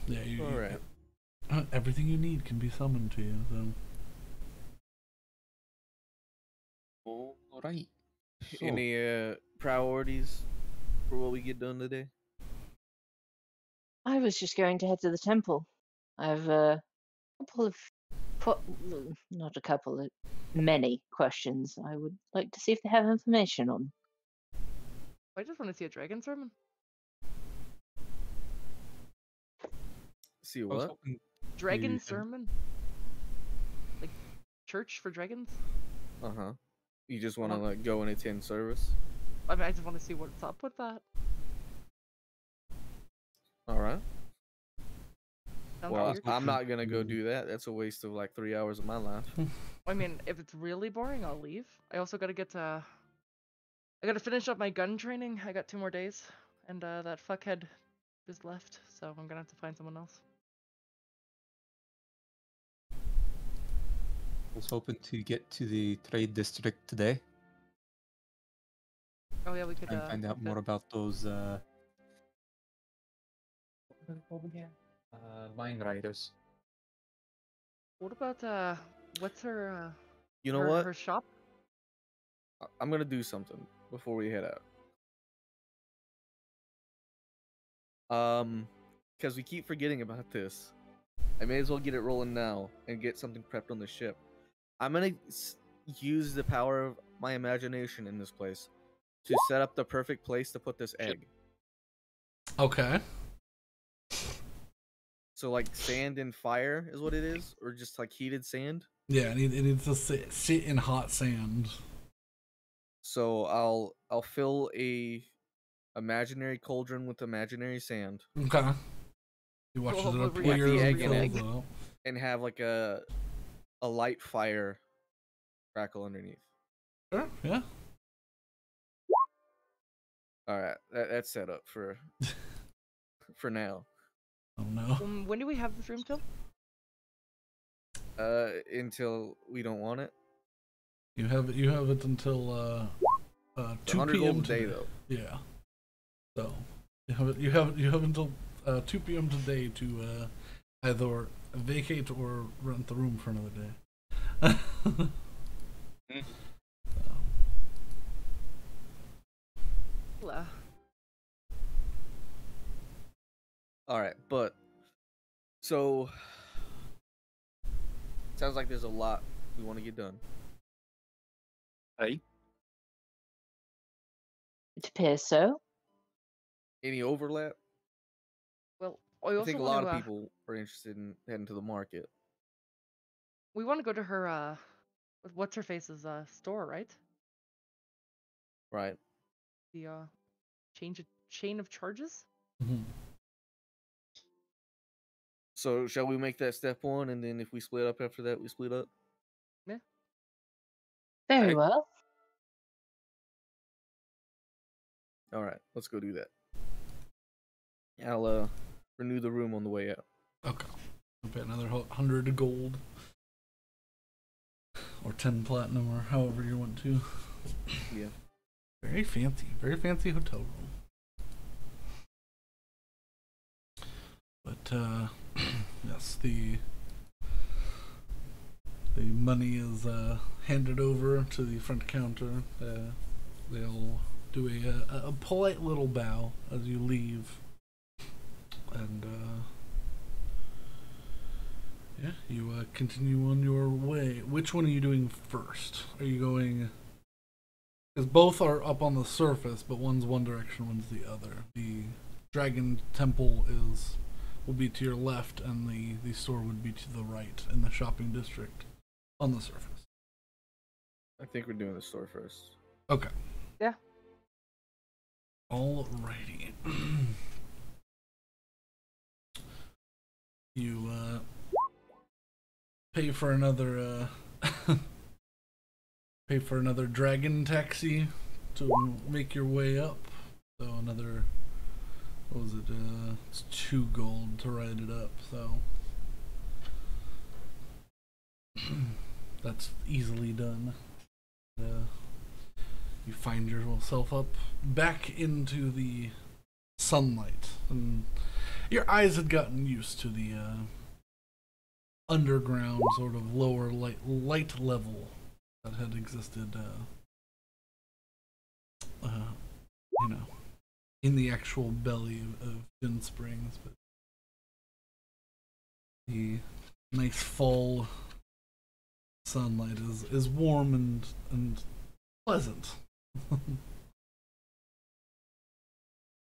Yeah, Alright. Everything you need can be summoned to you, so. Alright. So, Any priorities for what we get done today? I was just going to head to the temple. I've couple of, not a couple, many questions I would like to see if they have information on. I just want to see a dragon sermon. See I was what? hoping Dragon Yeah. sermon? Like church for dragons? Uh-huh. You just want to Uh-huh. like go and attend service? I mean, I just want to see what's up with that. Alright. Sounds Well, weird. I'm not gonna go do that. That's a waste of like 3 hours of my life. I mean, if it's really boring, I'll leave. I also gotta get I gotta finish up my gun training. I got 2 more days, and that fuckhead is left, so I'm gonna have to find someone else. I was hoping to get to the trade district today Oh yeah, we could and find out look more at- about those what are they called again? Mine riders. What about what's her You know her, what? her shop? I'm gonna do something before we head out. Because we keep forgetting about this. I may as well get it rolling now and get something prepped on the ship. I'm gonna use the power of my imagination in this place to set up the perfect place to put this egg. Okay. So like sand and fire is what it is, or just like heated sand. Yeah, it needs to sit in hot sand. So I'll fill a imaginary cauldron with imaginary sand Okay. You watch Well, it we'll appear react to the and egg and fills egg. up. and have like a light fire crackle underneath. Sure, yeah. All right, that's set up for for now. Oh no. When do we have this room till? Until we don't want it. You have it until 2 100 p.m. gold a day today. though. Yeah. So you have until 2 p.m. today to either vacate or rent the room for another day. Well, All right, but so sounds like there's a lot we want to get done. Hey. It appears so. Any overlap? well, I I also think a want lot to, of people are interested in heading to the market. we want to go to her what's her face's store, right? Right. The chain of charges. Mhm. So shall we make that step one, and then if we split up after that, we split up? Very Hey. well. All right, let's go do that. I'll renew the room on the way out. Okay. I'll pay another 100 gold. Or 10 platinum, or however you want to. Yeah. Very fancy hotel room. But yes, the money is handed over to the front counter. They'll do a polite little bow as you leave, and yeah, you continue on your way. Which one are you doing first? Are you going? Because both are up on the surface, but one's one direction, one's the other. The Dragon Temple will be to your left, and the store would be to the right in the shopping district on the surface. I think we're doing the store first. Okay. Yeah. Alrighty. You pay for another dragon taxi to make your way up. So another, what was it? It's 2 gold to ride it up. So that's easily done. You find yourself up back into the sunlight, and your eyes had gotten used to the underground sort of lower light level that had existed, you know, in the actual belly of Djinn Springs. But the nice fall sunlight is warm and pleasant.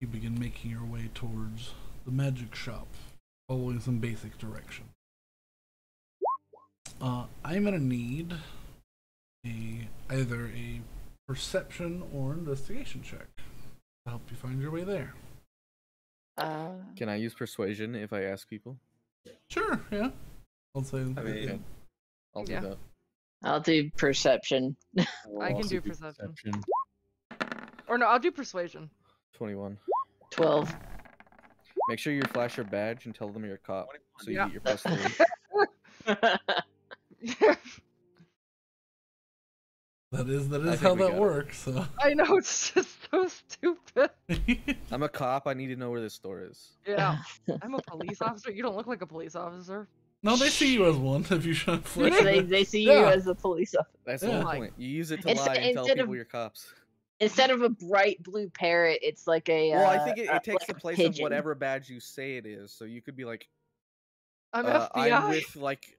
You begin making your way towards the magic shop, following some basic direction. I'm gonna need either a perception or investigation check to help you find your way there. Can I use persuasion if I ask people? Sure, yeah. I'll say. I mean, I'll do Yeah. that. I'll do perception. I can do perception. Or no, I'll do persuasion. 21. 12. Make sure you flash your badge and tell them you're a cop, so you Yeah. get your +3. That is think how we that got it. works. So. I know, it's just so stupid. I'm a cop. I need to know where this store is. Yeah. I'm a police officer. You don't look like a police officer. No, they see you as one if you show flash. they see you Yeah. as a police officer. That's Yeah. the whole point. You use it to Instead- lie and tell instead people of- you're cops. Instead of a bright blue parrot, it's like a. Well, I think it takes like the a place pigeon. of whatever badge you say it is. So you could be like, I'm FBI. I'm with like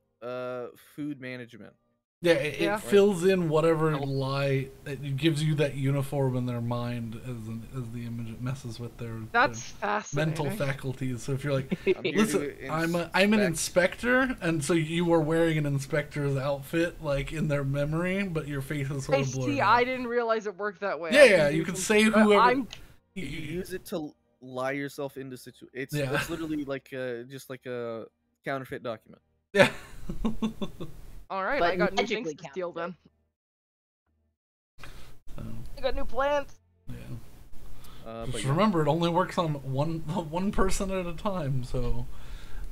food management. Yeah, it Yeah. fills in whatever lie. It gives you that uniform in their mind as the image. It messes with their That's fascinating. mental faculties. So if you're like, I'm here listen, to I'm an inspect- inspector, and so you are wearing an inspector's outfit, like in their memory, but your face is sort Hey, of blurred. see, out. I didn't realize it worked that way. Yeah, I yeah, do you can some- say whoever. I'm You use it to lie yourself into situations. Yeah. It's literally like just like a counterfeit document. Yeah. all right. But I got new magically things to steal then. So, I got new plans. yeah. But Just yeah. remember, it only works on one person at a time. So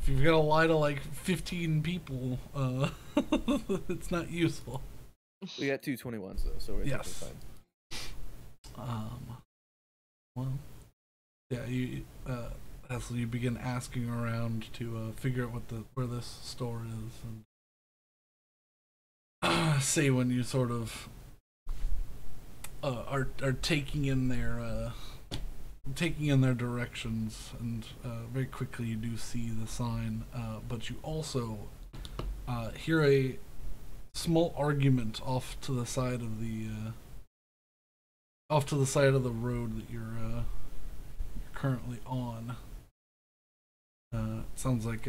if you've got to lie to like 15 people, it's not useful. We got 2 21s though, so we're Yes. fine. Well, yeah. As you begin asking around to figure out where this store is, and say when you sort of are taking in their directions, and very quickly you do see the sign, but you also hear a small argument off to the side of the road that you're currently on. Sounds like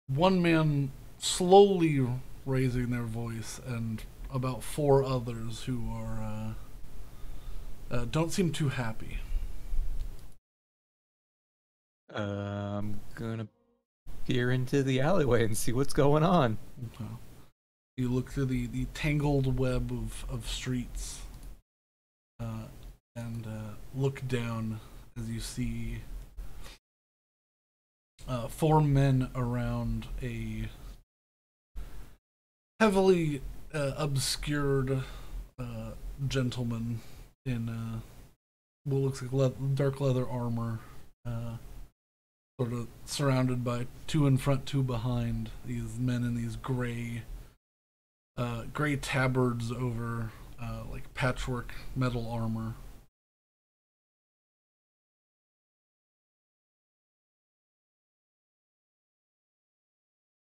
one man slowly raising their voice, and about 4 others who are don't seem too happy. I'm gonna peer into the alleyway and see what's going on. Okay. You look through the tangled web of streets, and look down as you see 4 men around a heavily obscured gentleman in what looks like dark leather armor, sort of surrounded by 2 in front, 2 behind. These men in these gray tabards over like patchwork metal armor.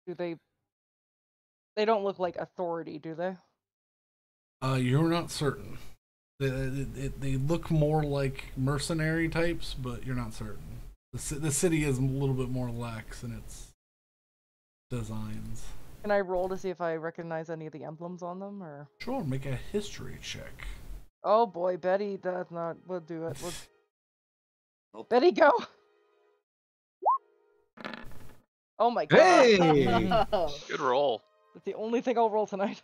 Do they don't look like authority, do they? You're not certain. They look more like mercenary types, but you're not certain. The city is a little bit more lax in its designs. Can I roll to see if I recognize any of the emblems on them, or? Sure, make a history check. Oh boy, Betty, that's not. We'll do it. Betty, go. Oh my god. Hey! Good roll. That's the only thing I'll roll tonight.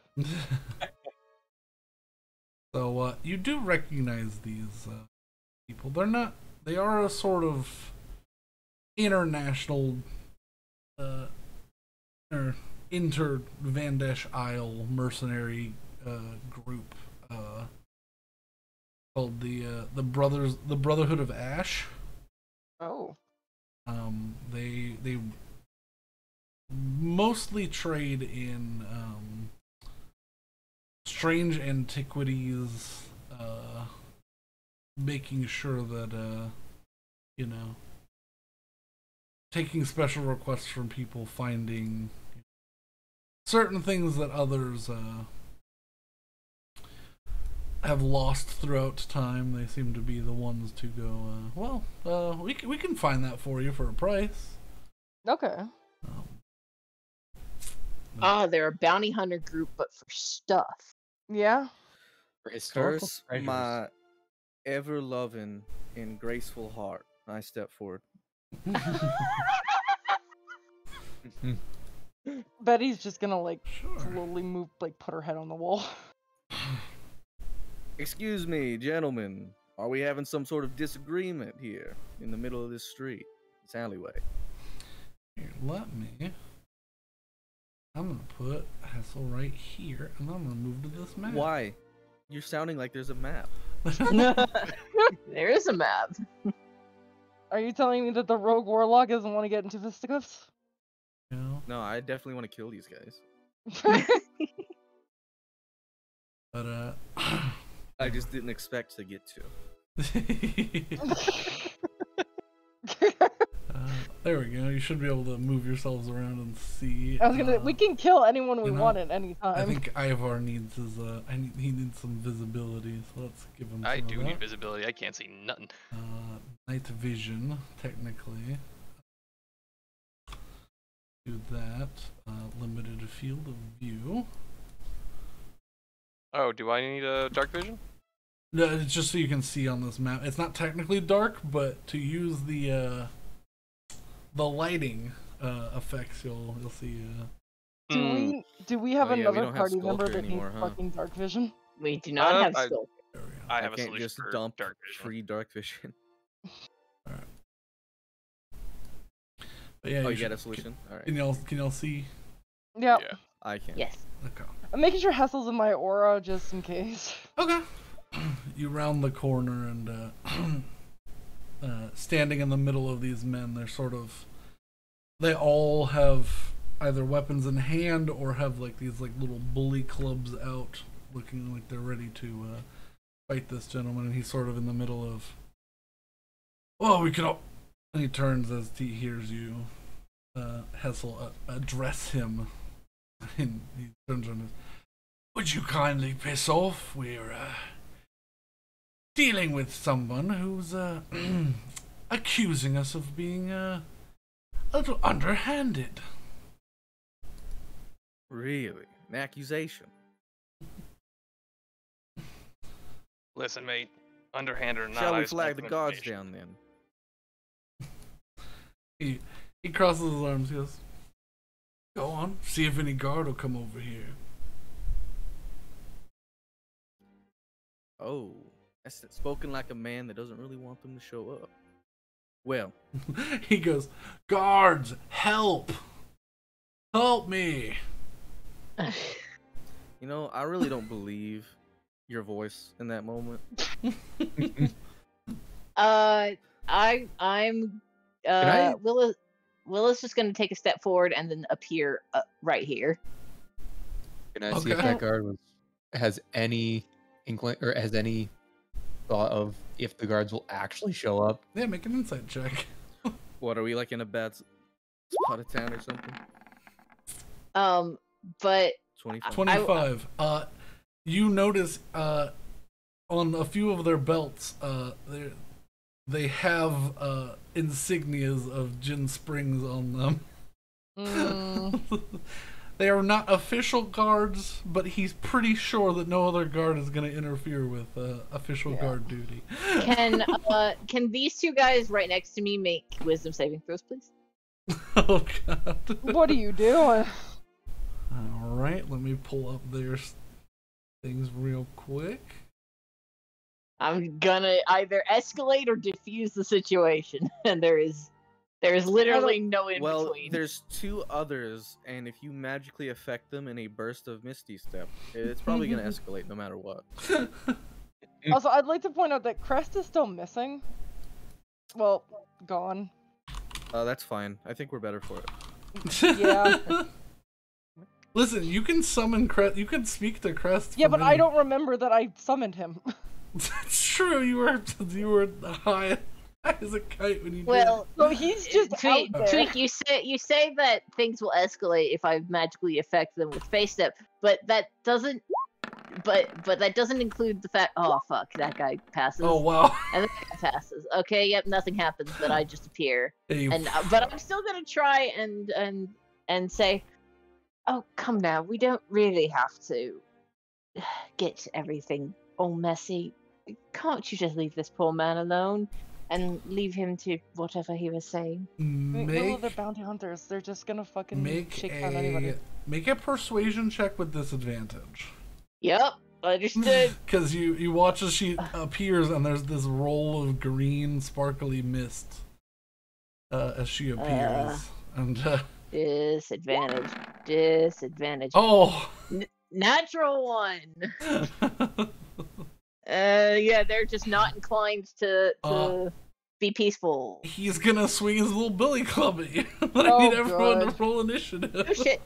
So you do recognize these people. They are a sort of international or inter-Vandesh Isle mercenary group. called the Brotherhood of Ash. Oh. They mostly trade in strange antiquities, making sure that you know, taking special requests from people, finding certain things that others have lost throughout time. They seem to be the ones to go, we can find that for you for a price. Okay. They're a bounty hunter group, but for stuff. Yeah. For historical Curse treasures. my ever loving and graceful heart. I step forward. Betty's just gonna like Sure. slowly move, like put her head on the wall. Excuse me, gentlemen. Are we having some sort of disagreement here in the middle of this street, this alleyway? Here, let me. I'm gonna put Hessel right here, and I'm gonna move to this map. Why? You're sounding like there's a map. There is a map. Are you telling me that the rogue warlock doesn't want to get into fisticuffs? You know? No, I definitely want to kill these guys. But I just didn't expect to get to. there we go. You should be able to move yourselves around and see. I was gonna. We can kill anyone we you know, want at any time. I think Ivar needs his. He needs some visibility, so let's give him. I some do of need that. visibility. I can't see nothing. Night vision, technically. Do that. Limited field of view. Oh, do I need a dark vision? No, it's just so you can see on this map. It's not technically dark, but to use the lighting effects, you'll see. Do we have Oh, yeah, we another don't have party member Sculptor that anymore, needs huh? fucking dark vision? We do not have I- scope. There we go. I have I a can't solution just for dump dark vision. free dark vision. But yeah, Oh, you should- got a solution? Alright. Can y'all see? Yeah. Yeah. I can. Yes. Okay. I'm making sure Hessel's in my aura just in case. Okay. You round the corner and standing in the middle of these men, they're they all have either weapons in hand or have like these like little bully clubs out, looking like they're ready to fight this gentleman. And he's sort of in the middle of, well, we could all. And he turns as he hears you, Hessel, address him. And he turns on his, would you kindly piss off? We're dealing with someone who's accusing us of being a little underhanded. Really? An accusation? Listen, mate. Underhand or not, Shall I we just flag want the some guards information. down then? He crosses his arms. He goes, go on. See if any guard will come over here. Oh, that's spoken like a man that doesn't really want them to show up. Well, He goes, guards, help! Help me! you know, I really don't believe your voice in that moment. I'm I- Willa's just gonna take a step forward and then appear right here. Can I see if Okay. that guard has any inkling or has any thought of if the guards will actually show up? Yeah, make an insight check. What, are we like in a bad spot of town or something? But 25. 25. You notice on a few of their belts, they have insignias of Djinn Springs on them. They are not official guards, but he's pretty sure that no other guard is going to interfere with official guard duty. can these two guys right next to me make wisdom saving throws, please? Oh god. What are you doing? All right, let me pull up their things real quick. I'm gonna either escalate or diffuse the situation, and there is literally no in Well, between. there's two others, and if you magically affect them in a burst of Misty Step, it's probably gonna escalate no matter what. Also, I'd like to point out that Crest is still missing. Well, gone. That's fine. I think we're better for it. Yeah. Listen, you can summon Crest. You can speak to Crest. Yeah, from but I any- don't remember that I summoned him. It's true. You were high as a kite when you Well, So he's just Tweak, out there. Tweak, you say that things will escalate if I magically affect them with Face Step, but that doesn't. But that doesn't include the fact. Oh fuck, that guy passes. did. Oh wow. And that guy passes. Okay, yep, nothing happens. But I just appear. Hey, And but I'm still gonna try and say, oh come now, we don't really have to get everything all messy. Can't you just leave this poor man alone and leave him to whatever he was saying? Well, they're bounty hunters. They're just gonna fucking make shake down anybody. a persuasion check with disadvantage. Yep, understood. Because you watch as she appears and there's this roll of green sparkly mist as she appears. And Disadvantage. oh. Natural one. Yeah, they're just not inclined to be peaceful. He's gonna swing his little billy club at you. I Oh, need everyone to God. roll initiative. Oh shit.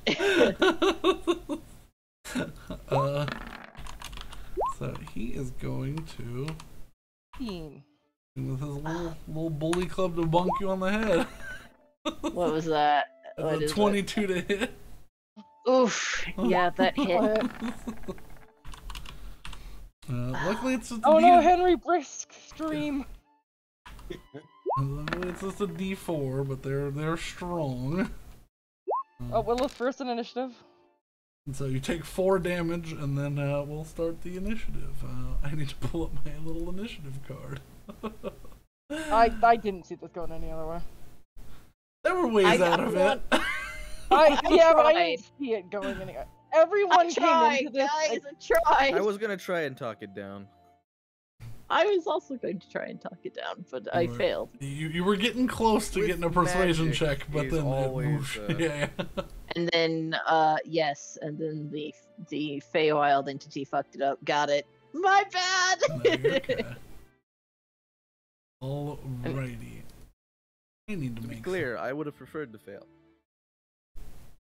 So he is going to Teen. with his little bully club to bonk you on the head. What was that? What That's a is 22 to hit. that? Oof. Yeah, that hit. Luckily it's just a Oh no, D- Henry Brisk stream. luckily it's just a D4, but they're strong. Oh, Willow's first in initiative. And so you take 4 damage, and then we'll start the initiative. I need to pull up my little initiative card. I didn't see this going any other way. There were ways out of it. Yeah, but I tried. didn't see it going anywhere. Everyone I came tried, into this. guys. like, I tried. I was gonna try and talk it down. I was also going to try and talk it down, but I Right. failed. You were getting close to With getting a persuasion magic check, but is then always, whoosh. Yeah. And then, yes, and then the Feywild entity fucked it up. Got it. My bad. No, you're okay. Alrighty. I need to To be make clear, I would have preferred to fail.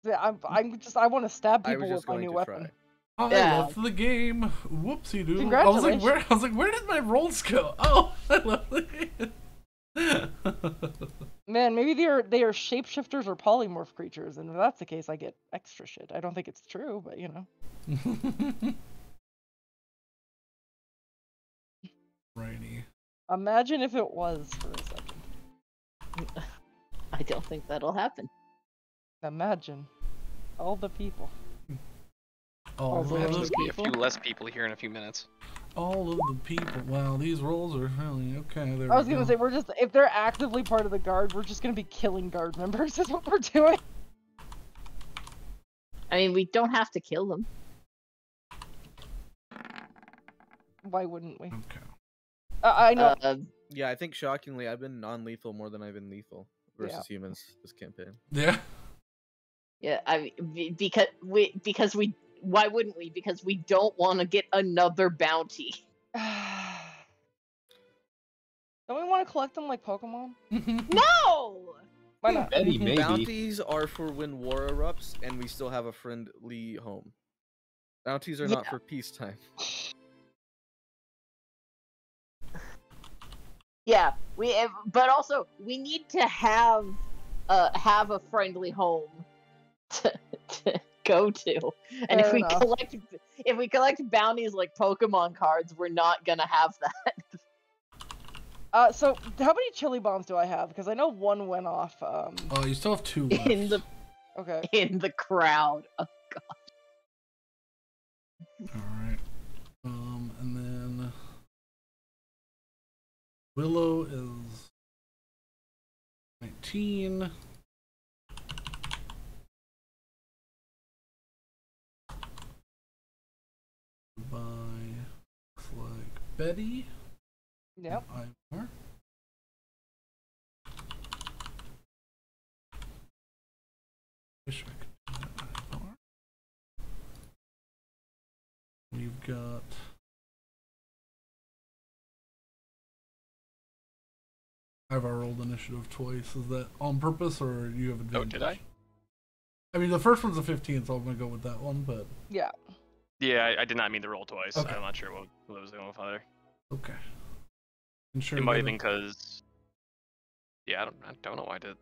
yeah, I want to stab I people was just with my going new to weapon. try. I Yeah. left the game. Whoopsie doo. Congratulations. I was like, where did my rolls go? Oh, I left the game. Man, maybe they are shapeshifters or polymorph creatures, and if that's the case, I get extra shit. I don't think it's true, but you know. Righty. Imagine if it was for a second. I don't think that'll happen. Imagine all the people. All of Although There'll the just be a people? few less people here in a few minutes. all of the people. Wow, these rolls are really okay. There I was we gonna go. say we're just if they're actively part of the guard, we're just gonna be killing guard members. Is what we're doing. I mean, we don't have to kill them. Why wouldn't we? Okay. I know. Yeah, I think shockingly, I've been non-lethal more than I've been lethal versus humans this campaign. Yeah. Yeah, I mean, because we why wouldn't we? Because we don't want to get another bounty. Don't we want to collect them like Pokemon? No. Why not? Maybe, maybe. Bounties are for when war erupts and we still have a friendly home. Bounties are not Yeah. for peacetime. Yeah, but also we need to have a friendly home to go to. And Fair enough. if we collect bounties like Pokemon cards, we're not gonna have that. So how many chili bombs do I have? Because I know one went off. Oh, you still have 2 left. in the Okay. in the crowd. Oh, All right. And then Willow is 19. By looks like Betty. Yep. Ivor. Wish I could do that, Ivor. We've got I've rolled initiative twice. Is that on purpose or you have Oh, advantage? did I? I mean, the first one's a 15, so I'm gonna go with that one. But Yeah. Yeah, I did not mean to roll twice. Okay. I'm not sure what was going with either. okay. I'm sure It might have that been because. Yeah, I don't know why I did.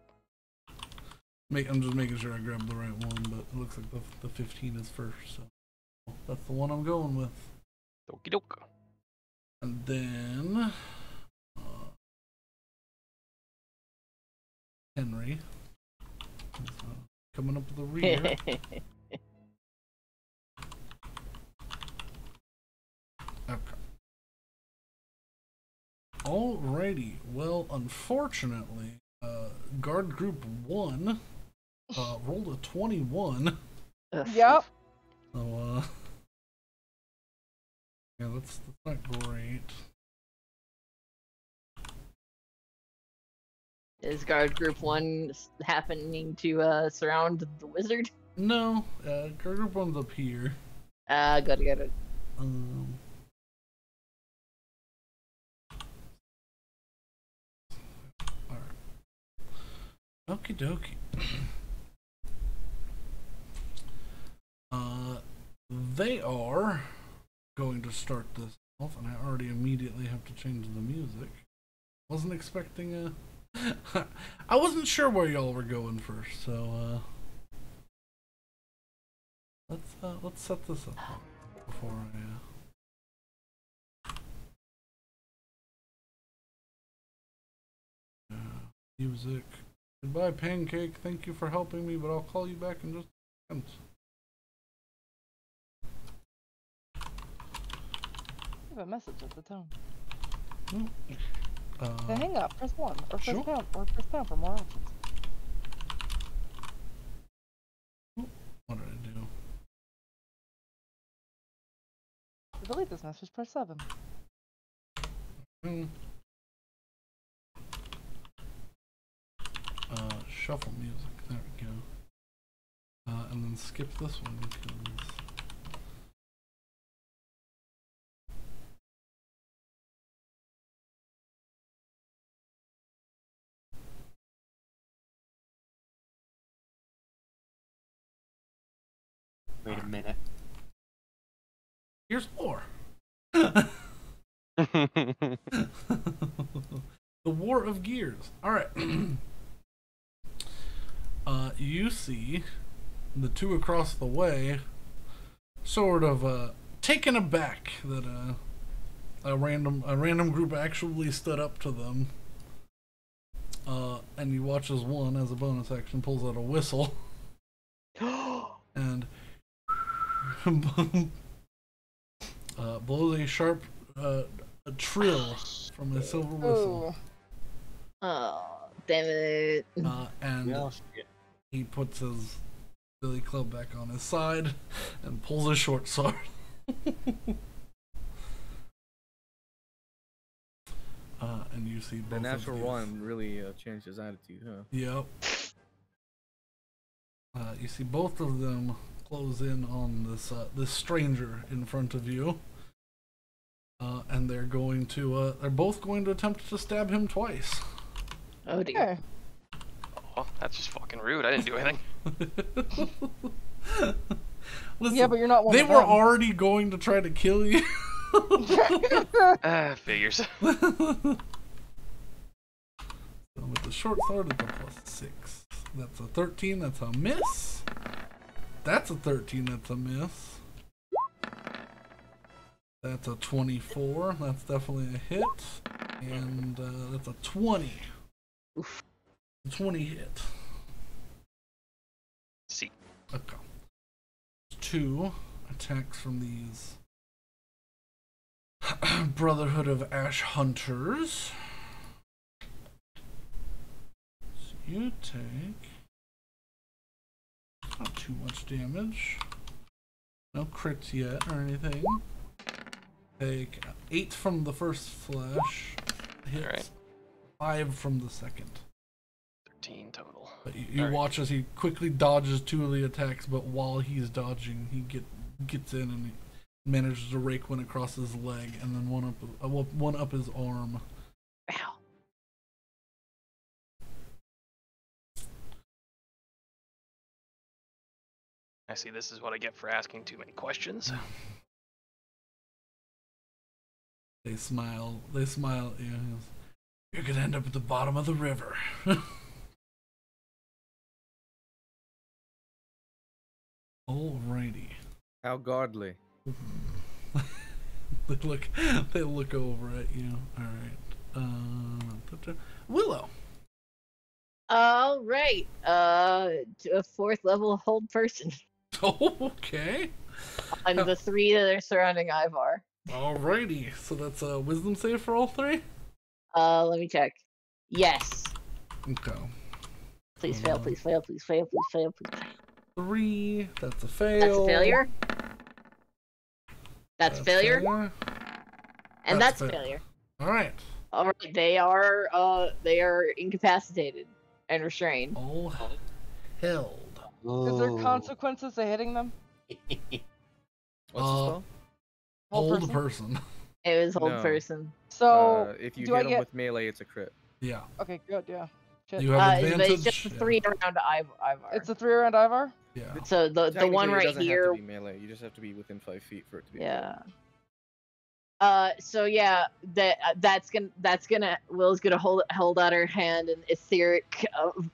I'm just making sure I grabbed the right one, but it looks like the 15 is first, so that's the one I'm going with. Okie doke. And then Henry is, coming up with the rear. Okay. Alrighty. Well, unfortunately, guard group 1 rolled a 21. Yep. So, yeah, that's not great. Is guard group 1 happening to surround the wizard? No, guard group 1's up here. Got it. Alright. Okie dokie. They are going to start this off, and I already immediately have to change the music. Wasn't expecting a. I wasn't sure where y'all were going first, so let's set this up before I music. Goodbye, Pancake. Thank you for helping me, but I'll call you back in just a second. I have a message at the tone. To hang up, press 1, or press sure. pound, for more options. What did I do? To delete this message, press 7. Shuffle music. There we go. And then skip this one because. Wait a minute. Here's more. The War of Gears. All right. You see the two across the way, sort of taken aback that a random group actually stood up to them. And you watch as one, as a bonus action, pulls out a whistle and blows a sharp a trill from a silver whistle. Oh, damn it. And Yeah. he puts his billy club back on his side and pulls a short sword. And you see both The natural of these. one really changed his attitude, huh? Yep. You see both of them close in on this stranger in front of you, and they're going to they're both going to attempt to stab him twice. Oh dear. Okay. Oh, that's just fucking rude. I didn't do anything. Listen, Yeah, but you're not one they of were them. already going to try to kill you. Figures. So with the short sword, it's a +6. That's a 13. That's a miss. That's a 13. That's a miss. That's a 24. That's definitely a hit. And that's a 20. Oof. 20 hit. See. Okay. 2 attacks from these Brotherhood of Ash Hunters. So you take not too much damage. No crits yet or anything. Take 8 from the first flash. Hits. Alright. 5 from the second. 13 total. But you Alright. watch as he quickly dodges 2 of the attacks, but while he's dodging, he gets in and he manages to rake one across his leg and then one up his arm. Ow. I see this is what I get for asking too many questions. They smile. They smile at you. He goes, "You're gonna end up at the bottom of the river." Alrighty. How godly. They look over at you. All right. Willow. All right. To a 4th level hold person. Oh, okay. I'm the 3 that are surrounding Ivar. Alrighty. So that's a wisdom save for all 3? Let me check. Yes. Okay. Please fail, please fail, please fail, please fail, please fail. 3. That's a fail. That's a failure. That's failure. And that's failure. Alright. Alright, they are incapacitated and restrained. All held. Is there consequences to hitting them? What's the spell? Hold person. It was hold No. person. So if you do hit I them get... with melee, it's a crit. Yeah. Okay, good, yeah. Shit. You have But advantage. it's just a 3 around Ivar. It's a 3 around Ivar? Yeah. So the one Technically, it right doesn't here. have to be melee. You just have to be within 5 feet for it to be. Yeah. So yeah, that's gonna Will's gonna hold out her hand, and etheric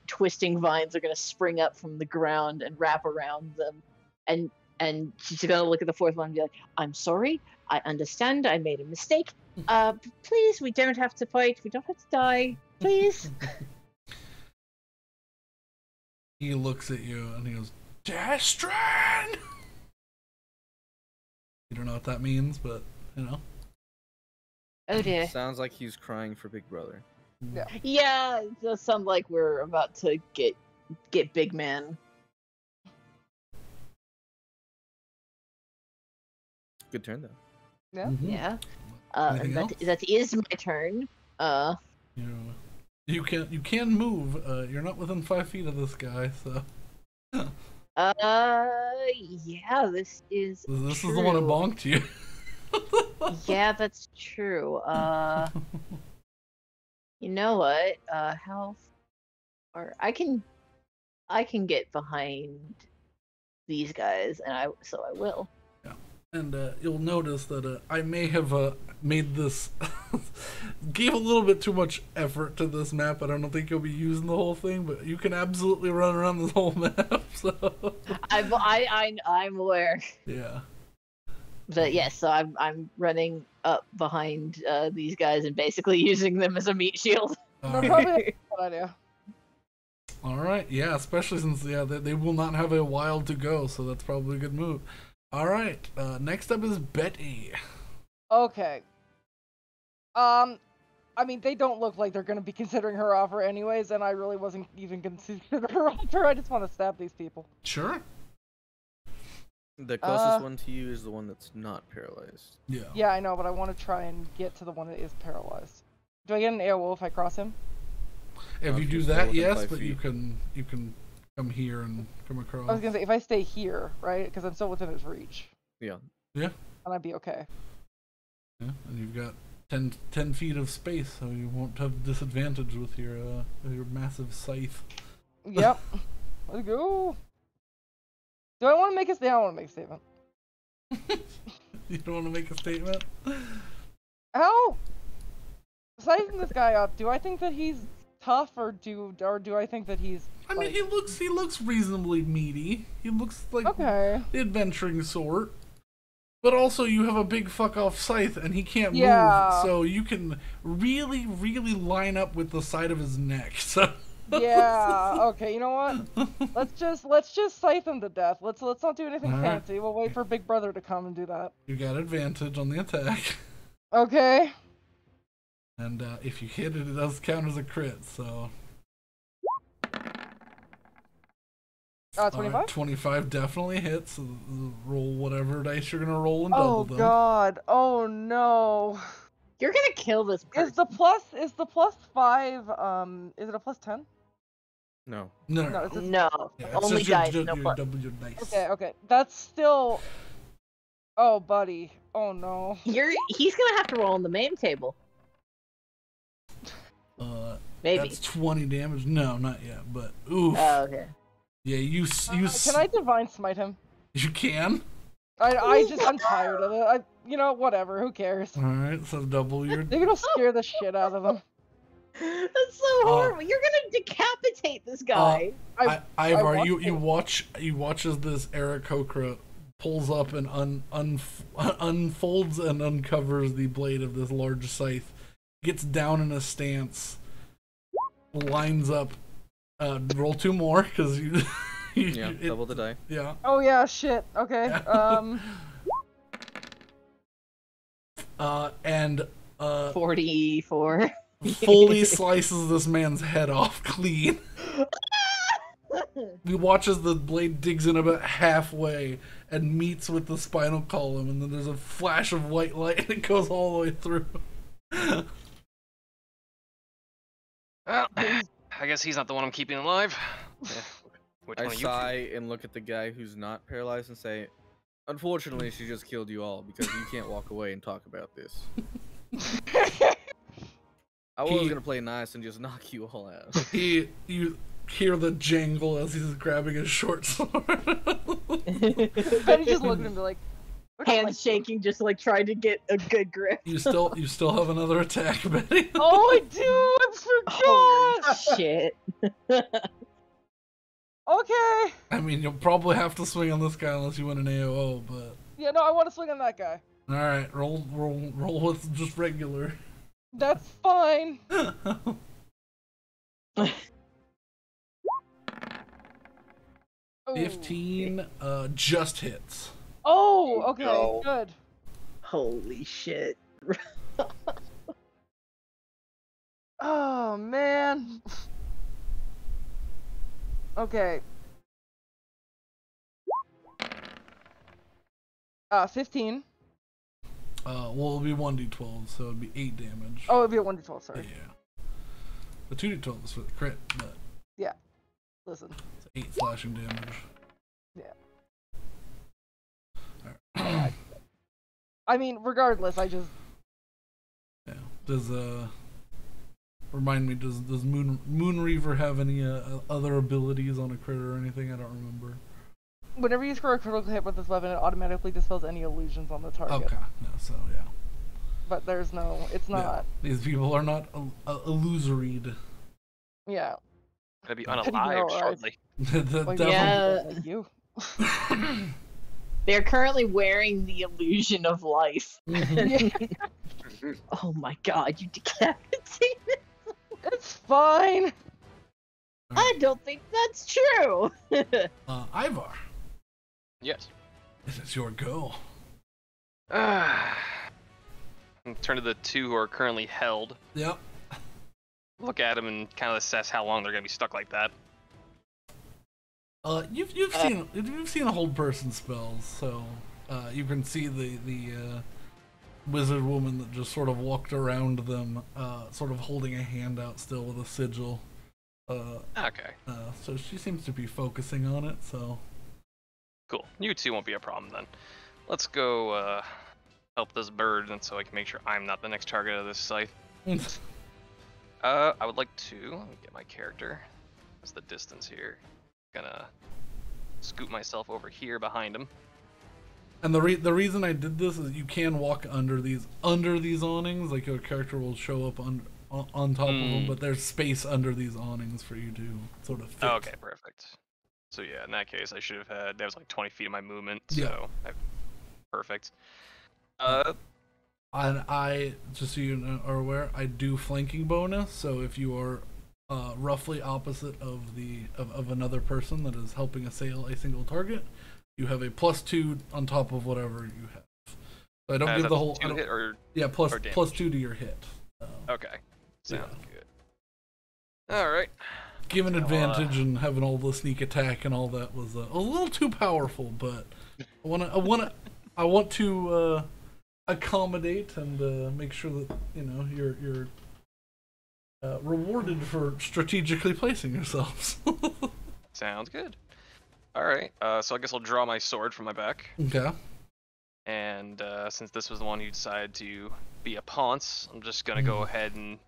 twisting vines are gonna spring up from the ground and wrap around them, and she's gonna look at the 4th one and be like, "I'm sorry, I understand, I made a mistake. Please, we don't have to fight, we don't have to die, please." He looks at you and he goes, "Destrin!" You don't know what that means, but you know. Oh dear. Sounds like he's crying for Big Brother. Yeah, it does sound like we're about to get big man. Good turn though. Yeah. Mhm. Yeah. Anything That is my turn. You can move. You're not within 5 feet of this guy, so. Yeah, this is. This true. is the one that bonked you. Yeah, that's true. You know what? How far I can get behind these guys, and I will. Yeah, and you'll notice that I may have made this gave a little bit too much effort to this map. I don't think you'll be using the whole thing, but you can absolutely run around this whole map. So I'm aware. yeah. But yes, so I'm running up behind these guys and basically using them as a meat shield. That's probably a good idea. All right, yeah, especially since they will not have a while to go, so that's probably a good move. All right, next up is Betty. Okay. I mean, they don't look like they're gonna be considering her offer anyways, and I really wasn't even considering her offer. I just want to stab these people. Sure. The closest one to you is the one that's not paralyzed. Yeah. Yeah, I know, but I want to try and get to the one that is paralyzed. Do I get an AOO if I cross him? If you if do you stay that, within yes, 5 but you feet. can come here and come across. I was gonna say, if I stay here, right, because I'm still within his reach, Yeah. Yeah. and I'd be okay. Yeah, and you've got 10 feet of space, so you won't have disadvantage with your massive scythe. Yep. Let's go. Do I want to make a statement? I want to make a statement. You don't want to make a statement? How? Sizing this guy up, do I think that he's tough, or do I think that he's? I mean, like... he looks reasonably meaty. He looks like Okay. the adventuring sort. But also, you have a big fuck off scythe, and he can't Yeah. move, so you can really, really line up with the side of his neck. So. Yeah. Okay. You know what? Let's just scythe him to death. Let's not do anything All right. fancy. We'll wait for Big Brother to come and do that. You got advantage on the attack. Okay. And if you hit it, it does count as a crit, so. 25? 25 definitely hits. So roll whatever dice you're gonna roll and double Oh them. God. Oh no. You're gonna kill this person. Is the plus 5? Is it a plus 10? No. No, No, it's a... No, Yeah, it's only just your- dice, your, no your plus. double your dice. Okay. That's still. Oh, buddy. Oh no. He's gonna have to roll on the main table. Maybe. That's 20 damage. No, not yet. But oof. Oh, okay. Yeah, you. Can I divine smite him? You can. I'm tired of it. Whatever. Who cares? All right, so double your. Maybe it'll scare the shit out of them. That's so horrible. You're gonna decapitate this guy. Ivar, want you to. watch as this Aarakocra pulls up and unfolds and uncovers the blade of this large scythe, gets down in a stance, lines up. Roll 2 more because you. Yeah, double the die. Yeah. Oh yeah, shit. Okay. And 44. fully slices this man's head off clean. He watches the blade digs in about halfway and meets with the spinal column, and then there's a flash of white light and it goes all the way through. Well, I guess he's not the one I'm keeping alive. Yeah. Which I one of you sigh and look at the guy who's not paralyzed and say, unfortunately, she just killed you all because you can't walk away and talk about this. I was gonna play nice and just knock you all out. You hear the jangle as he's grabbing his short sword. Betty just looked at him like, Hands shaking, just like trying to get a good grip. You still have another attack, Betty. oh, I do. I forgot. Holy shit. Okay. I mean, you'll probably have to swing on this guy unless you win an AOO, but. Yeah, no, I want to swing on that guy. All right, roll with just regular. That's fine. Oh. 15 just hits. Oh, okay, No. good. Holy shit. Oh man. Okay. 15. Well, it'll be 1d12, so it'd be 8 damage. Oh, it'd be a 1d12, sorry. Yeah. The 2d12 is for the crit, but Yeah. Listen. it's 8 slashing damage. Yeah. Alright. I mean, regardless, I just. Yeah. Does remind me? Does Moon Reaver have any other abilities on a crit or anything? I don't remember. Whenever you score a critical hit with this weapon, it automatically dispels any illusions on the target. Okay. No. So yeah. But there's no. It's Yeah. not. These people are not illusoried. Yeah. Gonna be How do you unalive know, shortly. Like, Yeah. Like you. They're currently wearing the illusion of life. Oh my god, you decapitated. It's fine. I don't think that's true. Ivar, Yes. it is your go. Turn to the 2 who are currently held. Yep. Look at them and kind of assess how long they're gonna be stuck like that. You've seen a hold person spells, so you can see the wizard woman that just sort of walked around them, sort of holding a hand out still with a sigil. Okay. So she seems to be focusing on it. So Cool. You 2 won't be a problem then. Let's go help this bird, and so I can make sure I'm not the next target of this scythe. I would like to let me get my character. What's the distance here? Gonna scoot myself over here behind him. And the reason I did this is you can walk under these awnings, like your character will show up on top of them, but there's space under these awnings for you to sort of fit. Okay, perfect. So yeah, in that case, I should have had. That was like 20 feet of my movement. Yeah. So perfect. And I, just so you are aware, I do flanking bonus. So if you are roughly opposite of another person that is helping assail a single target, you have a +2 on top of whatever you have. So I don't give the whole. Hit or Yeah, plus or damage? +2 to your hit. Okay. Sounds Yeah. good. All right. Given Well, advantage and having all the sneak attack and all that was a little too powerful, but I want to accommodate and make sure that you're rewarded for strategically placing yourselves. Sounds good. All right. So I guess I'll draw my sword from my back, Okay. and since this was the one who decided to be a ponce, I'm just gonna go ahead and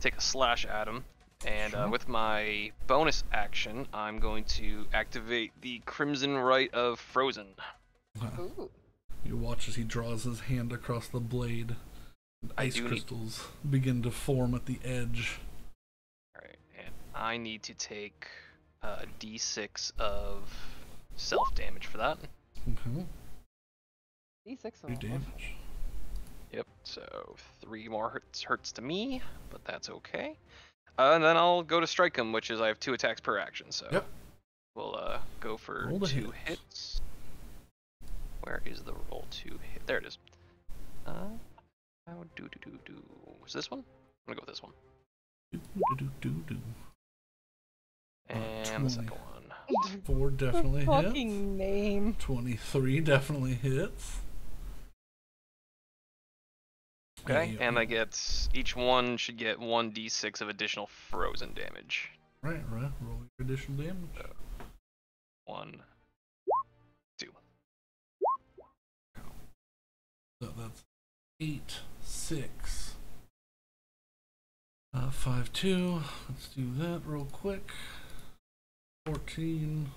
take a slash at him. And Sure. with my bonus action, I'm going to activate the Crimson Rite of Frozen. Ooh. You watch as he draws his hand across the blade. And ice do need- crystals begin to form at the edge. Alright, and I need to take d6 of self damage for that. Okay. D6 Do damage. Yep, so 3 more hurts to me, but that's okay. And then I'll go to strike him, which is I have 2 attacks per action, so Yep. we'll go for Roll the 2 hits. hits. Where is the roll to hit? There it is. Was this one? I'm gonna go with this one. Do. And 20. the second one. 4 definitely hits. Fucking name. 23 definitely hits. Okay, Yeah, and I get each one should get 1d6 of additional frozen damage. Right. Roll your additional damage. 1, 2. So that's 8, 6, 5, 2. Let's do that real quick. 14.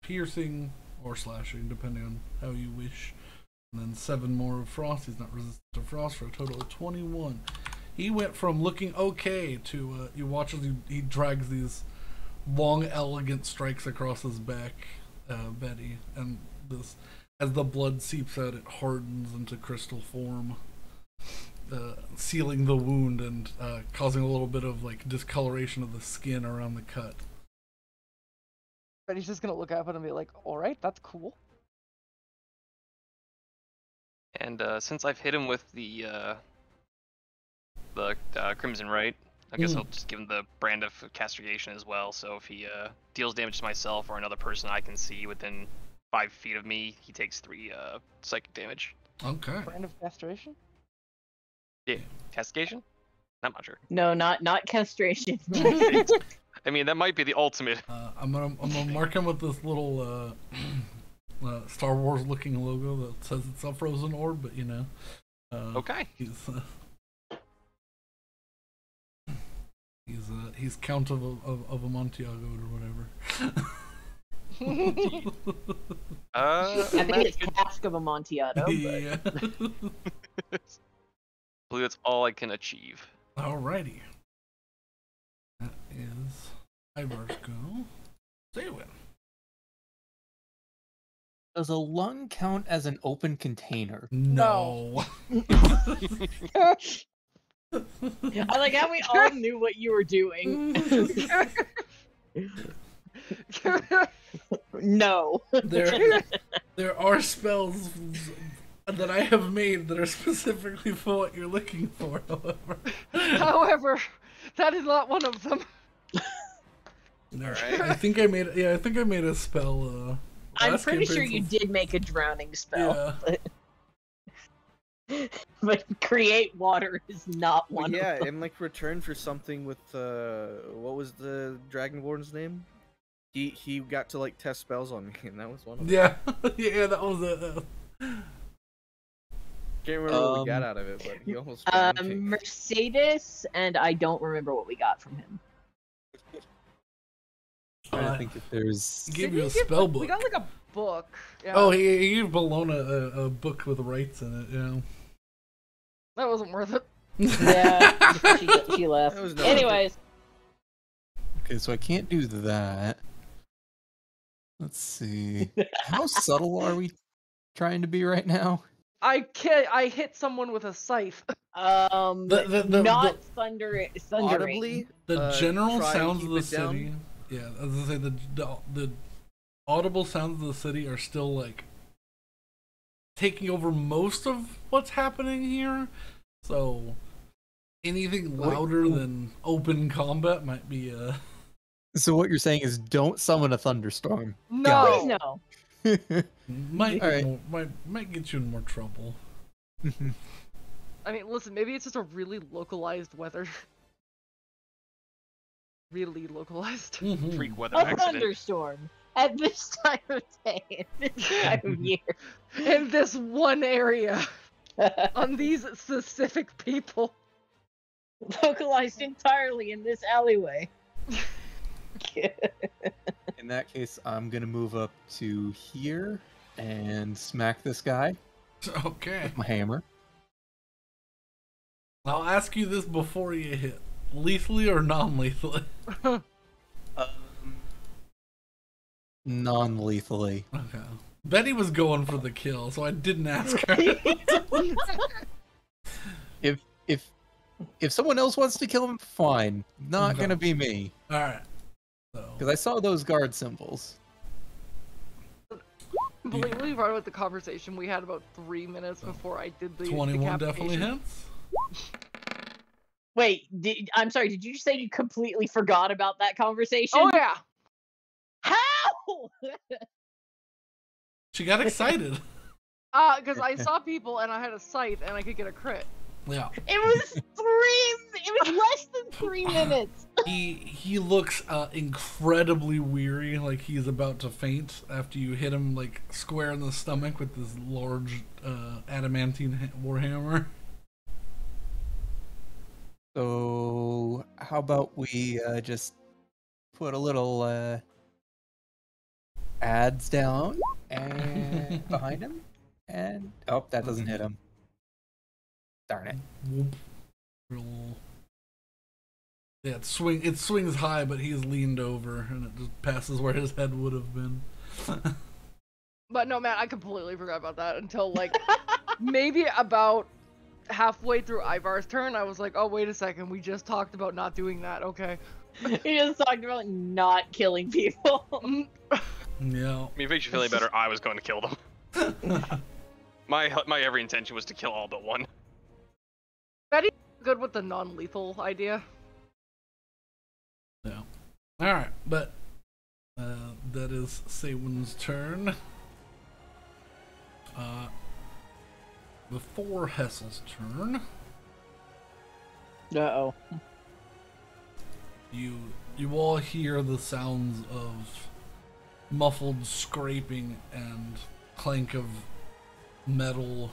Piercing or slashing, depending on how you wish. And then 7 more of frost. He's not resistant to frost for a total of 21. He went from looking okay to you watch as he drags these long, elegant strikes across his back, Betty, and this as the blood seeps out, it hardens into crystal form, sealing the wound and causing a little bit of like discoloration of the skin around the cut. But he's just gonna look up and be like, alright, that's cool. And since I've hit him with the Crimson Rite, I guess I'll just give him the brand of castigation as well. So if he deals damage to myself or another person I can see within 5 feet of me, he takes 3 psychic damage. Okay. Brand of castration? Yeah, castigation? I'm not sure. No, not castration. I mean, that might be the ultimate. I'm gonna mark him with this little Star Wars looking logo that says it's a frozen orb, but you know. Okay. He's Count of Amontillado or whatever. I think it's Cask of Amontillado. But... Yeah. I believe that's all I can achieve. Alrighty. That is Ivar's go. Zaywin. Does a lung count as an open container? No. I like how we all knew what you were doing. No. There are spells that I have made that are specifically for what you're looking for, however. However, that is not one of them. Alright. I think I made a spell I'm last pretty sure campaign, you so- did make a drowning spell. Yeah. But create water is not one yeah, of them. in like return for something with what was the Dragonborn's name? He got to like test spells on me, and that was one of them. Yeah. Yeah, that was it. Can't remember what we got out of it, but he almost drowned me. Mercedes, and I don't remember what we got from him. I think if there's He gave Did you he a give, spell like, book. We got like a book. Yeah. Oh, he gave Bologna a book with rights in it, yeah. That wasn't worth it. Yeah, she left. That was no Anyways, okay, so I can't do that. Let's see. How subtle are we trying to be right now? I can't. I hit someone with a scythe. not thundering. Audibly, The general try and sounds keep of the it down. city. Yeah, as I say, the audible sounds of the city are still like taking over most of what's happening here. So anything louder than open combat might be So what you're saying is don't summon a thunderstorm. No. Please no. might All right. might get you in more trouble. I mean, listen. Maybe it's just a really localized weather. Really localized. Mhm. Freak weather A accident. thunderstorm at this time of day, at this time of year. In this one area, on these specific people. Vocalized entirely in this alleyway. In that case, I'm gonna move up to here and smack this guy Okay. with my hammer. I'll ask you this before you hit. Lethally or non-lethally? Non-lethally. Okay. Betty was going for the kill, so I didn't ask her. If someone else wants to kill him, fine. Not Okay. gonna be me. Alright. So, Because I saw those guard symbols. Completely forgot about the conversation we had about 3 minutes before I did the 21 definitely decapitation. hits. Wait, I'm sorry, did you say you completely forgot about that conversation? Oh yeah. How? She got excited. Because I saw people and I had a sight and I could get a crit. Yeah. It was less than 3 minutes. He looks incredibly weary, like he's about to faint after you hit him like square in the stomach with this large adamantine warhammer. So how about we just put a little ads down and behind him, and oh, that doesn't hit him. Darn it. Whoop. Yeah, it swings high, but he's leaned over, and it just passes where his head would have been. But no, man, I completely forgot about that until like maybe about halfway through Ivar's turn. I was like, oh wait a second, we just talked about not doing that. Okay. He just talked about not killing people. Yeah. I mean, if it makes you feel any better, I was going to kill them. My every intention was to kill all but one. Betty's good with the non-lethal idea. Yeah. Alright, but that is Sewin's turn. Before Hessel's turn, Uh-oh. you all hear the sounds of muffled scraping and clank of metal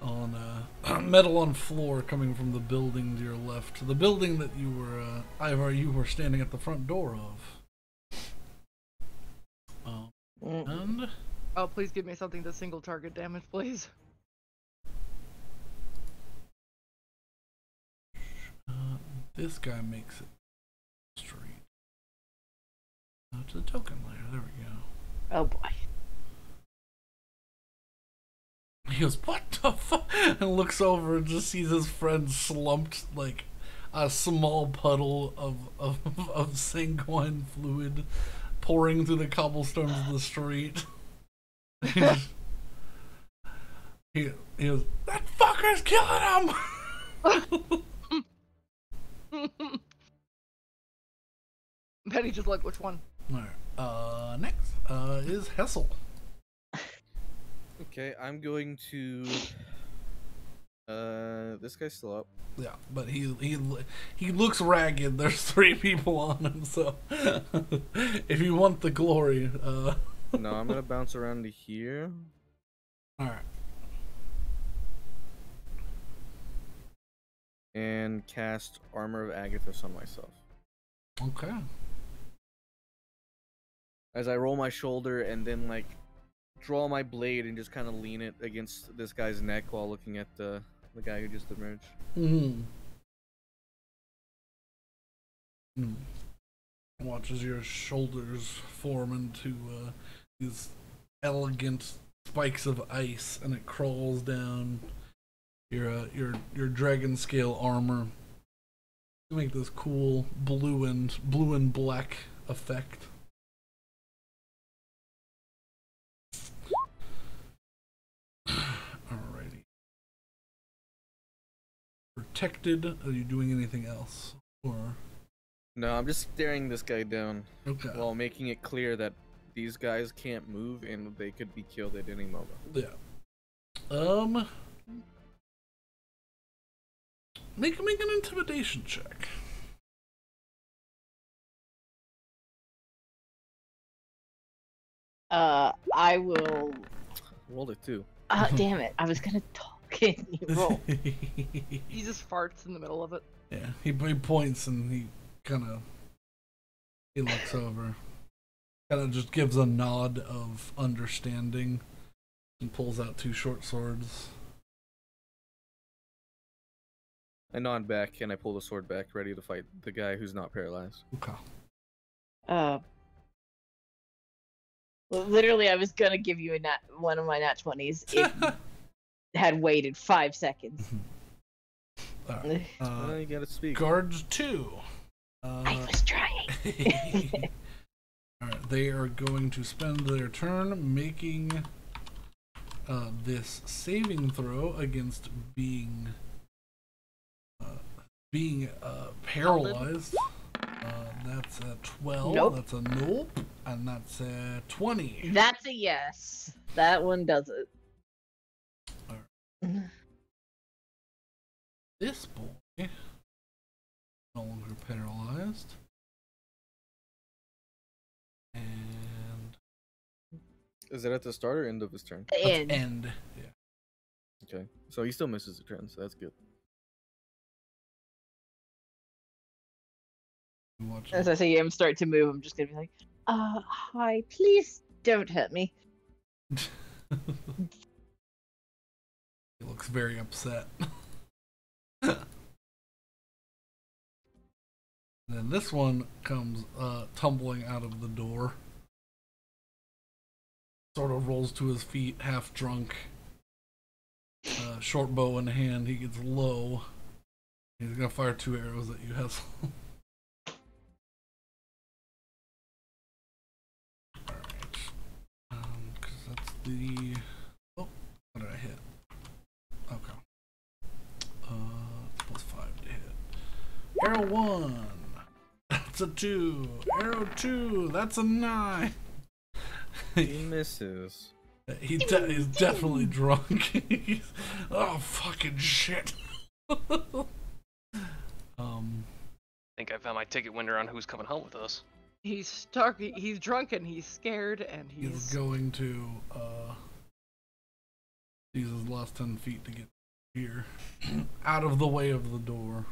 on floor coming from the building to your left. The building that you were, Ivar, you were standing at the front door of. And Oh, please give me something to single target damage, please. this guy makes it straight. To the token layer. There we go. Oh boy. He goes, what the fuck? And looks over and just sees his friend slumped like a small puddle of sanguine fluid pouring through the cobblestones of the street. he goes, that fucker's killing him! Betty just like, which one? Alright, next is Hessel. Okay, I'm going to. This guy's still up. Yeah, but he looks ragged. There's 3 people on him, so if you want the glory, No, I'm gonna bounce around to here. all right. And cast Armor of Agathis on myself. Okay. As I roll my shoulder and then like draw my blade and just kind of lean it against this guy's neck while looking at the guy who just emerged. Watches your shoulders form into these elegant spikes of ice, and it crawls down your dragon scale armor to make this cool blue and black effect. Alrighty. Protected. Are you doing anything else? Or No, I'm just staring this guy down okay. while making it clear that these guys can't move and they could be killed at any moment. Yeah. Make an intimidation check. I will. Rolled it too. Damn it! I was gonna talk. Can you roll? He just farts in the middle of it. Yeah, he points and he looks over. Kind of just gives a nod of understanding and pulls out 2 short swords. I nod back and I pull the sword back, ready to fight the guy who's not paralyzed. Okay. Well, literally, I was gonna give you one of my nat 20s if you had waited 5 seconds. Alright. Well, you gotta speak. Guards 2. I was trying. Alright, they are going to spend their turn making this saving throw against being paralyzed. That's a 12. Nope. That's a nope. And that's a 20. That's a yes. That one does it. This boy no longer paralyzed. And Is that at the start or end of his turn? And end. Yeah. Okay, so he still misses the turn, so that's good. Watch as I see him start to move, I'm just gonna be like, hi, please don't hurt me. He looks very upset. Then this one comes tumbling out of the door. Sort of rolls to his feet, half drunk. Short bow in hand, he gets low. He's gonna fire 2 arrows at you, Hessel. Alright. Cause that's the... Oh, what did I hit? Okay. Plus 5 to hit. Arrow 1. That's a 2. Arrow 2. That's a 9. He misses. He's definitely drunk. Oh, fucking shit. I think I found my ticket winner on who's coming home with us. He's stuck. He's drunk and he's scared and He's going to use his last 10 feet to get here. Out of the way of the door.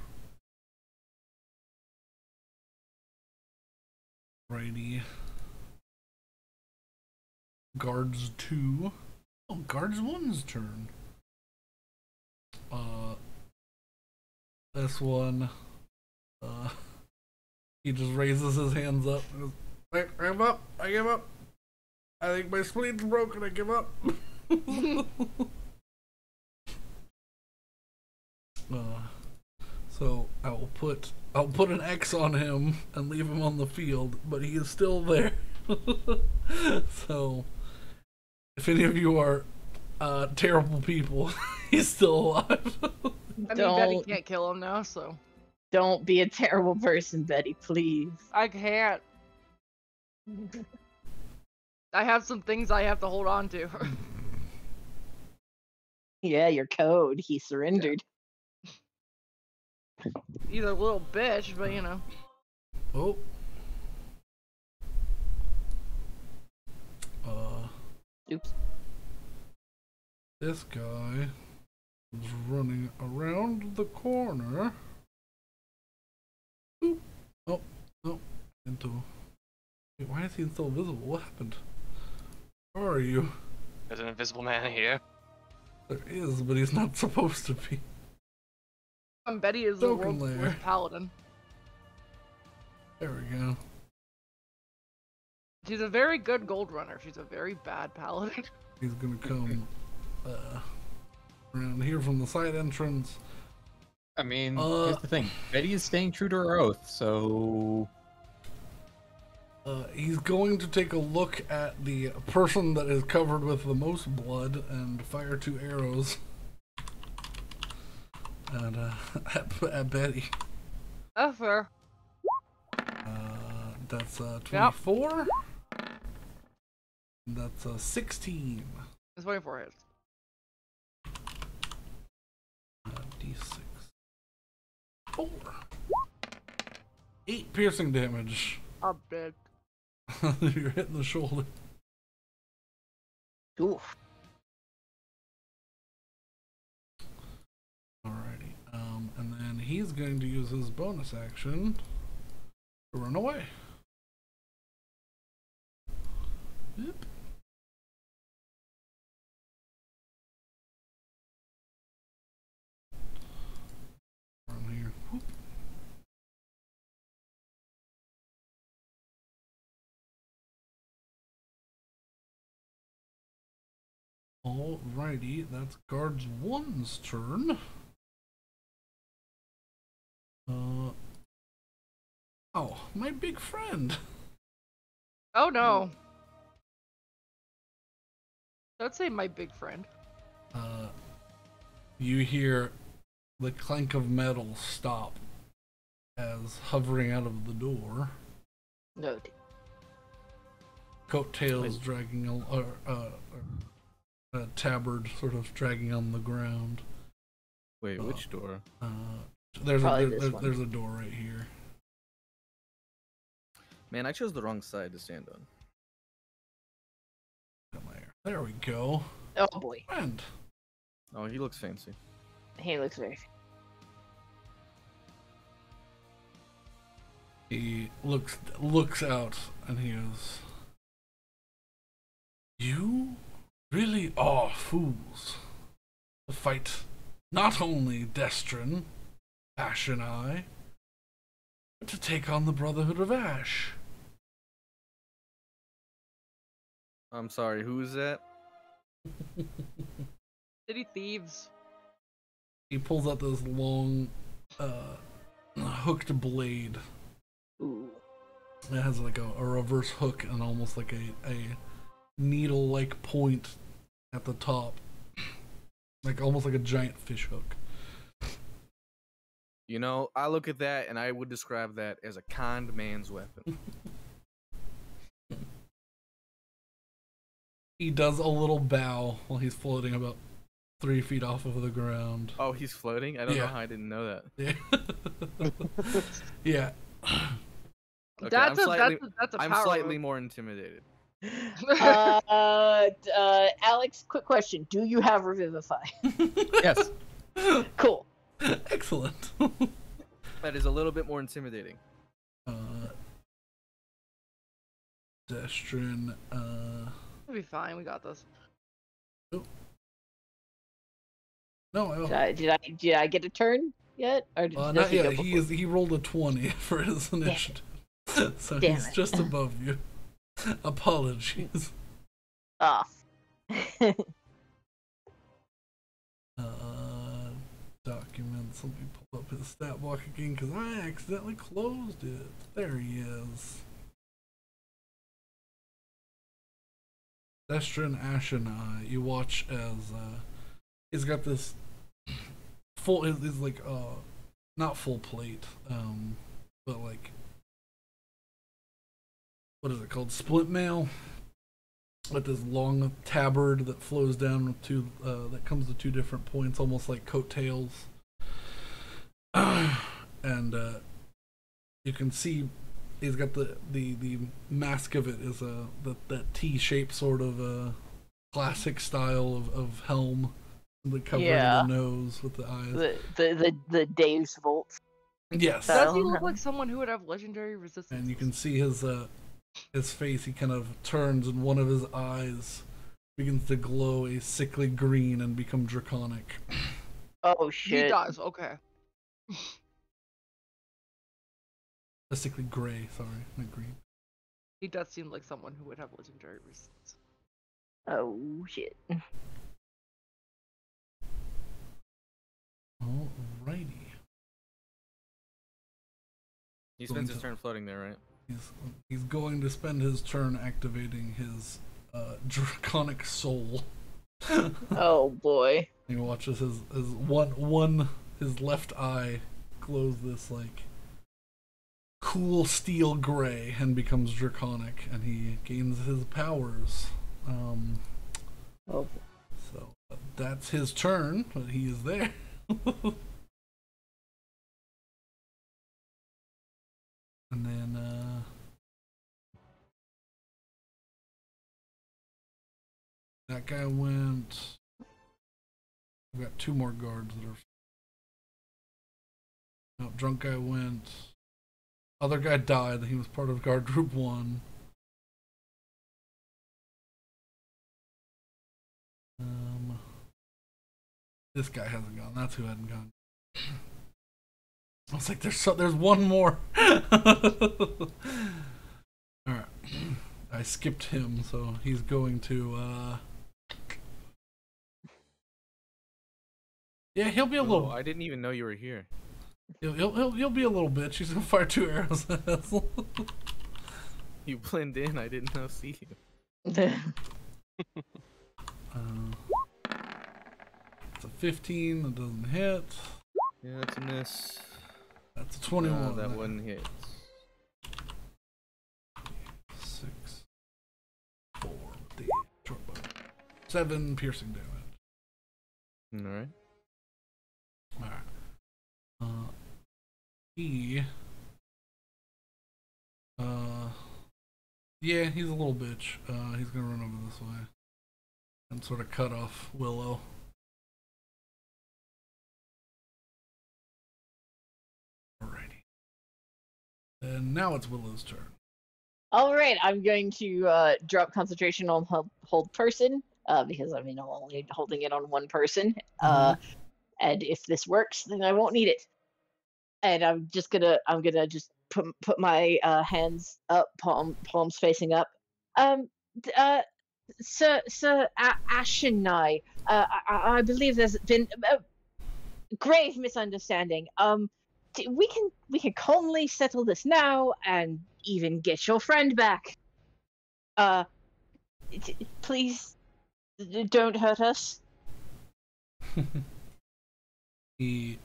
Righty. Guards 2. Oh, Guards 1's turn. This one, he just raises his hands up and goes, I give up, I give up. I think my spleen's broken, I give up. So I'll put an X on him and leave him on the field, but he is still there. So if any of you are terrible people, he's still alive. I mean, Betty can't kill him now, so. Don't be a terrible person, Betty, please. I can't. I have some things I have to hold on to. Yeah, your code. He surrendered. He's a little bitch, but you know. Oh. Oops. This guy is running around the corner. Oop. Oh, no. Into. Wait, why is he still visible? What happened? Where are you? There's an invisible man here. There is, but he's not supposed to be. Betty is the Token world's layer. worst paladin. There we go. She's a very good gold runner. She's a very bad paladin. He's gonna come around here from the side entrance. I mean, here's the thing. Betty is staying true to her oath, so... He's going to take a look at the person that is covered with the most blood and fire 2 arrows at Betty. Oh, fair. That's 24. That's 16. It's 24 hits. D6. 4. 8 piercing damage. I'm dead. You're hitting the shoulder. Oof. he's going to use his bonus action to run away. Yep. Run here. Whoop. Alrighty, that's guards 1's turn. Oh, my big friend. Oh no. Don't say my big friend. You hear the clank of metal stop as hovering out of the door. No. Coattails dragging, a tabard sort of dragging on the ground. Wait, which door? There's Probably this one. there's a door right here. Man, I chose the wrong side to stand on. Come here. There we go. Oh boy, Friend. Oh, he looks fancy. he looks very. He looks out and he goes, "You really are fools to fight not only Destrin, Ash and I, but to take on the Brotherhood of Ash." I'm sorry, who is that? City thieves. He pulls out this long, hooked blade. Ooh. It has like a reverse hook and almost like a needle-like point at the top, like almost like a giant fish hook. You know, I look at that and I would describe that as a conned man's weapon. He does a little bow while he's floating about 3 feet off of the ground. Oh, he's floating? I don't know Yeah. how I didn't know that. Yeah. Yeah. Okay, That's a I'm power slightly move. more intimidated. Alex, quick question: do you have Revivify? Yes. Cool. Excellent. That is a little bit more intimidating. Destrin, We'll be fine. We got this. no, Did I get a turn yet? Or does not he go yet. before? He rolled a 20 for his initiative, so Damn he's it. just above you. Apologies. Oh. Documents. Let me pull up his stat block again because I accidentally closed it. There he is. Destrin, Ash, and I. You watch as he's got this full. He's like not full plate, but like what is it called? Split mail. With this long tabard that flows down with two, that comes to 2 different points, almost like coattails. And you can see he's got the mask of it is that T-shaped sort of classic style of helm, the covering of the nose with the eyes. The Deus Volt. Yes. Does he So- look like someone who would have legendary resistance? And you can see his face. He kind of turns, and one of his eyes begins to glow a sickly green and become draconic. Oh He shit. does. Okay. A sickly gray. Sorry, not green. He does seem like someone who would have legendary resistance. Oh shit. Alrighty. He spends his turn floating there, right? He's going to spend his turn activating his draconic soul. Oh boy. He watches his his left eye glows this like cool steel gray and becomes draconic, and he gains his powers. Oh. So that's his turn, but he is there. And then that guy went. We've got 2 more guards that are No, drunk guy went. Other guy died. He was part of guard group 1. This guy hasn't gone. That's who hadn't gone. I was like, there's one more. All right. I skipped him, so he's going to. Yeah, he'll be a little. I didn't even know you were here. He'll be a little bitch. He's gonna fire 2 arrows at us. You blend in. I didn't know see you. It's a 15. That doesn't hit. Yeah, that's a miss. That's a 21. That one hits. 6, 4 with the short bow. 7 piercing damage. Alright. Alright. He. Yeah, he's a little bitch. He's gonna run over this way and sort of cut off Willow. Alrighty. And now it's Willow's turn. All right, I'm going to drop concentration on hold person because I mean I'm only holding it on one person. And if this works, then I won't need it. And I'm gonna just put my hands up, palms facing up. Sir Ashenai, I believe there's been a grave misunderstanding. We can calmly settle this now and even get your friend back. Please don't hurt us. He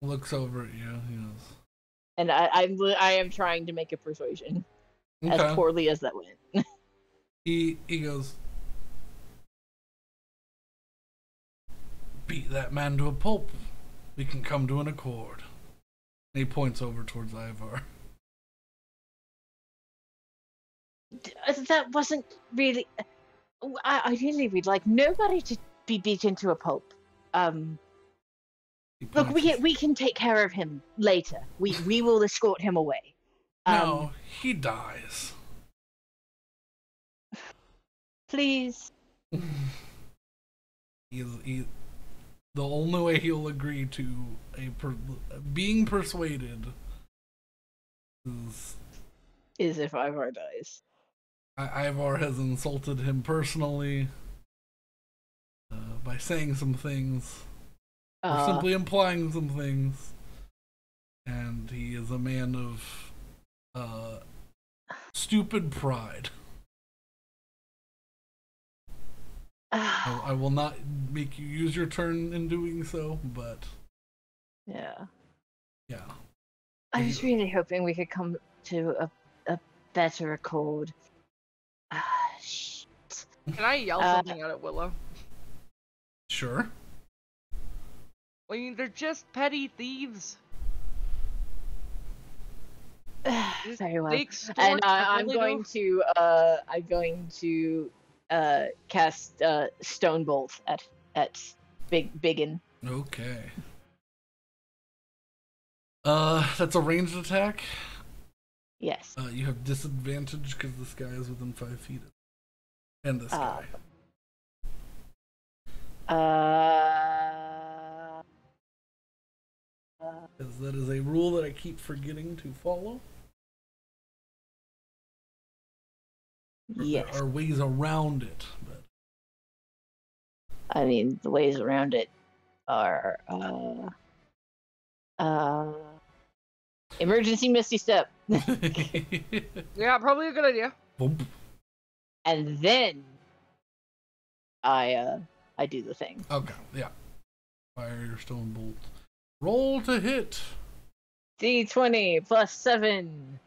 looks over at you. He goes, And I am trying to make a persuasion, as poorly as that went. He goes, beat that man to a pulp. We can come to an accord. And he points over towards Ivar. That wasn't really. Ideally, we'd like nobody to be beaten to a pulp. Look, we can take care of him later. We will escort him away. No, he dies. Please. The only way he'll agree to being persuaded is if Ivar dies. Ivar has insulted him personally by saying some things. Or simply implying some things, and he is a man of stupid pride. I will not make you use your turn in doing so, but yeah. I was really hoping we could come to a better accord. Shit. Can I yell something out at Willow? Sure. I mean, they're just petty thieves. Very well. They extort And I'm really going to cast Stone Bolt at Biggin. Okay. That's a ranged attack. Yes. You have disadvantage because this guy is within 5 feet. And this guy. Because that is a rule that I keep forgetting to follow. Yes. There are ways around it, but I mean, the ways around it are emergency Misty Step. Yeah, probably a good idea. Boom. And then I do the thing. Okay, yeah. Fire your stone bolt. Roll to hit. D20 plus 7.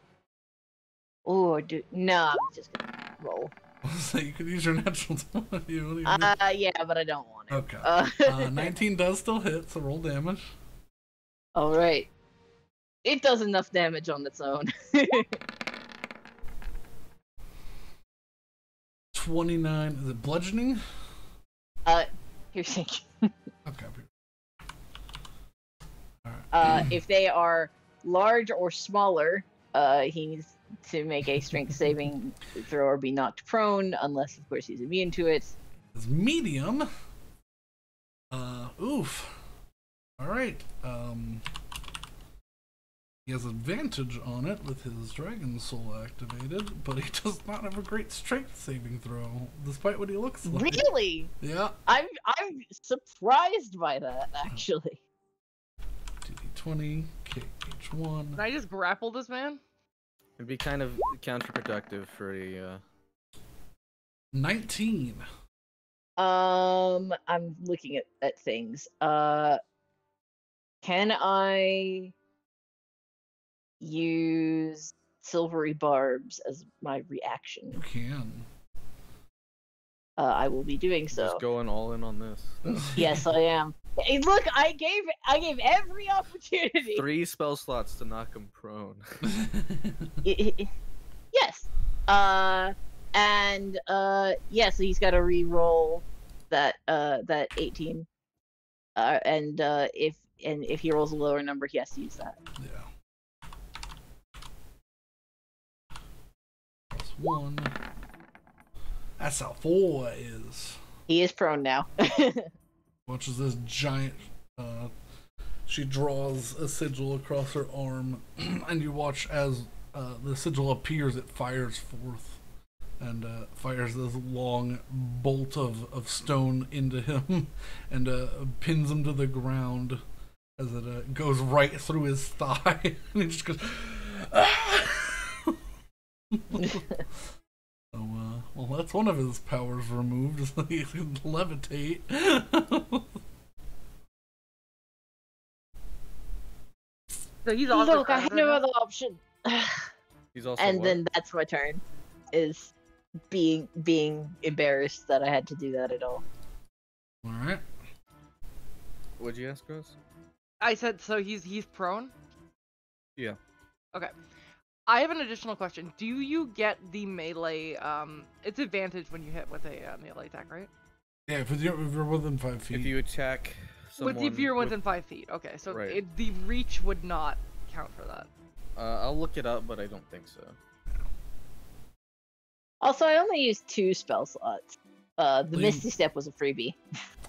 Or no, I'm just gonna roll. So you could use your natural 20. Yeah, but I don't want it. Okay. 19 does still hit, so roll damage. All right. It does enough damage on its own. 29. Is it bludgeoning? Piercing. Okay. All right. If they are large or smaller, he needs to make a strength saving throw or be knocked prone, unless of course he's immune to it. It's medium. Oof. All right. He has advantage on it with his Dragon Soul activated, but he does not have a great strength saving throw, despite what he looks like. Really? Yeah. I'm surprised by that, actually. 2d20, KH1. Can I just grapple this man? It'd be kind of counterproductive for a. 19. I'm looking at things. Can I use silvery barbs as my reaction? You can. I will be doing so. Just going all in on this. Yes, I am. Hey, look, I gave every opportunity. 3 spell slots to knock him prone. Yes. Yeah, so he's got to re-roll that 18. If he rolls a lower number, he has to use that. Yeah. +1. That's how 4 is. He is prone now. Watches this giant. She draws a sigil across her arm, and you watch as the sigil appears. It fires forth, and fires this long bolt of stone into him, and pins him to the ground as it goes right through his thigh, and he just goes. Ah! So, well, that's one of his powers removed, is that he can levitate. So he's also Look, I have no other option. He's also. And what? then that's my turn, is being embarrassed that I had to do that at all. Alright. What'd you ask, Rose? I said so he's prone? Yeah. Okay. I have an additional question. Do you get the melee it's advantage when you hit with a melee attack, right? Yeah, if you're within 5 feet. If you attack someone. If you're with- within 5 feet. Okay, so Right. the reach would not count for that. I'll look it up, but I don't think so. Also, I only used 2 spell slots. The Well, Misty Step was a freebie.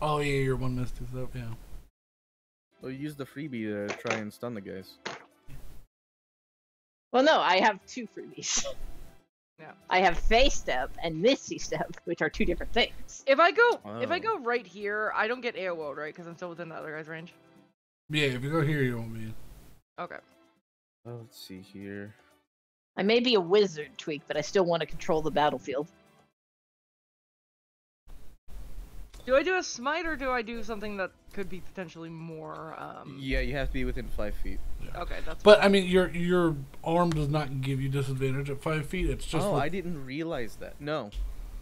Oh yeah, you're one Misty Step, yeah. Well, use the freebie to try and stun the guys. Well, no, I have 2 freebies. Yeah. I have Face Step and Misty Step, which are 2 different things. If I go Oh. right here, I don't get AO'd, right? Because I'm still within the other guy's range. Yeah, if you go here, you won't be. Okay. Oh, let's see here. I may be a wizard, Tweak, but I still want to control the battlefield. Do I do a smite or do I do something that could be potentially more Yeah, you have to be within 5 feet. Okay, that's But I mean, your arm does not give you disadvantage at 5 feet. It's just. Oh, with- I didn't realize that. No.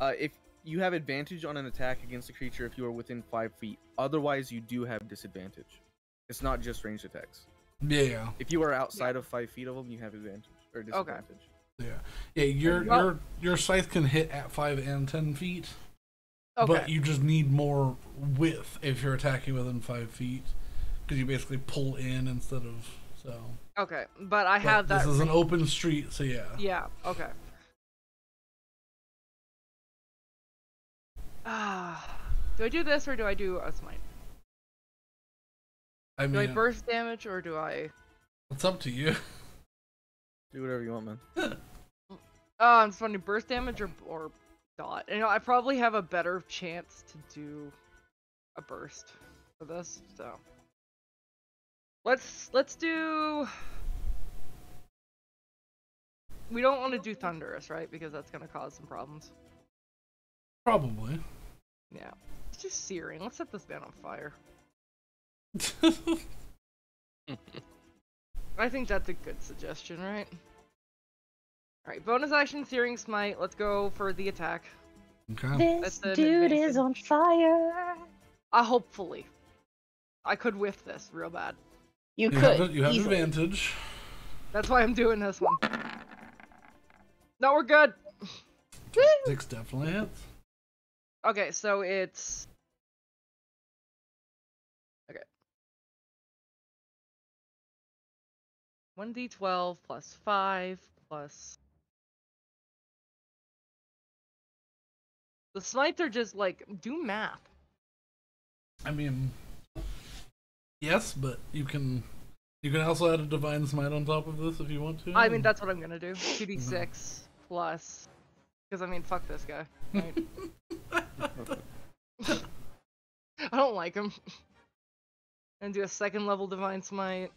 If you have advantage on an attack against a creature if you are within 5 feet. Otherwise, you do have disadvantage. It's not just ranged attacks. Yeah, If you are outside of 5 feet of them, you have advantage or disadvantage. yeah. Your scythe can hit at 5 and 10 feet. okay. But you just need more width if you're attacking within 5 feet, because you basically pull in instead of so. Okay, but I But have that. This is an open street, so yeah. Yeah. Okay. Do I do this or do I do a smite? I Do I mean, burst damage or do I? it's up to you. Do whatever you want, man. I'm just wondering burst damage or dot. You know, I probably have a better chance to do a burst for this. So let's do. We don't want to do thunderous, right? Because that's gonna cause some problems. Probably. Yeah. Let's do searing. Let's set this man on fire. I think that's a good suggestion, right? Alright, bonus action, Searing Smite. Let's go for the attack. Okay. This That's an dude is on advantage. fire. Hopefully. I could whiff this real bad. You You could. have, you have easily. advantage. That's why I'm doing this one. No, we're good! 6 definitely hits. Okay, so it's... Okay. 1d12 plus 5 plus. The smites are just like, do math. I mean, yes, but you can also add a divine smite on top of this if you want to. I mean, that's what I'm gonna do. 2d6 plus. Because, I mean, fuck this guy. Right? I don't like him. And do a second level divine smite.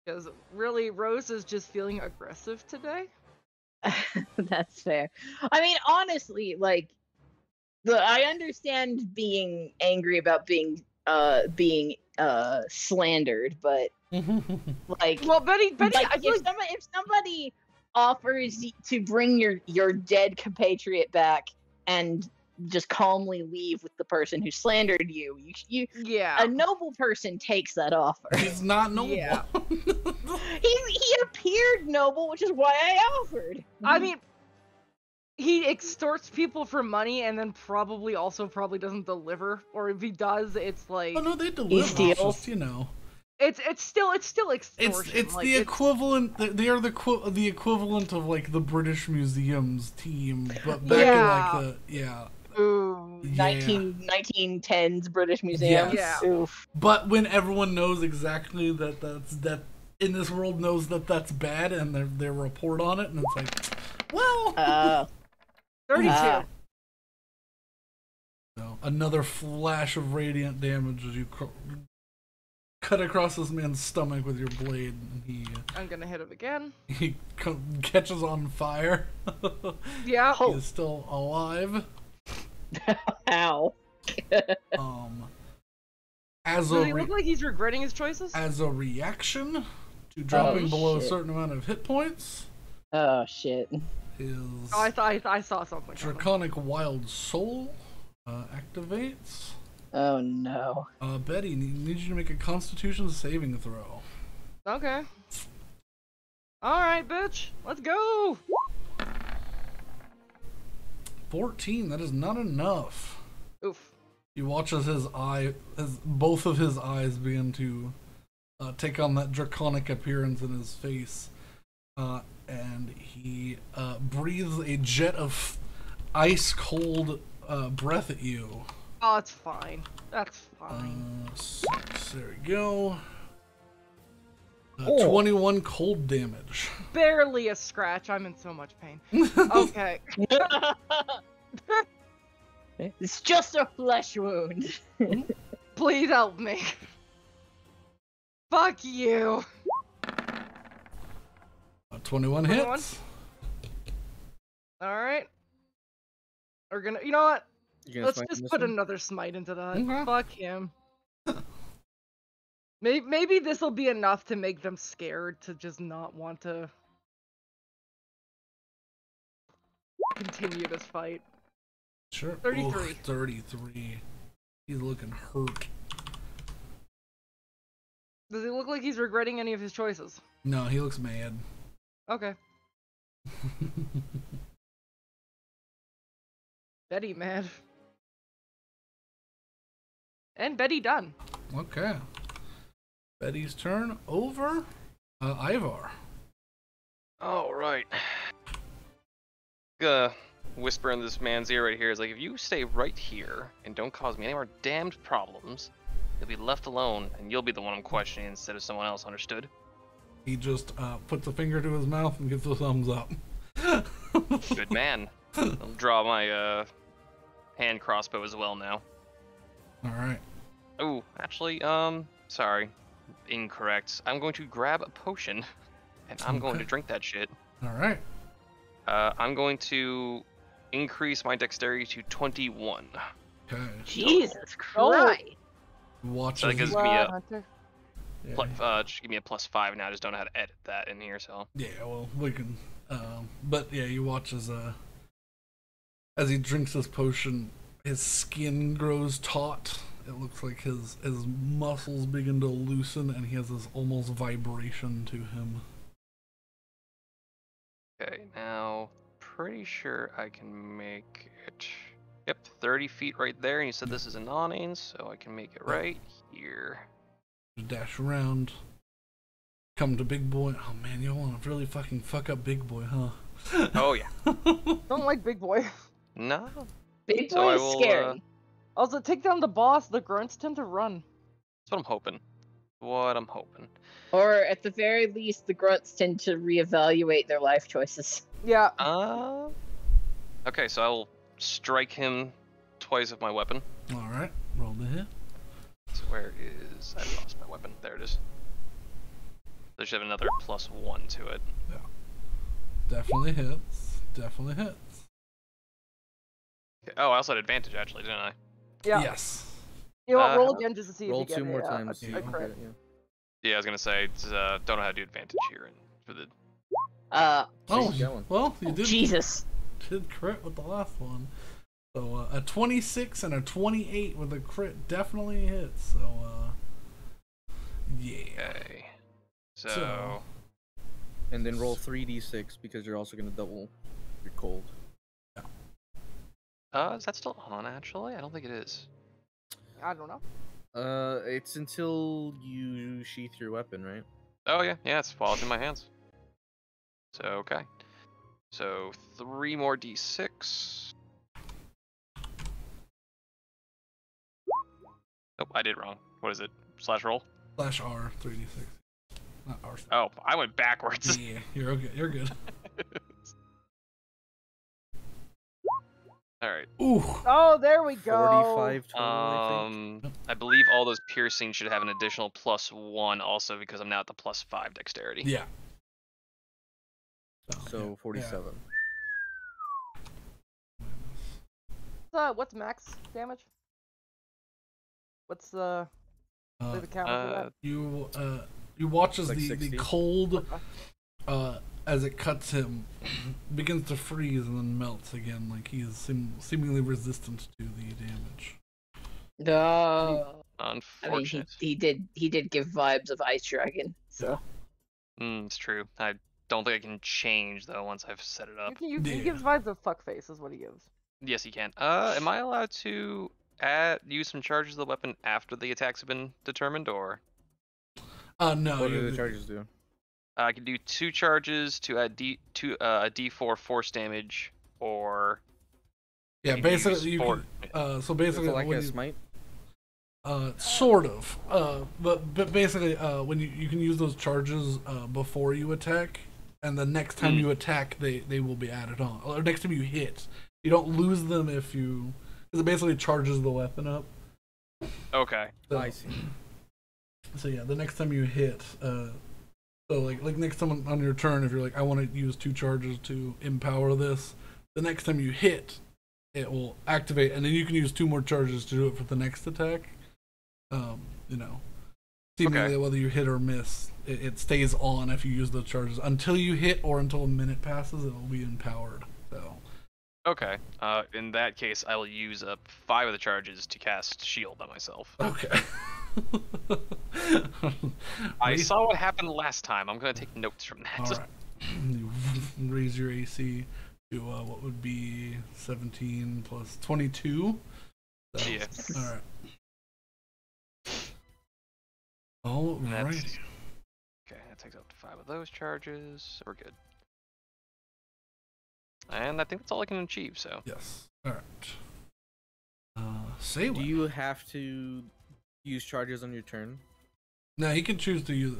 Because really, Rose is just feeling aggressive today. That's fair. I mean, honestly, like, I understand being angry about being slandered, but like, Well, Betty, like I feel if somebody offers to bring your dead compatriot back and just calmly leave with the person who slandered you, yeah. a noble person takes that offer. He's not noble. Yeah. He appeared noble, which is why I offered. I mean, he extorts people for money and then probably doesn't deliver, or if he does, it's like Oh no, they deliver. steals. It's just, you know. it's still extortion. It's like, the equivalent. They are the equivalent of like the British Museum's team, but back Yeah. in like the Ooh, Yeah. 1910s British Museum. Yes. Oof. But when everyone knows exactly that in this world knows that that's bad and they report on it, and it's like, well, 32. So, another flash of radiant damage as you cut across this man's stomach with your blade, and I'm gonna hit him again. he catches on fire. Yeah. He is still alive. Ow. As Does a he look like he's regretting his choices? as a reaction to dropping below a shit. certain amount of hit points, Oh shit. his Oh, I saw something. coming. Draconic Wild Soul activates. Oh no. Betty, need you to make a Constitution saving throw. Okay. Alright, bitch. Let's go! 14, that is not enough. Oof. He watches both of his eyes begin to take on that draconic appearance in his face. And he breathes a jet of ice cold breath at you. Oh, it's fine. That's fine. 6, there we go. 21 cold damage. Barely a scratch. I'm in so much pain. Okay. It's just a flesh wound. Please help me. Fuck you. 21 hits. Alright. We're gonna. You know what? You gonna Let's smite just this put one? another smite into that. Okay. Fuck him. Maybe this will be enough to make them scared to just not want to continue this fight. Sure. 33. Ooh, 33. He's looking hurt. Does he look like he's regretting any of his choices? No, he looks mad. Okay. Betty mad. And Betty done. Okay. Betty's turn. Over. Ivar. Alright. Gonna whisper in this man's ear right here is like, if you stay right here and don't cause me any more damned problems, you'll be left alone and you'll be the one I'm questioning instead of someone else, understood? He just puts a finger to his mouth and gives a thumbs up. Good man. I'll draw my hand crossbow as well now. Alright. Oh, actually, sorry. Incorrect. I'm going to grab a potion and I'm going to Okay. drink that shit. Alright. I'm going to increase my dexterity to 21. Okay. Jesus Christ. Watches So that gives his- me a Hunter. yeah, just give me a +5 now. I just don't know how to edit that in here, so. yeah, well, we can. But yeah, you watch as he drinks this potion, his skin grows taut. It looks like his muscles begin to loosen, and he has this almost vibration to him. Okay, now, pretty sure I can make it. Yep, 30 feet right there, and you said this is a non-ain, so I can make it right here. You dash around. Come to Big Boy. Oh man, you want to really fucking fuck up Big Boy, huh? Oh yeah. Don't like big boy. No. Big So boy I is will, scary. Also, take down the boss. The grunts tend to run. That's what I'm hoping. What I'm hoping. Or at the very least, the grunts tend to reevaluate their life choices. Yeah. Okay, so I will strike him twice with my weapon. All right, roll the hit. So where is... I lost my weapon. There it is. There should have another +1 to it. Yeah. Definitely hits. Definitely hits. Okay. Oh, I also had advantage actually, didn't I? Yeah. Yes. You know what? Roll Uh, again just to see Roll if you two get more a, times. A, you a can crit. get it, yeah. Yeah, I was gonna say, don't know how to do advantage here for the... Oh, Keep going. well, you did Jesus. crit with the last one. So a 26 and a 28 with a crit definitely hits. So yeah. Okay. So... And then roll 3d6 because you're also gonna double your cold. is that still on actually? I don't think it is. I don't know. It's until you sheath your weapon, right? Oh yeah, it's while it's in my hands. So okay. So 3 more d6. Nope, I did wrong. What is it? Slash roll? Slash R 3d6. Not R. Oh, I went backwards. Yeah, you're okay. You're good. All right. Ooh. Oh, there we go. 45 total, I think. I believe all those piercings should have an additional +1 also because I'm now at the +5 dexterity. Yeah. So 47. What's max damage? What's the counter for that? You watch as Like the 60? cold as it cuts him begins to freeze and then melts again, like he is seemingly resistant to the damage. No. I mean, Unfortunate. he did give vibes of Ice Dragon. So It's true. I don't think I can change though once I've set it up. He Yeah. gives vibes of fuckface, is what he gives. Yes, you can. Am I allowed to use some charges of the weapon after the attacks have been determined, or? No. What do the charges do? I can do 2 charges to add a D4 force damage, or Yeah, you can use basically you 4. can, so Is it basically like when a you, smite? sort of. But basically when you can use those charges before you attack, and the next time you attack they will be added on. Or next time you hit. You don't lose them if you, because it basically charges the weapon up. Okay. So, I see. So yeah, the next time you hit, so like next time on your turn, if you're like, I want to use 2 charges to empower this, the next time you hit, it will activate, and then you can use 2 more charges to do it for the next attack. Seemingly whether you hit or miss, it stays on if you use those charges until you hit or until a minute passes. It will be empowered. So. Okay. In that case, I will use up 5 of the charges to cast shield on myself. Okay. I saw what happened last time. I'm gonna take notes from that. All right. You raise your AC to what would be 17 plus 22. So, Yeah. all right. All And that's- right. Okay, that takes up to 5 of those charges. We're good. And I think that's all I can achieve. So. Yes. All right. Say Do what? you have to use charges on your turn? No, he can choose to use.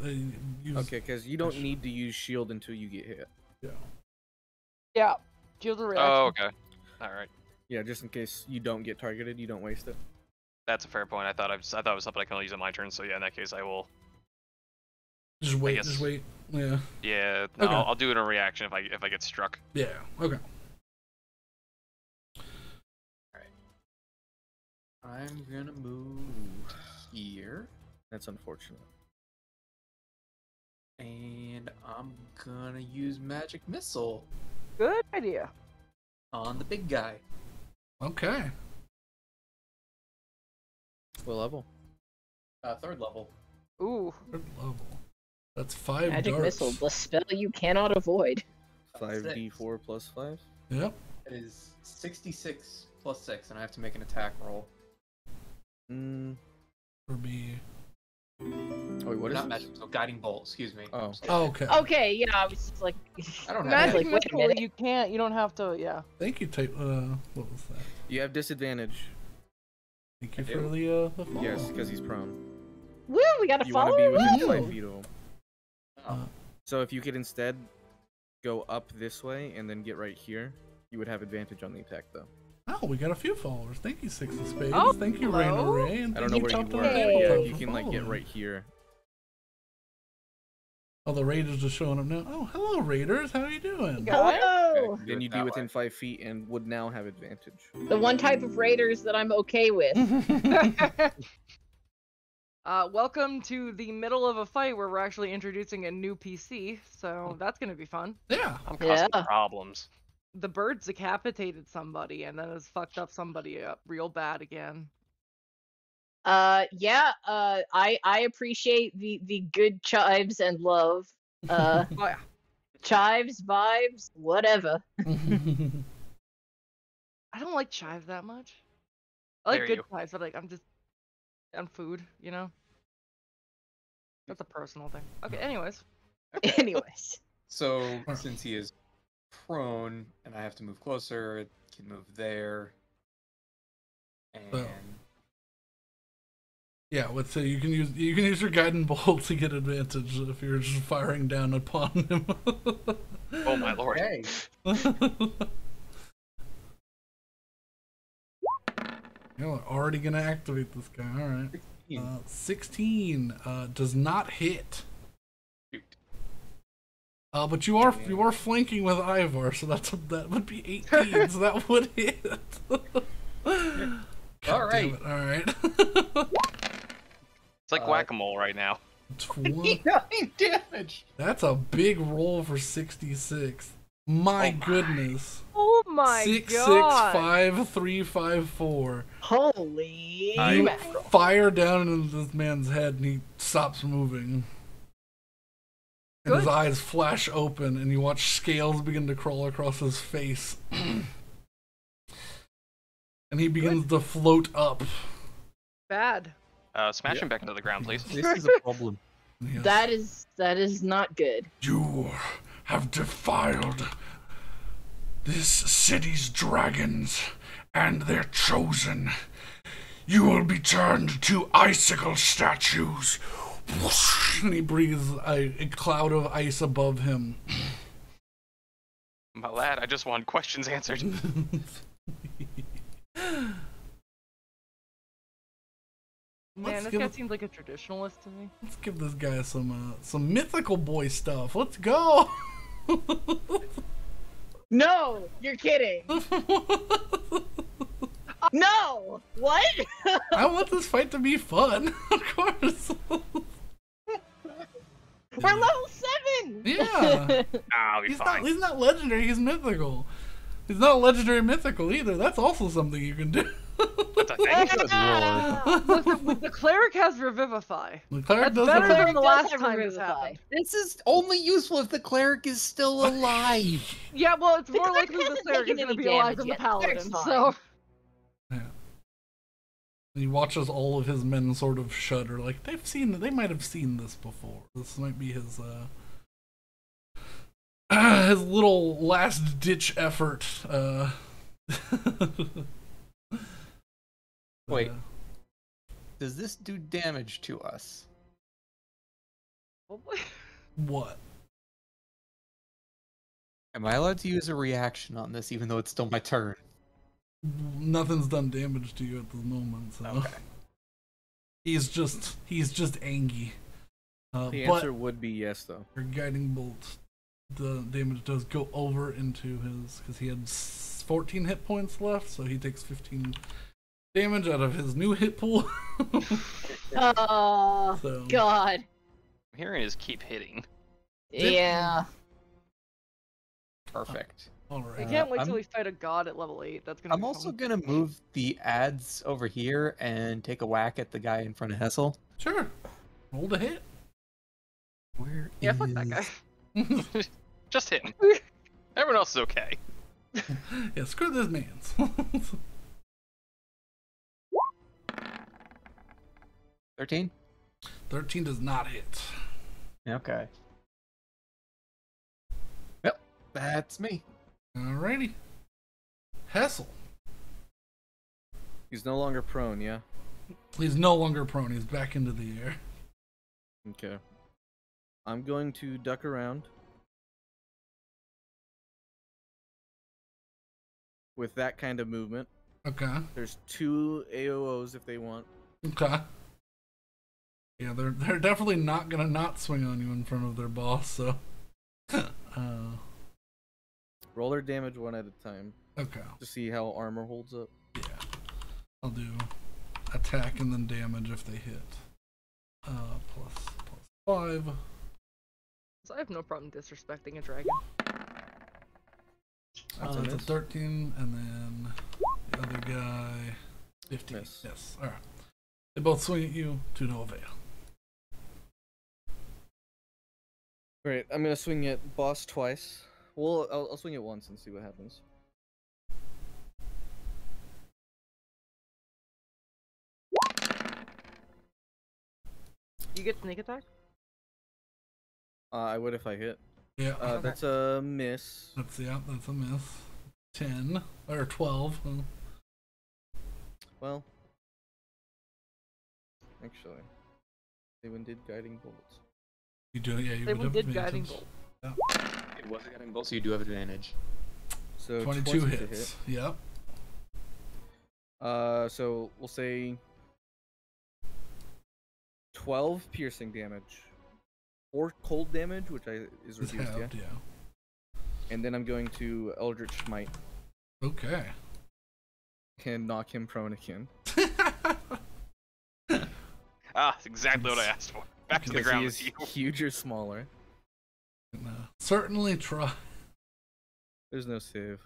Okay, because you don't need to use shield until you get hit. Yeah. Yeah. Shield a reaction. Oh, okay. All right. Yeah, just in case you don't get targeted, you don't waste it. That's a fair point. I thought it was something I can only use on my turn. So yeah, in that case, I will. Just wait. guess- Just wait. Yeah. Yeah, no, Okay. I'll do it in a reaction if I get struck. Yeah. Okay. I'm gonna move here, That's unfortunate. and I'm gonna use magic missile Good idea. on the big guy. Okay. What level? 3rd level. Ooh. Third level. That's 5 magic darts. missile, the spell you cannot avoid. 5d4 plus 5? Yep. It is 66 plus 6, and I have to make an attack roll. Mm, Would be Oh, wait, what is Not this? magic, so guiding bolt. Excuse me. Oh. Okay. Okay, yeah, I was just like, I don't have Magic like, wait a missile, minute. you can't. You don't have to. Yeah. Thank you, what was that? You have disadvantage. Thank you I for the follow. Yes, because he's prone. woo, we got a You want to be follower. within Woo! 5 feet of him. Oh. So if you could instead go up this way and then get right here, you would have advantage on the attack, though. Oh, we got a few followers. Thank you, Six of Spades. Oh, Thank you, hello. Raina Ray. And I don't thank know where you Top were. Down But Tabletop yeah, for you can like get following. right here. Oh, the raiders just showing up now. Oh, hello, raiders. How you doing? Hello. Do Then it you'd be that within way. 5 feet and would now have advantage. The one type of raiders that I'm okay with. Welcome to the middle of a fight where we're actually introducing a new PC, so that's gonna be fun. Yeah. I'm causing Yeah. problems. The bird decapitated somebody and then has fucked up somebody up real bad again. Yeah, I appreciate the good chives and love. Oh yeah. Chives, vibes, whatever. I don't like chives that much. I like Dare good you. chives, but like I'm just on food, you know? That's a personal thing. Okay, anyways. Anyways. So since he is prone and I have to move closer, it can move there. And Well. Yeah, so you can use your guiding bolt to get advantage if you're just firing down upon him. Oh my lord. hey, You're already gonna activate this guy. All right. 16 does not hit. Shoot. But you are flanking with Ivar, so that would be 18. So that would hit. All right. All right. It's like whack-a-mole right now. 20. 9 damage. That's a big roll for 66. My goodness. Oh my 6, god. 6, 5, 3, 5, 4. Holy You mackerel. fire down into this man's head and he stops moving. And his Good. eyes flash open and you watch scales begin to crawl across his face. And he begins to float up. Bad. Smash him back into the ground, please. This is a problem. And he goes, That is not good. You have defiled this city's dragons and their chosen. You will be turned to icicle statues. And he breathes a cloud of ice above him. My lad, I just want questions answered. Man, Let's this give guy it- seems like a traditionalist to me. Let's give this guy some mythical boy stuff. Let's go. No, you're kidding. No. What? I want this fight to be fun, of course. We're level 7. Yeah. I'll be fine. He's not legendary, he's mythical. He's not legendary mythical either. That's also something you can do. That's a thing. The cleric has Revivify. The cleric That's does better have- than the does last have time this Revivify. happened. This is only useful if the cleric is still alive. Yeah, well, it's The more cleric likely the hasn't cleric is taken going to any be alive damage than the yet. The cleric's paladin, fine. so... He watches all of his men sort of shudder, like they might have seen this before. This might be his little last ditch effort. Wait. Does this do damage to us? What? Am I allowed to use a reaction on this even though it's still my turn? Nothing's done damage to you at this moment, so Okay. he's just angry. The But answer would be yes, though. your guiding bolt, the damage does go over into his, because he had 14 hit points left, so he takes 15 damage out of his new hit pool. Oh, So, God. I'm hearing is keep hitting. Yeah. Perfect. all I right. can't wait I'm- till we fight a god at level 8. That's gonna I'm be also fun. gonna move the ads over here and take a whack at the guy in front of Hessel. Sure. Roll to hit. Where Yeah, fuck that guy. Just him. Everyone else is okay. Yeah, screw this man's. 13? 13 does not hit. Okay. Yep, that's me. Alrighty. Hessel. He's no longer prone, yeah? He's no longer prone. He's back into the air. Okay. I'm going to duck around. With that kind of movement. Okay. There's 2 AOOs if they want. Okay. Yeah, they're definitely not gonna not swing on you in front of their boss, so. Roll their damage one at a time. Okay. To see how armor holds up. Yeah. I'll do attack and then damage if they hit. Plus 5. So I have no problem disrespecting a dragon. That's a That's a miss. 13, and then the other guy 15. Miss. Yes. All right. They both swing at you to no avail. Great, I'm gonna swing at boss twice. Well, I'll swing it once and see what happens. You get sneak attack? I would if I hit. Yeah. That's a miss. That's a miss. 10 or 12. Well, actually, they one did guiding bolts. You do, yeah. You They would have did guiding advantage. bolt. It was a guiding bolt, so you do have advantage. So 22 20 to hits. Yep. So we'll say 12 piercing damage, 4 cold damage, which is It's reduced, yeah. halved, yeah. And then I'm going to Eldritch Smite Okay. and knock him prone again. Ah, that's exactly what I asked for. Back to the Because ground he with is you. huge or smaller. Certainly try. There's no save.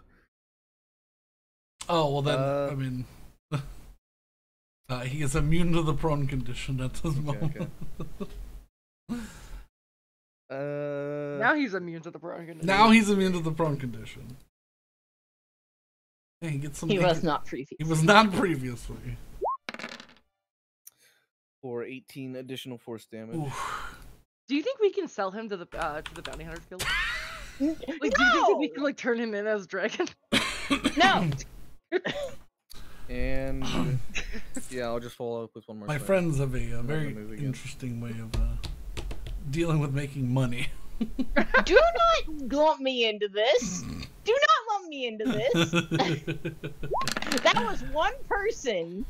Oh, well then, Uh, I mean, he is immune to the prone condition at this moment. Now he's immune to the prone condition. Now he's immune to the prone condition. Yeah, he gets some. He was not previously. He was not previously. For 18 additional force damage. Oof. Do you think we can sell him to the Bounty Hunters Guild? Like, do you think No! that we can like turn him in as dragon? No. And yeah, I'll just follow up with one more. My slide. friends have a gonna very move again. interesting way of dealing with making money. Do not lump me into this. Do not lump me into this. That was one person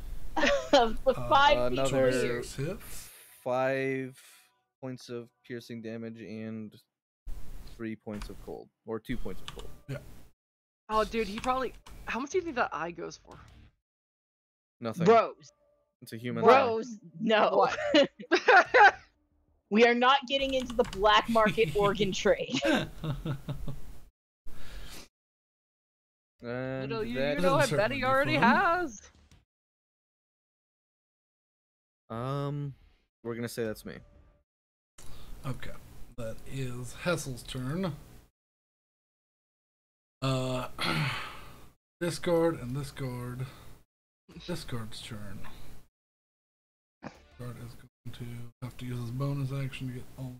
of the 5 people another- here. 26 hits. 5 points of piercing damage and 3 points of cold, or 2 points of cold. Oh, dude, he probably. How much do you think that eye goes for? Nothing. Rose. It's a human. eye. Rose, no. We are not getting into the black market organ trade. And you that- know what certainly Betty be already fun. has. we're gonna say that's me. Okay, that is Hessel's turn. This guard and this guard. This guard's turn. Guard is going to have to use his bonus action to get all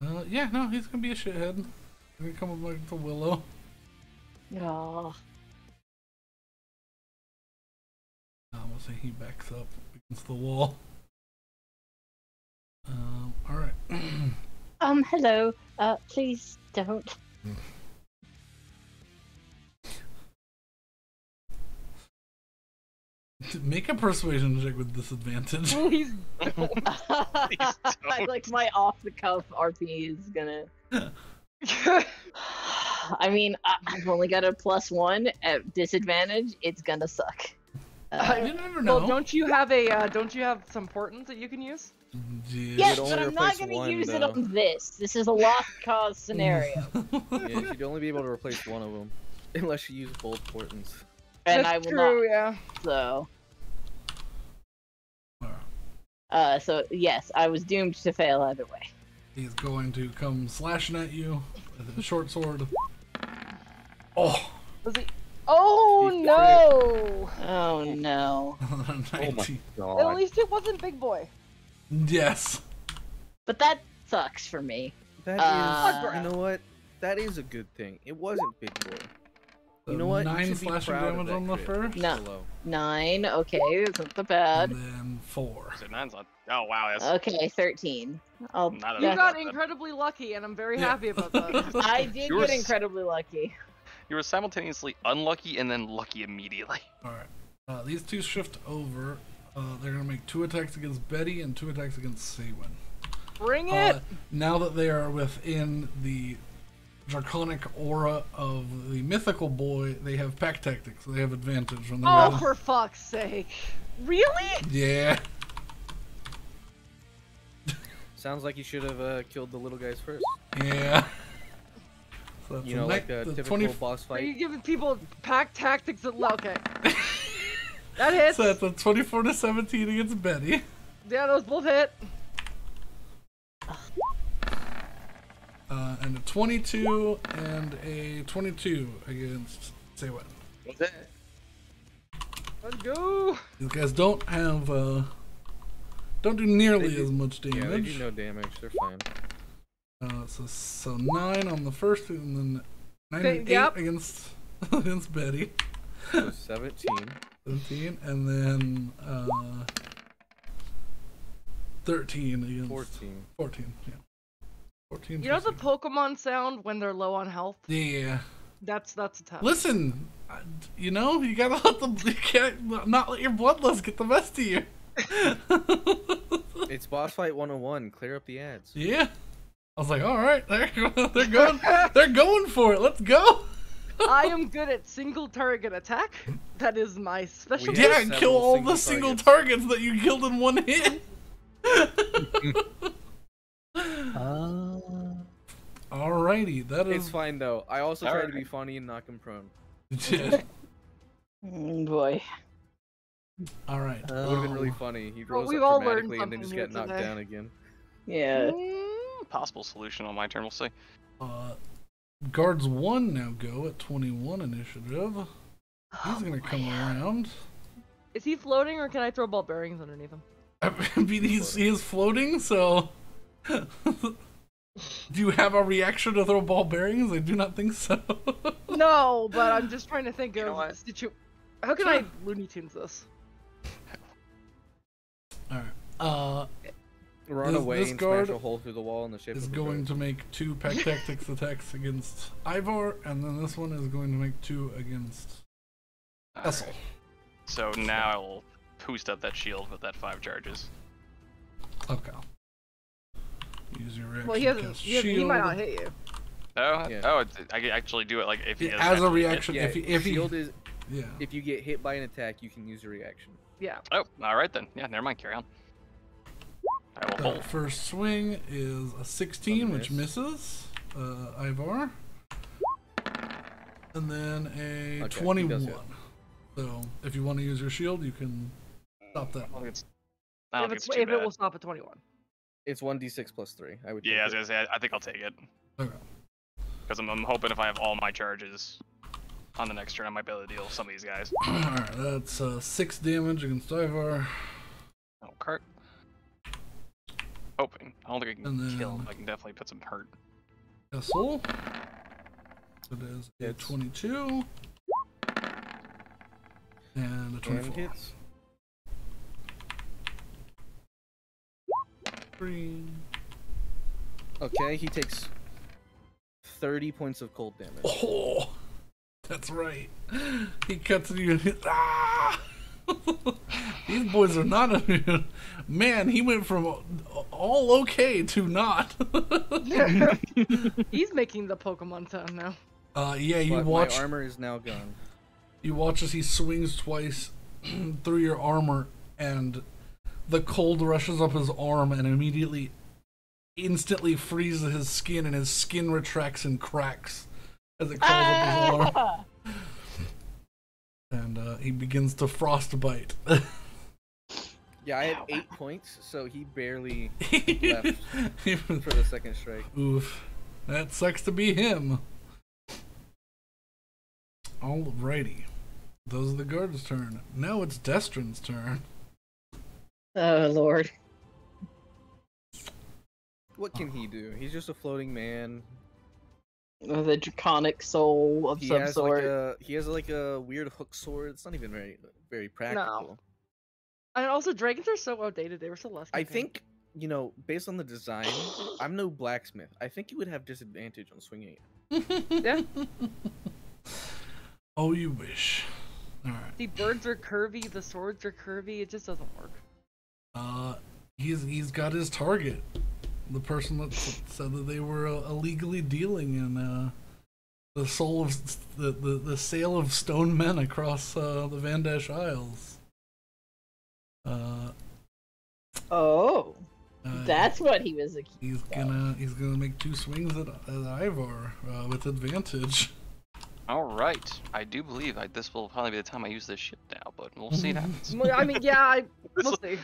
the way. Yeah, no, he's gonna be a shithead. He's gonna come up like the willow. Oh. I'm gonna say he backs up against the wall. Alright. Hello. Please don't. Make a persuasion check with disadvantage. Please. Like my off the cuff RP is gonna. I mean, I've only got a +1 at disadvantage. It's gonna suck. You never know. Well, don't you have a? Don't you have some portents that you can use? Yes, only but I'm not replace gonna one, use it though. on this. This is a lost cause scenario, Yeah, you'd only be able to replace one of them, unless you use both portents. and That's I will true, not. yeah. So. Alright. So yes, I was doomed to fail either way. He's going to come slashing at you with a short sword. Oh! Was he? Oh Be no! Oh no. 19. At least it wasn't Big Boy. Yes. But that sucks for me. That Uh, you know what? That is a good thing. It wasn't Big Boy. You know what? You 9 should be slashing proud of damage that on the crit. first. No. Hello. 9. Okay, isn't the bad. And then 4. So 9's not. Oh wow, that's Okay, 13. Oh, not a You that's- got bad. incredibly lucky, and I'm very Yeah. happy about that. I did You were get s- incredibly lucky. You were simultaneously unlucky and then lucky immediately. Alright. These two shift over. They're going to make 2 attacks against Betty and 2 attacks against Saywin. Bring it! Now that they are within the draconic aura of the mythical boy, they have pack tactics, so they have advantage when they're Oh, for fuck's sake. Really? Yeah. Sounds like you should have killed the little guys first. Yeah. So that's You know, like a the typical 20 boss Are you fight. giving people pack tactics at okay. That hits. So that's a 24 to 17 against Betty. Yeah, those both hit. And a 22 and a 22 against Saywin. What's it? Let's go. These guys don't have don't do nearly They do- as much damage. Yeah, they do no damage. They're fine. So 9 on the first, and then 9 and 8 Yep. against against Betty. So 17. 17, and then 13 against 14. 14. Yeah. 14. You know the Tracy. Pokemon sound when they're low on health? Yeah. That's a test. Listen, you know you gotta let them. You can't not let your bloodlust get the best of you. It's boss fight 101. Clear up the ads. Yeah. I was like, all right, they're going for it. Let's go. I am good at single target attack. That is my specialty. have Yeah, and kill several all single the single targets. targets that you killed in one hit. Alrighty, that It's is. fine though. I also All try to right. be funny and knock him prone. Boy. All right. It would have been really funny. He rose we've up all learned dramatically and then just something get knocked here today. down again. Yeah. Possible solution on my turn, we'll see. Guards 1 now go at 21 initiative. He's gonna come around. Is he floating or can I throw ball bearings underneath him? I mean, he is floating, so. Do you have a reaction to throw ball bearings? I do not think so. No, but I'm just trying to think You know of what? how can I Looney Tunes this? Alright. Run This- away this and guard smash a hole through the wall in the shape Is of a going bird. to make 2 pack tactics attacks against Ivar, and then this one is going to make 2 against Essel. Alright. So now I will boost up that shield with that 5 charges. Okay. Use your reaction Well, he to hasn't. cast He shield. might not hit you. Oh, Yeah. oh, I can actually do it like if he Yeah, doesn't as a actually hit. reaction, Yeah, if he shield is yeah. if you get hit by an attack, you can use your reaction. Yeah. Oh, all right then. Yeah, never mind. Carry on. I will The hold. first swing is a 16, A which miss. misses Ivar, and then a Okay, he does 21. hit. So if you want to use your shield, you can stop that. I don't one. think it's, I don't If, think it's, it's too if it bad. will stop at 21. It's 1d6 plus 3. I would. Yeah, I take was it. gonna say I think I'll take it Okay. because I'm hoping if I have all my charges on the next turn, I might be able to deal with some of these guys. Alright, that's 6 damage against Ivar. Oh, Kurt. Hoping. I don't think I And can kill then- him. I can definitely put some hurt. Essel. It is a Hits. 22. And a 24. And hits. 3. Okay, he takes 30 points of cold damage. Oh, that's right. He cuts you and hits. Ah! These boys are not immune. Man, he went from all okay to not. He's making the Pokemon sound now. Yeah, you But watch. my armor is now gone. You watch as he swings twice through your armor, and the cold rushes up his arm and immediately, instantly freezes his skin, and his skin retracts and cracks as it crawls up his arm. And he begins to frostbite. Yeah, I had 8 points, so he barely Left. for the second strike. Oof. That sucks to be him. Alrighty. Those are the guards' turn. Now it's Destrin's turn. Oh Lord. What can he do? He's just a floating man. With a draconic soul of some sort. He has like a weird hook sword. It's not even very practical. And also, dragons are so outdated. They were so less. I think, you know, based on the design, I'm no blacksmith. I think you would have disadvantage on swinging it. Yeah. Oh, you wish. Alright. The birds are curvy. The swords are curvy. It just doesn't work. He's got his target. The person that said that they were illegally dealing in the soul of the sale of stone men across the Vandash Isles. That's what he was accused He's gonna make 2 swings at Ivar with advantage. All right. I do believe this will probably be the time I use this shit now, but we'll see what happens. Well, I mean, yeah, we'll see.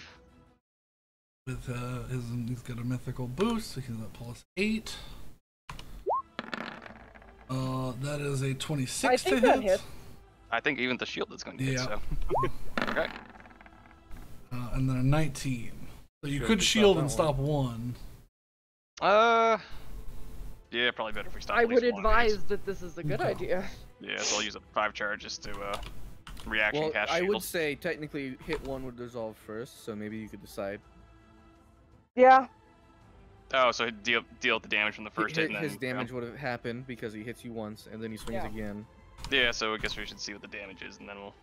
With he's got a mythical boost, so he's at +8. That is a 26 to hit. I think even the shield is going to hit. So. Okay. And then a 19. So you could shield and stop one. Yeah, probably better if we stop. I would advise that this is a good idea. Yeah, so I'll use 5 charges to reaction cast I shield. would say technically hit 1 would dissolve first, so maybe you could decide. Yeah. Oh, so deal the damage from the first hit, and then his damage would have happened because he hits you once and then he swings again. Yeah, so I guess we should see what the damage is, and then we'll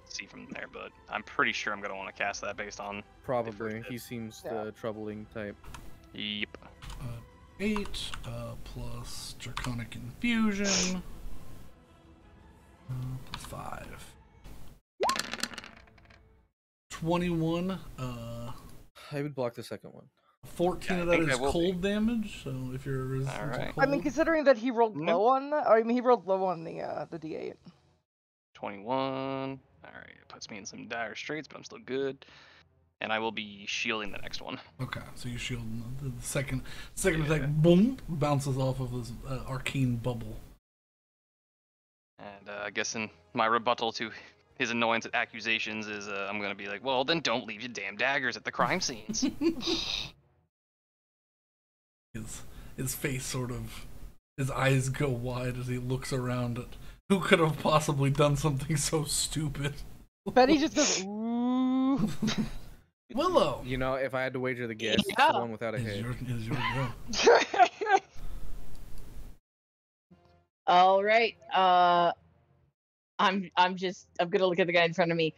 see from there. But I'm pretty sure I'm gonna want to cast that based on probably. He seems the troubling type. Yep. 8 plus Draconic Infusion plus 5. 21. I would block the second one. 14 of that is cold damage, so if you're resistant to cold... I mean, considering that he rolled low on that, I mean, he rolled low on the D8. 21. Alright, it puts me in some dire straits, but I'm still good. And I will be shielding the next one. Okay, so you shield the second attack, boom, bounces off of his arcane bubble. And I guess in my rebuttal to his annoyance at accusations is I'm going to be like, well, then don't leave your damn daggers at the crime scenes. His face sort of, his eyes go wide as he looks around at who could have possibly done something so stupid. Betty just goes, ooh. Willow! You know, if I had to wager the guess, it's the one without a head. Is your go. All right. I'm gonna look at the guy in front of me.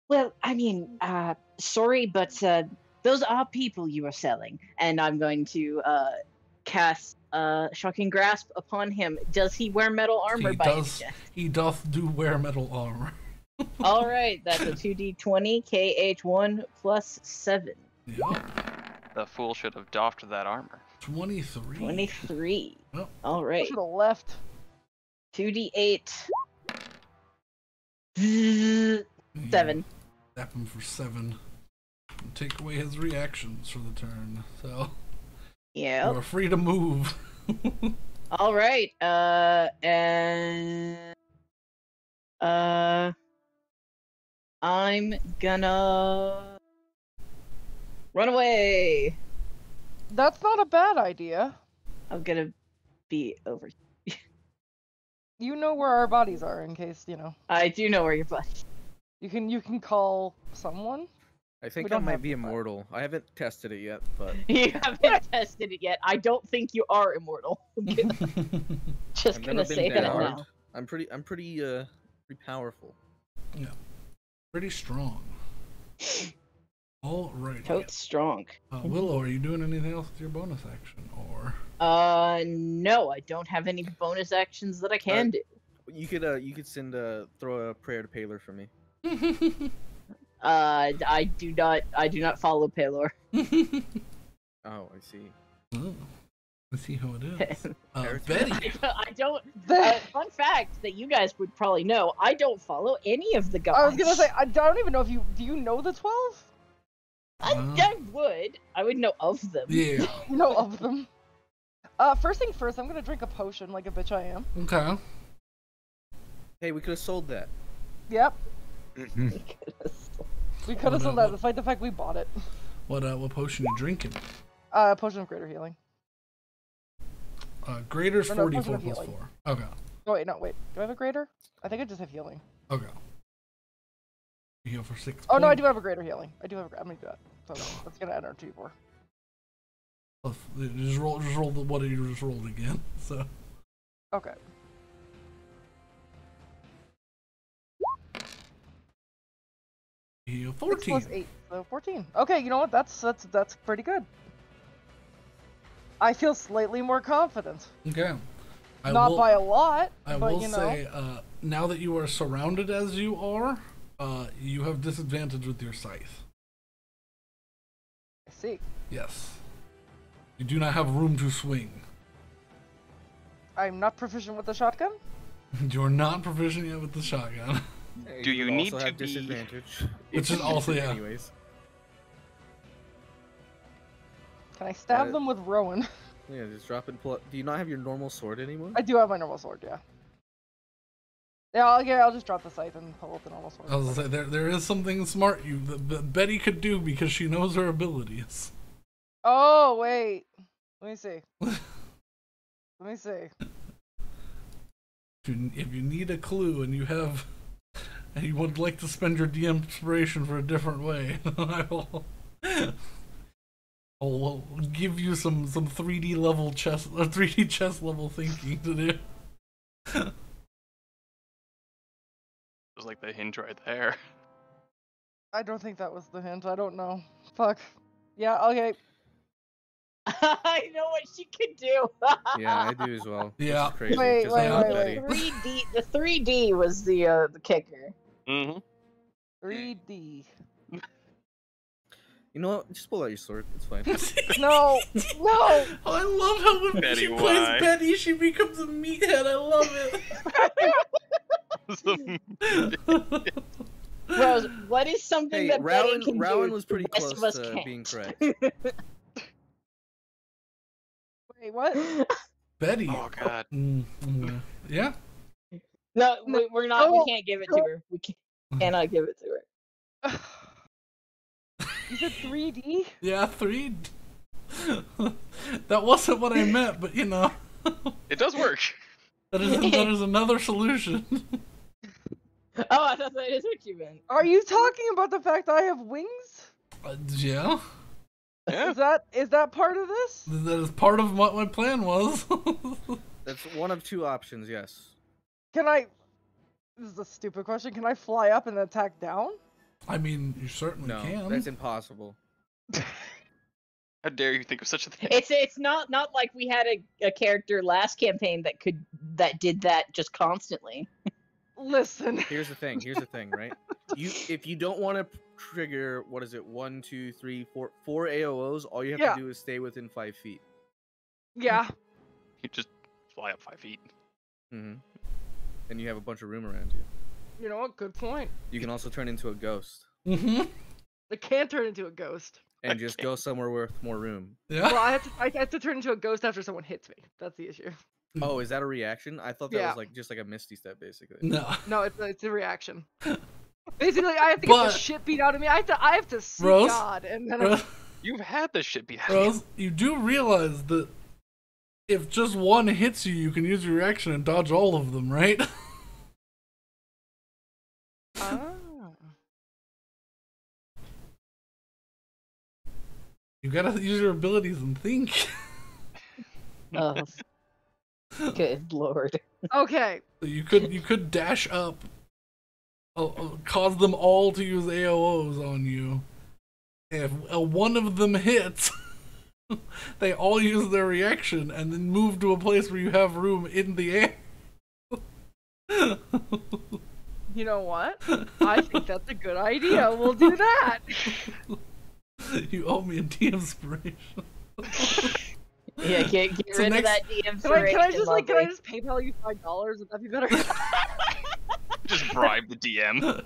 Well, I mean, sorry, but those are people you are selling, and I'm going to cast Shocking Grasp upon him. Does he wear metal armor by any chance? He doth wear metal armor. All right, that's a 2d20 KH1 plus 7. Yep. The fool should have doffed that armor. 23. 23. Oh. All right. Should have left. 2d8. 7. Tap him for 7. And take away his reactions for the turn. So Yeah. you're free to move. All right. And I'm gonna run away. That's not a bad idea. I'm gonna be over. You know where our bodies are, in case you know. I do know where your butt. You can call someone. I think We I don't might have be to fight. immortal. I haven't tested it yet, but You haven't tested it yet. I don't think you are immortal. Just I've gonna never been say that downed. now. I'm pretty powerful. Yeah. Pretty strong. All right. Totes strong. Willow, are you doing anything else with your bonus action, or? No, I don't have any bonus actions that I can do. You could throw a prayer to Paler for me. I do not follow Palor. Oh, I see. Oh, let's see how it is. Heretic. Betty. I don't. Fun fact that you guys would probably know: I don't follow any of the gods. I was gonna say I don't even know if you do. You know the 12? I would. I would know of them. Yeah. You know of them. First thing first, I'm gonna drink a potion like a bitch I am. Okay. Hey, we could have sold that. Yep. Mm-hmm. We could have sold that despite the fact we bought it. What potion you drinking? Potion of greater healing. Greater's Or no, 44 potion of plus healing. 4. Okay. Oh wait, no, wait. Do I have a greater? I think I just have healing. Okay. You heal for 6 Oh no, I points. do have a greater healing. I'm gonna do that. So that's gonna enter 2-4. Just roll the what you just rolled again. So. Okay. You heal 6 14. plus 8, so 14. Okay, you know what? That's pretty good. I feel slightly more confident. Okay. Not by a lot, I but will you know. say, now that you are surrounded as you are, you have disadvantage with your scythe. I see. Yes. You do not have room to swing. I'm not proficient with the shotgun. You are not proficient yet with the shotgun. Hey, Do you would need also to have be- disadvantage? Which if is you also, use it yeah. Anyways. Can I stab them with Rowan? Yeah, just drop it and pull it. Do you not have your normal sword anymore? I do have my normal sword, yeah. Yeah, I'll just drop the scythe and pull up the normal sword. I was gonna say, there is something smart that Betty could do because she knows her abilities. Oh wait, let me see. Let me see. If you need a clue and you would like to spend your DM inspiration for a different way, I'll give you some 3D level chess or 3D chess level thinking to do. It was like the hint right there. I don't think that was the hint. I don't know. Fuck. Yeah. Okay. I know what she could do. Yeah, I do as well. which is Yeah. crazy, Wait, 'cause wait, I'm wait, Betty. wait. 3D. The 3D was the kicker. Mm-hmm. 3D. You know what? Just pull out your sword. It's fine. No. No. I love how when Betty, she plays why? Betty, she becomes a meathead. I love it. Rose, what is something Hey, that Betty Rowan, can Rowan do was the pretty rest close of us to can't? being correct. Wait. What? Betty. Oh god. Yeah. No, we're not. No. We can't give it to her. We cannot give it to her. You said 3D? Yeah, 3. That wasn't what I meant, but you know. It does work. That is another solution. Oh, I thought that is what you meant. Are you talking about the fact I have wings? Yeah. Yeah. Is that part of this? That is part of what my plan was. That's one of two options, yes. Can I? This is a stupid question. Can I fly up and attack down? I mean, you certainly No, can. that's impossible. How dare you think of such a thing? It's not like we had a character last campaign that did that just constantly. Listen. Here's the thing, right? If you don't want to trigger, what is it, 1, 2, 3, 4 AOOs, all you have Yeah. to do is stay within 5 feet. Yeah. You just fly up 5 feet. Mm-hmm. And you have a bunch of room around you. You know what? Good point. You can also turn into a ghost. Mm-hmm. It can turn into a ghost. And just go somewhere with more room. Yeah. Well, I have to turn into a ghost after someone hits me. That's the issue. Oh, is that a reaction? I thought that Yeah. was like just like a Misty step, basically. No. No, it's a reaction. Basically, I have to get But- the shit beat out of me. I have to see Rose? God, and then Rose, You've had this shit behind you. Rose, you do realize that if just one hits you, you can use your reaction and dodge all of them, right? You gotta use your abilities and think. Oh, good lord. Okay. You could dash up, cause them all to use AOOs on you. If one of them hits, they all use their reaction and then move to a place where you have room in the air. You know what? I think that's a good idea. We'll do that. You owe me a DM inspiration. Yeah, get So rid next- of that DM. Can I just PayPal you $5? Would that be better? Just bribe the DM.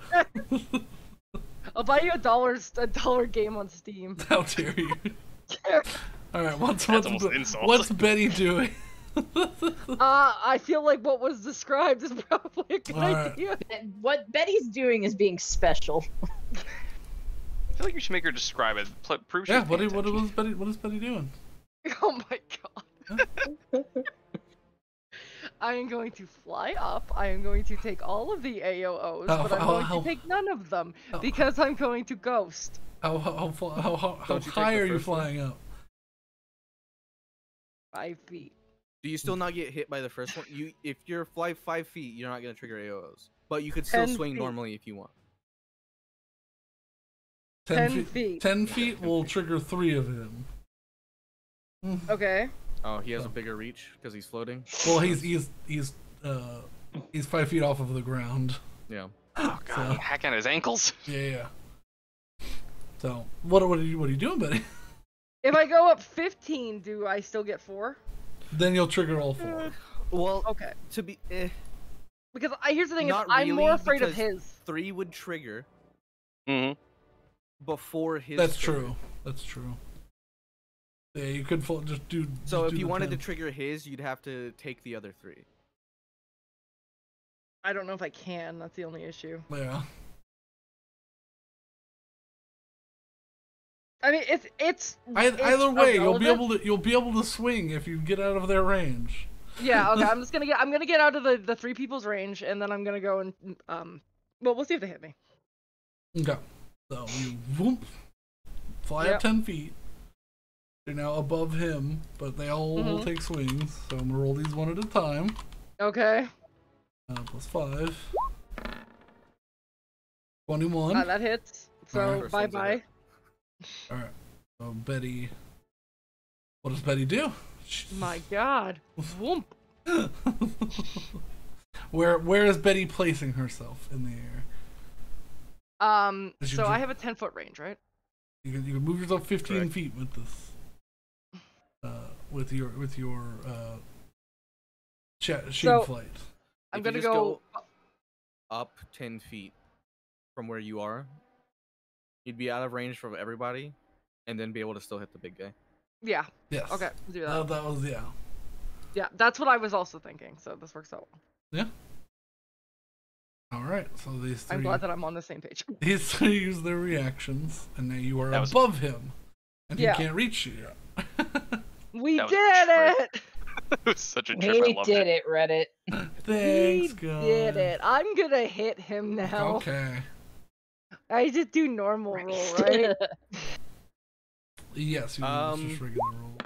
I'll buy you a dollar game on Steam. How dare you? Alright, what's almost an insult. Betty doing? I feel like what was described is probably a good Alright. idea. And what Betty's doing is being special. I feel like you should make her describe it. Prove she's Yeah, paying what attention. is Betty doing? Oh my god. I am going to fly up. I am going to take all of the AOOs, but I'm going to take none of them because I'm going to ghost. How high are you flying up? 5 feet. Do you still not get hit by the first one? If you're fly 5 feet, you're not gonna trigger AOs, but you could still 10 swing feet. normally if you want. 10 feet. 10 feet will trigger 3 of him. Okay. Oh, he has a bigger reach because he's floating. Well, he's 5 feet off of the ground. Yeah. Oh god, So- hacking at his ankles. Yeah. So what are you doing, Betty? If I go up 15, do I still get 4? Then you'll trigger all 4. Well, Okay. to be Because here's the thing: is not I'm really, more afraid of because his. 3 would trigger Mm-hmm. before his. That's trigger. true. That's true. Yeah, you could just do. So just if do you the wanted 10. to trigger his, you'd have to take the other 3. I don't know if I can. That's the only issue. Yeah. I mean, it's Either way, you'll be irrelevant. able to swing if you get out of their range. Yeah. Okay. I'm gonna get out of the 3 people's range, and then I'm gonna go and Well, we'll see if they hit me. Okay. So you whoop, fly up 10 feet. You're now above him, but they all will take swings. So I'm gonna roll these one at a time. Okay. Plus 5. 21. That hits. So Alright. bye bye. Alright. So Betty. What does Betty do? My God. Whoomp. Where is Betty placing herself in the air? As you So I ju- have a 10-foot range, right? You can move yourself 15 Correct. feet with this. With your shade So- flight. I'm If you gonna just go. Up 10 feet from where you are, you'd be out of range from everybody, and then be able to still hit the big guy. Yeah. Yes. Okay. We'll do that. That was Yeah. That's what I was also thinking. So this works out well. All right. So these 3. I'm glad that I'm on the same page. These 3 use their reactions, and now you are That was- above him, and Yeah. he can't reach you. We That was did a it. it was such a trip. I We loved did it. it, Reddit. Thanks, We guys. did it. I'm gonna hit him now. Okay. I just do normal roll, right? Yes. You just regular roll.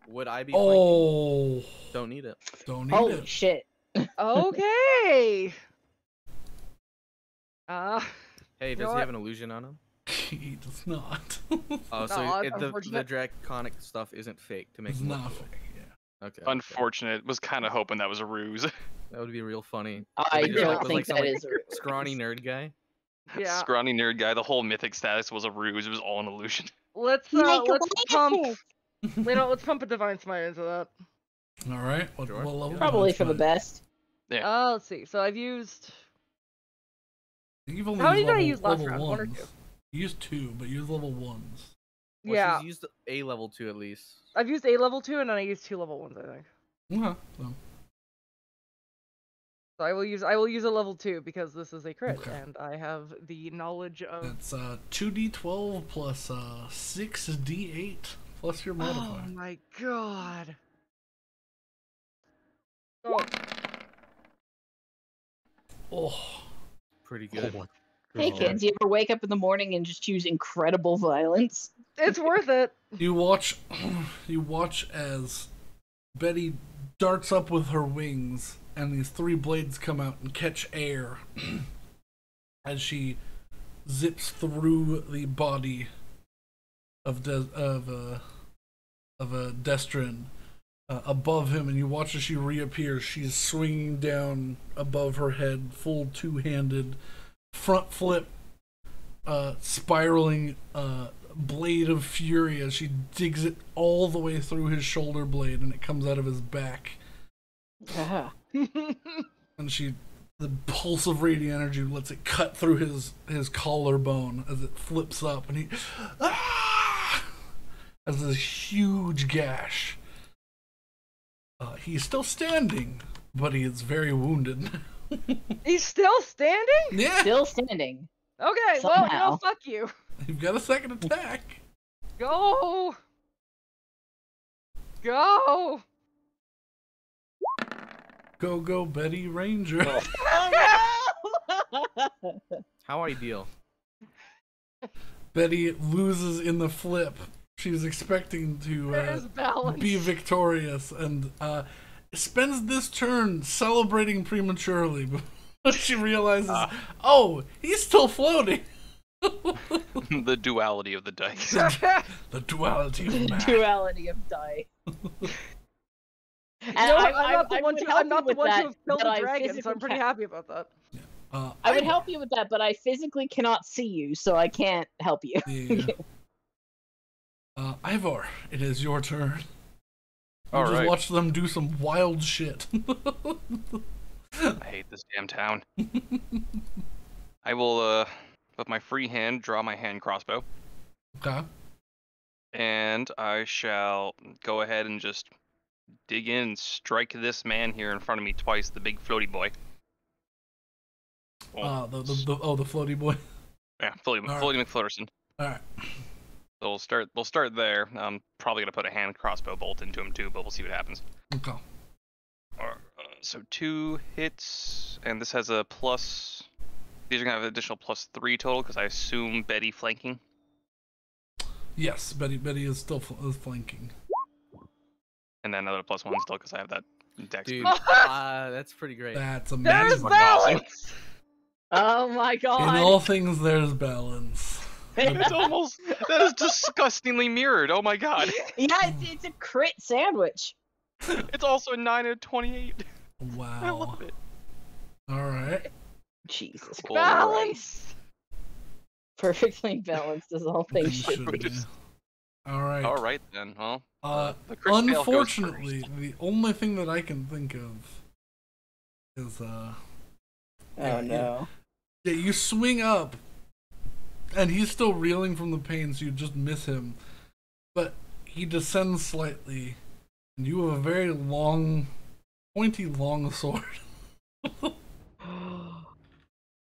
Would I be flanking? Oh. Don't need it. Don't need Holy it. shit. Okay. Hey, does know he what? have an illusion on him? He does not. Oh, so Aw, that's the unfortunate. draconic stuff isn't fake to make It's him look not cool. fake. Yeah. Okay. Unfortunate. Was kind of hoping that was a ruse. That would be real funny. I If it just, don't was, think some, that is a real scrawny nerd guy. Yeah. Scrawny nerd guy. The whole mythic status was a ruse. It was all an illusion. Let's pump. Let's pump a divine smite into that. All right. What Sure. level? Probably is for the it? best. Yeah. Let's see. So I've used. You've only How many used did I level- use last level round? 1 or 2? ones. You used 2, but use level 1s. Well, Yeah. she's used a level 2 at least. I've used a level 2 and then I used 2 level 1s, I think. Okay. So, So I will use a level 2 because this is a crit Okay. and I have the knowledge of. that's 2d12 plus 6d8 plus your Oh modifier. my god. Oh, Oh. Pretty good. Hey kids, you ever wake up in the morning and just choose incredible violence? it's worth it. You watch as Betty darts up with her wings, and these 3 blades come out and catch air as she zips through the body of a Destrin above him, and you watch as she reappears. She's swinging down above her head, full 2-handed front flip, spiraling blade of fury as she digs it all the way through his shoulder blade, and it comes out of his back. Ah. And the pulse of radiant energy lets it cut through his collarbone as it flips up, and he has this huge gash. He's still standing, but he is very wounded. He's still standing? Yeah, Still standing. Okay, well, Somehow. fuck you. you've got a second attack. Go! Go! Go, Betty Ranger. Oh no! How ideal. Betty loses in the flip. She's expecting There's to balance. be victorious and spends this turn celebrating prematurely. But she realizes, oh, he's still floating. The duality of the dice. The duality of man. Duality of die. And You know what? I'm not the I one would to, help I'm not you the with one that, to have killed but the I dragon, so physically I'm pretty can't- happy about that. I would help you with that, but I physically cannot see you, so I can't help you. Yeah. Ivor, it is your turn. You All just right. watch them do some wild shit. I hate this damn town. I will, with my free hand, draw my hand crossbow. Okay. And I shall go ahead and just dig in and strike this man here in front of me twice, the big floaty boy. The floaty boy. Yeah, floaty All right. McFlutterson. Alright. So we'll start there. I'm probably gonna put a hand crossbow bolt into him too, but we'll see what happens. Okay. So 2 hits, and this has a plus. These are gonna have an additional +3 total because I assume Betty flanking. Yes, Betty is still is flanking. And then another +1 still because I have that dex. Dude, boost. that's pretty great. That's There's amazing. balance! Oh my In god! all things, there's balance. It's almost that is disgustingly mirrored. Oh my god! Yeah, it's a crit sandwich. It's also a 9 and a 28. I Wow. love it. Alright. Jesus Cool. Christ. Balance! Perfectly balanced as all things should Should be. be. Alright. All right then. Well, the crit fail goes Unfortunately, first. the only thing that I can think of is Oh yeah, no. yeah, you swing up, and he's still reeling from the pain, so you just miss him. But he descends slightly, and you have a very long, pointy, long sword.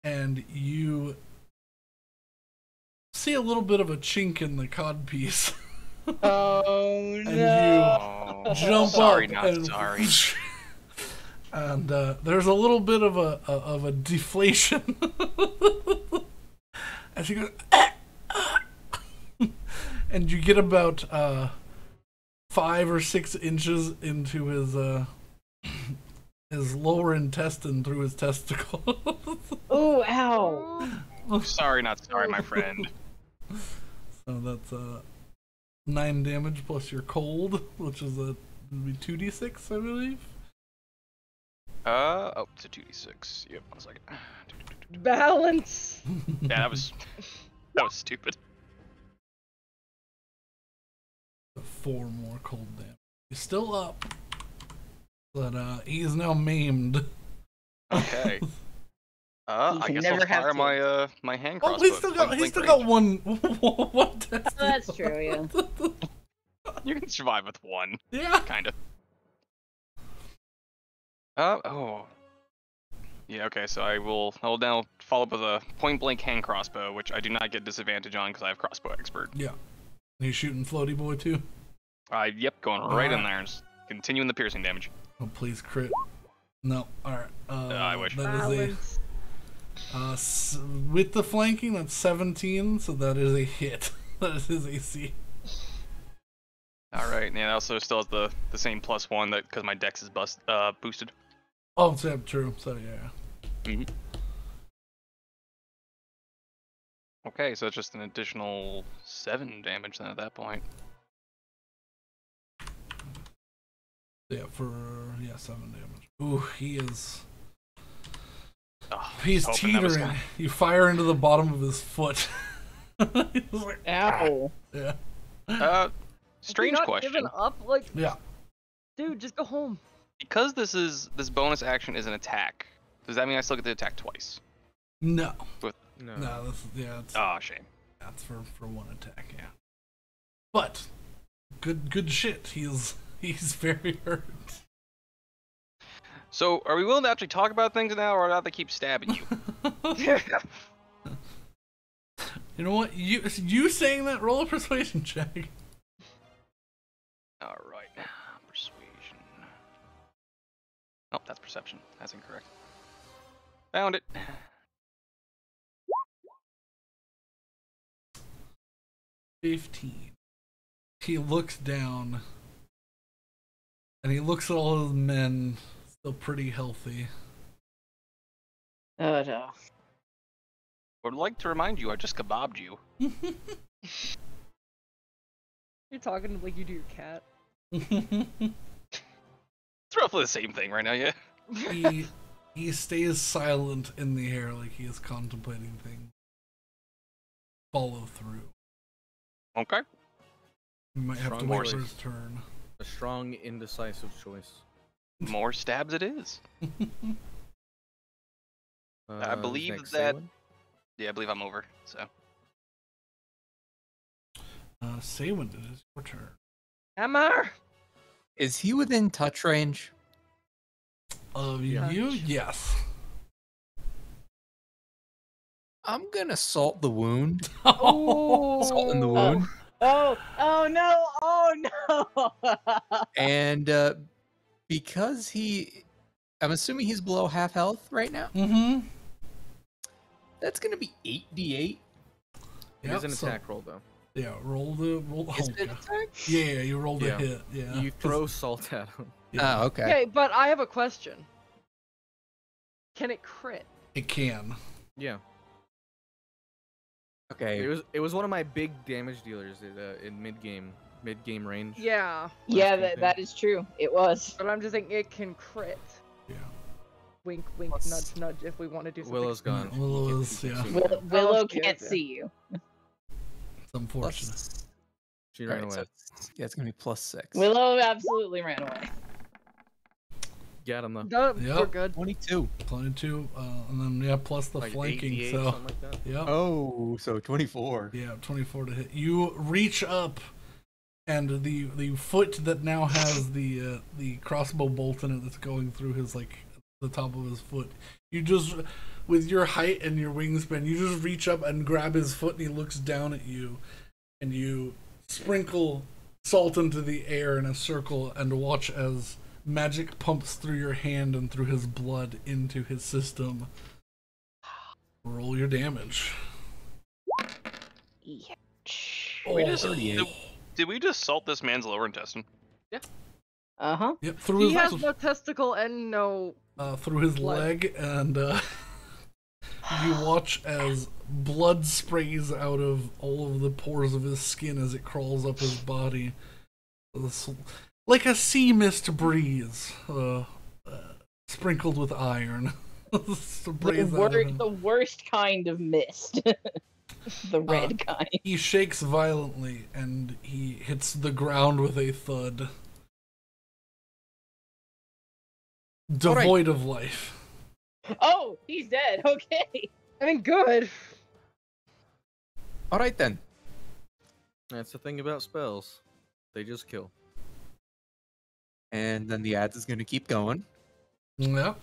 And you see a little bit of a chink in the codpiece. Oh And no. you jump sorry, up not and sorry. and there's a little bit of a deflation as you go and you get about 5 or 6 inches into his lower intestine through his testicle. Oh, ow. Sorry, not sorry, my friend. So that's 9 damage plus your cold, which is would be 2d6, I believe. Oh, it's a 2d6. Yep, 1 second. Balance! Yeah, that was stupid. 4 more cold damage. He's still up, but he is now maimed. Okay. You I can guess never I'll have fire to. my hand Oh, crossbow. he's still got one test. Oh, that's true, yeah. You can survive with 1, Yeah. kind of. Oh. Yeah, okay, so I will now follow up with a point blank hand crossbow, which I do not get disadvantage on because I have crossbow expert. Yeah. He's shooting floaty boy too. Yep, going right in Alright. there and continuing the piercing damage. Oh, please crit. No. Alright. I wish. That is Balance. with the flanking, that's 17, so that is a hit. That is his AC. Alright, and it also still has the same +1 that because my dex is boosted. Oh, so, true. So, yeah. Mm-hmm. Okay, so it's just an additional 7 damage then at that point. Yeah, 7 damage. Ooh, he is. Oh, He's hoping that was teetering. You fire into the bottom of his foot. He's like, Ow. yeah. Have you Strange not question. given up? Like, Yeah. dude, just go home. Because this bonus action is an attack, does that mean I still get to attack twice? No. No. No, it's Ah, shame. that's for 1 attack, yeah. But good shit. He's very hurt. So, are we willing to actually talk about things now, or not they keep stabbing you? You know what? You saying that, roll a persuasion check. All right, persuasion. Oh, that's perception. That's incorrect. Found it. 15. He looks down, and he looks at all his men, still pretty healthy. Oh no. Would like to remind you, I just kebabbed you. You're talking like you do your cat. It's roughly the same thing right now, yeah. He stays silent in the air like he is contemplating things. Follow through. Okay. We might have to Strong wait choice. for his turn. A strong, indecisive choice. More stabs it is. I Is believe next that. Saywin? Yeah, I believe I'm over. So. Saywin, it is your turn. Hammer! Is he within touch range? Of Yeah. you? Yes. I'm gonna salt the wound. Oh! Salt in the wound. Oh no! Oh no! And because I'm assuming he's below half health right now. Mm-hmm. That's gonna be 8d8. It is an attack roll, though. Yeah, roll. Is Oh, it an God. attack? Yeah, you rolled Yeah. a hit. Yeah. You throw salt at him. Yeah, Oh, okay. Okay, but I have a question. Can it crit? it can. Yeah. Okay. It was one of my big damage dealers in mid game range. Yeah, Yeah, Last that is true. It was. but I'm just saying it can crit. Yeah. Wink, wink, Let's- nudge, nudge. If we want to do something. Willow's gone. Yeah, Willow You is, can't yeah. see her. Willow she is, can't yeah. see you. It's unfortunate. Plus, She ran alright, away. so yeah, it's gonna be +6. Willow absolutely ran away. Get him though. No, we're Yep. good. 22. 22, and then yeah, plus the Like flanking. 88, So something like that. yeah, Oh, so 24. yeah, 24 to hit. You reach up, and the foot that now has the crossbow bolt in it that's going through his the top of his foot. You just, with your height and your wingspan, you just reach up and grab his foot, and he looks down at you, and you sprinkle salt into the air in a circle and watch as magic pumps through your hand and through his blood into his system. Roll your damage. Yeah. We just, 38. did we just salt this man's lower intestine? Uh-huh. Yep, through He his has no testicle and no. through his blood. leg, and you watch as blood sprays out of all of the pores of his skin as it crawls up his body. Like a sea mist breeze, sprinkled with iron. Sprays out of him. The worst kind of mist. The red kind. He shakes violently, and he hits the ground with a thud. Devoid of life. Oh, he's dead. Okay. I mean, good. Alright then. That's the thing about spells. They just kill. And then the ads is gonna keep going. Yep.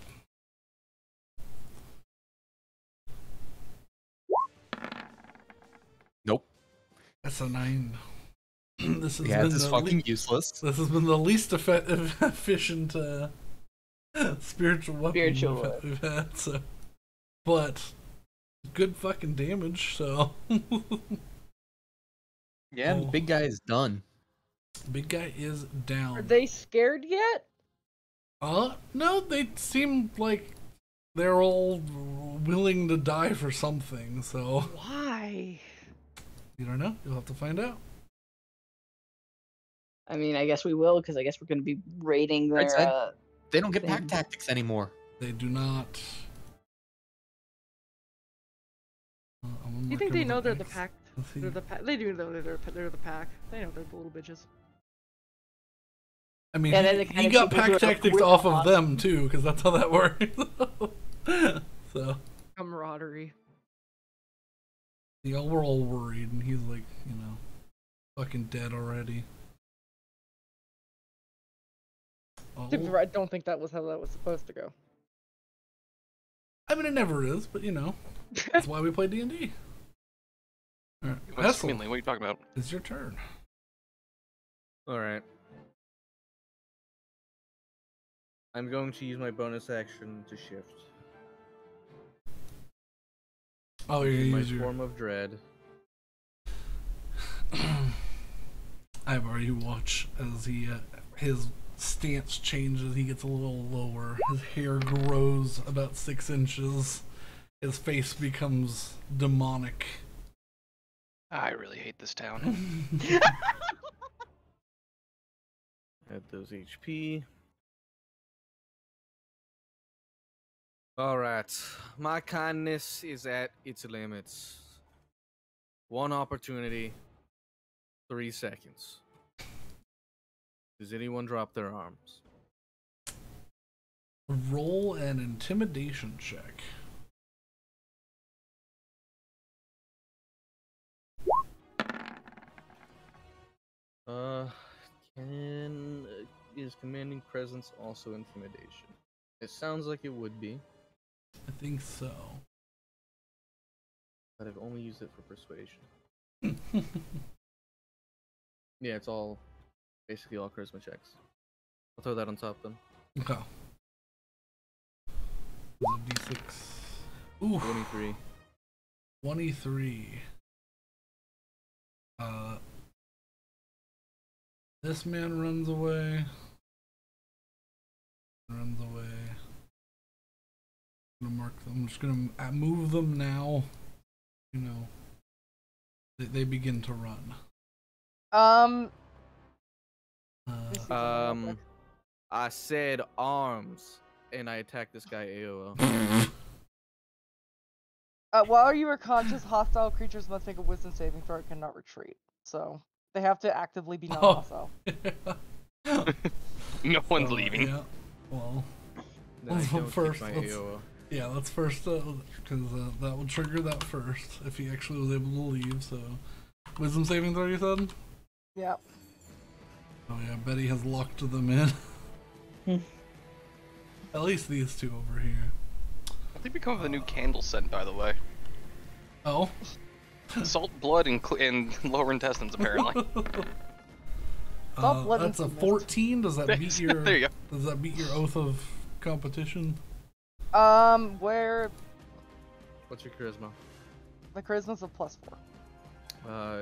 Nope. That's a 9. This has The ads been is the fucking useless. This has been the least efficient spiritual weapon Spiritual we've had. So, but good fucking damage. So, Yeah, the Oh. big guy is done. big guy is Are down. they scared yet? No, they seem like they're all willing to die for something. So Why? you don't know. You'll have to find out. I mean, I guess we will, because I guess we're going to be raiding Right their. side. They don't get pack Thing. tactics anymore. They do not. Do you think they know they're the pack? Let's see. They're the pack. They do know they're the pack. They know they're the little bitches. I mean, Yeah, they're the kind he of got people who pack are tactics with off of us. them too, because that's how that works. So Camaraderie. y'all were all worried, and he's like, fucking dead already. Oh. I don't think that was how that was supposed to go. I mean, it never is, but you know, that's why we play D&D. All right, What's Hessel, What are you talking about? it's your turn. Alright. I'm going to use my bonus action to shift. Oh, you're In gonna my use your. form of dread. I've already watched as his stance changes. He gets a little lower. His hair grows about 6 inches. His face becomes demonic. I really hate this town. Add those HP. Alright. My kindness is at its limits. 1 opportunity. 3 seconds. Does anyone drop their arms? Roll an intimidation check. Is commanding presence also intimidation? It sounds like it would be, I think so. but I've only used it for persuasion. Yeah, it's all basically all charisma checks. I'll throw that on top then. Okay. Is it D6? Ooh, 23. 23. This man runs away. Runs away. I'm gonna mark them. I'm just gonna move them now. You know, they begin to run. I said arms, and I attacked this guy AOO. While you are conscious, hostile creatures must make a wisdom saving throw and cannot retreat. So they have to actively be non-hostile. No one's So, leaving. Yeah. Well, Then I don't First, keep my let's- AOO. yeah. Let's first because that will trigger that first if he actually was able to leave. So, wisdom saving throw. You said. Yeah. Oh yeah, Betty has locked them in. At least these two over here. What did become of the new candle scent, by the way? Oh. Salt, blood, and lower intestines, apparently. Stop letting That's a some mist. 14. Does that beat your? There you go. Does that beat your oath of competition? Where What's your charisma? the charisma's a +4.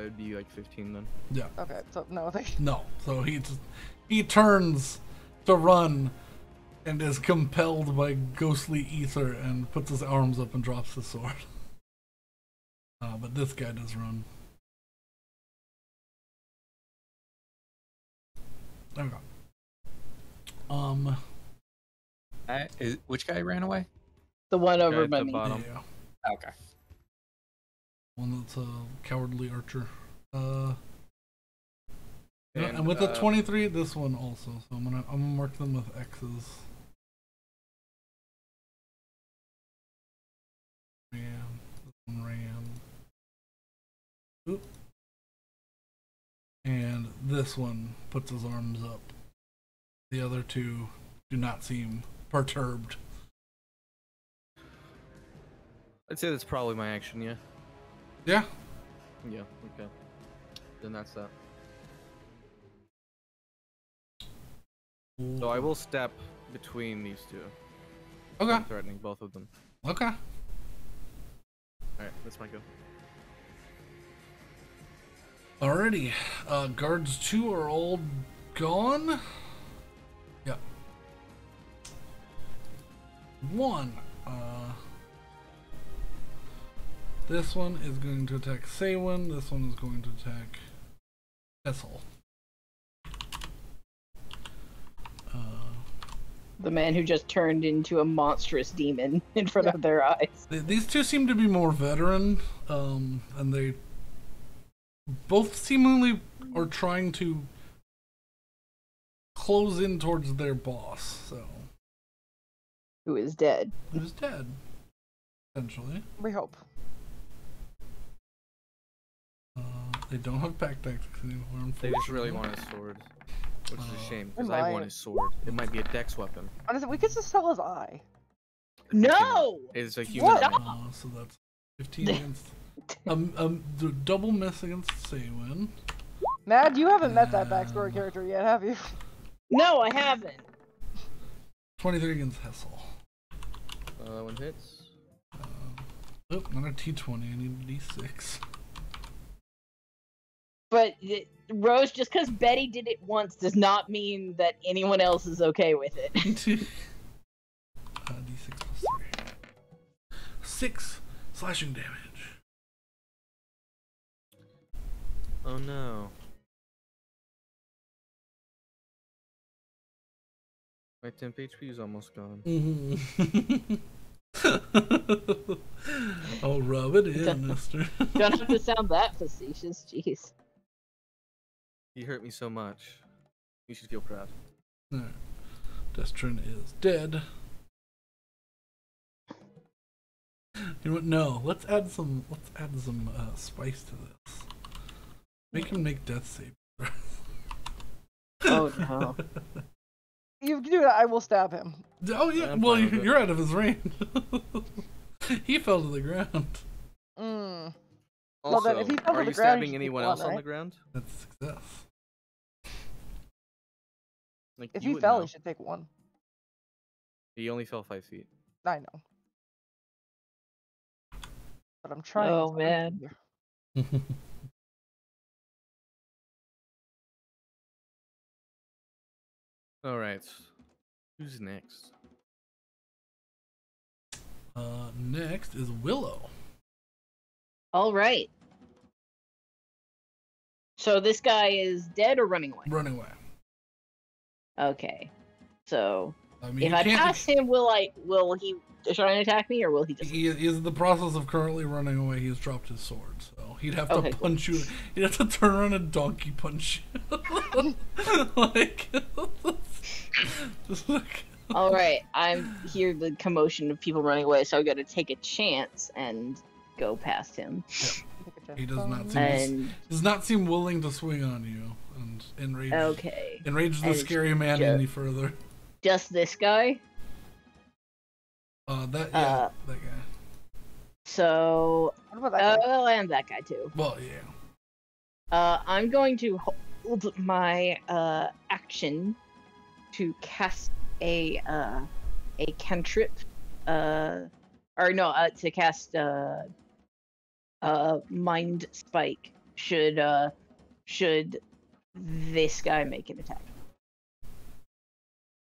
It'd be like 15 then. Yeah. Okay, so no, they. No. So he turns to run and is compelled by ghostly ether and puts his arms up and drops the sword. But this guy does run. Okay. Which guy ran away? The one over at by the me. bottom. Yeah. Okay. One that's a cowardly archer. Yeah, And, and with the 23, this one also. So I'm gonna mark them with X's. Ran. This one ran. Oop. And this one puts his arms up. The other two do not seem perturbed. I'd say that's probably my action, yeah? Yeah. Yeah, okay. Then that's that. So I will step between these two. Okay. I'm threatening both of them. Okay. Alright, that's my go. Alrighty. Guards 2 are all gone. Yeah. 1. This one is going to attack Saywin. This one is going to attack Essel. The man who just turned into a monstrous demon in front of their eyes. These two seem to be more veteran, and they both seemingly are trying to close in towards their boss. So, Who is dead. who's dead, essentially. We hope. They don't have pack tactics anymore. They just really unfortunately. want his sword. Which is a shame, It because I want might. his sword. It might be a dex weapon. Honestly, we could just sell his eye. No! It's a human What? eye. So that's 15 against. The double miss against Saywin. Mad, you haven't met that backstory character yet, have you? No, I haven't. 23 against Hessel. That one hits. Oh, not a T20. I need a D6. But Rose, just because Betty did it once does not mean that anyone else is okay with it. D6 plus 3. 6 slashing damage. Oh no. My temp HP is almost gone. I'll rub it in, mister. Don't have to sound that facetious, jeez. He hurt me so much. You should feel proud. Alright. Destrin is dead. You know what? No, let's add some spice to this. Make him make death save. Oh no. You can do that, I will stab him. Oh yeah, I'm well fine with it. you're out of his range. He fell to the ground. Mm. Also, then if he fell to are the you ground, stabbing he should anyone take else one, on the right? ground? That's success. Like If you he would fell, know. he should take one. He only fell 5 feet. I know. But I'm trying. Oh, so I'm man. here. All right. Who's next? Next is Willow. All right. So this guy is dead or running away? Running away. Okay. So I mean, if you I can't. pass him, will he try and attack me, or will he just? He is in the process of currently running away. He's dropped his sword, so he'd have to Okay, cool. punch you. He'd have to turn around and donkey punch you. Like, just like. All right. I'm hear the commotion of people running away, so I got to take a chance and go past him. He does not seem And does not seem willing to swing on you and enrage okay, enrage the And scary man just- any further. just this guy. That Uh, that guy. So What about that guy? well, and that guy too. Well, yeah. I'm going to hold my action to cast a cantrip, to cast mind spike. Should this guy make an attack?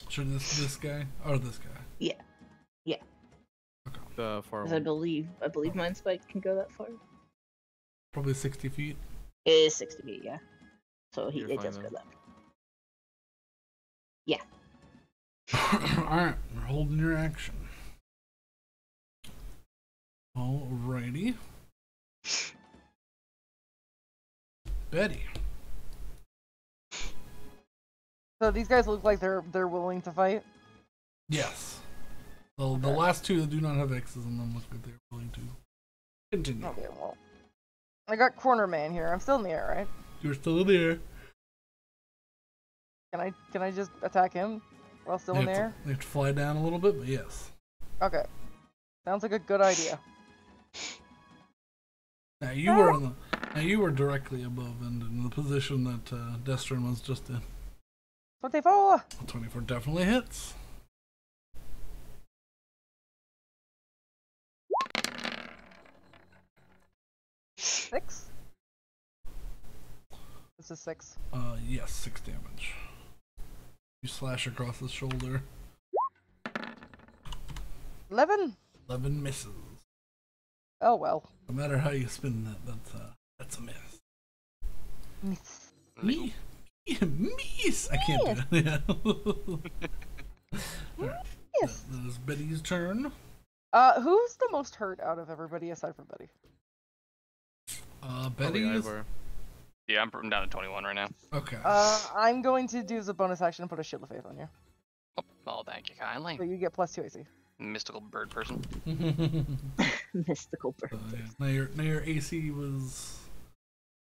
Should this guy or this guy? The far Because I one. believe mind spike can go that far. Probably 60 feet. It is 60 feet, yeah. So You're it fine does go then. that. Alright, we're holding your action. Alrighty. Betty. So these guys look like they're willing to fight. Yes. The last two that do not have X's in them look like they're willing to continue. Okay, well, I got corner man here. I'm still in the air, right? You're still there. Can I just attack him while still in the air? You have to fly down a little bit, but yes. Okay. Sounds like a good idea. Now you were directly above and in the position that Destrin was just in. 24. 24 definitely hits. Six. This is 6. Yes, 6 damage. You slash across the shoulder. 11. 11 misses. Oh well. No matter how you spin that, that's a miss. Me? Miss! I can't do it. Yeah. Alright, Yes. that is Betty's turn. Who's the most hurt out of everybody aside from Betty? Probably Betty is... Ivor. Yeah, I'm down to 21 right now. Okay. I'm going to do the bonus action and put a shield of faith on you. Oh, thank you kindly. So you get plus 2 AC. Mystical bird person. Mystical bird. Yeah. Now your AC was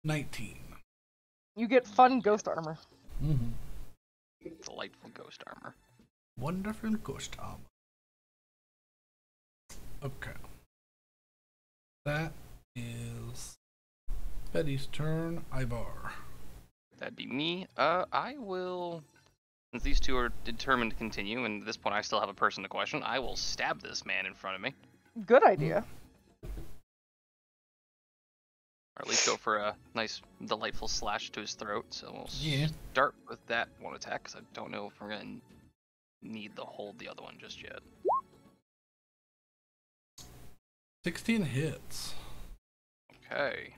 19. You get fun ghost armor. Mm-hmm. delightful ghost armor. Wonderful ghost armor. Okay. That is Betty's turn. Ivar. That'd be me. I will, since these two are determined to continue, and at this point I still have a person to question, I will stab this man in front of me. Good idea. Or at least go for a nice, delightful slash to his throat. So we'll Yeah. start with that one attack, because I don't know if we're going to need to hold the other one just yet. 16 hits. Okay.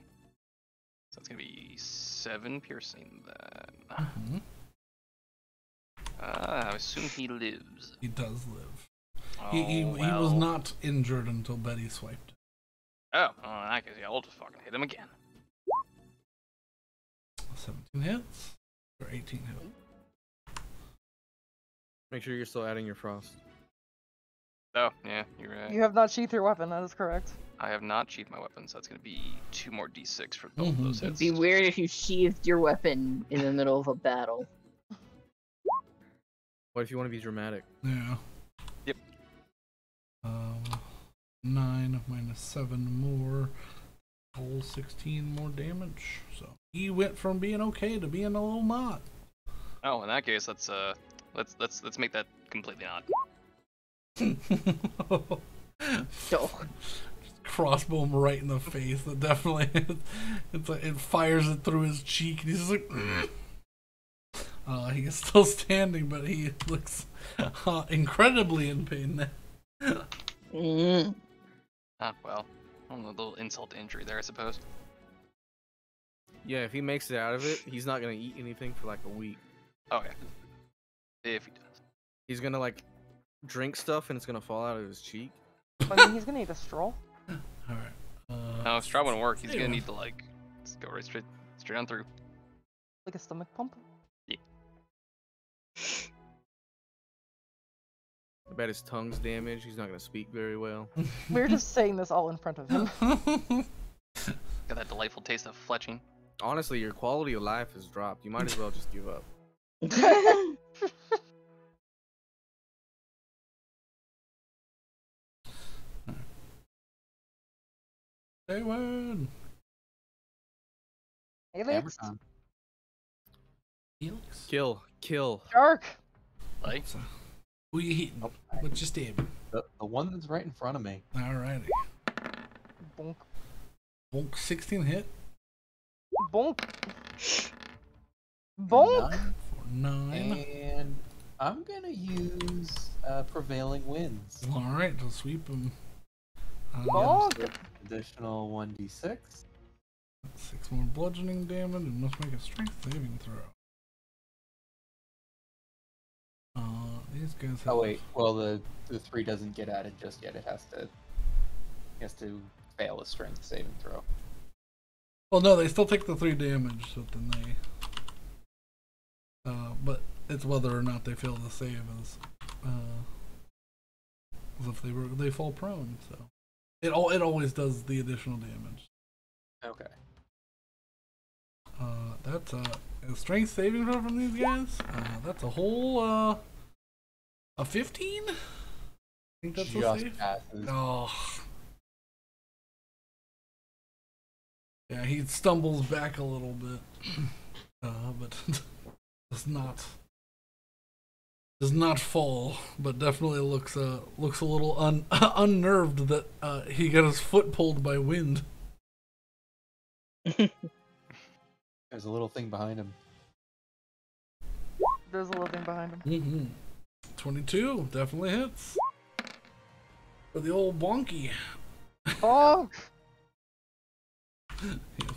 So that's going to be 7 piercing then. Mm-hmm. I assume he lives. He does live. Oh, He was well. not injured until Betty swiped. Oh, well, in that case, yeah, I'll just fucking hit him again. 17 hits. Or 18 hits. Make sure you're still adding your frost. Oh, yeah, you're right. You have not sheathed your weapon, that is correct. I have not sheathed my weapon, so that's going to be 2 more d6 for both of those It'd hits. be weird if you sheathed your weapon in the middle of a battle. What if you want to be dramatic? Yeah. Yep. 9 minus 7 more. Whole 16 more damage. So he went from being okay to being a little not. Oh, in that case, let's make that completely not. Oh. Crossbow him right in the face. That definitely, it's like it fires it through his cheek, and he's just like. He is still standing, but he looks incredibly in pain now. Ah, well, a little insult to injury there, I suppose. Yeah, if he makes it out of it, he's not gonna eat anything for like a week. Oh yeah, if he does. He's gonna like drink stuff and it's gonna fall out of his cheek. I mean, he's gonna eat a stroll. Alright. No, straw wouldn't work. He's yeah. gonna need to like just go right straight on through. Like a stomach pump. I bet his tongue's damaged. He's not gonna speak very well. We're just saying this all in front of him. Got that delightful taste of fletching. Honestly, your quality of life has dropped. You might as well just give up. Dayward. Alex? Hammer time. Helix. Kill. Shark! Like, Who you hitting? Nope. What's your stab? The one that's right in front of me. Alrighty. Bonk. Bonk 16 hit. Bonk. Bonk! 9, 9. and I'm gonna use prevailing winds. Alright, to sweep him. Bonk! Additional 1d6. 6 more bludgeoning damage and must make a strength saving throw. These guys have. Oh wait, well the 3 doesn't get added just yet. It has to fail a strength saving throw. Well, no, they still take the 3 damage, so then they. But it's whether or not they fail the save as if they fall prone. So it always does the additional damage. Okay. That's a strength saving throw from these guys. That's a whole a 15. I think that's a Just save. passes. Oh. Yeah, he stumbles back a little bit, but does not fall. But definitely looks a little unnerved that he got his foot pulled by wind. There's a little thing behind him. There's a little thing behind him. Mm-hmm. 22 definitely hits for the old bonky. Bonk!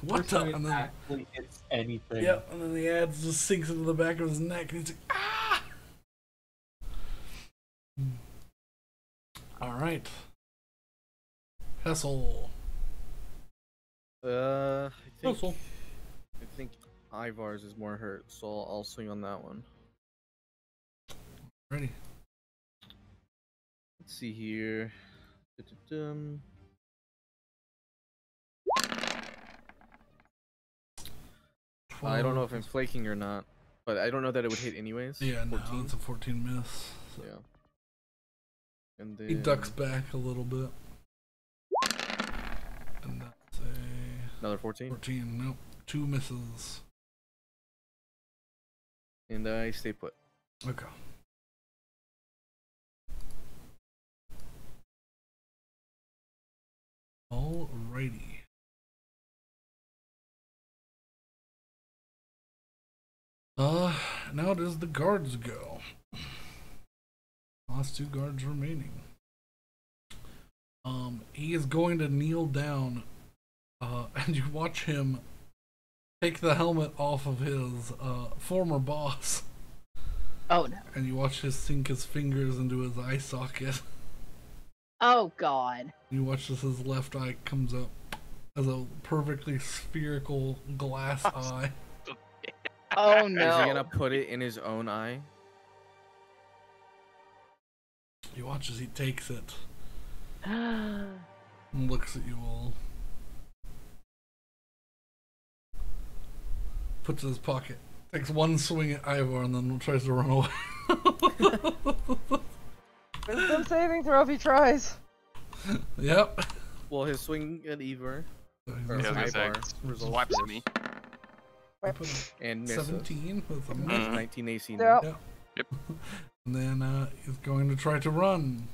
What First the? time it And then, actually hits anything. yep, and then the adze just sinks into the back of his neck, and he's like, ah! All right, Hessel. I Hessel. think Ivar's is more hurt, so I'll swing on that one. Ready. Let's see here. Da-da-dum. I don't know if I'm flaking or not. But I don't know that it would hit anyways. Yeah, no, 14. it's a 14 miss. So. Yeah. And then He ducks back a little bit. And that's a another 14. 14. Nope. 2 misses. And I stay put. Okay. Alrighty. Now it is the guards go. Last 2 guards remaining. He is going to kneel down, and you watch him take the helmet off of his former boss. Oh no. And you watch him sink his fingers into his eye socket. Oh god. You watch as his left eye comes up as a perfectly spherical glass eye. Oh Is no. he gonna put it in his own eye? You watch as he takes it and looks at you all. Puts it in his pocket. Takes one swing at Ivar and then tries to run away. Wisdom saving throw if he tries. Yep. Well, his swing at Ivor So Or he's Yeah, I was gonna say, Ivar results wipes me. and misses. 17 with a Mhm. miss. 19 AC. Yeah. And then he's going to try to run.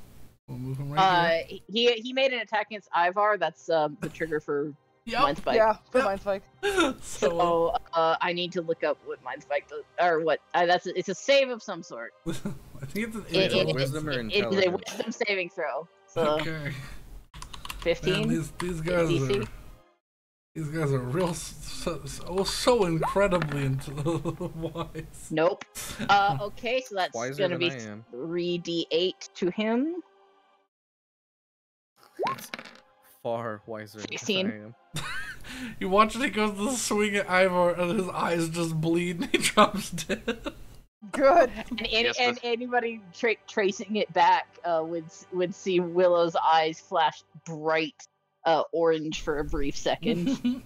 We'll move him right He made an attack against Ivar. That's the trigger for here. Mind Spike. Yeah, for Yep. Mind Spike. So, So I need to look up what Mind Spike does, or what. It's a save of some sort. I think it's an Wait, eight. wisdom or It is a intelligence? wisdom saving throw. So Okay. 15. Man, these guys DC? are. These guys are real so incredibly wise. Nope. Okay, so that's Wiser gonna than be I am. 3d8 to him. It's far wiser 16. than I am. You watch as he goes to swing at Ivar and his eyes just bleed and he drops dead. Good. And, Yes, and but- anybody tracing it back would see Willow's eyes flash bright orange for a brief second.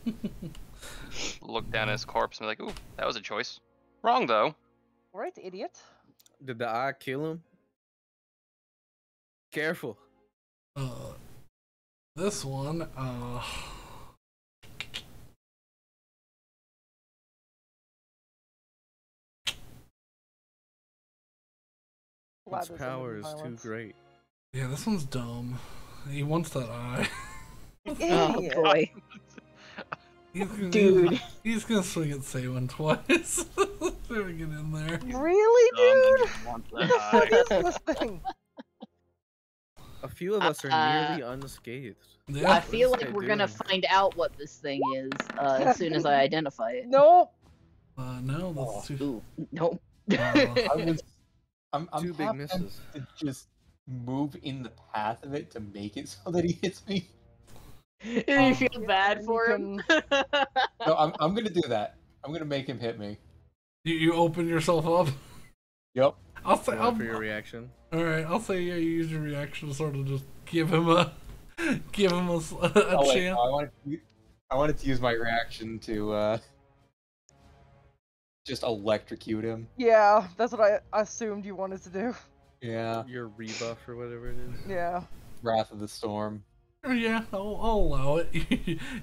Look down at his corpse and be like, ooh, that was a choice. Wrong, though. Right, idiot. Did the eye kill him? Careful. This one, Glad Its there's power limited is too violence. great. yeah, this one's dumb. He wants that eye. Oh Idiot. boy, He's gonna, dude. He's gonna swing at Saywin twice. Trying to get in there. Really, dude? Want What that the fuck eye. is this thing? A few of us are nearly unscathed. Yeah. I feel What is like it we're gonna doing? find out what this thing is as soon as I identify it. Nope. No, that's too. Ooh, nope. I'm Two big happy misses. to just move in the path of it to make it so that he hits me. You feel bad you for him? No, I'm gonna do that. I'm gonna make him hit me. You open yourself up. Yep. I'll say. Roll for your reaction. All right. I'll say yeah. You use your reaction to sort of just give him a Oh, wait, chance. no, I wanted to use my reaction to just electrocute him. Yeah, that's what I assumed you wanted to do. Yeah. Your rebuff or whatever it is. Yeah. Wrath of the Storm. Oh, yeah, I'll allow it.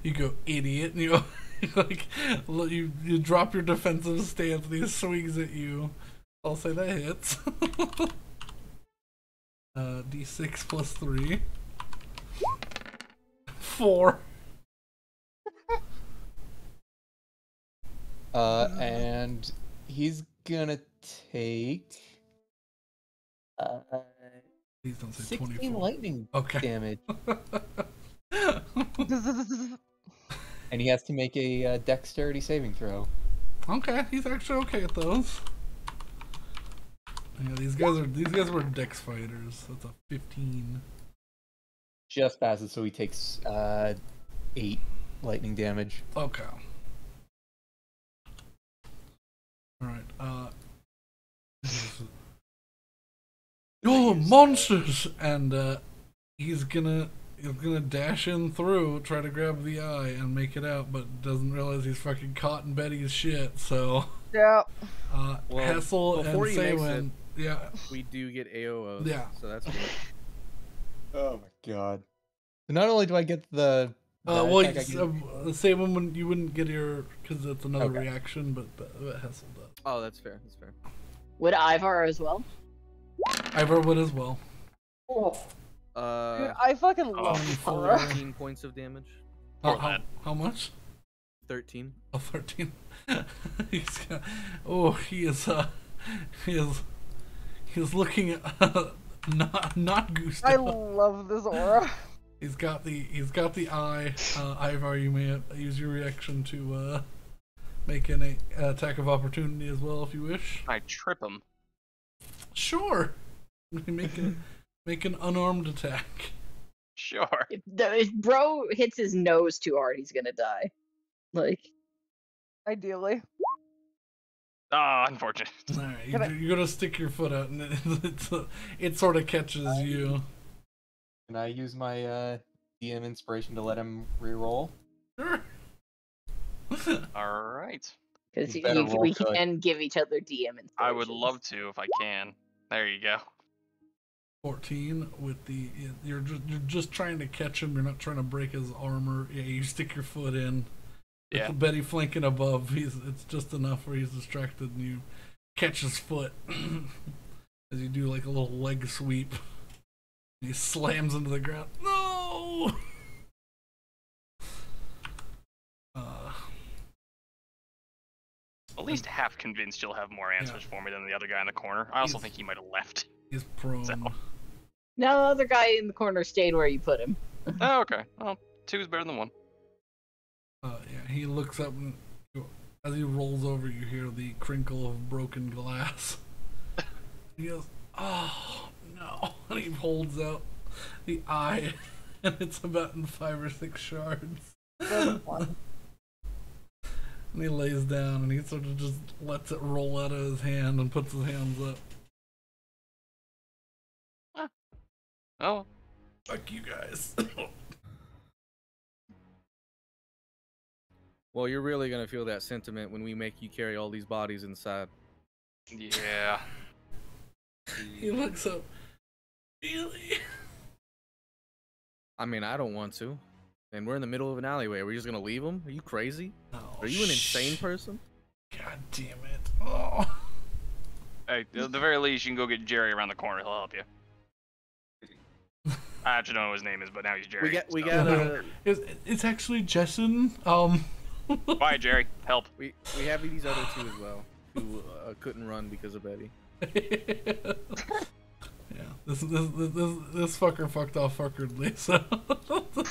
You go idiot, and you like you drop your defensive stance, and he swings at you. I'll say that hits. D6 plus 3. 4. And he's gonna take Please don't say 16 24. lightning Okay. damage, and he has to make a dexterity saving throw. Okay, he's actually okay at those. Yeah, these guys were dex fighters. That's a 15. Just passes, so he takes 8 lightning damage. Okay. Alright, you're monsters! And, he's gonna He's gonna dash in through, try to grab the eye and make it out, but doesn't realize he's fucking caught in Betty's shit. So, Yeah. Well, Hessel and before he makes Saywin, yeah, We do get AOs. Yeah. So that's good. Oh my god. Not only do I get the well, attack, I get- Saywin, you wouldn't get your because it's another Okay. reaction, but Hessel does. Oh, that's fair. That's fair. Would Ivar as well? Ivor would as well. Oh, dude, Uh, I fucking Oh, love full Aura. 13 points of damage. Or how, that. how much? 13. Oh, 13. He's got, he is looking not Gusto. I love this aura. He's got the eye. Ivar, you may use your reaction to make an attack of opportunity as well if you wish. I trip him. Sure. Make an unarmed attack. Sure. If bro hits his nose too hard, he's gonna die. Like, Ideally. Ah, unfortunate. All right, Can I- you're gonna stick your foot out, and it sort of catches you. Can I use my DM inspiration to let him reroll? Sure. All right. because You better roll we good. can give each other DM inspirations. I would love to if I can. There you go. 14 with the you're just trying to catch him. You're not trying to break his armor. Yeah, you stick your foot in. With Yeah. Betty flanking above, it's just enough where he's distracted, and you catch his foot as you do like a little leg sweep. He slams into the ground. No. At least half convinced you'll have more answers for me than the other guy in the corner. I also He's- think he might have left. He's prone. So- No, the other guy in the corner stayed where you put him. Oh, okay. Well, two's better than one. Yeah, he looks up and as he rolls over, you hear the crinkle of broken glass. He goes, "Oh no!" And he holds out the eye, and it's about in 5 or 6 shards. That's fun. And he lays down, and he sort of just lets it roll out of his hand and puts his hands up. Oh, Fuck you guys. Well, you're really gonna feel that sentiment when we make you carry all these bodies inside. yeah. He looks up. Really? I mean, I don't want to. And we're in the middle of an alleyway. Are we just gonna leave them? Are you crazy? No. Are you an insane person? God damn it. Oh. Hey, at the very least, you can go get Jerry around the corner. He'll help you. I actually don't know what his name is, but now he's Jerry. We so- gotta. It's actually Jessen. Bye, Jerry. Help. We have these other two as well who couldn't run because of Betty. Yeah, this fucker fucked off fuckeredly. So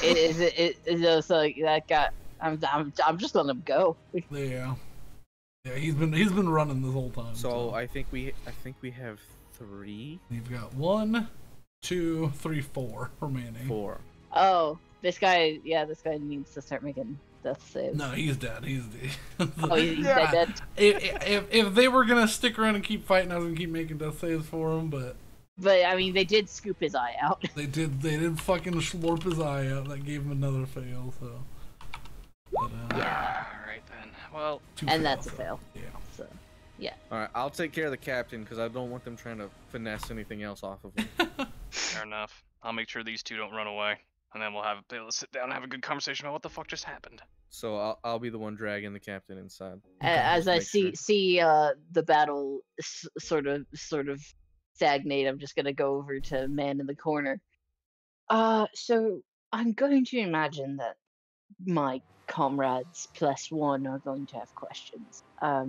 It just like that guy. I'm just letting him go. yeah, he's been running this whole time. So I think we have 3, you've got 1, 2, 3, 4 remaining. 4. Oh, this guy. Yeah, this guy needs to start making death saves. No, he's dead. He's dead. Oh, he's Yeah. dead. If they were gonna stick around and keep fighting, I was gonna keep making death saves for him, but But I mean, they did scoop his eye out. they did fucking slurp his eye out. That gave him another fail. So. But, Alright then. Well, 2 And that's a fails, fail. so, yeah. So All right, I'll take care of the captain because I don't want them trying to finesse anything else off of him. fair enough. I'll make sure these two don't run away. And then we'll be able to sit down and have a good conversation about what the fuck just happened. So I'll be the one dragging the captain inside. as I make sure. see the battle sort of stagnate, I'm just gonna go over to man in the corner. So I'm going to imagine that my comrades +1 are going to have questions. I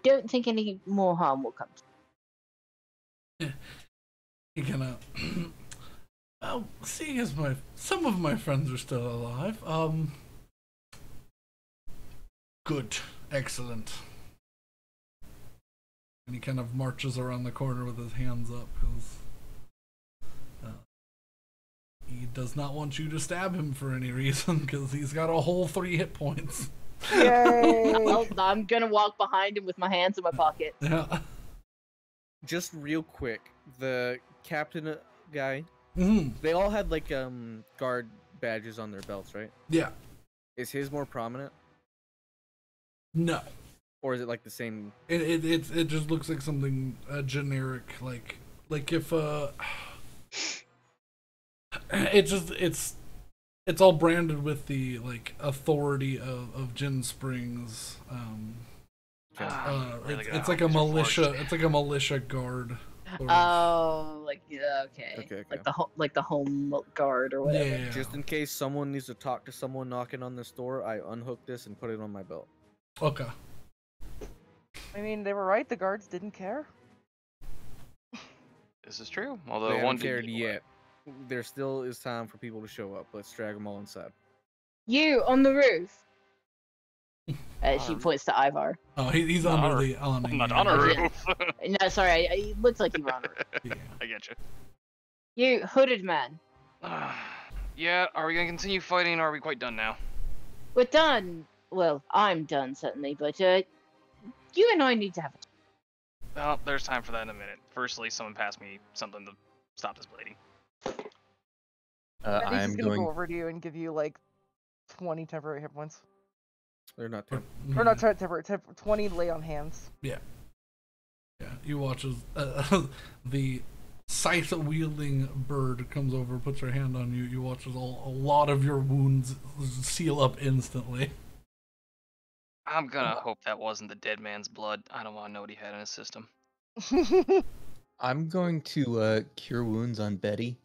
don't think any more harm will come. He kind of. Seeing as some of my friends are still alive. Good, excellent. And he kind of marches around the corner with his hands up because he does not want you to stab him for any reason because he's got a whole 3 hit points. Yay! I'm gonna walk behind him with my hands in my pocket. Yeah. Just real quick, the captain guy, They all had like guard badges on their belts, right? Yeah. Is his more prominent, No. or is it like the same? It just looks like something generic, like if it's all branded with the like authority of Djinn Springs. Really It's like a militia. It's like a militia guard. sort of. Oh, like yeah, okay. Okay. Like the home guard or whatever. Yeah. Just in case someone needs to talk to someone knocking on this door, I unhook this and put it on my belt. Okay. I mean, they were right. The guards didn't care. This is true. Although They one haven't did cared get away. yet. There still is time for people to show up. Let's drag them all inside. You on the roof. She Um, points to Ivar. Oh, he's Not under on the awning. I'm not yeah. on a Oh, roof. yeah. No, sorry, it looks like you were on the roof. Yeah. I get you. You hooded man. Yeah, are we gonna continue fighting or are we quite done now? We're done. Well, I'm done certainly, but you and I need to have a Well, there's time for that in a minute. Firstly, someone passed me something to stop this bleeding. Betty's I'm just gonna going. go over to you and give you like 20 temporary hit points. They're not Or- temp- Or not temporary, 20 lay on hands. Yeah, you watch as the scythe-wielding bird comes over, puts her hand on you. You watch as a lot of your wounds seal up instantly. I'm gonna hope that wasn't the dead man's blood. I don't want to know what he had in his system. I'm going to cure wounds on Betty.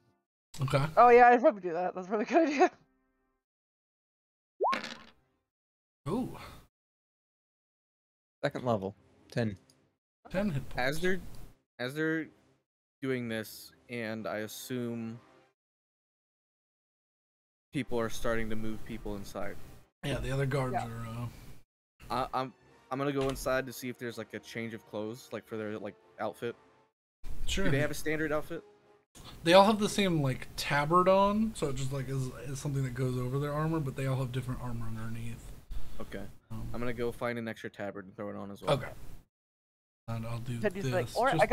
Okay. Oh yeah, I'd probably do that. That's a really good idea. Ooh, Second level, 10. 10 hit points. As they're doing this, and I assume people are starting to move people inside. Yeah, the other guards Yeah. are. I'm gonna go inside to see if there's like a change of clothes, like for their like outfit. Sure. Do they have a standard outfit? They all have the same like tabard on, so it just like is something that goes over their armor, but they all have different armor underneath. Okay. I'm gonna go find an extra tabard and throw it on as well. Okay. And I'll do Teddy's this. like, or just I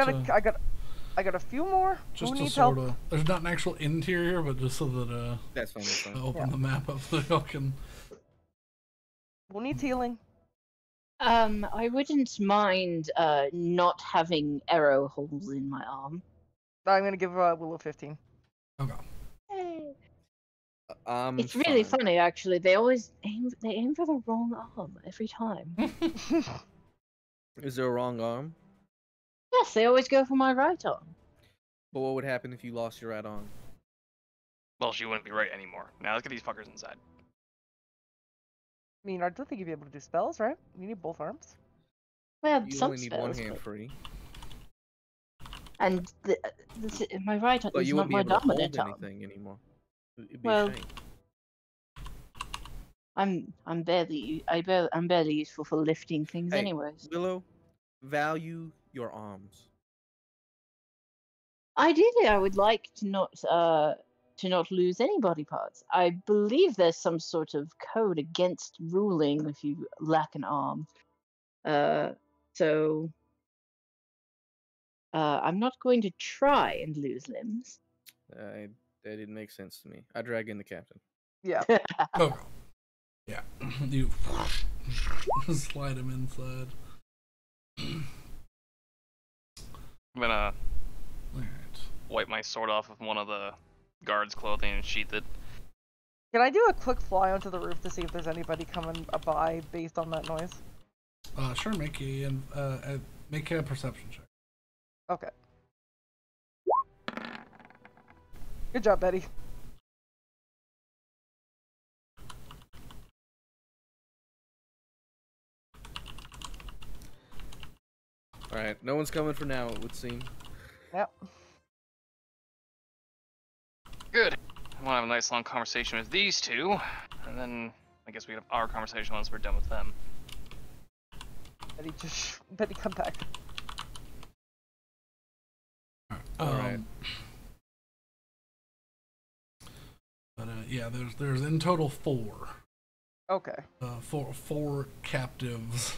got a few more. just Who to needs sort help? of. There's not an actual interior, but just so that That's fine. That's I fine. open Yeah. the map up so y'all can. Who needs healing? I wouldn't mind not having arrow holes in my arm. I'm gonna give Willow 15. Okay. It's really funny actually. They always aim for the wrong arm every time. Is there a wrong arm? Yes, they always go for my right arm. But what would happen if you lost your right arm? Well, she wouldn't be right anymore. Now let's get these fuckers inside. I mean, I don't think you'd be able to do spells, right? You need both arms. Well, You some only need one spells, hand but- free. and my right arm But is you not wouldn't be my able to hold dominant arm. anything anymore. It'd be Well, a shame. I'm barely useful for lifting things, Hey, anyways. Willow, value your arms. Ideally, I would like to not lose any body parts. I believe there's some sort of code against ruling if you lack an arm. So I'm not going to try and lose limbs. That didn't make sense to me. I drag in the captain. Yeah. Okay. Yeah. You slide him inside. I'm gonna Alright. wipe my sword off of one of the guards' clothing and sheath it. Can I do a quick fly onto the roof to see if there's anybody coming by based on that noise? Sure. Make a perception check. Okay. Good job, Betty. Alright, no one's coming for now, it would seem. Yep. Good. I want to have a nice long conversation with these two, and then I guess we have our conversation once we're done with them. Betty, come back. Alright. But yeah, there's in total 4. Okay. Four captives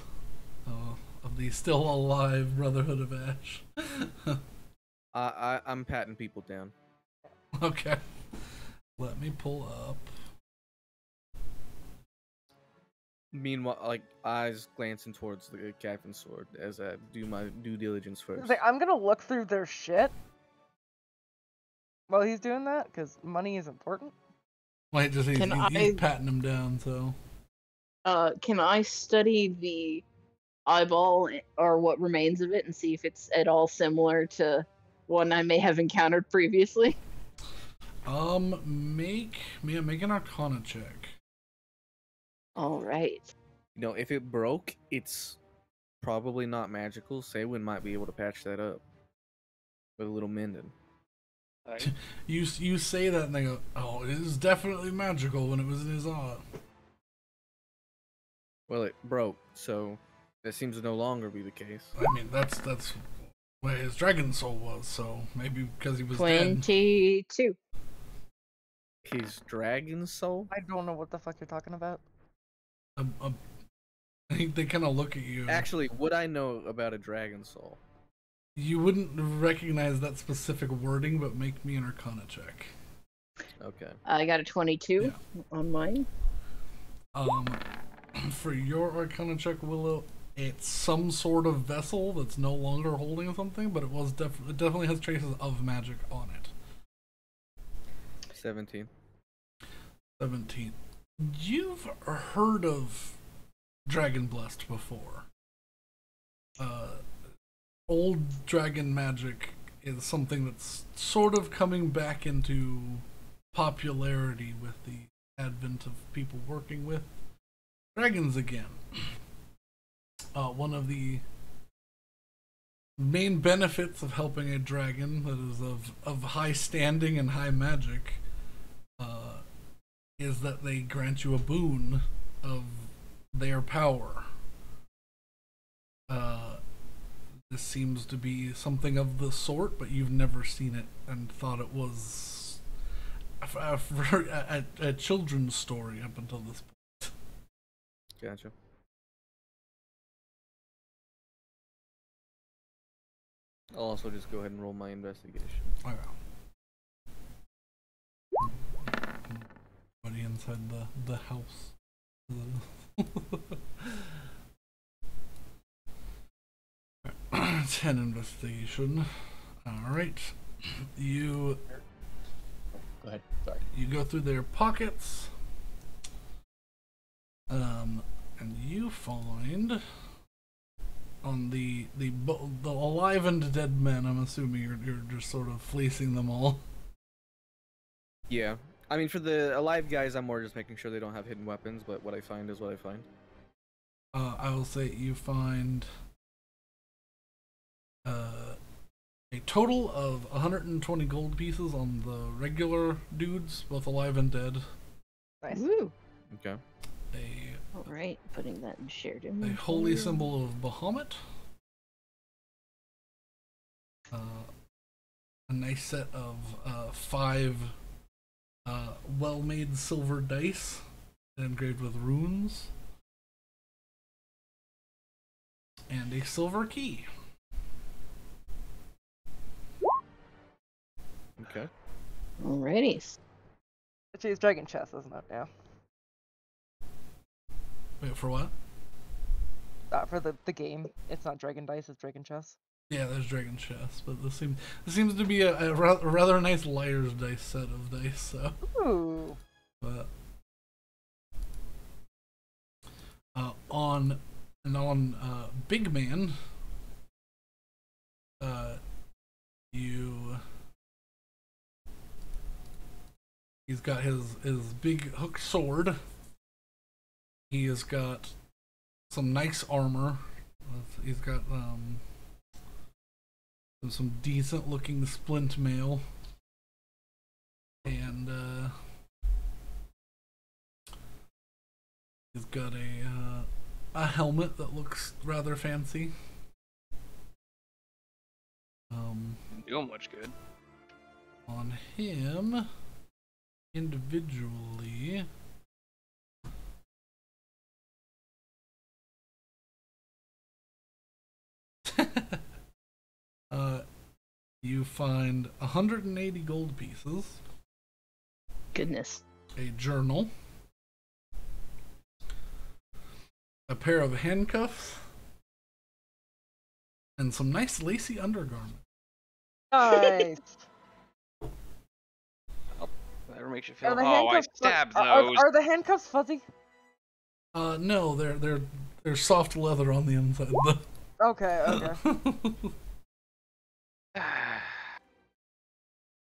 of the still alive Brotherhood of Ash. I'm patting people down. Okay. Let me pull up. Meanwhile, like eyes glancing towards the captain's sword as I do my due diligence first. I'm gonna look through their shit while he's doing that, because money is important. Wait, just he's Can he's I- patting him down, so. Can I study the eyeball or what remains of it and see if it's at all similar to one I may have encountered previously? Make an Arcana check. All right. You know, if it broke, it's probably not magical. Saywin might be able to patch that up with a little mending. You say that and they go, oh, it is definitely magical when it was in his eye. Well, it broke, so that seems to no longer be the case. I mean, that's where his dragon soul was. So maybe because he was dead. 22. His dragon soul? I don't know what the fuck you're talking about. I think they kind of look at you. Actually, what I know about a dragon soul? You wouldn't recognize that specific wording, but make me an Arcana check. Okay. I got a 22 on mine. For your Arcana check, Willow, it's some sort of vessel that's no longer holding something, but it was it definitely has traces of magic on it. 17. 17. You've heard of Dragon Blessed before. Old dragon magic is something that's sort of coming back into popularity with the advent of people working with dragons again. One of the main benefits of helping a dragon that is of high standing and high magic is that they grant you a boon of their power. This seems to be something of the sort, but you've never seen it and thought it was a children's story up until this point. Gotcha. I'll also just go ahead and roll my investigation. Okay. Everybody inside the house. 10 investigation. Alright. You Go ahead. Sorry. you go through their pockets. And you find on the alive and dead men, I'm assuming you're just sort of fleecing them all. Yeah. I mean, for the alive guys, I'm more just making sure they don't have hidden weapons, but what I find is what I find. I will say you find a total of 120 gold pieces on the regular dudes, both alive and dead. Nice. Woo. Okay. All right, putting that in shared A inventory. holy symbol of Bahamut. A nice set of 5 well-made silver dice engraved with runes. And a silver key. Okay. Alrighty. It's his dragon chest, isn't it? Yeah. Wait, for what? For the game, it's not dragon dice, it's dragon chess. Yeah, there's dragon chest, but this seems to be a rather nice liar's dice set of dice. So, Ooh. but on Big Man, he's got his big hook sword. He has got some nice armor. He's got some decent looking splint mail, and he's got a helmet that looks rather fancy. Doing much good. On him individually, you find 180 gold pieces, Goodness. a journal, a pair of handcuffs, and some nice lacy undergarments. Nice. Whatever makes you feel. Are the Oh, I handcuffs stabbed are, those. are the handcuffs fuzzy? No, they're soft leather on the inside. Okay, okay. I'm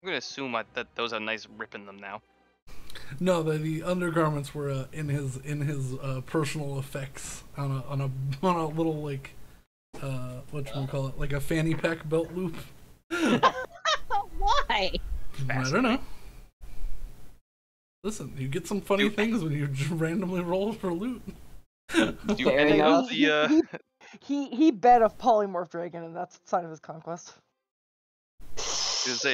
gonna assume that those have nice rip in them now. No, the undergarments were in his personal effects on a little like whatchamacallit, like a fanny pack belt loop. Why? I don't know. Listen, you get some funny things when you just randomly roll for loot. Do Fair any enough. of the He bet a polymorph dragon, and that's a sign of his conquest.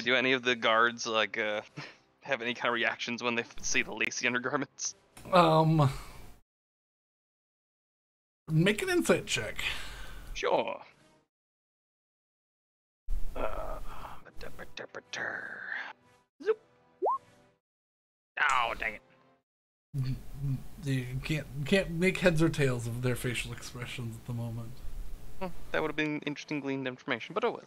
do any of the guards like have any kind of reactions when they see the lacy undergarments? Make an insight check. Sure. Zoop. Oh, dang it. You can't make heads or tails of their facial expressions at the moment. That would have been interesting gleaned information, but oh well.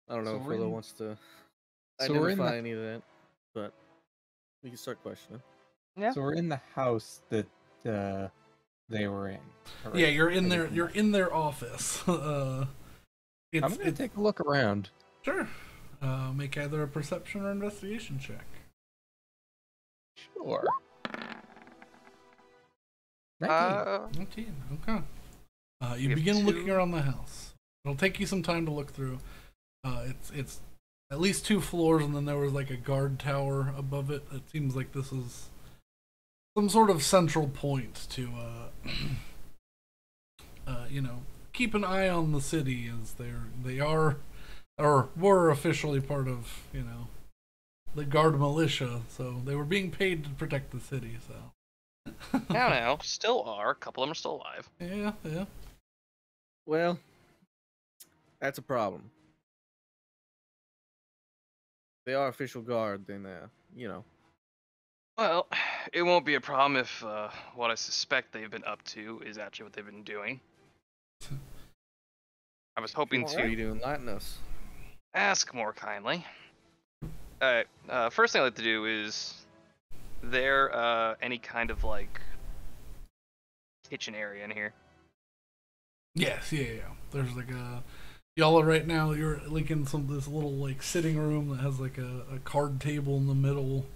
I don't know So if we're Willow in- wants to so we're in identify the- any of that, but we can start questioning. Yeah. So we're in the house that they were in. correct? Yeah, you're in Or their the- you're in their office. I'm gonna take a look around. Sure. Make either a perception or investigation check. Sure. 19. 19. Okay. You We have begin looking two- around the house. It'll take you some time to look through. It's at least 2 floors, and then there was like a guard tower above it. It seems like this is some sort of central point to, keep an eye on the city, as they are or were officially part of, the guard militia. So they were being paid to protect the city. So. Now, still are. A couple of them are still alive. Yeah. Well, that's a problem. They are official guard, then Well, it won't be a problem if what I suspect they've been up to is actually what they've been doing. I was hoping what are you to doing? Enlighten us. ask more kindly. Alright, first thing I'd like to do is, there any kind of like kitchen area in here? Yes, yeah. There's like y'all are right now. You're like in this little like sitting room that has like a card table in the middle.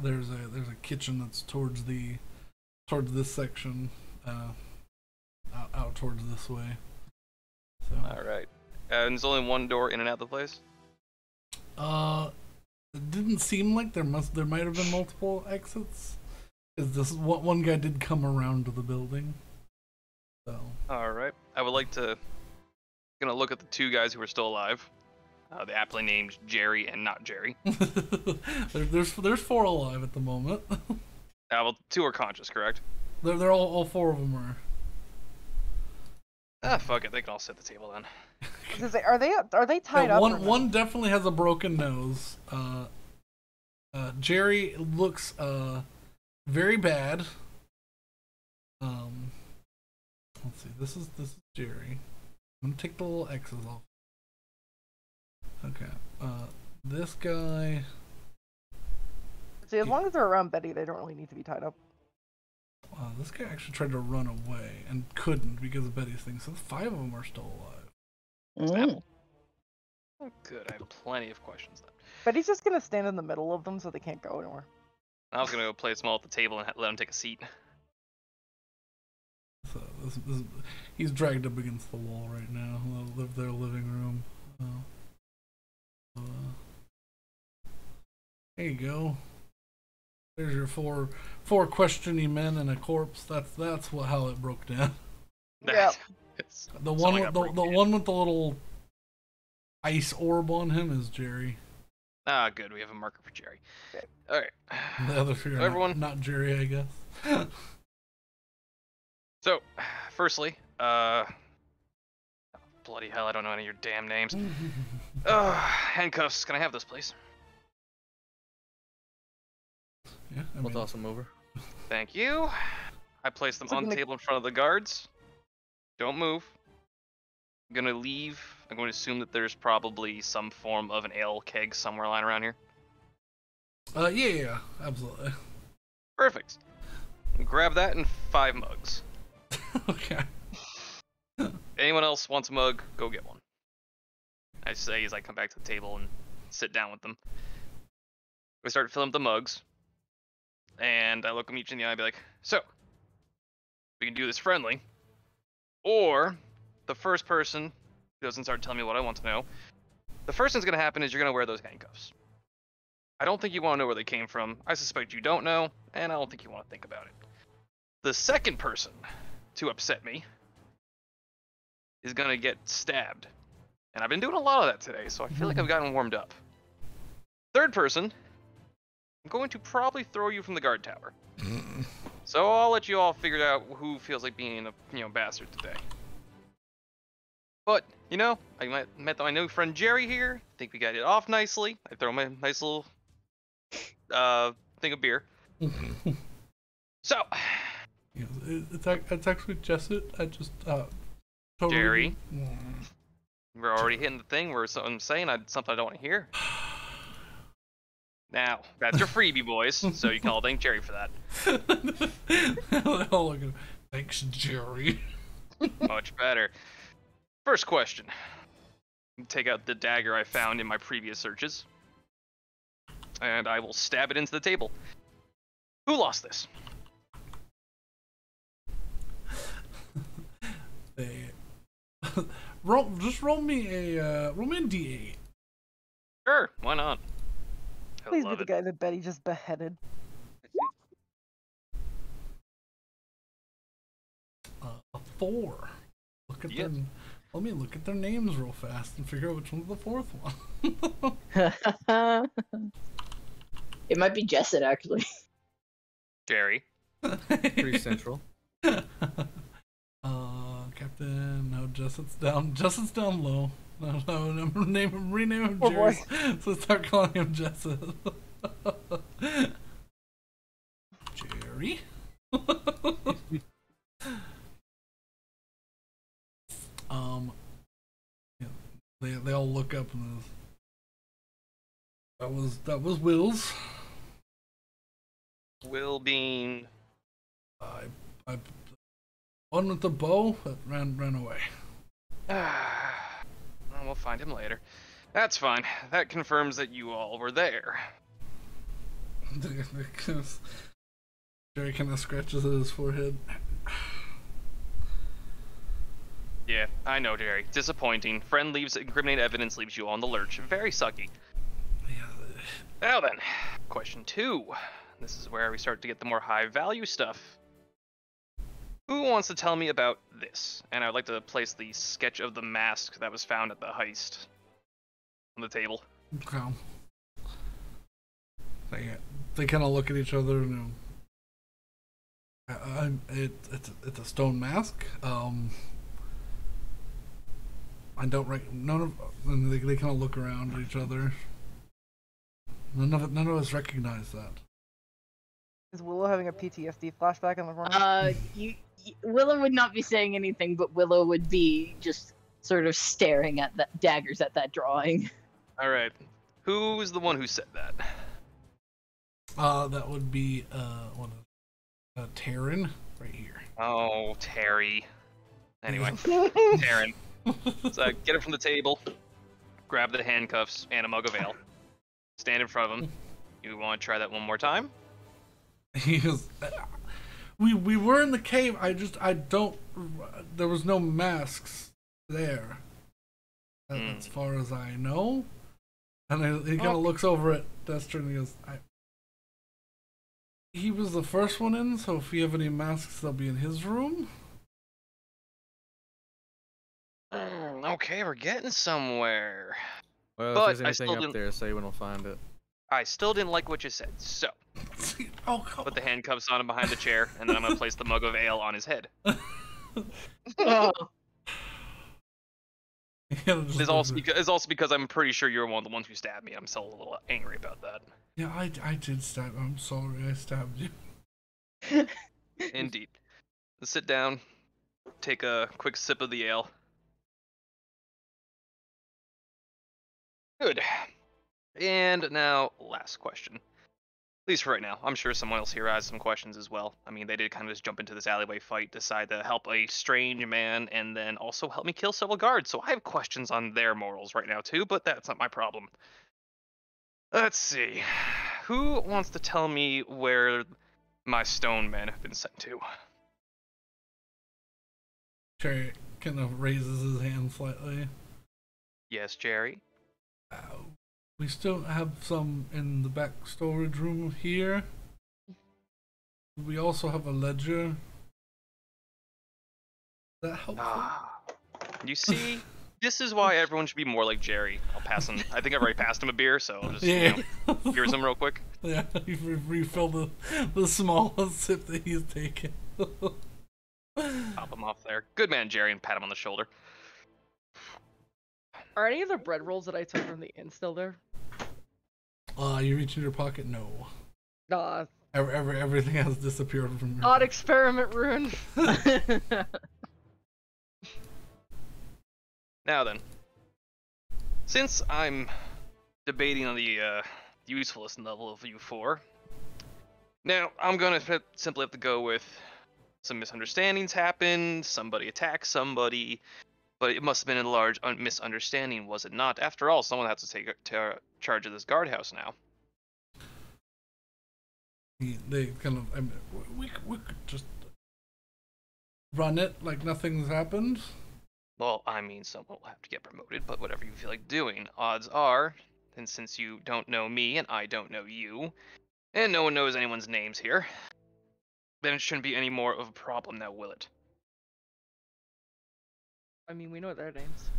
There's a kitchen that's towards this section, out towards this way. So. Alright. And there's only one door in and out of the place? It didn't seem like there might have been multiple exits. Is this one guy did come around to the building? So. Alright. I would like to gonna look at the 2 guys who are still alive. The aptly named Jerry and not Jerry. there's 4 alive at the moment. Well, 2 are conscious, correct? They're all 4 of them are. Fuck it, they can all sit at the table then. I was gonna say, are they tied Yeah, up? one definitely has a broken nose. Jerry looks very bad. Let's see. This is Jerry. I'm gonna take the little X's off. Okay. This guy. See, as long as they're around Betty, they don't really need to be tied up. This guy actually tried to run away and couldn't because of Betty's thing. So 5 of them are still alive. Mm. Oh, good, I have plenty of questions then. Betty's just gonna stand in the middle of them so they can't go anywhere. I was gonna go play small at the table and let him take a seat. So he's dragged up against the wall right now. Their living room. There you go. There's your four questioning men and a corpse. That's how it broke down. Yeah. The one with the little ice orb on him is Jerry. Ah, good. We have a marker for Jerry. Okay. All right. The other figure, Everyone. not Jerry, I guess. So, firstly, bloody hell, I don't know any of your damn names. Handcuffs. Can I have this, please? Yeah, I We'll mean, toss him over. Thank you. I place them So on the gonna- table in front of the guards. Don't move. I'm gonna leave. I'm going to assume that there's probably some form of an ale keg somewhere lying around here. yeah, absolutely. Perfect. Grab that and 5 mugs. Okay. Anyone else wants a mug, go get one. I say as I come back to the table and sit down with them. We start filling up the mugs. And I look them each in the eye and be like, so, we can do this friendly. Or, the first person who doesn't start telling me what I want to know, the first thing's going to happen is you're going to wear those handcuffs. I don't think you want to know where they came from. I suspect you don't know, and I don't think you want to think about it. The second person to upset me is going to get stabbed. And I've been doing a lot of that today, so I feel like I've gotten warmed up. Third person, I'm going to probably throw you from the guard tower. So I'll let you all figure out who feels like being a bastard today. But, I met my new friend Jerry here. I think we got it off nicely. I throw my nice little thing of beer. So, Yeah, it's actually Jessup. I just totally Jerry. We're already hitting the thing where I'm saying something I don't want to hear. Now, that's your freebie, boys, so you can all thank Jerry for that. Oh, look at thanks, Jerry. Much better. First question. Take out the dagger I found in my previous searches. And I will stab it into the table. Who lost this? They just roll me a D8. Sure, why not? I Please be love the it. guy that Betty just beheaded. A 4. Look at Yep. them. Let me look at their names real fast and figure out which one's the fourth one. It might be Jessup, actually. Jerry. Pretty central. Captain. No, Jessup's down. Jessup's down low. No, rename him Oh, Jerry. boy. So start calling him Jessup. Jerry. Yeah, they all look up and that was Will's. Will Bean. I one with the bow that ran away. Well, we'll find him later. That's fine. That confirms that you all were there. Jerry kind of scratches at his forehead. Yeah, I know, Jerry. Disappointing. Friend leaves incriminating evidence, leaves you on the lurch. Very sucky. Yeah, Now then, question 2. This is where we start to get the more high-value stuff. Who wants to tell me about this? And I'd like to place the sketch of the mask that was found at the heist on the table. okay. They kind of look at each other and it's a stone mask. I don't none of and they kind of look around at each other. None of us recognize that. Is Willow having a PTSD flashback in the corner? Willow would not be saying anything, but Willow would be just sort of staring at the daggers at that drawing. All right. Who is the one who said that? That would be Taryn right here. Oh, Terry. Anyway, Taryn. So get it from the table. Grab the handcuffs and a mug of ale. Stand in front of him. You want to try that one more time? He goes, we were in the cave. There was no masks there, as far as I know. And he kind of looks over at Destro and he goes, he was the first one in, so if you have any masks, they'll be in his room. Okay, we're getting somewhere. Well, But if I there's still anything up didn't- there, say when we'll find it. I still didn't like what you said, so Oh, come put the handcuffs on him behind the chair, and then I'm gonna place the mug of ale on his head. Oh, It's also because I'm pretty sure you're one of the ones who stabbed me. I'm still a little angry about that. Yeah, I did stab. I'm sorry, I stabbed you. Indeed. Let's sit down, take a quick sip of the ale. Good. And now, last question. At least for right now. I'm sure someone else here has some questions as well. I mean, they did kind of just jump into this alleyway fight, decide to help a strange man, and then also help me kill several guards. So I have questions on their morals right now too, but that's not my problem. Let's see. Who wants to tell me where my stone men have been sent to? Cherry kind of raises his hand slightly. Yes, Jerry. We still have some in the back storage room here. We also have a ledger. Is that helpful? Ah. You see, this is why everyone should be more like Jerry. I'll pass him. I think I've already passed him a beer, so I'll just here's him real quick. Yeah, you refill the smallest sip that he's taken. Pop him off there. Good man, Jerry, and pat him on the shoulder. Are any of the bread rolls that I took from the inn still there? You reach in your pocket? No. Nah, Everything has disappeared from your odd experiment rune. Now then, since I'm debating on the usefulness level of you four, now I'm gonna simply have to go with some misunderstandings happened, somebody attacked somebody, but it must have been a large misunderstanding, was it not? After all, someone has to take charge of this guardhouse now. They kind of, I mean, we could just run it like nothing's happened. Well, I mean, someone will have to get promoted, but whatever you feel like doing. Odds are, and since you don't know me and I don't know you, and no one knows anyone's names here, then it shouldn't be any more of a problem now, will it? I mean, we know their names.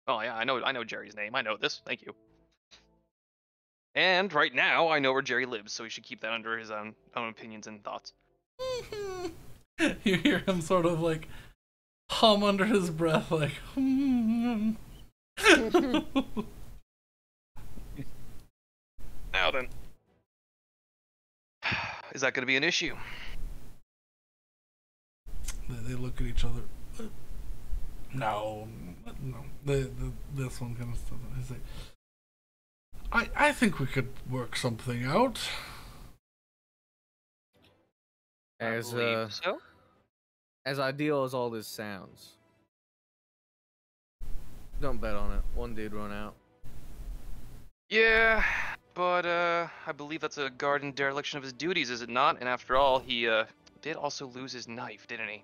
Oh yeah, I know Jerry's name. I know this. Thank you. And right now, I know where Jerry lives, so he should keep that under his own opinions and thoughts. You hear him sort of like hum under his breath, like. Now then, is that going to be an issue? They look at each other. No. This one kind of stuff. He's like, I think we could work something out. As So? as ideal as all this sounds, don't bet on it. One did run out. Yeah, but I believe that's a guard in dereliction of his duties, is it not? And after all, he did also lose his knife, didn't he?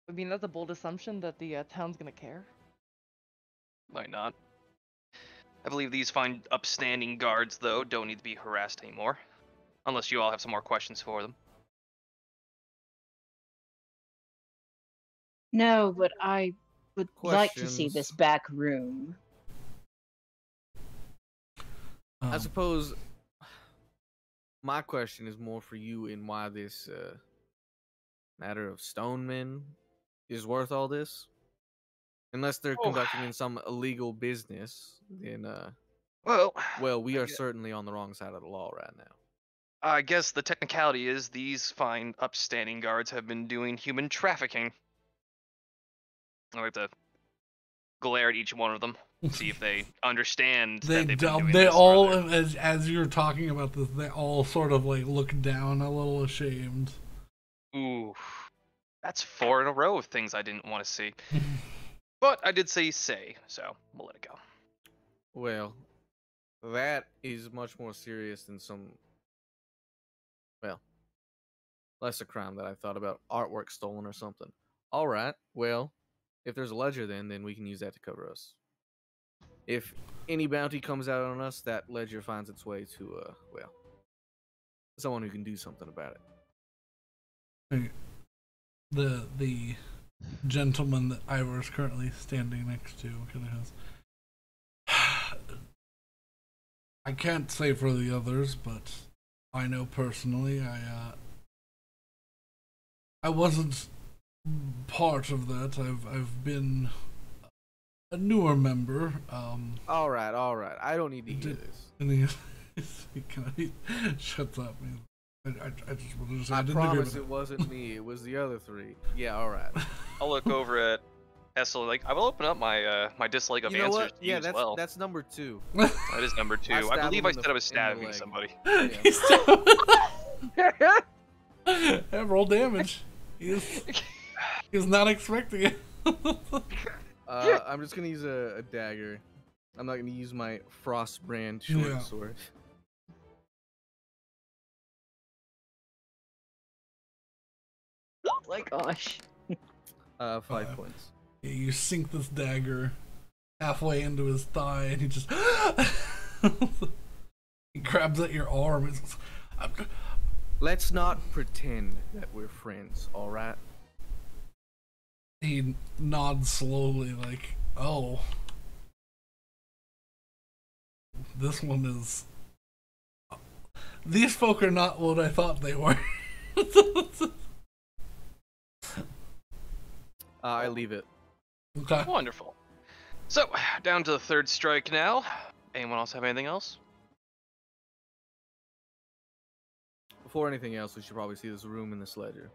I mean, that's a bold assumption that the town's gonna care. Might not. I believe these fine, upstanding guards, though, don't need to be harassed anymore. Unless you all have some more questions for them. no, but I would like to see Questions? this back room. I suppose my question is more for you in why this matter of stonemen is worth all this. Unless they're conducting in some illegal business, then well, we are certainly on the wrong side of the law right now. I guess the technicality is these fine, upstanding guards have been doing human trafficking. I like to glare at each one of them, see if they understand that they've been doing they this all, or other. as you're talking about this, they all sort of like look down, a little ashamed. Ooh, that's 4 in a row of things I didn't want to see. But I did say, so we'll let it go. Well, that is much more serious than some, well, lesser crime that I thought about, artwork stolen or something. All right, well, if there's a ledger then we can use that to cover us. If any bounty comes out on us, that ledger finds its way to, well, someone who can do something about it. The gentleman that Ivor is currently standing next to kind of goes, I can't say for the others, but I know personally I wasn't part of that. I've been a newer member. All right. I don't need to hear Did- this. And he shuts up. I just wanted to say I I didn't agree promise with it wasn't me. It was the other three. Yeah, all right. I'll look over at Hessel. Like, I will open up my my dislike of You know answers what? to Yeah, you as well. that's number 2. That is number 2. I stab believe him I in the- said I was in the stabbing leg. somebody. Yeah. Roll damage. He was not expecting it. I'm just gonna use a dagger. I'm not gonna use my Frostbrand short Yeah. sword. Oh my gosh. 5 5. points. You sink this dagger halfway into his thigh, and he just he grabs at your arm. And says, Let's not pretend that we're friends, all right? he nods slowly, like, "Oh, this one is. These folk are not what I thought they were." I leave it. Okay. Wonderful. So, down to the third strike now. Anyone else have anything else? Before anything else, we should probably see this room in this ledger.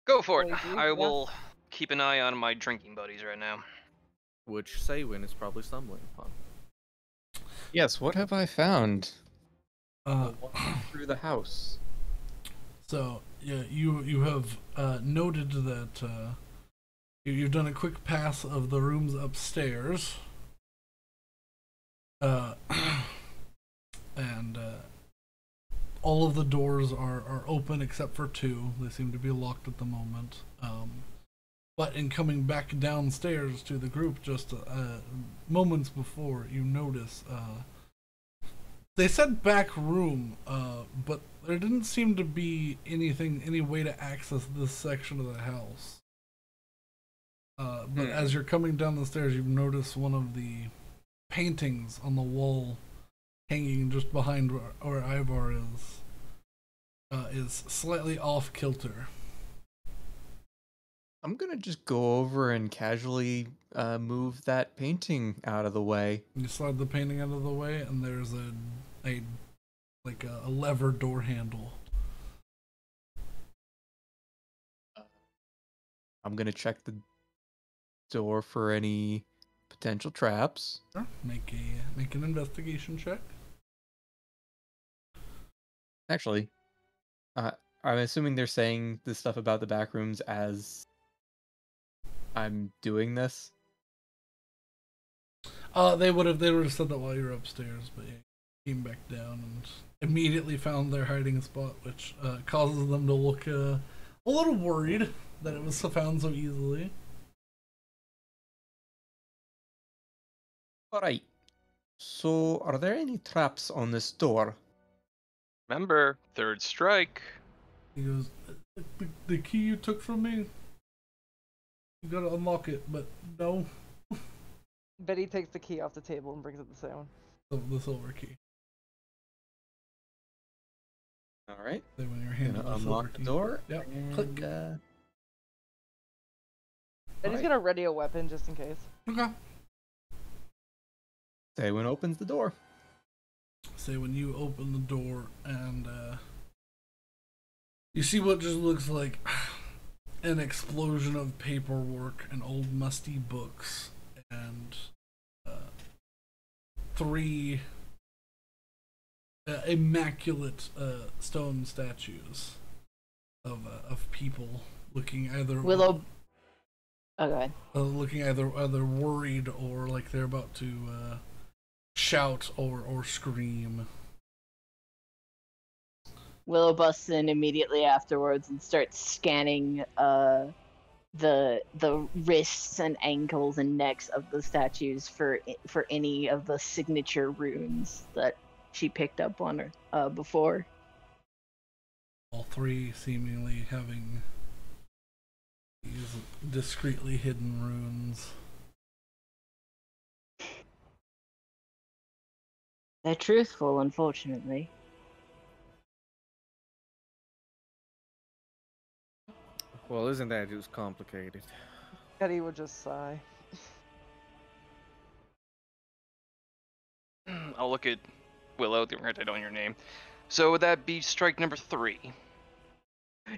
Go for it. I agree, I yeah. will keep an eye on my drinking buddies right now. Which Saywin is probably stumbling upon. Yes, what have I found? Uh, Through the house. So yeah, you have noted that you've done a quick pass of the rooms upstairs, and all of the doors are open except for 2. They seem to be locked at the moment. But in coming back downstairs to the group just moments before, you notice they said back room, but there didn't seem to be any way to access this section of the house. But as you're coming down the stairs, you've noticed one of the paintings on the wall hanging just behind where Ivar is slightly off kilter. I'm gonna just go over and casually move that painting out of the way. You slide the painting out of the way, and there's a lever door handle. I'm gonna check the door for any potential traps. Sure. Make an investigation check. Actually, I'm assuming they're saying this stuff about the back rooms as I'm doing this. They would have said that while you were upstairs, but yeah, came back down and immediately found their hiding spot, which causes them to look a little worried that it was found so easily. Alright. So, are there any traps on this door? Remember, third strike. He goes, the key you took from me, you gotta unlock it, but no, Betty takes the key off the table and brings it the same one. the silver key. Alright. Then when you're handed Gonna the silver unlock the key. door. Yep. And, Click. Betty's Alright. gonna ready a weapon just in case. Okay. Saywin opens the door. Say when you open the door and you see what just looks like an explosion of paperwork and old musty books and 3 immaculate stone statues of people looking either Willow. Oh, go ahead. looking either worried or like they're about to shout or scream. Willow busts in immediately afterwards and starts scanning the wrists and ankles and necks of the statues for any of the signature runes that she picked up on her before. All 3 seemingly having These discreetly hidden runes. They're truthful, unfortunately. Well, isn't that just complicated? Eddie would just sigh. I'll look at Willow. They write it on your name. So would that be strike number 3?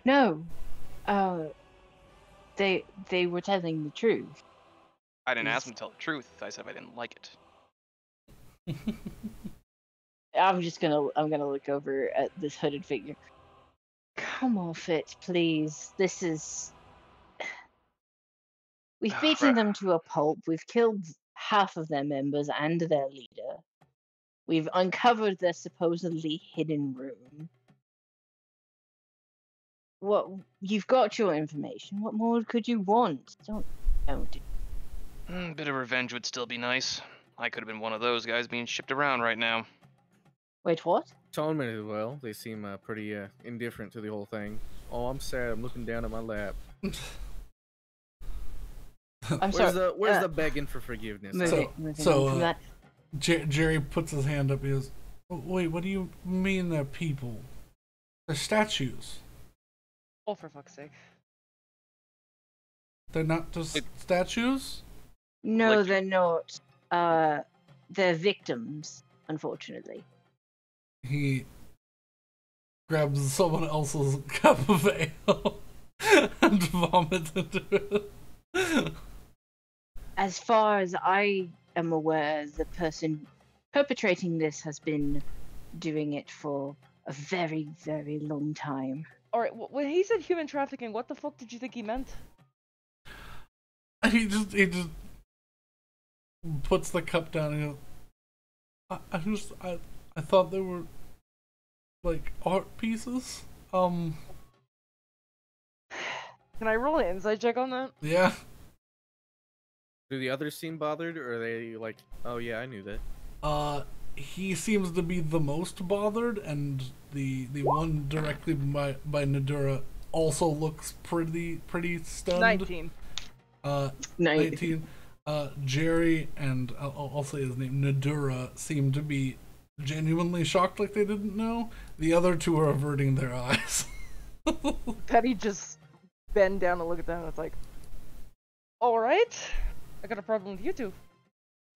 No. They were telling the truth. I didn't ask them to tell the truth. I said if I didn't like it. I'm gonna look over at this hooded figure. Come off it, please. This is. We've beaten them to a pulp. We've killed half of their members and their leader. We've uncovered their supposedly hidden room. What? You've got your information. What more could you want? Don't. Bit of revenge would still be nice. I could have been one of those guys being shipped around right now. Wait, what? Atonement as well. They seem pretty indifferent to the whole thing. Oh, I'm sad. I'm looking down at my lap. I'm sorry. Where's the begging for forgiveness? Moving on from that. Jerry puts his hand up. He goes, "Wait, what do you mean they're people? They're statues. Oh, for fuck's sake. They're not just statues." No, Like- they're not. They're victims, unfortunately. He grabs someone else's cup of ale and vomits into it. As far as I am aware, the person perpetrating this has been doing it for a very, very long time. Alright, when he said human trafficking, what the fuck did you think he meant? He just puts the cup down and goes, I thought they were like art pieces. Can I roll an insight check on that? Yeah. Do the others seem bothered, or are they like, oh yeah, I knew that? He seems to be the most bothered, and the one directly by Nadura also looks pretty stunned. 19. 19. Jerry and I'll say his name, Nadura, seem to be genuinely shocked, like they didn't know. The other two are averting their eyes. Petty just bend down and look at them, and it's like, alright, I got a problem with you two.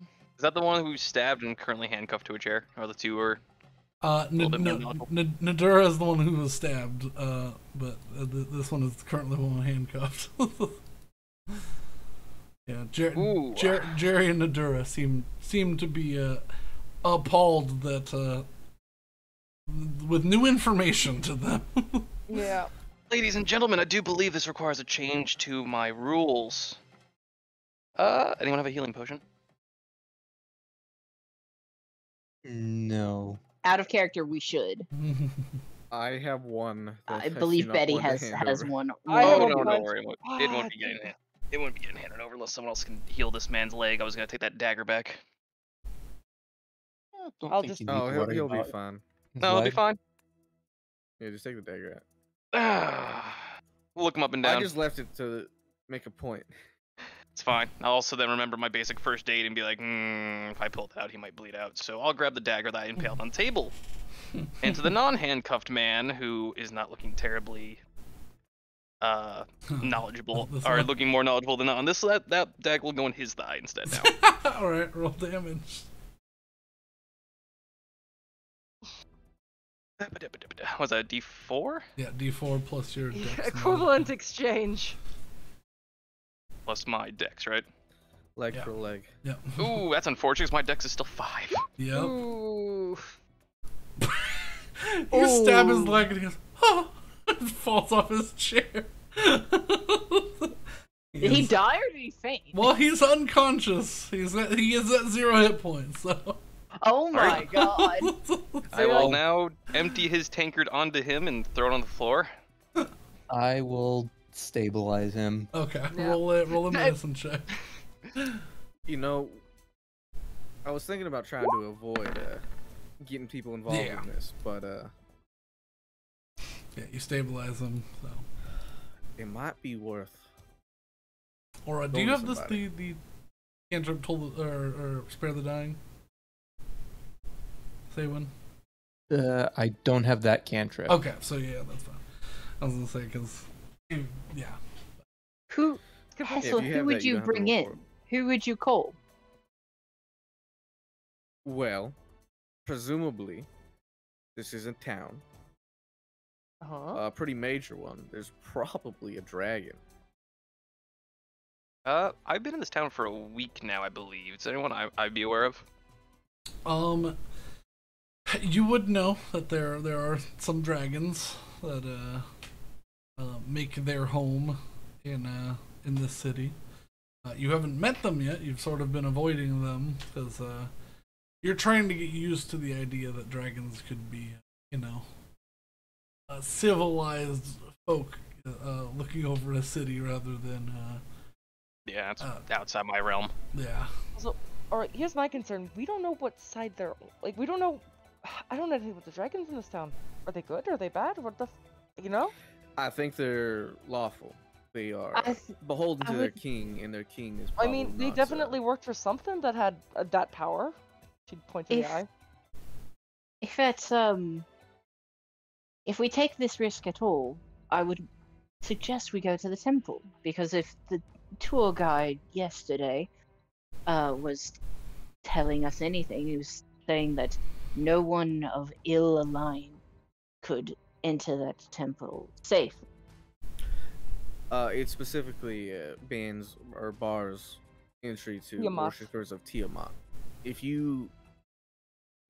Is that the one who's stabbed and currently handcuffed to a chair? Or the two are... Nadura is the one who was stabbed, but this one is currently the one handcuffed. Yeah, Jerry and Nadura seem to be appalled that with new information to them. Yeah. Ladies and gentlemen, I do believe this requires a change to my rules. Anyone have a healing potion? No. Out of character, we should. I have one. that I I believe see not Betty one to has hand has over. one. I have Oh, a no, bunch. don't worry. It won't be getting it won't be getting handed over unless someone else can heal this man's leg. I was gonna take that dagger back. Don't I'll think just- you need to Oh, worry he'll be about fine. his No, it'll be leg. fine. Yeah, just take the dagger out. We'll look him up and down. I just left it to make a point. It's fine. I'll also then remember my basic first aid and be like, if I pull it out, he might bleed out. So I'll grab the dagger that I impaled on the table. And to the non-handcuffed man, who is not looking terribly knowledgeable, This or one? looking more knowledgeable than on this, that dagger will go in his thigh instead now. Alright, roll damage. Was that a D4? Yeah, D4 plus your dex. Equivalent exchange. Plus my dex, right? Leg Yeah. for leg. Yep. Ooh, that's unfortunate 'cause my dex is still 5. Yep. Ooh. You stab his Ooh. leg and he goes, oh! And falls off his chair. Did he die or did he faint? Well, he's unconscious. He is at 0 hit points, so. Oh my Alright. god. I will now empty his tankard onto him and throw it on the floor. I will stabilize him. Okay, Yeah. roll a medicine check. You know, I was thinking about trying to avoid getting people involved Yeah. in this, but Yeah, you stabilize him, so. it might be worth Or do Going you to have this somebody. the cantrip toll or spare the dying? Say when. I don't have that cantrip. Okay, so yeah, that's fine. I was gonna say because yeah. Who, Skip it. Yeah, if Hessel, you who have would that, you you don't have to bring roll in? for it. Who would you call? Well, presumably, this isn't town. Uh-huh. A pretty major one. There's probably a dragon. I've been in this town for a week now, I believe. Is there anyone I'd be aware of? You would know that there are some dragons that make their home in this city. You haven't met them yet. You've sort of been avoiding them because you're trying to get used to the idea that dragons could be, civilized folk looking over a city rather than Yeah, it's outside my realm. yeah. So, alright, here's my concern. We don't know what side they're like. We don't know. I don't know anything about the dragons in this town. Are they good? Are they bad? What the, you know? I think they're lawful. They are I th- beholden I to their would- king, and their king is I probably mean, they not, definitely worked for something that had that power. She'd point to the If- eye. If we take this risk at all, I would suggest we go to the temple, because if the tour guide yesterday was telling us anything, he was saying that no one of ill line could enter that temple safe. It specifically bans or bars entry to Tiamat. worshippers of Tiamat. If you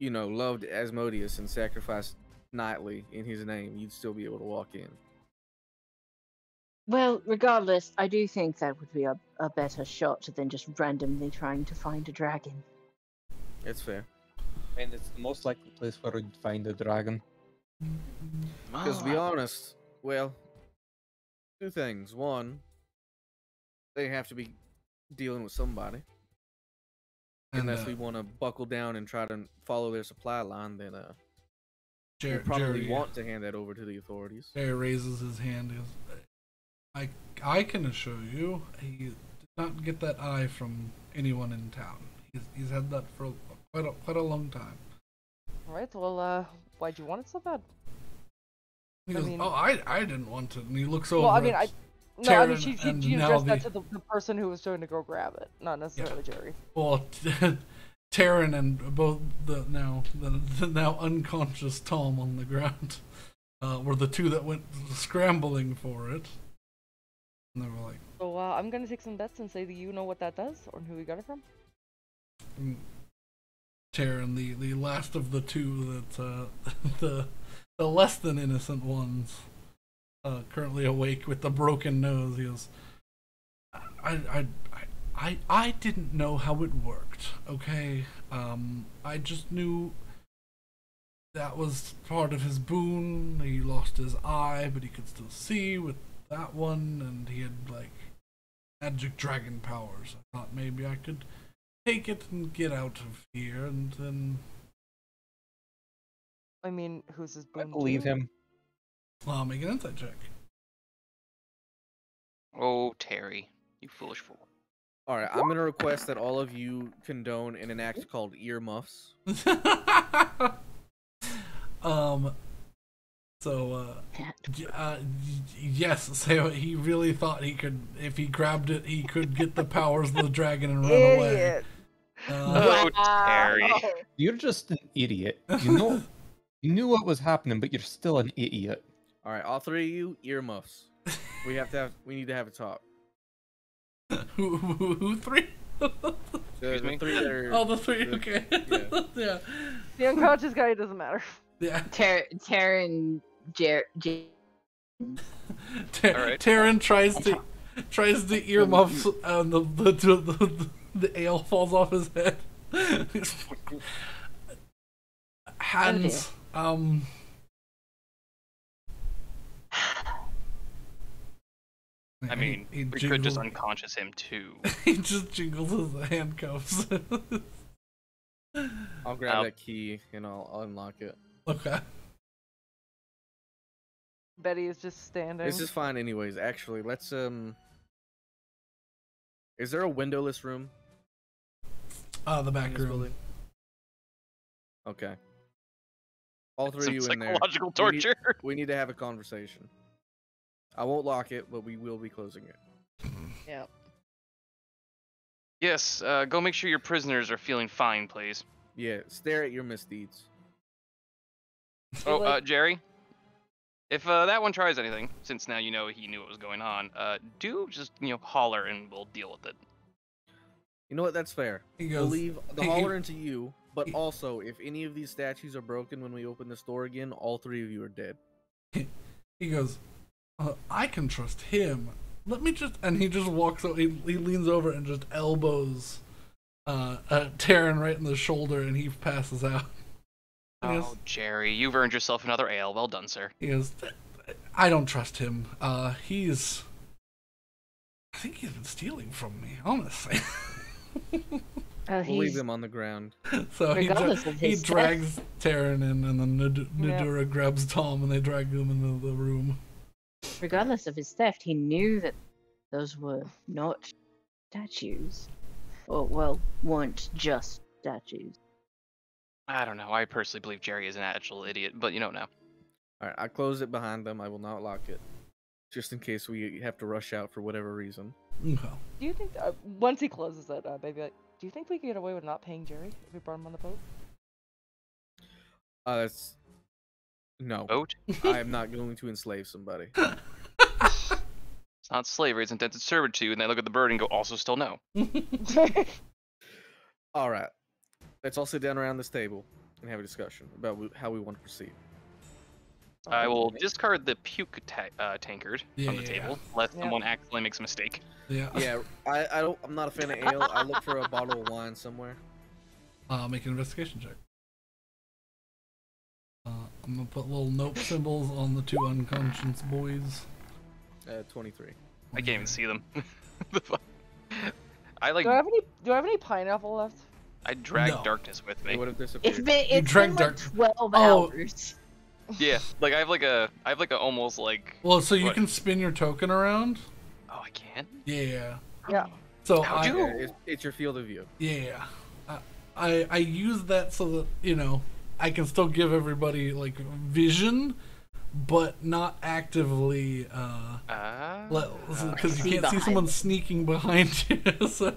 loved Asmodeus and sacrificed nightly in his name, you'd still be able to walk in. Well, regardless, I do think that would be a better shot than just randomly trying to find a dragon. It's fair. And it's the most likely place where we'd find a dragon. Because to be honest, well, two things. One, they have to be dealing with somebody. Unless we want to buckle down and try to follow their supply line, then we probably want to hand that over to the authorities. Jerry raises his hand. He goes, I can assure you, he did not get that eye from anyone in town. He's had that for quite a long time. Alright, well, why'd you want it so bad? He I goes, mean- oh, I didn't want it. And he looks over. Well, I mean, at No, I mean, Taryn, she and addressed now that to the person who was trying to go grab it, not necessarily Jerry. Well, Taryn and both the now unconscious Tom on the ground were the two that went scrambling for it. And they were like, So, I'm gonna take some bets and say that you know what that does, or who we got it from. Taryn, the last of the two that the less than innocent ones, currently awake with the broken nose. He goes, I didn't know how it worked. Okay, I just knew that was part of his boon. He lost his eye, but he could still see with that one, and he had like magic dragon powers. I thought maybe I could take it and get out of here, and then I mean, who's his I boon believe to? him. make an insight check. Oh, Terry, you foolish fool. All right, I'm gonna request that all of you condone in an act called earmuffs. Yes, so he really thought he could, if he grabbed it, he could get the powers of the dragon and run away. Idiot. Oh, Terry. You're just an idiot. You know, you knew what was happening, but you're still an idiot. All right, all three of you earmuffs. We need to have a talk. Who three? Excuse me? Three that are, Oh, the three, okay. yeah. Yeah. The unconscious guy, it doesn't matter. Yeah. Taryn, Alright. Taryn tries to earmuffs, and the ale falls off his head. Hands. I mean, he we could just jiggles- unconscious him too. He just jingles his handcuffs. I'll grab I'll- that key and I'll unlock it. Okay. Betty is just standing. This is fine, anyways. Actually, let's Is there a windowless room The in back this room. building? Okay. All three Some of you in there. psychological We need- torture. We need to have a conversation. I won't lock it, but we will be closing it. Yeah. Yes, go make sure your prisoners are feeling fine, please. Yeah, stare at your misdeeds. Oh, like- Jerry, if that one tries anything, since now you know he knew what was going on, do just holler and we'll deal with it. You know what? That's fair. He We'll goes, leave the he- holler into you, but he- also, if any of these statues are broken when we open the store again, all three of you are dead. He goes, I can trust him. Let me just, and he just walks over, he leans over and just elbows Taryn right in the shoulder, and he passes out. And he Oh, goes, Jerry, you've earned yourself another ale. Well done, sir. he goes, I don't trust him. I think he's been stealing from me, honestly. We'll leave He's them on the ground. So Regardless of he his drags Taryn in, and then Yeah. Nadura grabs Tom, and they drag them into the room. regardless of his theft, he knew that those were not statues. Or, well, weren't just statues. I don't know. I personally believe Jerry is an actual idiot, but you don't know. Alright, I close it behind them. I will not lock it. Just in case we have to rush out for whatever reason. Okay. Do you think once he closes it, maybe like, do you think we could get away with not paying Jerry if we brought him on the boat? That's... No. Boat? I am not going to enslave somebody. It's not slavery, it's indented servitude, and they look at the bird and go, also still no. Alright. Let's all sit down around this table and have a discussion about how we want to proceed. I will discard the puke tankard from the Yeah. table, lest Yeah. someone accidentally makes a mistake. Yeah. Yeah, I'm not a fan of ale. I look for a bottle of wine somewhere. Make an investigation check. I'm gonna put little note symbols on the two unconscious boys. 23. I can't even see them. The fuck? I like. Do I have any pineapple left? I drag No. darkness with They me. would have It's disappeared. been, it's drank been like dark- 12 Oh. hours. Yeah, like I have like a almost like. Well, so you What? can spin your token around. Oh, I can. Yeah. Yeah. So How'd you- Yeah, it's your field of view. yeah, I use that so that I can still give everybody like vision, but not actively because you See can't see behind someone them. sneaking behind you. So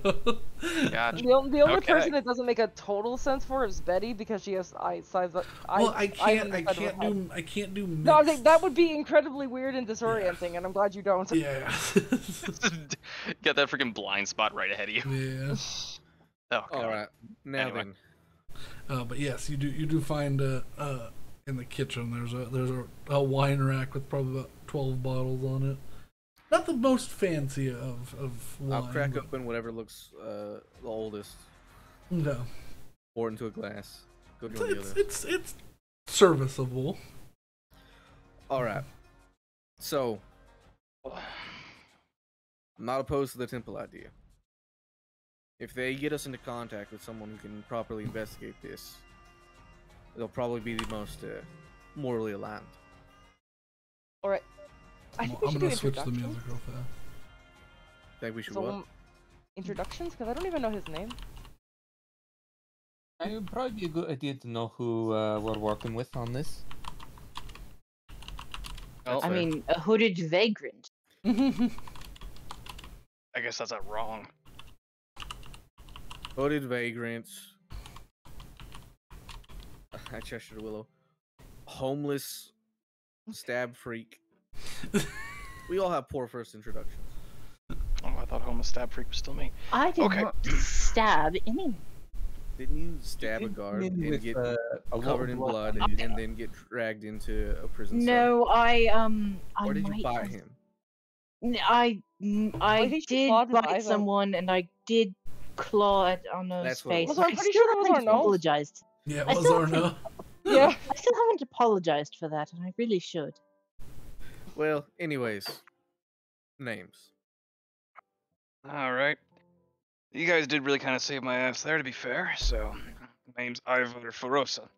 Gotcha. The only Okay. person it doesn't make a total sense for is Betty because she has eyesight. well, I can't do. No, I think mixed. that would be incredibly weird and disorienting, and I'm glad you don't. Yeah. Get that freaking blind spot right ahead of you. Yeah. Oh, God. Alright, now Anyway. then. But yes, you do find in the kitchen there's a wine rack with probably about 12 bottles on it. Not the most fancy of wine. I'll crack but- open whatever looks the oldest. No, Pour it into a glass. Go join the other. it's serviceable. Alright. So, I'm not opposed to the temple idea. If they get us into contact with someone who can properly investigate this, they'll probably be the most morally aligned. All right. I think we I'm should gonna do switch the introductions. music real fast. Think we should So, what? introductions, because I don't even know his name. It would probably be a good idea to know who we're working with on this. Well, I fair. mean, a hooded vagrant. I guess that's not wrong. Hooded vagrants. I Cheshire Willow. Homeless stab freak. We all have poor first introductions. Oh, I thought Homo Stab Freak was still me. I did Okay. not stab anyone. Didn't you stab a guard Didn't and get a lot covered of in blood and then get dragged into a prison cell? No, I Or did you might bite have- him? I I think she did clawed his bite eyes out. someone, and I did claw it on his That's what it face. was. Also, I'm I pretty still sure it was haven't our nose. apologized. Yeah, it I was still Arno. Yeah. I still haven't apologized for that, and I really should. Well, anyways. Names. All right. You guys did really kind of save my ass there, to be fair. So, my name's Ivor Ferosa.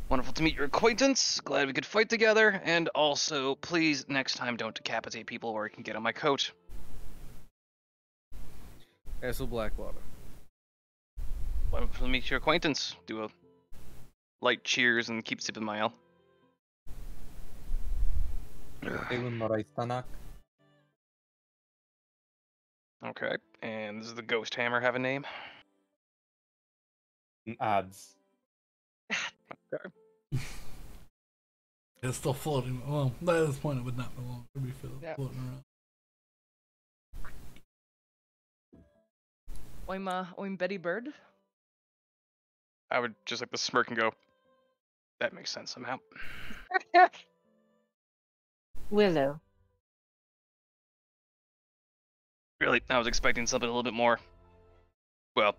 Wonderful to meet your acquaintance. Glad we could fight together. And also, please, next time, don't decapitate people or I can get on my coat. Castle Blackwater. Well, let me meet your acquaintance. Do a light cheers and keep sipping my ale. Ewan Moraistanak. Okay, and does the ghost hammer have a name? Ads. It's still floating. Well, at this point, it would not no longer be Yeah. floating around. I'm Betty Bird. I would just like to smirk and go, that makes sense somehow. Willow. Really, I was expecting something a little bit more, well,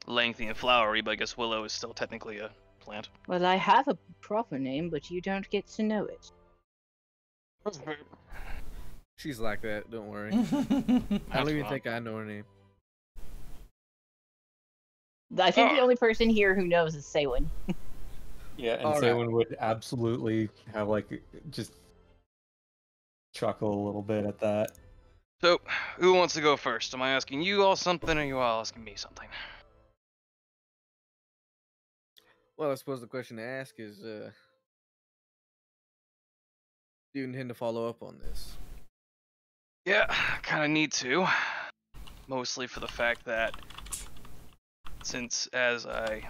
lengthy and flowery, but I guess willow is still technically a plant. Well, I have a proper name, but you don't get to know it. She's like that, don't worry. I That's don't even fine. think I know her name. I think the Oh. only person here who knows is Saywin. Yeah, and Alright. Saywin would absolutely have like just chuckle a little bit at that. So, who wants to go first? Am I asking you all something, or you all asking me something? Well, I suppose the question to ask is, do you intend to follow up on this? Yeah, kind of need to. Mostly for the fact that, since as I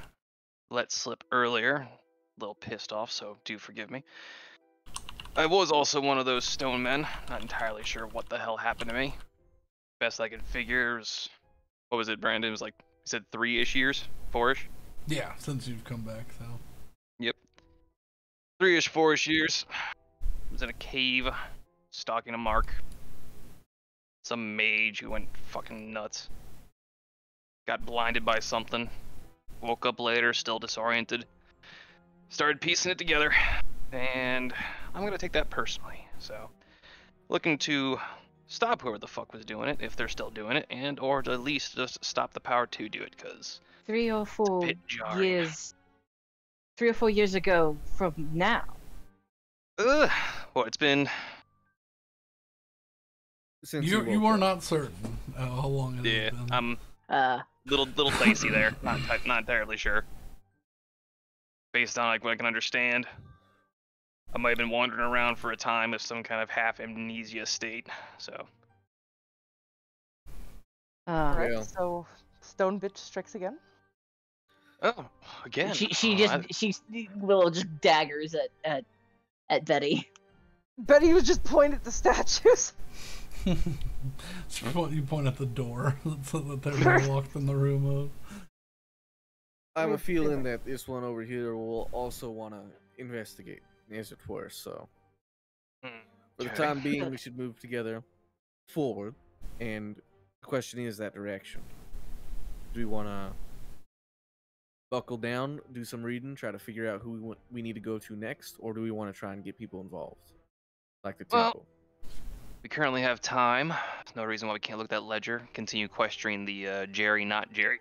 let slip earlier, a little pissed off, so do forgive me. I was also one of those stone men. Not entirely sure what the hell happened to me. Best I could figure is, what was it, Brandon? It was like, you said 3-ish years? 4-ish? Yeah, since you've come back, so. Yep. 3-ish, 4-ish years. I was in a cave, stalking a mark. Some mage who went fucking nuts. Got blinded by something. Woke up later, still disoriented. Started piecing it together. And I'm gonna take that personally. So, looking to stop whoever the fuck was doing it, if they're still doing it, and or at least just stop the power to do it, because 3 or 4 bit jarring. years. 3 or 4 years ago from now. Well, it's been Since You woke are up. not certain how long it yeah, has been. I'm Uh, little dicey there. Not entirely sure. Based on like what I can understand, I might have been wandering around for a time with some kind of half amnesia state. So Alright, Yeah. so Stone Bitch strikes again. oh, again. she Willow just daggers at Betty. Betty was just pointing at the statues. You point at the door so that they're locked in the room of. I have a feeling that this one over here will also want to investigate, as it were. So, for the Okay. time being, we should move together forward. And the question is that direction. Do we want to buckle down, do some reading, try to figure out who we need to go to next, or do we want to try and get people involved, like the Well, temple? We currently have time. There's no reason why we can't look at that ledger. Continue questioning the Jerry, not Jerry,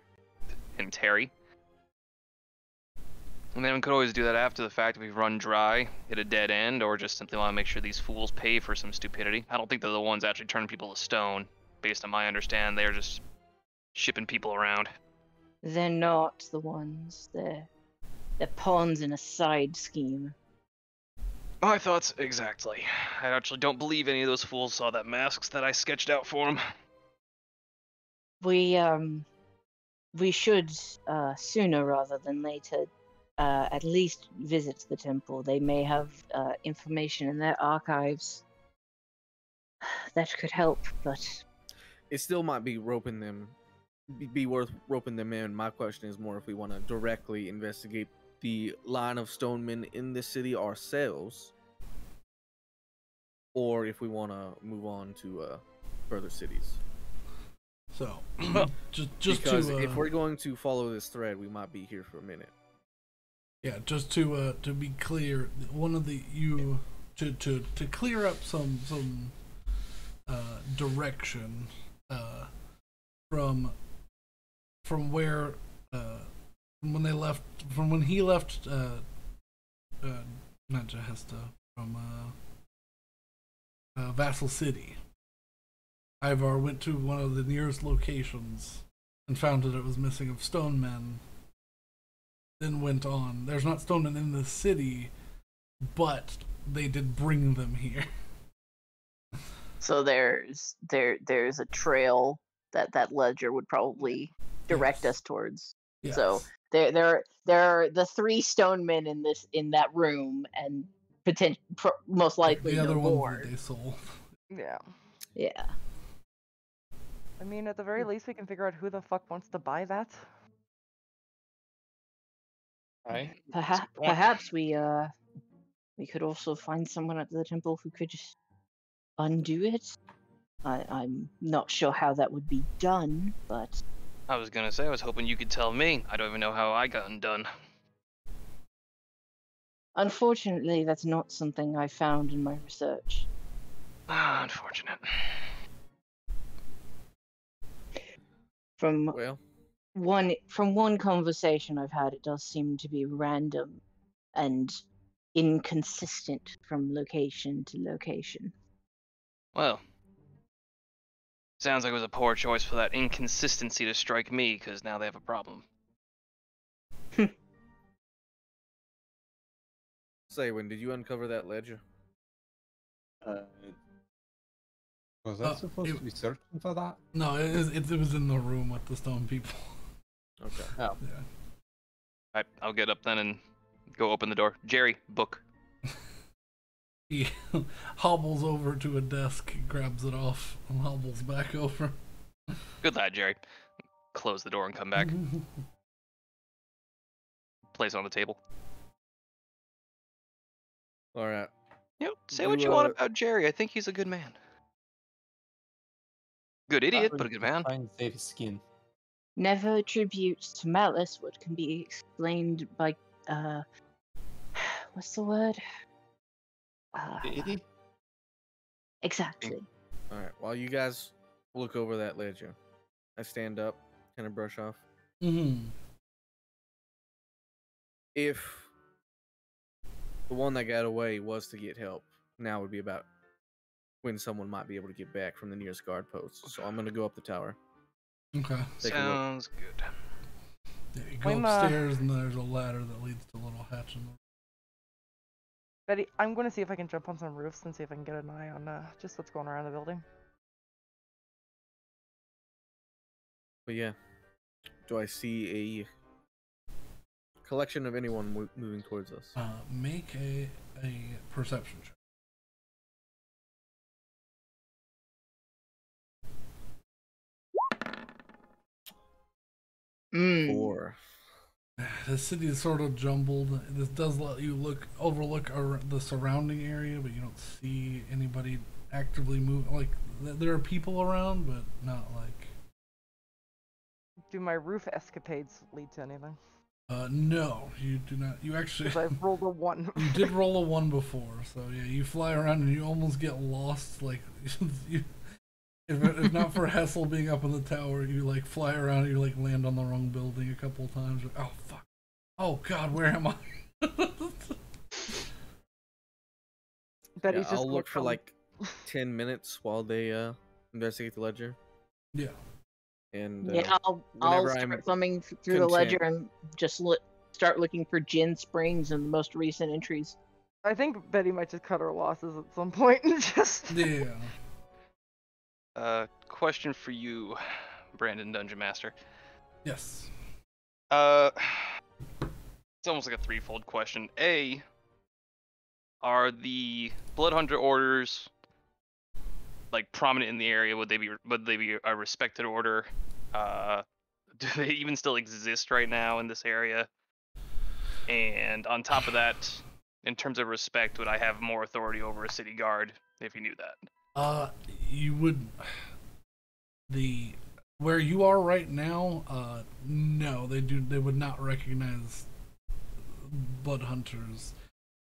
and Terry. And then we could always do that after the fact if we run dry, hit a dead end, or just simply want to make sure these fools pay for some stupidity. I don't think they're the ones actually turning people to stone. Based on my understanding, they're just shipping people around. They're not the ones. They're pawns in a side scheme. My thoughts exactly. I actually don't believe any of those fools saw that masks that I sketched out for them. We should sooner rather than later at least visit the temple. They may have information in their archives that could help, but It still might be roping them, be worth roping them in. My question is more if we want to directly investigate the line of stonemen in the city ourselves, or if we want to move on to further cities. So, Well, just Because to if we're going to follow this thread, we might be here for a minute. yeah, just to be clear, one of the you to clear up some direction from where when they left from when he left not Jahesta, from Vassal City. Ivar went to one of the nearest locations and found that it was missing of stone men. Then went on. There's not stone men in the city, but they did bring them here. So there's a trail that ledger would probably direct Yes. us towards. Yes. So there are the 3 stone men in that room, and most likely the other no ones more. that they sold. Yeah. Yeah. I mean, at the very least, we can figure out who the fuck wants to buy that. Right. Perhaps we could also find someone at the temple who could just undo it. I'm not sure how that would be done, but I was gonna say, I was hoping you could tell me. I don't even know how I got undone. unfortunately, that's not something I found in my research. Ah, unfortunate. From Well, one conversation I've had, it does seem to be random and inconsistent from location to location. Well, sounds like it was a poor choice for that inconsistency to strike me, because now they have a problem. Saywin, did you uncover that ledger? Was I supposed to be searching for that? No, it was in the room with the stone people. Okay. Oh. Yeah. Alright, I'll get up then and go open the door. Jerry, book. He hobbles over to a desk, grabs it off, and hobbles back over. Good lad, Jerry. Close the door and come back. Place it on the table. All right. You know, say what you want about Jerry. I think he's a good man. Good idiot, but a good man. Trying to save his skin. Never attribute to malice what can be explained by what's the word? Shady? Exactly. All right. While you guys look over that ledger, I stand up, kind of brush off. Mm-hmm. If the one that got away was to get help, now would be about when someone might be able to get back from the nearest guard post. So I'm gonna go up the tower. Okay. Take a look. Sounds good. Yeah, you go I'm, upstairs, and there's a ladder that leads to a little hatch in the Betty, I'm going to see if I can jump on some roofs and see if I can get an eye on just what's going around the building. But yeah, do I see a collection of anyone moving towards us? Make a perception check. Four. The city is sort of jumbled. This does let you overlook the surrounding area, but you don't see anybody actively moving. Like, there are people around, but not like. Do my roof escapades lead to anything? No, you do not. You actually. Because I've rolled a 1. You did roll a 1 before, so yeah, you fly around and you almost get lost. Like, if not for Hessel being up in the tower, you like fly around and you like land on the wrong building a couple of times. Like, oh fuck! Oh god, where am I? Betty's just I'll gonna look for come- like 10 minutes while they investigate the ledger. Yeah. And Yeah, I'll whenever start I'm thumbing through the ledger and just start looking for Djinn Springs and the most recent entries. I think Betty might just cut her losses at some point and just. Yeah. Question for you, Brandon Dungeon Master. Yes. It's almost like a threefold question. A, are the Bloodhunter orders like prominent in the area? Would they be a respected order? Do they even still exist right now in this area? And on top of that, in terms of respect, would I have more authority over a city guard if you knew that? You would. Where you are right now, no, they would not recognize blood hunters.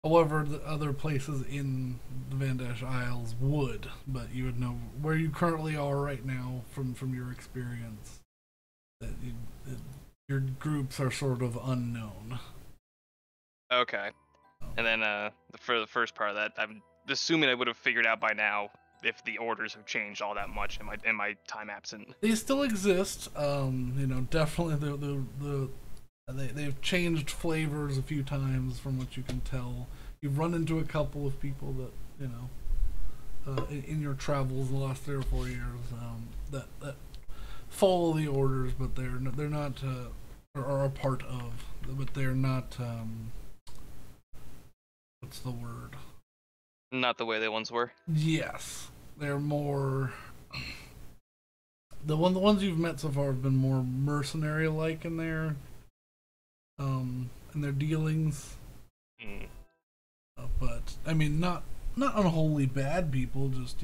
However, the other places in the Vandash Isles would, but you would know where you currently are right now from your experience. That your groups are sort of unknown. Okay. And then for the first part of that, I'm assuming I would have figured out by now if the orders have changed all that much in my time absent. They still exist. Definitely they've changed flavors a few times from what you can tell. You've run into a couple of people that in your travels the last 3 or 4 years that follow the orders, but they're not or are a part of, but they're not. What's the word? Not the way they once were. Yes, they're more. The ones you've met so far have been more mercenary-like in their dealings. Mm. But I mean, not unwholly bad people. Just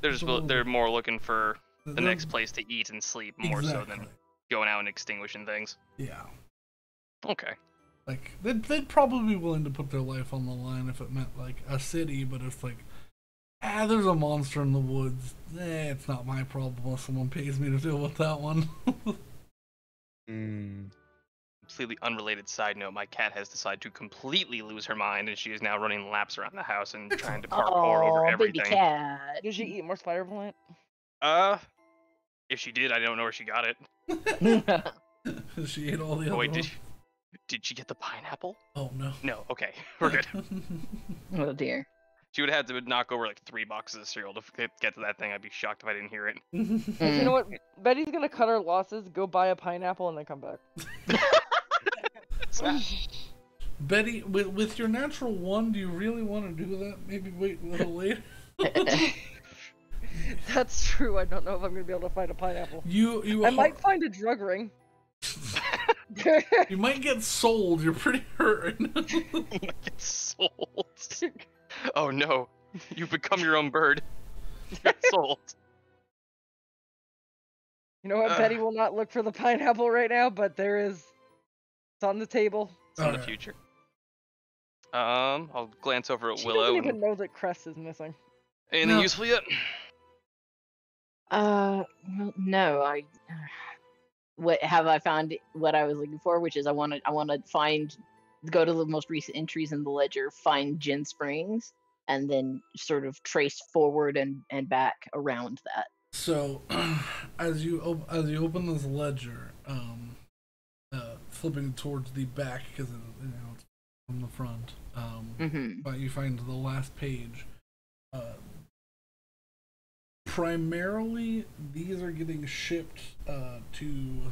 They're more looking for the they're- next place to eat and sleep more so than Exactly. going out and extinguishing things. Yeah. Okay. Like they'd probably be willing to put their life on the line if it meant like a city, but it's like, there's a monster in the woods. It's not my problem unless someone pays me to deal with that one. Completely unrelated side note: my cat has decided to completely lose her mind, and she is now running laps around the house and trying to parkour over Oh, baby everything. cat. Did she eat more spider plant? If she did, I don't know where she got it. She ate all the Oh, other wait, ones. did she get the pineapple? Oh no. No. Okay, we're good. Oh dear. She would have to knock over like 3 boxes of cereal to get to that thing. I'd be shocked if I didn't hear it. You know what? Betty's gonna cut her losses, go buy a pineapple, and then come back. Betty, with your natural 1, do you really want to do that? Maybe wait a little later. That's true. I don't know if I'm gonna be able to find a pineapple. I might find a drug ring. You might get sold. You're pretty hurt. Get sold. Oh no, you've become your own bird. You got sold. You know what? Betty will not look for the pineapple right now, but it's on the table. It's in the future. I'll glance over at She Willow. doesn't even know that Crest is missing. Anything useful yet? Well, no. What have I found? What I was looking for, which is I want to go to the most recent entries in the ledger, find Djinn Springs, and then sort of trace forward and back around that. So, as you open this ledger, flipping towards the back because it's from the front, but you find the last page. Primarily, these are getting shipped to.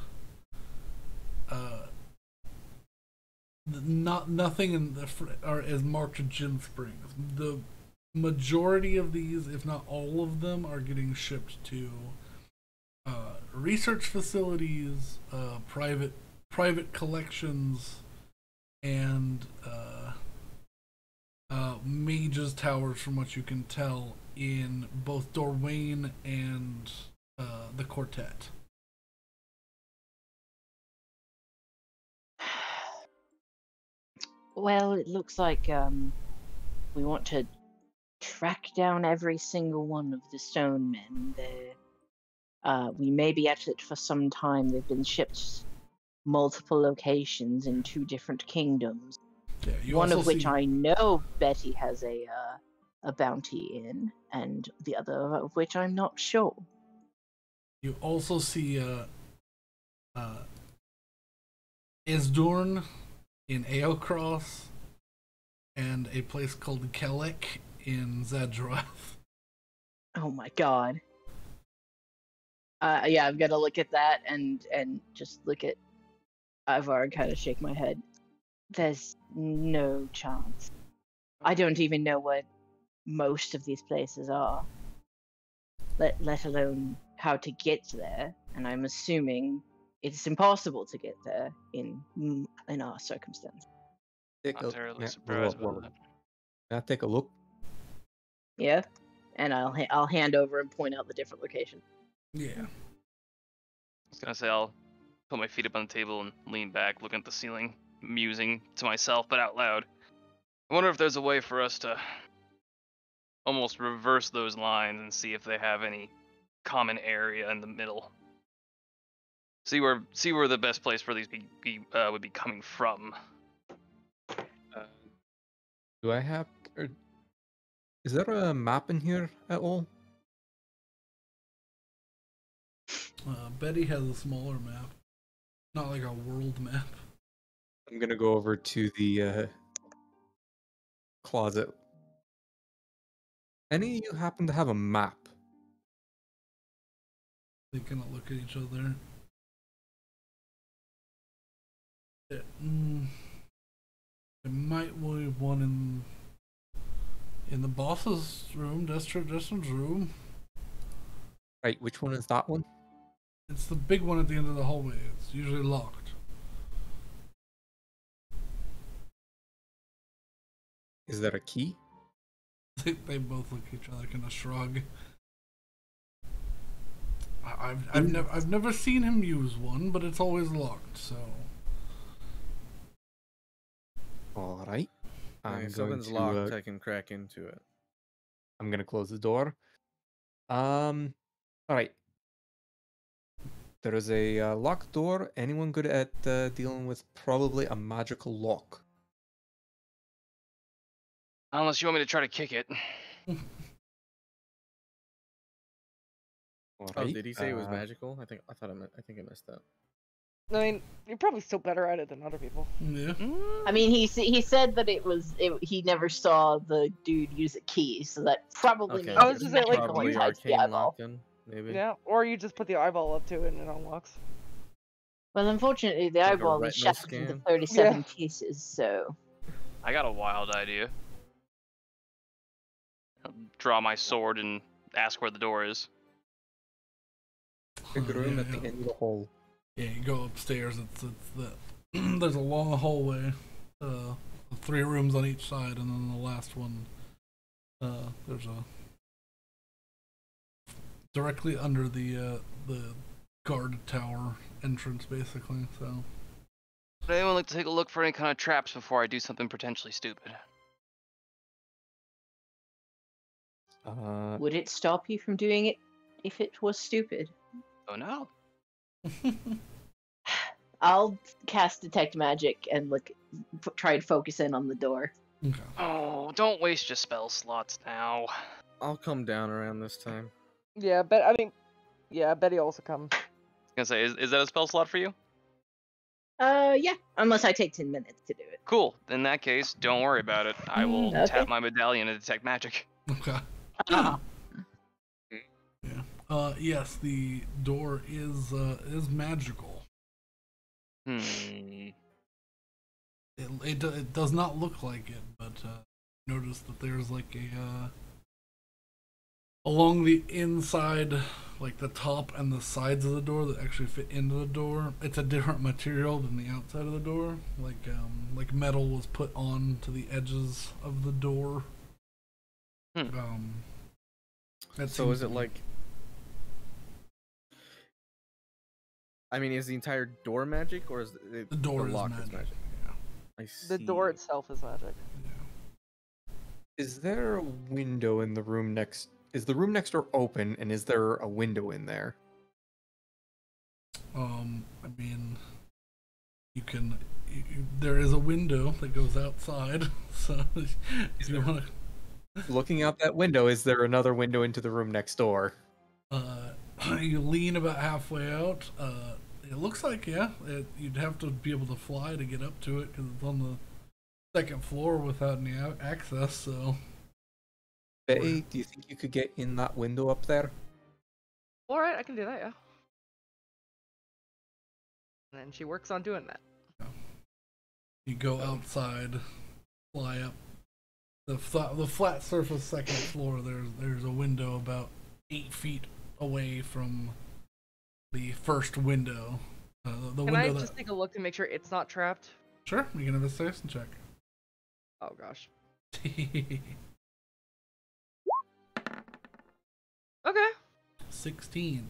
Nothing in is marked Djinn Springs. The majority of these, if not all of them, are getting shipped to research facilities, private collections, and mages' towers, from what you can tell, in both Dorwayne and the Quartet. Well, it looks like we want to track down every single one of the stone men. We may be at it for some time. They've been shipped multiple locations in 2 different kingdoms. Yeah, one of which I know Betty has a bounty in, and the other of which I'm not sure. You also see Isdurn in Aocross and a place called Kelek in Zadroth. Oh my god. Yeah, I've got to look at that and just look at Ivar and kind of shake my head. There's no chance. I don't even know what most of these places are, let alone how to get there. And I'm assuming it's impossible to get there in our circumstance. Not terribly surprised about that. Can I take a look? Yeah, and I'll hand over and point out the different locations. Yeah. I was gonna say I'll put my feet up on the table and lean back, looking at the ceiling, musing to myself, but out loud. I wonder if there's a way for us to almost reverse those lines and see if they have any common area in the middle. See where the best place for these would be coming from. Do I have? Or Is there a map in here at all? Betty has a smaller map, not like a world map. I'm gonna go over to the closet. Any of you happen to have a map? They cannot look at each other. It, mm, there might be one in the boss's room, Destin's room. Right, which one is that one? It's the big one at the end of the hallway. It's usually locked. Is there a key? They both look at each other, kind of shrug. I've never seen him use one, but it's always locked. So. All right. If something's locked, I can crack into it. I'm gonna close the door. All right. There is a locked door. Anyone good at dealing with probably a magical lock? Unless you want me to try to kick it. All Oh, right. did he say it was magical? I think I missed that. I mean, you're probably still better at it than other people. Yeah. I mean, he said that he never saw the dude use a key, so that probably Okay. means I was it's just saying, like, magical probably and tied to the arcane eyeball. lock then, maybe. Yeah, or you just put the eyeball up to it and it unlocks. Well, unfortunately, the Like a eyeball was retinal shattered into scan? 37 Yeah. pieces, so. I got a wild idea. I'll draw my sword and ask where the door is. Big room Yeah, at the yeah. end of the hall. Yeah, you go upstairs. It's the there's a long hallway, 3 rooms on each side, and then the last one, there's a directly under the guard tower entrance, basically. So Would anyone like to take a look for any kind of traps before I do something potentially stupid? Would it stop you from doing it if it was stupid? Oh no. I'll cast detect magic and try and focus in on the door. okay. Oh, don't waste your spell slots now. I'll come down around this time. Yeah, Betty also comes. I was gonna say, is that a spell slot for you? Yeah, unless I take 10 minutes to do it. Cool. In that case, don't worry about it. I will Okay. tap my medallion and detect magic. Okay. Ah. Yeah. Yes, the door is magical. Hmm. It does not look like it, but notice that there's like a along the inside, like the top and the sides of the door that actually fit into the door. It's a different material than the outside of the door. Like metal was put on to the edges of the door. So is it like? I mean, is the entire door magic, or is it the door the is lock magic? is magic? Yeah. I see. The door itself is magic. Is there a window in the room next? Is the room next door open, and is there a window in there? I mean, you can. There is a window that goes outside, so if you want to. Looking out that window, is there another window into the room next door? You lean about halfway out. It looks like, yeah, you'd have to be able to fly to get up to it because it's on the second floor without any access. So, Betty, do you think you could get in that window up there? All right, I can do that. Yeah. And then she works on doing that. you go outside, fly up the flat surface second floor. There's a window about 8 feet away from the first window. The Can window I that. just take a look to make sure it's not trapped? Sure, you can have a citizen check. Oh gosh. Okay. 16.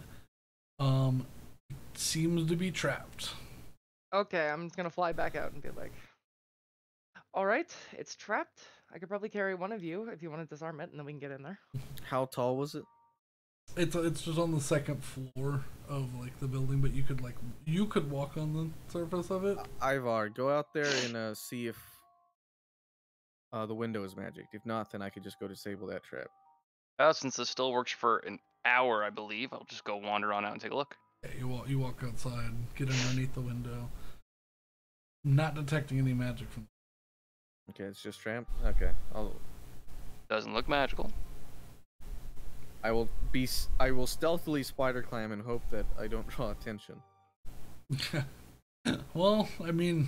Seems to be trapped. Okay, I'm just gonna fly back out and be like, all right, it's trapped. I could probably carry one of you if you want to disarm it, and then we can get in there. How tall was it? It's just on the second floor of like the building, but you could walk on the surface of it. Ivar, go out there and see if the window is magic. If not, then I could just go disable that trap. Since this still works for an hour, I believe, I'll just go wander on out and take a look. Yeah, you walk outside, get underneath the window. Not detecting any magic from. Okay, it's just tramp. Okay, Doesn't look magical. I will stealthily spider climb and hope that I don't draw attention. Well, I mean,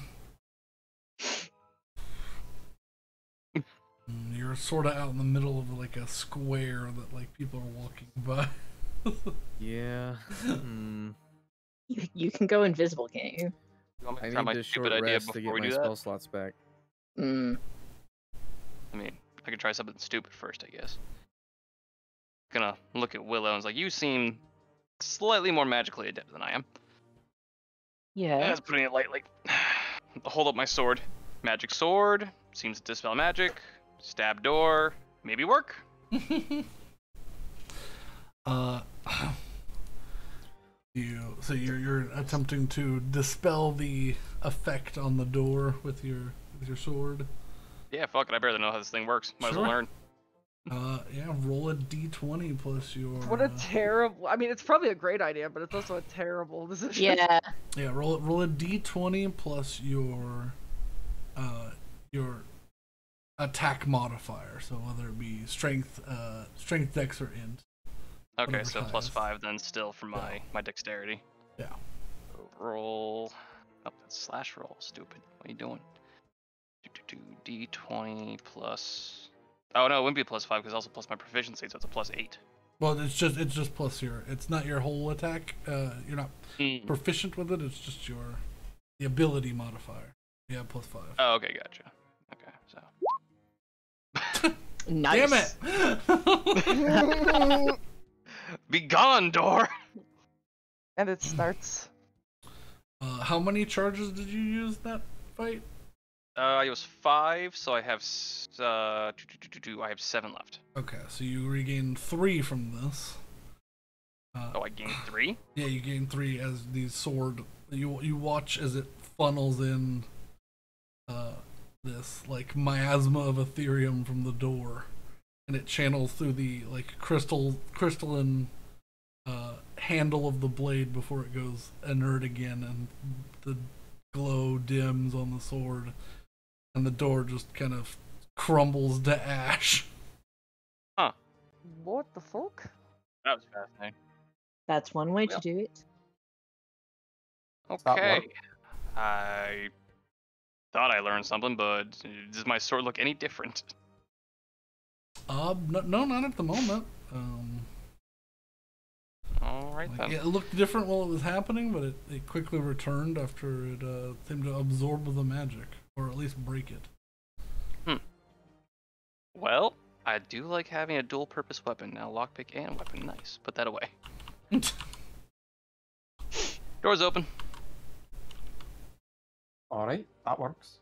you're sort of out in the middle of like a square that like people are walking by. Yeah. You can go invisible, can't you? You want me I to try my need a stupid short idea rest to before get we my do that? spell slots back. Mm. I mean, I could try something stupid first, I guess. Gonna look at Willow and it's like, you seem slightly more magically adept than I am. Yeah. That's putting it lightly. Hold up my sword. Magic sword. Seems to dispel magic. Stab door. Maybe work. You're attempting to dispel the effect on the door with your sword. Yeah, fuck it. I barely know how this thing works. Might as well Sure. learn. Yeah, roll a d20 plus your. What a terrible. I mean, it's probably a great idea, but it's also a terrible decision. Yeah. Yeah, roll a d20 plus your attack modifier. So whether it be strength, dex, or int. Okay, Whatever's so highest. +5 then still for my dexterity. Yeah. Roll. Oh, that's slash roll. Stupid. What are you doing? D20 plus. Oh no, it wouldn't be +5 because also plus my proficiency, so it's a +8. Well, it's just plus your. It's not your whole attack. You're not proficient with it. It's just the ability modifier. Yeah, +5. Oh, okay, gotcha. Okay, so. Nice. Damn it! Be gone, door! And it starts. How many charges did you use that fight? It was 5, so I have I have 7 left. Okay, so you regain 3 from this. Oh, I gained 3? Yeah, you gain 3 as the sword. You watch as it funnels in this like miasma of Ethereum from the door, and it channels through the like crystalline handle of the blade before it goes inert again, and the glow dims on the sword, and the door just kind of crumbles to ash. Huh. What the fuck? That was fascinating. That's one way to do it. that Okay. work? I thought I learned something, but does my sword look any different? No, not at the moment. Alright then. It looked different while it was happening, but it quickly returned after it seemed to absorb the magic, or at least break it. Well, I do like having a dual-purpose weapon now. Lockpick and weapon. Nice. Put that away. Door's open. Alright, that works.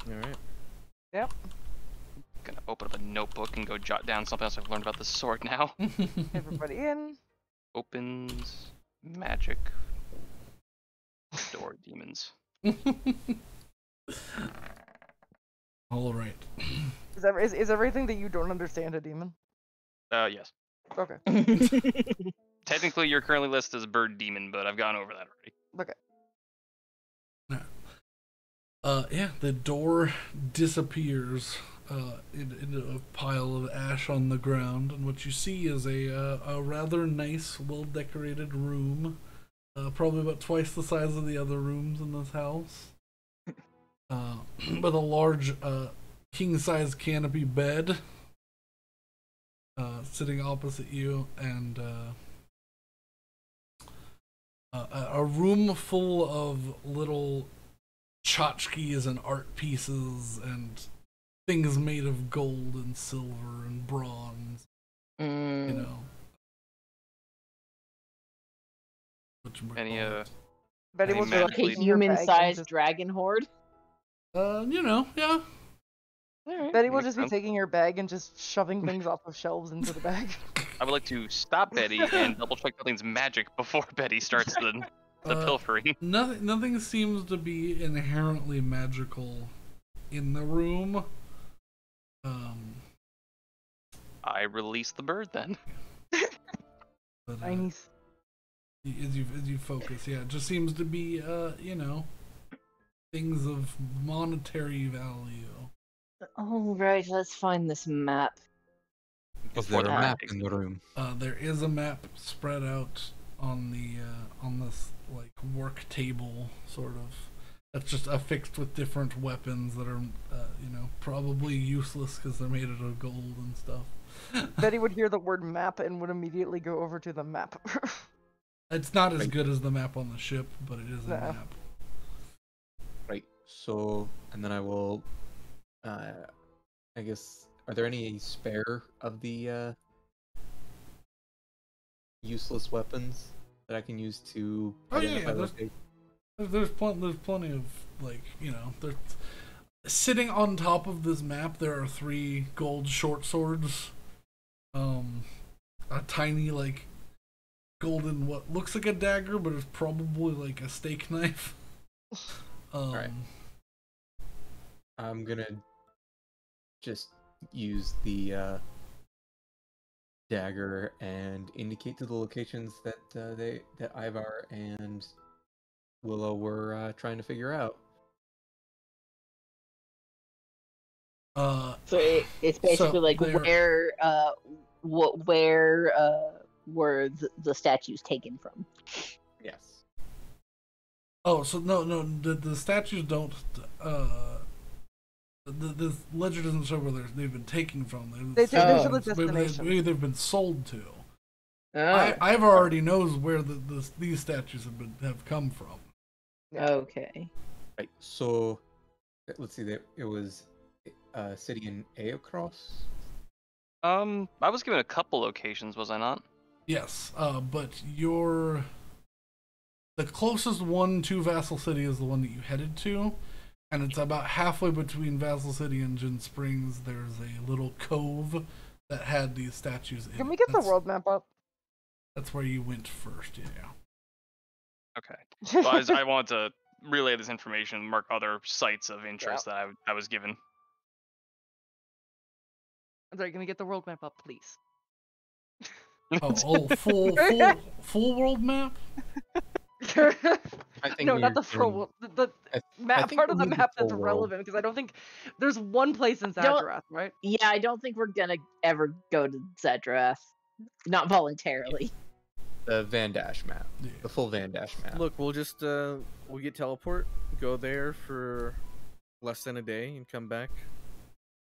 Alright. Yep. Gonna open up a notebook and go jot down something else I've learned about this sword now. Everybody in. Opens magic door demons. All right. Is everything that you don't understand a demon? Yes. Okay. Technically, you're currently listed as bird demon, but I've gone over that already. Okay. Yeah, the door disappears into a pile of ash on the ground, and what you see is a rather nice, well-decorated room, probably about twice the size of the other rooms in this house, with a large king-size canopy bed sitting opposite you, and a room full of little tchotchkes and art pieces and things made of gold and silver and bronze. You know. Any Betty Any will magic just Like a Please. taking her bag and human-sized just- dragon horde. You know, yeah. Alright. Betty will Makes just be sense. taking her bag and just shoving things off of shelves into the bag. I would like to stop Betty and double check nothing's magic before Betty starts the pilfering. Nothing seems to be inherently magical in the room. I release the bird then. But, Nice. as you focus, yeah, it just seems to be you know, things of monetary value. All right, let's find this map. Is Before there the a bird map takes in it. the room? There is a map spread out on the on this like work table sort of. That's just affixed with different weapons that are you know, probably useless because they're made out of gold and stuff. Betty would hear the word map and would immediately go over to the map. It's not as Right. good as the map on the ship, but it is a No. map. Right. So, and then I will. I guess. Are there any spare of the useless weapons that I can use to Oh, yeah, identify yeah, there's- location? There's plenty of, like, you know, there's sitting on top of this map. There are 3 gold short swords, a tiny like golden what looks like a dagger, but it's probably like a steak knife. Alright. I'm gonna just use the dagger and indicate to the locations that that Ivar and Willow were trying to figure out. So it's basically like they're- where were the statues taken from? Yes. Oh, so no, the statues don't. The ledger doesn't show where they've been taken from. They show the Maybe destination. they've been sold to. Oh, I've already knows where these statues have come from. okay. Right. So, let's see. It was a city in Aocross. I was given a couple locations, was I not? Yes, but the closest one to Vassal City is the one that you headed to, and it's about halfway between Vassal City and Djinn Springs. There's a little cove that had these statues in Can we it. get the That's- world map up? That's where you went first, yeah. Okay. Well, I wanted to relay this information, mark other sites of interest that I was given. I'm sorry, can we get the world map up, please? Full world map? I think No, we're not the full doing- world. The I map think part we of the need the map that's full world. relevant, because I don't think there's one place in Don't- Zadrath, right? Yeah, I don't think we're gonna ever go to Zedrath. Not voluntarily. The Van Dash map. Yeah. The full Van Dash map. Look, we'll just we'll get teleport, go there for less than a day, and come back.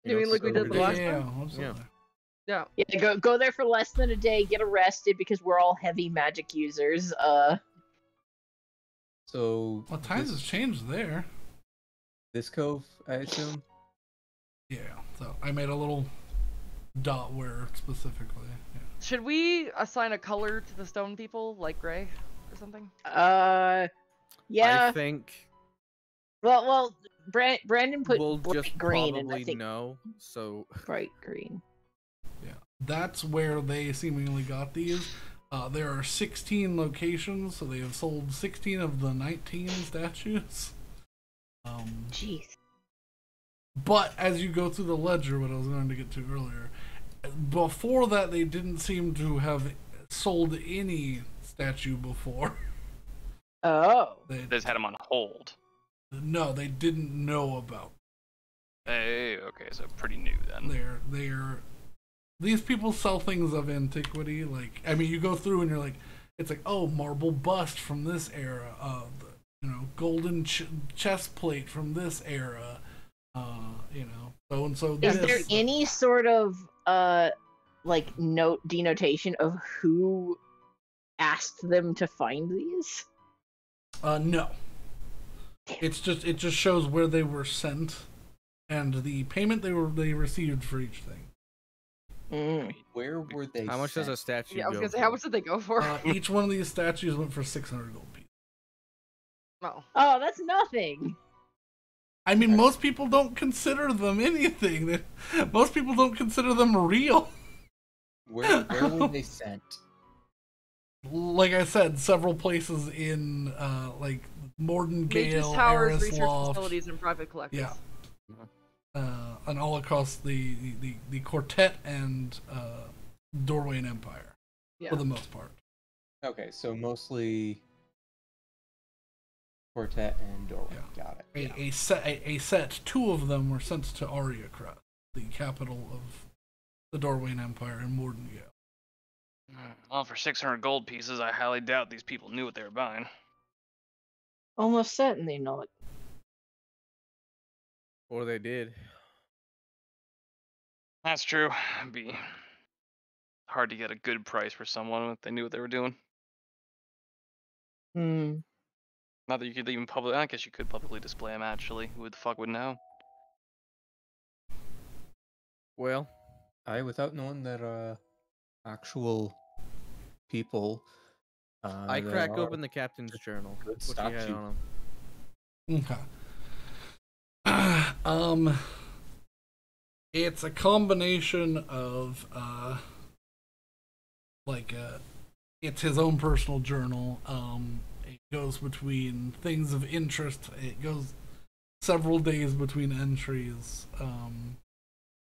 You mean like we did the Yeah, last yeah, time? absolutely. Yeah. Yeah, go there for less than a day, get arrested because we're all heavy magic users. So Well, times has changed there. this cove, I assume. Yeah, so I made a little dot where specifically. Yeah. Should we assign a color to the stone people, like gray or something? I Yeah. think Well, Brandon put we'll bright just green, and probably I think know. So bright green. Yeah, that's where they seemingly got these. There are 16 locations, so they have sold 16 of the 19 statues. Jeez. But as you go through the ledger, what I was going to get to earlier, before that they didn't seem to have sold any statue before. Oh. They, They just had them on hold. no, they didn't know about. Hey, okay, so pretty new then. They're these people sell things of antiquity. Like, I mean, you go through and you're like, it's like, oh, marble bust from this era, golden chest plate from this era, so and so. Is there any sort of denotation of who asked them to find these? No. It just shows where they were sent and the payment they received for each thing. Mm. Where were they? how much does sent? a statue Yeah, I was go gonna say, for? how much did they go for? Each one of these statues went for 600 gold pieces. No. Oh, that's nothing. I mean, most people don't consider them anything. Most people don't consider them real. Where were they sent? Like I said, several places in like Morden Mages Gale, Towers, research Erisloft. facilities, and private collectors. Yeah. and all across the quartet and doorway and empire Yeah. for the most part. Okay, so mostly quartet and doorway. Yeah. Got it. A set. Two of them were sent to Ariacrest, the capital of the doorway and empire in Mordengale. Well, for 600 gold pieces, I highly doubt these people knew what they were buying. Almost certainly not. Or they did. That's true. It'd be hard to get a good price for someone if they knew what they were doing. Hmm. Not that you could even I guess you could publicly display them, actually. Who the fuck would know? Well, Without knowing that actual people. I that crack are open the captain's journal. good What you had statue. on him? Okay. It's a combination of it's his own personal journal. It goes between things of interest. It goes several days between entries.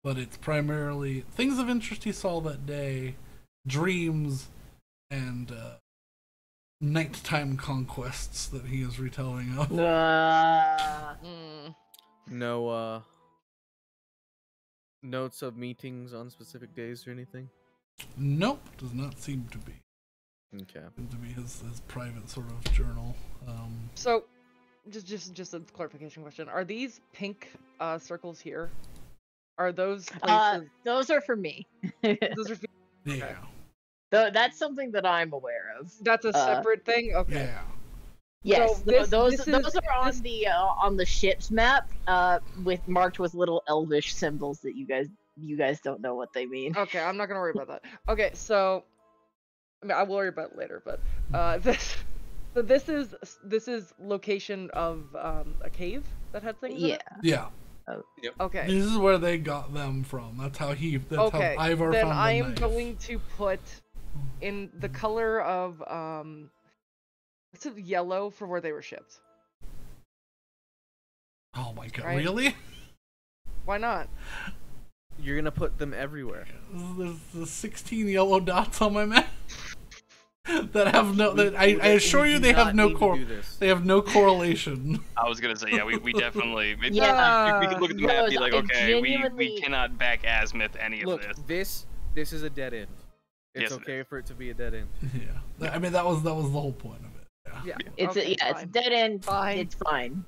But it's primarily things of interest he saw that day, dreams, and nighttime conquests that he is retelling of. No notes of meetings on specific days or anything? Nope, does not seem to be. Okay. Seems to be his private sort of journal. So, just a clarification question: are these pink circles here? Are those places? Those are for me. Those are. Yeah. That's something that I'm aware of. That's a separate thing. Okay. Yeah. Yes, So those this are on the ship's map, marked with little elvish symbols that you guys don't know what they mean. Okay, I'm not gonna worry about that. Okay, so I mean I will worry about it later, but this is location of a cave that had things. in Yeah. it? Yeah. Okay. This is where they got them from. That's how Okay. how Ivar Then found I the am knife. going to put in the color of what's it, yellow for where they were shipped. Oh my god, Right? really? Why not? You're gonna put them everywhere. There's the 16 yellow dots on my map that have no. I assure you, they have no They have no correlation. I was gonna say, yeah, we definitely. Yeah. We could look at the map and be like, I okay, we genuinely- cannot back azimuth any Look, of this. this is a dead end. It's Yes, it okay for it to be a dead end. Yeah. I mean, that was the whole point of it. Yeah. It's okay, it's fine. dead end. Fine. It's fine.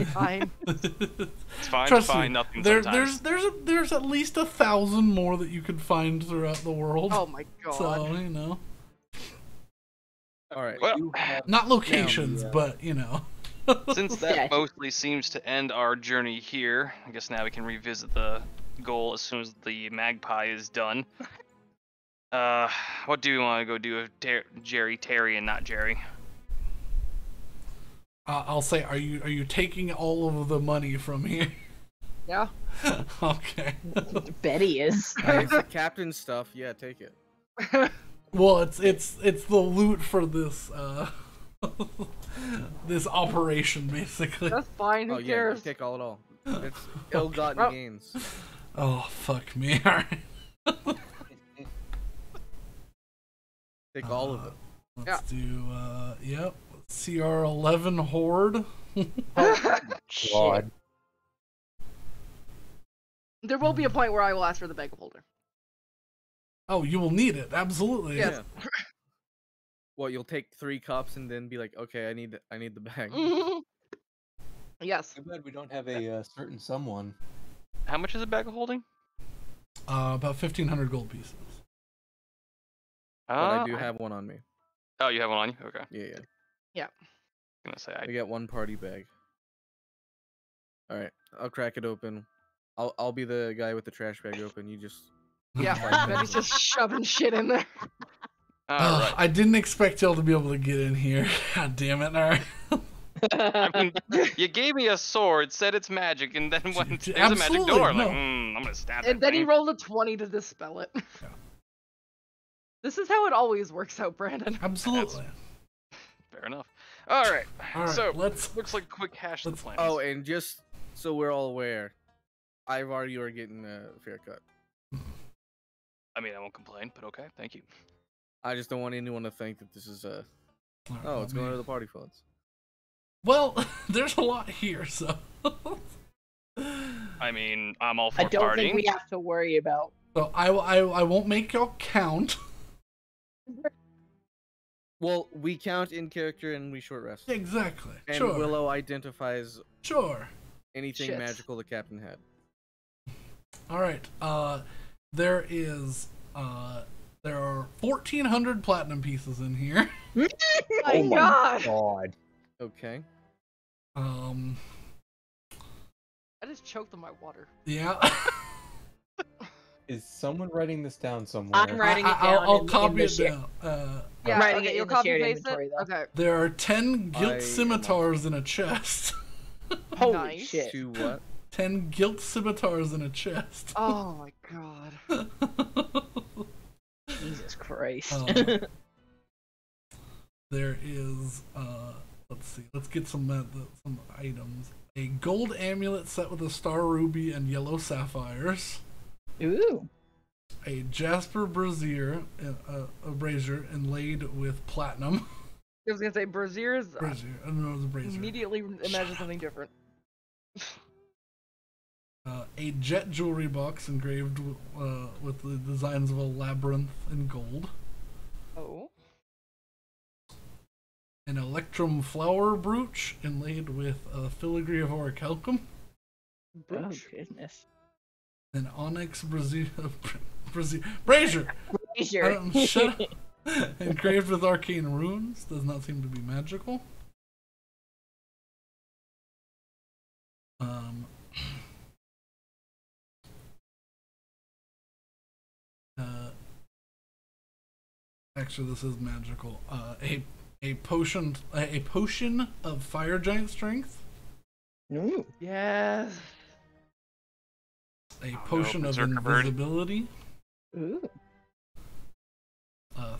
Fine. It's fine Trust to me, find nothing there's sometimes. there's at least 1,000 more that you could find throughout the world. Oh my god. So you know, All right. Well, not locations, but you know. since Yeah. that mostly seems to end our journey here, I guess now we can revisit the goal as soon as the magpie is done. What do you want to go do with Terry, and not Jerry? I'll say, are you taking all of the money from here? Yeah. Okay. Betty is. It's the captain's stuff. Yeah, take it. Well, it's the loot for this this operation, basically. That's fine. Who Oh yeah, cares? take all it all. It's ill-gotten Well- gains. Oh fuck me! All right. Take all of it. Let's do yep. CR11 Horde. God. There will be a point where I will ask for the bag of holder. Oh, you will need it, absolutely. Yes. Yeah. Well, you'll take 3 cups and then be like, okay, I need the bag. Yes. Too bad we don't have a certain someone. How much is a bag of holding? About 1,500 gold pieces. But I do have one on me. Oh, you have one on you? Okay. Yeah. I'm gonna say I got 1 party bag. All right, I'll crack it open. I'll be the guy with the trash bag open. You just Yeah. Betty's just shoving shit in there. Alright. I didn't expect y'all to be able to get in here. God damn it! All right. I mean, you gave me a sword, said it's magic, and then when there's a magic Absolutely, door, I'm like, no. I'm gonna stab And that then he thing. rolled a 20 to dispel it. This is how it always works out, Brandon. Absolutely. Fair enough. Alright, All right. so, let's. looks like quick hash to the let's- plan. Oh, and just so we're all aware, Ivar, you are getting a fair cut. I mean, I won't complain, but okay, thank you. I just don't want anyone to think that this is a. Alright, Oh, let it's going me- to the party funds. Well, there's a lot here, so. I mean, I'm all I for don't partying. think we have to worry about. So I won't make y'all count. Well, we count in character and we short rest. Exactly. And Sure. Willow identifies Sure. anything Shit. magical the captain had. All right. There are 1,400 platinum pieces in here. My Oh my God! god. Okay. Um. I just choked on my water. Yeah. Is someone writing this down somewhere? I'm writing it down. I'll in copy the it share- down. Yeah, writing okay, it you'll in the copy shared paste inventory, it. though. Okay. There are 10 I gilt am scimitars in a chest. Holy Nice. shit! To what? 10 gilt scimitars in a chest. Oh my God. Jesus Christ! There is, let's see, let's get some items. A gold amulet set with a star ruby and yellow sapphires. Ooh. A jasper brazier, a brazier inlaid with platinum. I was gonna say braziers. Brazier, I don't know, it was a brazier. Immediately imagine something different. A jet jewelry box engraved with the designs of a labyrinth in gold. Oh. An electrum flower brooch inlaid with a filigree of orichalcum. Oh goodness. An onyx brazier. Brazier! Brazier. Shut up. Engraved with arcane runes. Does not seem to be magical. Actually, this is magical. A potion of fire giant strength. Ooh. Yes. A no, potion of Berserker bird. invisibility. Ooh.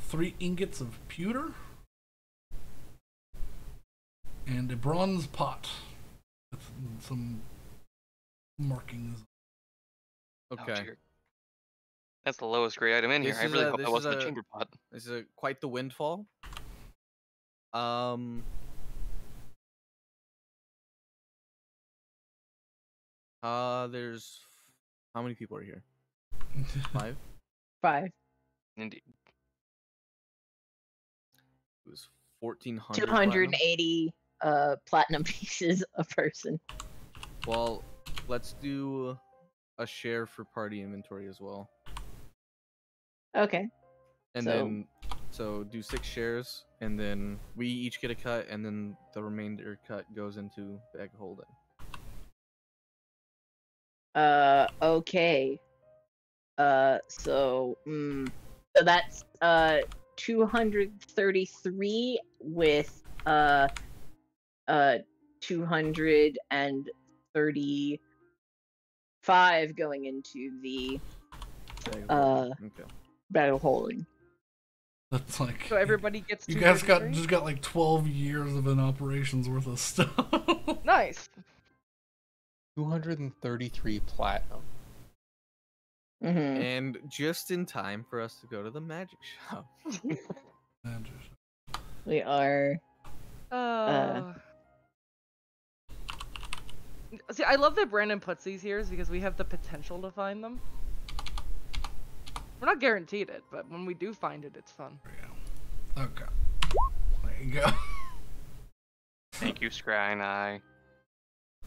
3 ingots of pewter. And a bronze pot with some markings. Oh, Okay. dear. That's the lowest grade item in here. This I is really a- hope this that is wasn't a- a chamber pot. This is quite the windfall. There's how many people are here? 5. 5. Indeed. It was 1,400. 280 platinum pieces a person. Well, let's do a share for party inventory as well, Okay. and So- then so do 6 shares, and then we each get a cut, and then the remainder cut goes into bag holding. Okay. So that's 233 with 235 going into the Bag Uh, holding. Okay. battle holding. That's like So everybody gets. you guys got 233? just got like 12 years of an operation's worth of stuff. Nice. 233 platinum. Mm-hmm. And just in time for us to go to the magic shop. We are. See, I love that Brandon puts these here because we have the potential to find them. We're not guaranteed it, but when we do find it, it's fun. Okay. There you go. Thank you, Scry and I.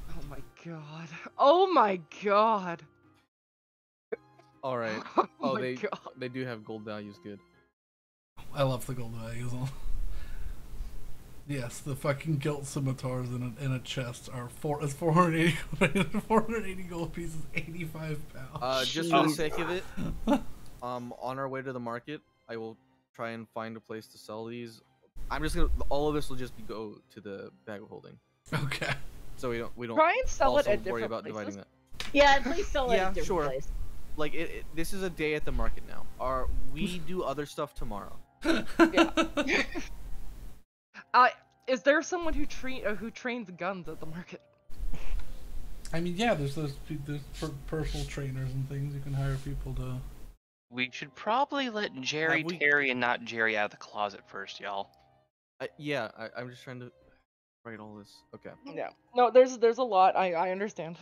Oh my god. Oh my god. All right. Oh, Oh, my they god. they do have gold values. Good. I love the gold values. Yes, the fucking gilt scimitars in a chest are 480 gold pieces, 85 pounds. Just for the Jeez. sake of it, on our way to the market, I will try and find a place to sell these. I'm just gonna. All of this will just go to the bag of holding, Okay. so we don't Try and sell it also at worry different about places. dividing that. Yeah, please sell it Yeah, at a different sure. place. Like this is a day at the market now. We do other stuff tomorrow? Is there someone who trains guns at the market? I mean, yeah, there's personal trainers and things. You can hire people to. We should probably let Jerry, we- Terry, and not Jerry out of the closet first, y'all. Yeah, I'm just trying to write all this. Okay. Yeah. No, there's a lot. I understand.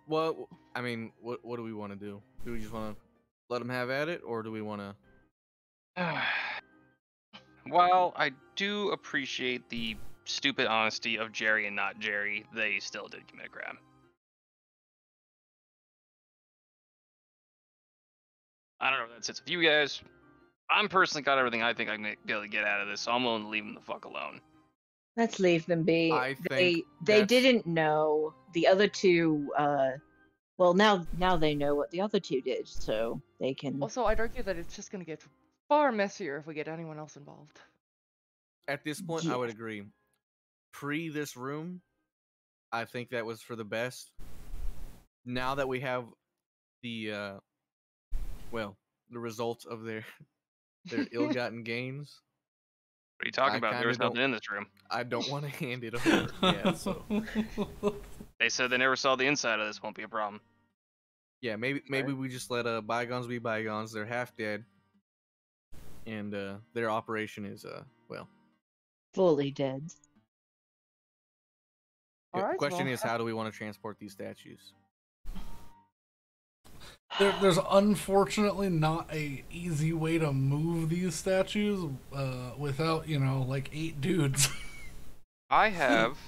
Well, I mean, what do we want to do? Do we just want to let them have at it, or do we want to? While I do appreciate the stupid honesty of Jerry and not Jerry, they still did commit a crime. I don't know if that sits with you guys. I'm personally got everything I think I can be able to get out of this, so I'm willing to leave them the fuck alone. Let's leave them be. I They think they that's- didn't know. The other two well now they know what the other two did, so they can Also, I'd argue that it's just gonna get far messier if we get anyone else involved. At this point, I would Yeah. agree. Pre this room, I think that was for the best. Now that we have the the results of their ill-gotten gains, What are you talking I about? There was kinda nothing in this room. I don't want to hand it over yet. So They said they never saw the inside of this. Won't be a problem. yeah, maybe we just let bygones be bygones. They're half dead, and their operation is fully dead. The Alright, question well, is, how do we want to transport these statues? There's unfortunately not a easy way to move these statues without, like 8 dudes. I have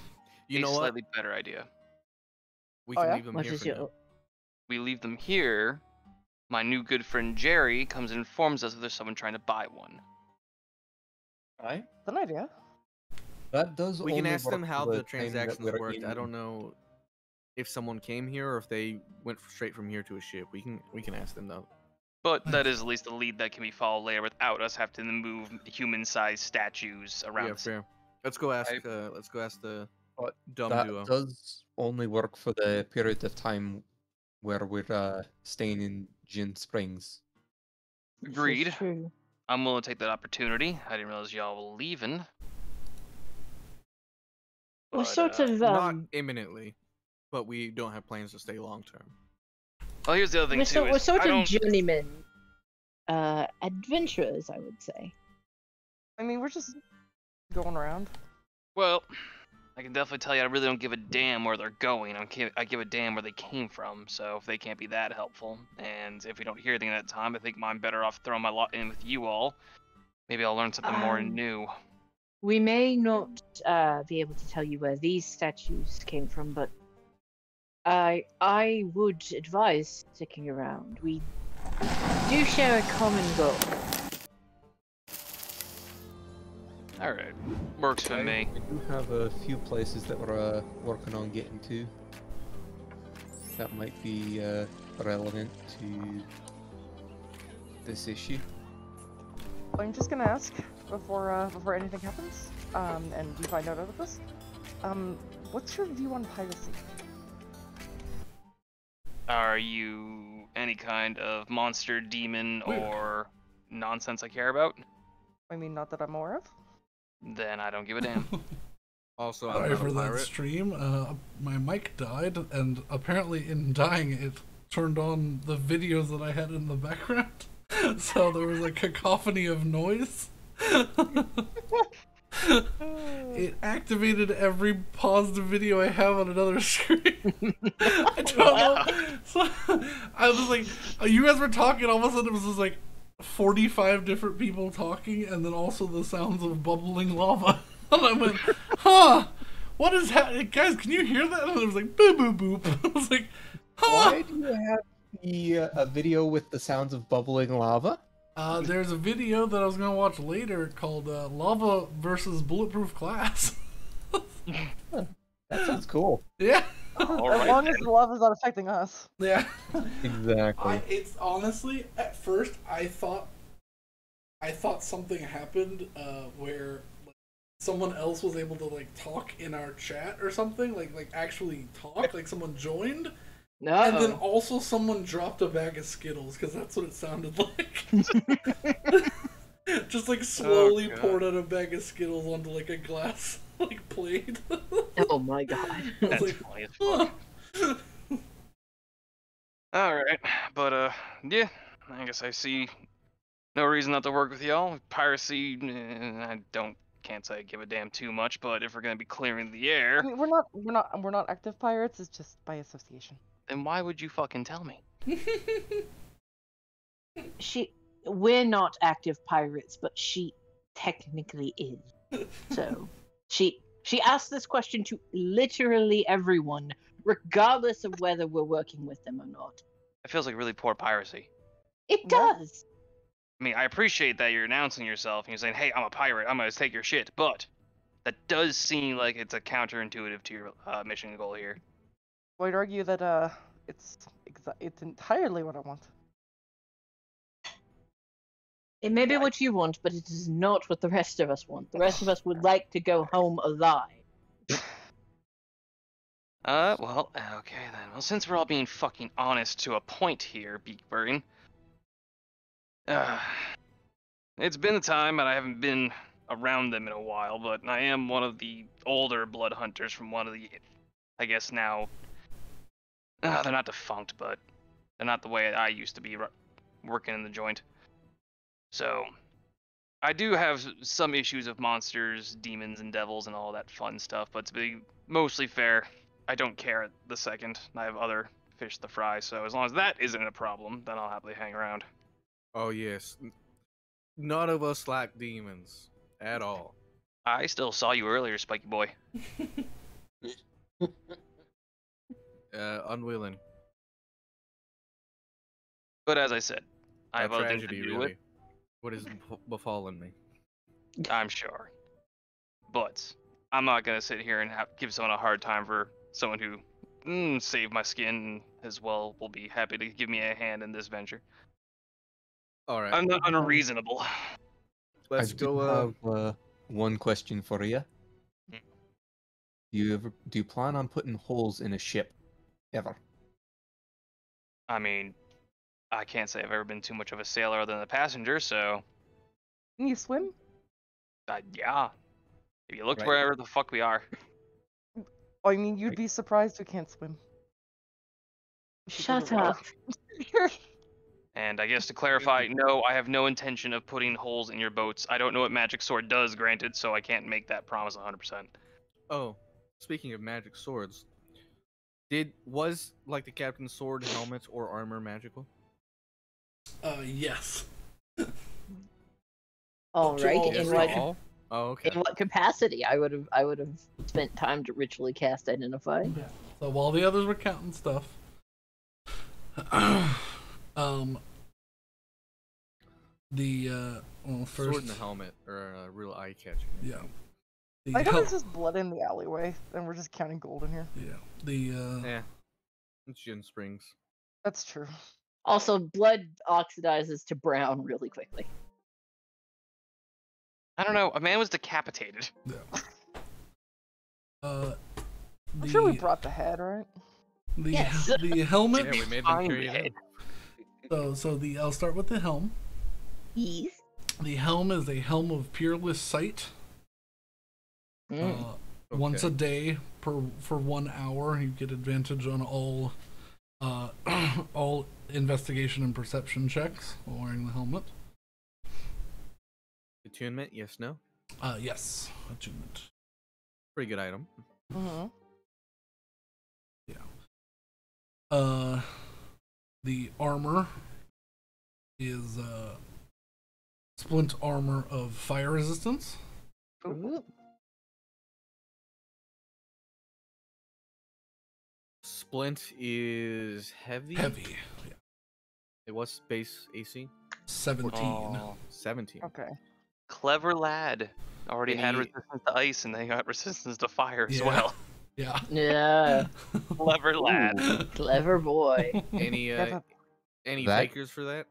You a know what? slightly better idea. We Oh, can yeah? leave them What here is for now. your We leave them here. My new good friend Jerry comes and informs us if there's someone trying to buy one. Right? It's an idea. That does. We can only ask them work how for the time that transactions we're worked. I in- don't know if someone came here or if they went straight from here to a ship. We can ask them though. But that is at least a lead that can be followed later without us having to move human-sized statues around. Yeah, the city. fair. Let's go ask. I- Let's go ask the But dumb that duo. does only work for the period of time where we're staying in Djinn Springs. This is Agreed. true. I'm willing to take that opportunity. I didn't realize y'all were leaving. We're But, sort of Not imminently, but we don't have plans to stay long term. Well, here's the other thing too. we're is sort I of don't- journeymen adventurers, I would say. I mean, we're just going around. Well, I can definitely tell you I really don't give a damn where they're going. I give a damn where they came from. So if they can't be that helpful, and if we don't hear anything at that time, I think I'm better off throwing my lot in with you all. Maybe I'll learn something more new. We may not be able to tell you where these statues came from, but I would advise sticking around. We do share a common goal. All right, works for me. We do have a few places that we're working on getting to. That might be relevant to this issue. I'm just gonna ask before anything happens, and you find out about this. What's your view on piracy? Are you any kind of monster, demon, Weird. or nonsense I care about? I mean, not that I'm aware of. Then I don't give a damn. Also, I'm Sorry not for a that pirate. stream. My mic died, and apparently in dying, it turned on the videos that I had in the background. So there was a cacophony of noise. It activated every paused video I have on another screen. I don't know. So I was like, you guys were talking, all of a sudden it was just like 45 different people talking, and then also the sounds of bubbling lava. And I went, huh, what is happening? Guys, can you hear that? And it was like, boop, boop, boop. I was like, huh. Why do you have a video with the sounds of bubbling lava? There's a video that I was going to watch later called Lava versus Bulletproof Glass. That sounds cool. Yeah. All As right. long as the lava's not affecting us. Yeah. Exactly. It's honestly, at first, I thought something happened where like, someone else was able to like talk in our chat or something, like actually talk, like someone joined, No. and then also someone dropped a bag of Skittles because that's what it sounded like. Just like slowly God. poured out a bag of Skittles onto like a glass like plate. Oh my god. It's That's like, funny as fuck. Alright, but yeah, I guess I see no reason not to work with y'all. Piracy, can't say I give a damn too much, but if we're gonna be clearing the I air, mean, we're not active pirates. It's just by association. then why would you fucking tell me? We're not active pirates, but she technically is. So she asked this question to literally everyone, regardless of whether we're working with them or not. It feels like really poor piracy. It Yeah. does. I mean, I appreciate that you're announcing yourself and you're saying, hey, I'm a pirate, I'm gonna take your shit, but that does seem like it's a counterintuitive to your mission goal here. I'd argue that it's entirely what I want. It may be what you want, but it is not what the rest of us want. The rest of us would like to go home alive. Well, okay then. Well, since we're all being fucking honest to a point here, Beakburn, it's been a time and I haven't been around them in a while, but I am one of the older blood hunters from one of the, I guess now, they're not defunct, but they're not the way I used to be working in the joint. So, I do have some issues of monsters, demons, and devils and all that fun stuff, but to be mostly fair, I don't care the second. I have other fish to fry, so as long as that isn't a problem, then I'll happily hang around. Oh yes, none of us like demons at all. I still saw you earlier, Spiky Boy. Unwilling. But as I said, I A have other things to tragedy, do really. What has befallen me? I'm sure. But I'm not gonna sit here and give someone a hard time for someone who saved my skin and as well will be happy to give me a hand in this venture. All right, I'm not unreasonable. let's I do go. have one question for you. Hmm. Do you plan on putting holes in a ship ever? I mean, I can't say I've ever been too much of a sailor other than a passenger, so Can you swim? yeah. If you looked Right. wherever the fuck we are. Oh, I mean, you'd be surprised who can't swim. Shut up. And I guess to clarify, no, I have no intention of putting holes in your boats. I don't know what Magic Sword does, granted, so I can't make that promise 100%. Oh, speaking of magic swords, was like the captain's sword, helmet, or armor magical? Yes. All To right. all In three. what, All? Oh, okay. in what capacity? I would have spent time to ritually cast identify. So while the others were counting stuff, first, Sword and the helmet are real eye catching. yeah, the I know hel- there's just blood in the alleyway, and we're just counting gold in here. yeah, the Yeah, it's Djinn Springs. That's true. Also, blood oxidizes to brown really quickly. I don't know, a man was decapitated. I'm sure we brought the head, right? the Yes. the helmet. Yeah, we made them Fine carry it head. in. So I'll start with the helm. Yes. The helm is a helm of peerless sight. Once a day for 1 hour, you get advantage on all all investigation and perception checks while wearing the helmet. Attunement, yes, no. Yes, attunement. Pretty good item. Mm-hmm. The armor is splint armor of fire resistance. Ooh. Splint is heavy. Heavy. Yeah. It was base AC 17. Oh, 17. Okay. clever lad. Already had Any- resistance to ice and they got resistance to fire as Yeah. well. Yeah. Yeah. Clever lad. Clever boy. Any That's any That- takers for that?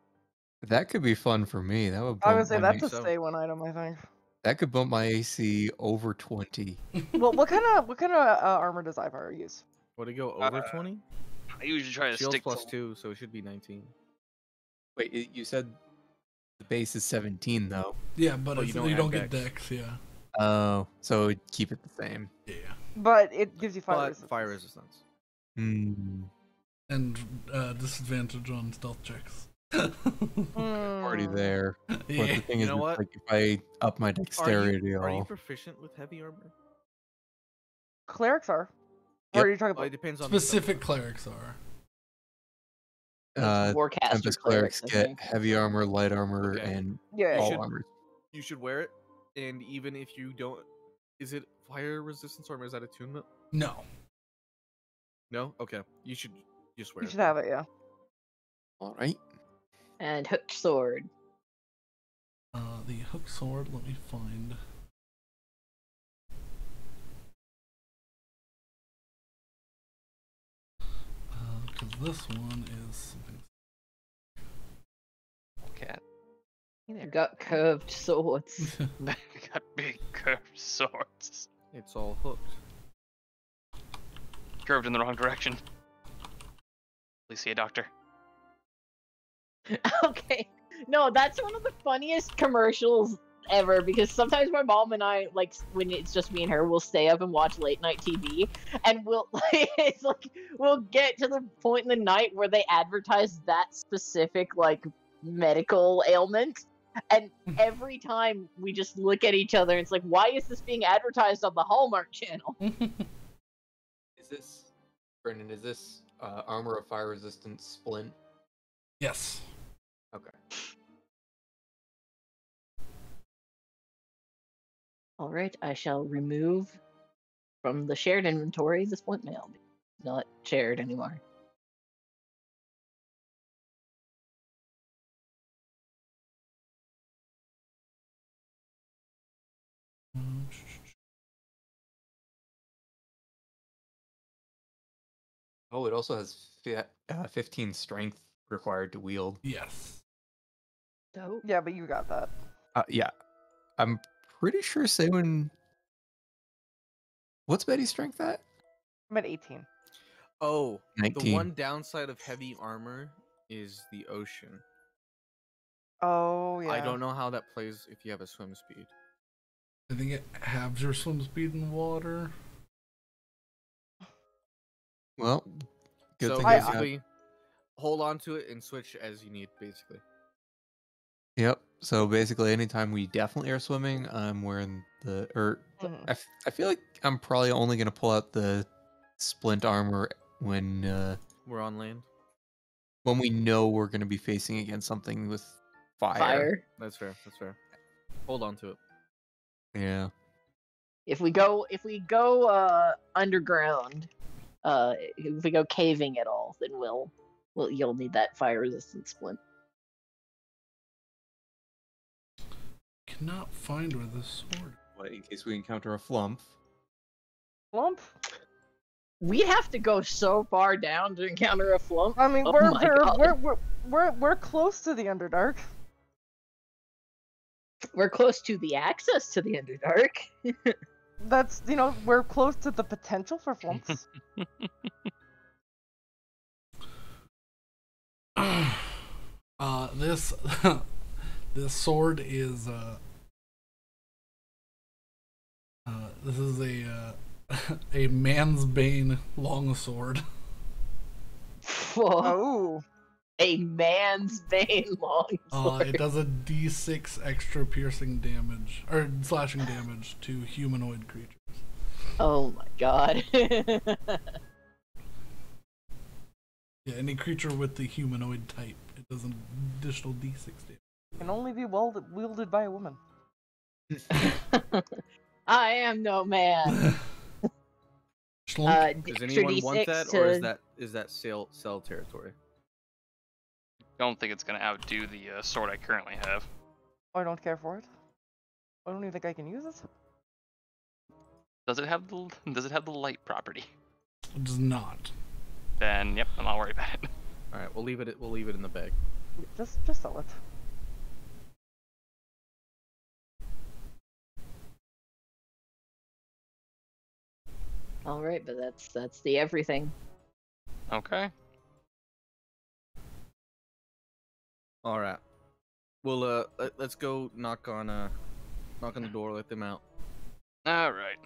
That could be fun for me. That would I would bump say my that's a so. stay one item, I think. that could bump my AC over 20. Well, what kind of armor does Ivar use? Would it go over 20? I usually try to Shields stick plus to 2, so it should be 19. Wait, you said the base is 17 though. Yeah, but Oh, it's, you you don't don't add get dex. dex. Yeah. Oh, so keep it the same. Yeah. But it gives you fire But resistance. fire resistance. Hmm. And disadvantage on stealth checks. Already Mm. there. But Yeah. the thing You is, know it's what? like if I up my dexterity, Are you I'll... proficient with heavy armor? Clerics are. Yep. Or are you talking Oh, about? it depends on Specific the spell. clerics are. It's Warcaster Tempest clerics, clerics I get think. heavy armor, light armor, Okay. and Yeah. You all should- armor. You should wear it, and even if you don't, is it fire resistance armor? Is that attunement? No. No. Okay. You should just wear You it. should then. have it, yeah. All right. And hooked sword. The hook sword, let me find. Because this one is something. Cat. We've got curved swords. We got big curved swords. It's all hooked. Curved in the wrong direction. Please see a doctor. Okay. No, that's one of the funniest commercials ever because sometimes my mom and I, like, when it's just me and her, we'll stay up and watch late night TV and we'll, it's like, we'll get to the point in the night where they advertise that specific, like, medical ailment. And every time we just look at each other and it's like, why is this being advertised on the Hallmark Channel? Is this, Brendan? Is this armor of fire resistance splint? Yes. Okay. Alright, I shall remove from the shared inventory the splint mail. Not shared anymore. Oh, it also has 15 strength required to wield. Yes. Dope. Yeah, but you got that. Yeah. I'm pretty sure Saywin... What's Betty's strength at? I'm at 18. Oh, 19. the one downside of heavy armor is the ocean. Oh, yeah. I don't know how that plays if you have a swim speed. I think it halves your swim speed in water. Well, good So thing I got... basically, hold on to it and switch as you need, basically. Yep. So basically, anytime we definitely are swimming, I'm wearing the... Mhm. I feel like I'm probably only going to pull out the splint armor when We're on land. we know we're going to be facing against something with fire. Fire. That's fair. That's fair. Hold on to it. Yeah. If we go underground, if we go caving at all, then you'll need that fire resistant splint. Cannot find where this sword. What, in case we encounter a flump? Flump? We'd have to go so far down to encounter a flump. I mean, Oh we're, my we're, God. we're close to the Underdark. We're close to the access to the Underdark. That's, we're close to the potential for flumps. This this sword is this is a man's bane longsword. Oh. A man's bane longsword. It does a d6 extra piercing damage or slashing damage to humanoid creatures. Oh my God. Yeah, any creature with the humanoid type, it does an additional d6 damage. Can only be wielded by a woman. I am no man. Schlunk. Does Extra anyone want D6 that, to... or is that cell territory? Don't think it's gonna outdo the sword I currently have. I don't care for it. I don't even think I can use it. Does it have the light property? It does not. Then yep, I'm not worried about it. All right, we'll leave it. We'll leave it in the bag. Just sell it. All right, but that's the everything. Okay. All right. Well, let's go knock on the door. Let them out. All right.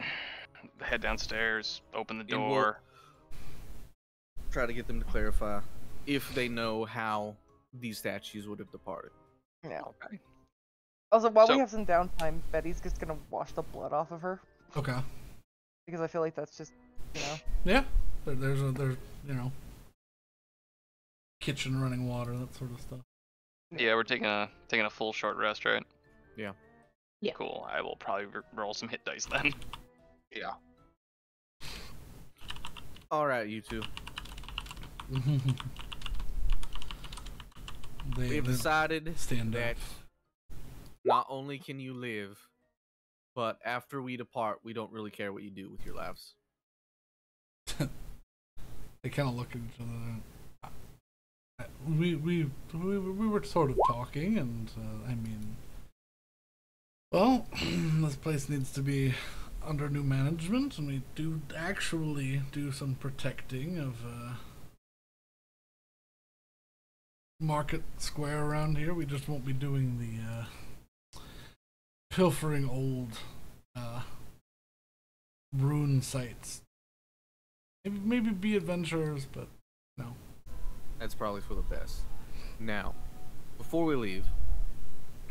head downstairs, open the And we'll- door. Try to get them to clarify if they know how these statues would have departed. Yeah. Okay. Also, while So- we have some downtime, Betty's just gonna wash the blood off of her Okay. because I feel like that's just, you know. Yeah. There's kitchen running water, that sort of stuff. Yeah, we're taking a full short rest, right? Yeah. Yeah. Cool. I will probably roll some hit dice then. Yeah. All right, you two. We have they decided stand that up. not only can you live, but after we depart, we don't really care what you do with your lives. They kind of look at each other. We were sort of talking, and I mean, well, this place needs to be under new management, and we do actually do some protecting of Market Square around here. We just won't be doing the pilfering old rune sites. Maybe be adventurers, but no. That's probably for the best. Now, before we leave,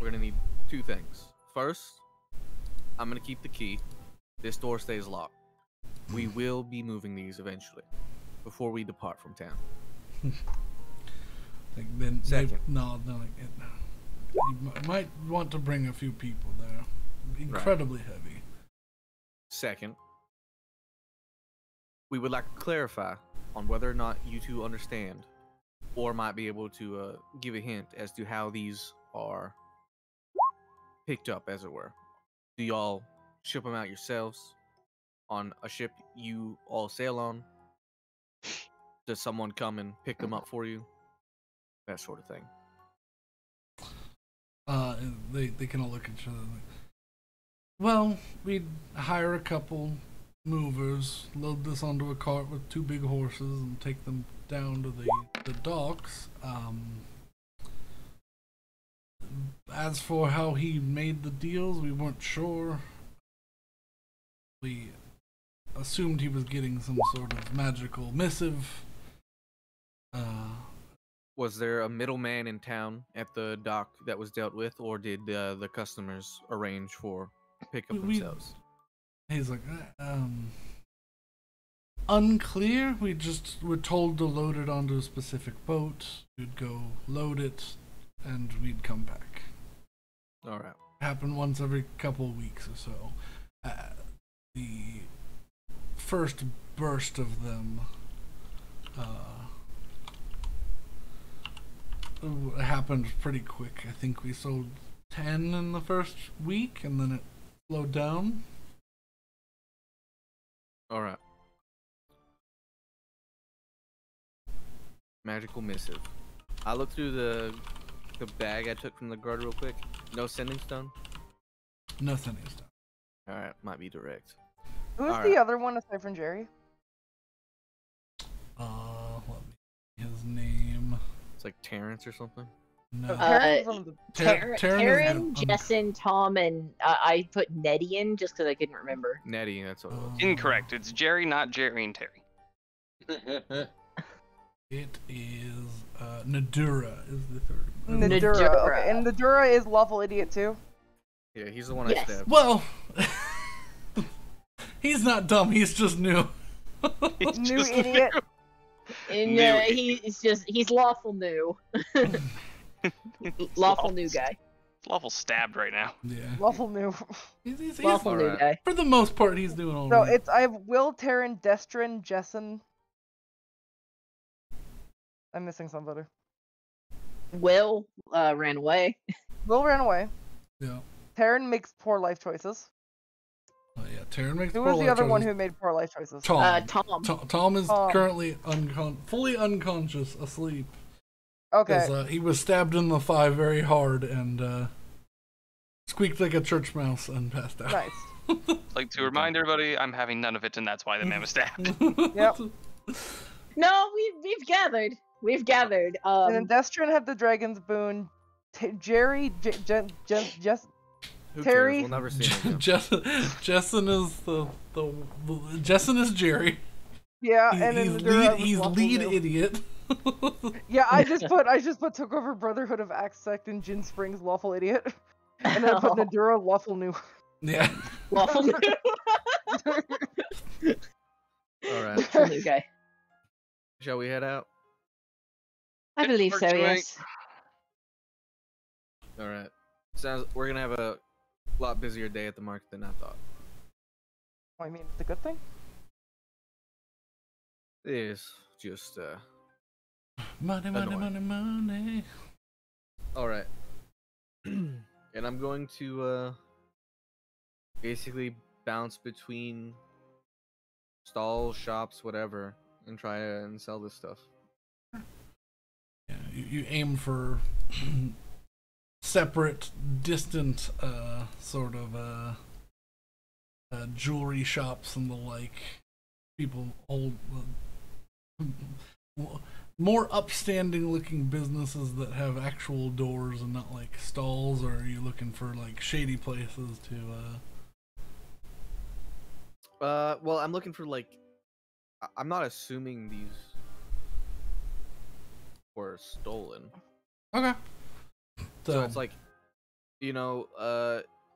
we're gonna need two things. First, I'm gonna keep the key. This door stays locked. We will be moving these eventually, before we depart from town. Like then, Second. no, you might want to bring a few people there. Incredibly heavy. Second, we would like to clarify on whether or not you two understand, or might be able to give a hint as to how these are picked up, as it were. Do y'all ship them out yourselves on a ship you all sail on? Does someone come and pick them up for you? That sort of thing. And they kind of look at each other like, well, we'd hire a couple movers, load this onto a cart with 2 big horses, and take them down to the docks. As for how he made the deals, we weren't sure. We assumed he was getting some sort of magical missive. Was there a middleman in town at the dock that was dealt with, or did the customers arrange for pickup We- themselves? He's like, unclear. We just were told to load it onto a specific boat. We'd go load it, and we'd come back. All right. Happened once every couple weeks or so. The first burst of them happened pretty quick. I think we sold 10 in the first week, and then it slowed down. All right. Magical missive. I looked through the bag I took from the guard real quick. No sending stone. Nothing is done. All right, might be direct. Who's All the right. other one aside from Jerry? Let me his name. It's like Terrence or something. No. Terrence is one of the- Taryn is- Taryn, Jessen, Tom, and I put Nettie in just because I couldn't remember. Nettie, that's what it was. Incorrect. It's Jerry, not Jerry and Terry. It is Nadura is the third one. Nadura. Nadura. Okay, and Nadura is lawful idiot too. Yeah, he's the one Yes. I stabbed. Well, he's not dumb. He's just new. He's New just- idiot. And New. he's lawful new. Lawful new guy. Lawful stabbed right now. Yeah. Lawful new. He's Lawful new Alright. guy. for the most part, he's doing all So right. it's I have Will, Taryn, Destrin, Jessen. I'm missing somebody. Will ran away. Will ran away. Yeah. Taryn makes poor life choices. Oh, yeah. Taryn makes Who poor was the life other one choices. who made poor life choices? Tom. Tom. Tom is Tom. currently fully unconscious, asleep. Okay. 'Cause, he was stabbed in the thigh very hard and squeaked like a church mouse and passed out. Nice. Like to remind everybody, I'm having none of it, and that's why the man was stabbed. Yep. No, we've gathered. We've gathered. And then Destrin had the dragon's boon. Jerry, Jess, Who Terry? cares? We'll never see him again. Jessen is the Jessen is Jerry. Yeah, He- and then he's Nadura was he's Lawful lead New. idiot. Yeah, I just put took over Brotherhood of Axe Sect and Djinn Springs Lawful Idiot. And then I put Nadura Lawful New. Yeah. Lawful new. All right. Lawful new guy. Shall we head out? I believe so, Unfortunately- yes. All right. Sounds we're gonna have a lot busier day at the market than I thought. I mean, it's a good thing. It is just Money, money, Annoying. money, money. all right. And I'm going to basically bounce between stalls, shops, whatever, and try and sell this stuff. Yeah, you aim for separate, distant, sort of jewelry shops and the like. People hold more upstanding looking businesses that have actual doors and not like stalls. Or are you looking for like shady places to? Well, I'm looking for like, I'm not assuming these were stolen. Okay. So it's like,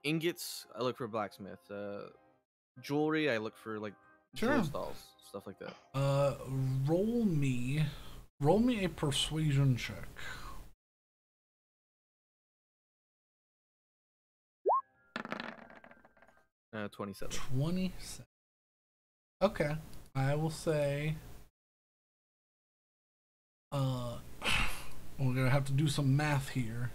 ingots. I look for blacksmith. Jewelry. I look for like jewel Sure. stalls, stuff like that. roll me a persuasion check. 27. 27. Okay. I will say we're gonna have to do some math here.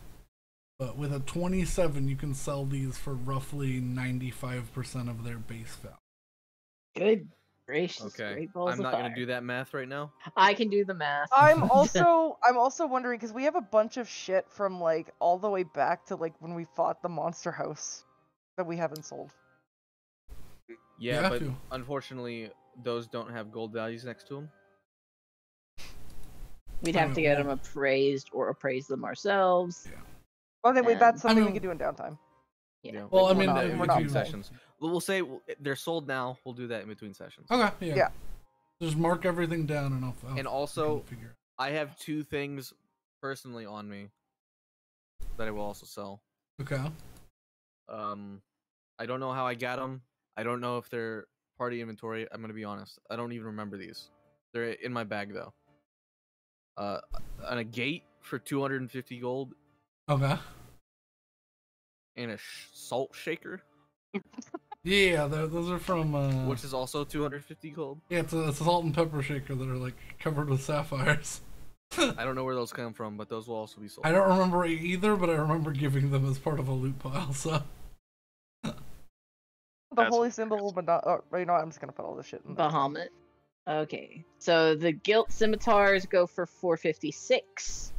But with a 27 you can sell these for roughly 95% of their base value. Good gracious, Okay. great balls I'm of not fire. gonna do that math right now. I can do the math. I'm also wondering because we have a bunch of shit from like all the way back to like when we fought the monster house that we haven't sold. Yeah, You have but to. unfortunately, those don't have gold values next to them. We'd have to get them appraised or appraise them ourselves. Oh, then wait, that's And- something I we mean- could do in downtime. Yeah. Well, I We're mean, not- if we're you- not between involved. sessions. We'll say they're sold now. We'll do that in between sessions. Okay, yeah. Yeah. Just mark everything down and I'll And also, figure it. I have 2 things personally on me that I will also sell. Okay. I don't know how I got them. I don't know if they're party inventory. I'm gonna be honest. I don't even remember these. They're in my bag though. On a gate for 250 gold Okay. and a salt shaker, Yeah, those are from which is also 250 gold. yeah, it's a salt and pepper shaker that are like covered with sapphires. I don't know where those come from, but those will also be sold. I don't remember either, but I remember giving them as part of a loot pile. So The That's holy symbol, but not. Oh, you know what? I'm just gonna put all this shit in there. Bahamut. Okay, so the gilt scimitars go for 456.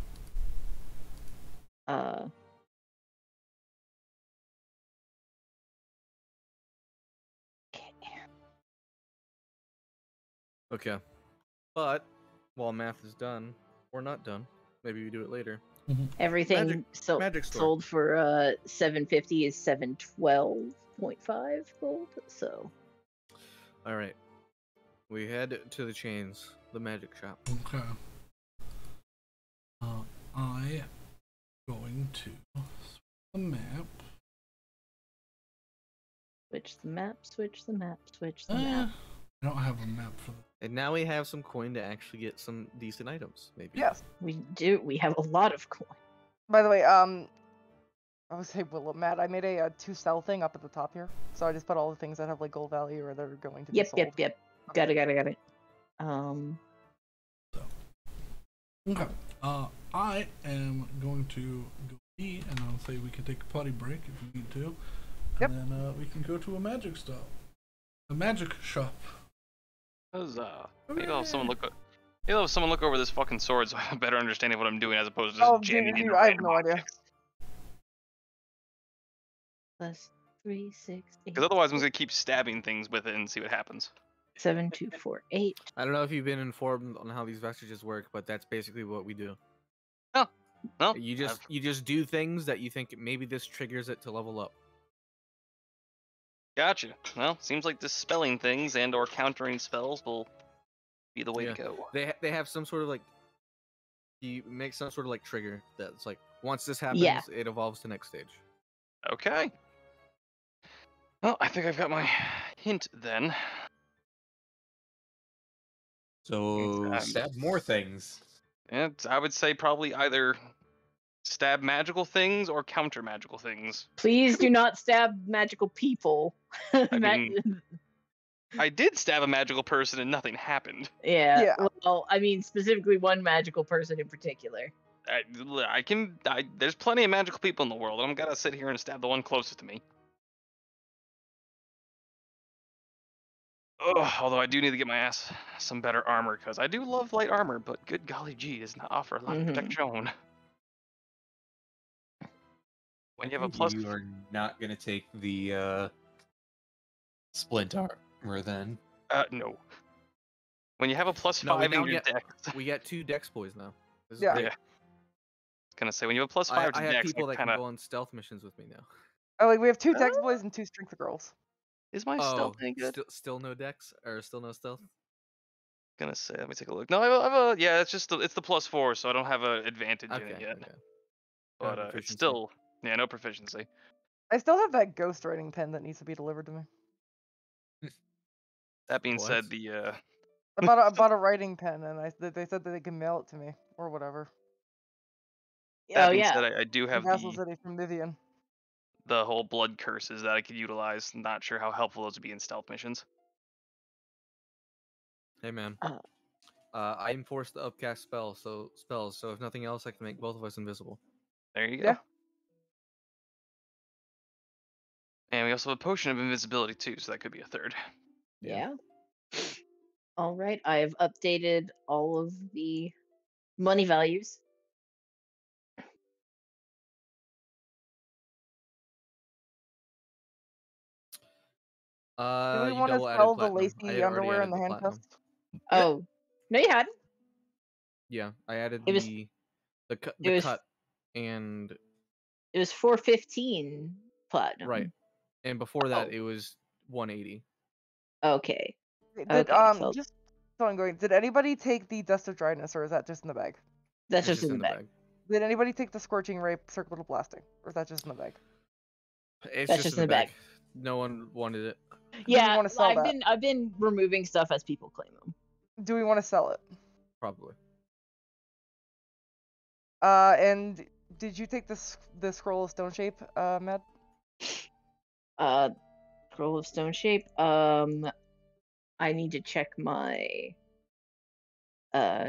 Okay. Okay. But while math is done, or not done, maybe we do it later. Everything magic store. sold for 750 is 712.5 gold. So All right. We head to the chains, the magic shop. okay. I going to switch the map. switch the map, switch the map, switch the map. I don't have a map for the. And now we have some coin to actually get some decent items, maybe. Yes. We do. We have a lot of coin. By the way, I would say, well, Matt, I made a to sell thing up at the top here, so I just put all the things that have like gold value or that are going to be Yep, sold. yep. Got it. Okay. I am going to go eat, and I'll say we can take a potty break if we need to, Yep. and then we can go to a magic stop, a magic shop. Maybe I'll have someone look. Maybe I'll have someone look over this fucking sword so I have a better understanding of what I'm doing as opposed to just Oh, jamming dude, into I have random no idea. objects. Plus 3, 6, 8, Because otherwise, I'm gonna keep stabbing things with it and see what happens. 7, 2, 4, 8. I don't know if you've been informed on how these vestiges work, but that's basically what we do. No, You just do things that you think maybe this triggers it to level up. Gotcha. Well, seems like dispelling things and or countering spells will be the way Yeah. to go. They have some sort of like, you make some sort of like trigger that's like once this happens, Yeah. it evolves to next stage. Okay. Well, I think I've got my hint then. So Um, stab more things. And I would say probably either stab magical things or counter magical things. Please do not stab magical people. I mean, I did stab a magical person and nothing happened. yeah. Yeah. Well, I mean, specifically one magical person in particular. There's plenty of magical people in the world. I'm gonna sit here and stab the one closest to me. Ugh, although I do need to get my ass some better armor, because I do love light armor, but good golly gee, does not offer a lot of protection. When you have a plus... You are not gonna take the splint armor then. no. When you have a plus No, we 5 in now your get- dex... We got 2 dex boys now. This is Yeah. great. Yeah. Gonna say, when you have a plus I 5 to have dex, people that kinda... can go on stealth missions with me now. Oh, like we have 2 dex boys and 2 strength girls. Is my stealth any good? Still no dex or still no stealth? Gonna say, let me take a look. No, I have a yeah, it's just it's the plus 4, so I don't have an advantage in it yet. Okay. But it's proficiency. still, yeah, no proficiency. I still have that ghost writing pen that needs to be delivered to me. That being What? said, the I bought a writing pen, and they said that they can mail it to me or whatever. that Oh being yeah. said, I do have Castle City from Vivian. the whole blood curses that I could utilize. Not sure how helpful those would be in stealth missions. Hey man. Uh. I enforced the upcast spells, so if nothing else, I can make both of us invisible. There you go. Yeah. And we also have a potion of invisibility too, so that could be a third. Yeah. All right. I have updated all of the money values. Do we You want to double added sell the platinum. I lacy had already underwear and added the platinum. handcuffs? Oh, no, you hadn't. Yeah, I added It was- the cut it was- cut and It was 415 platinum. right. And before that Oh. it was 180. Okay. Did Okay, so- just so I'm going. Did anybody take the dust of dryness, or is that just in the bag? That's It's just in the bag. Did anybody take the scorching ray circular blasting, or is that just in the bag? It's That's just just in the in the bag. bag. No one wanted it. Yeah, wanna sell that? I've been removing stuff as people claim them. Do we want to sell it? Probably. And did you take the scroll of stone shape, Matt? Scroll of stone shape. I need to check my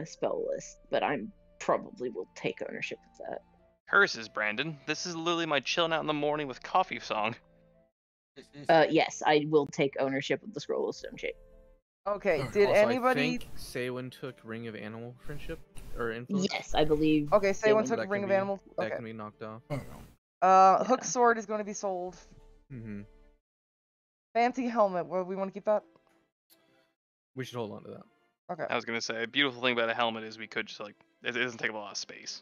spell list, but I'm probably will take ownership of that. Curses, Brandon. This is literally my chilling out in the morning with coffee song. Yes, I will take ownership of the scroll of stone shape. Okay. Alright. Did Also, anybody? I think Saywin took Ring of Animal Friendship or Influence. Yes, I believe. Okay, say one So took that ring can of be- animals. That Okay. can be knocked off. Hook sword is going to be sold. Mm-hmm. Fancy helmet. Well, we want to keep that. We should hold on to that. Okay. I was gonna say, a beautiful thing about a helmet is we could just like it doesn't take up a lot of space.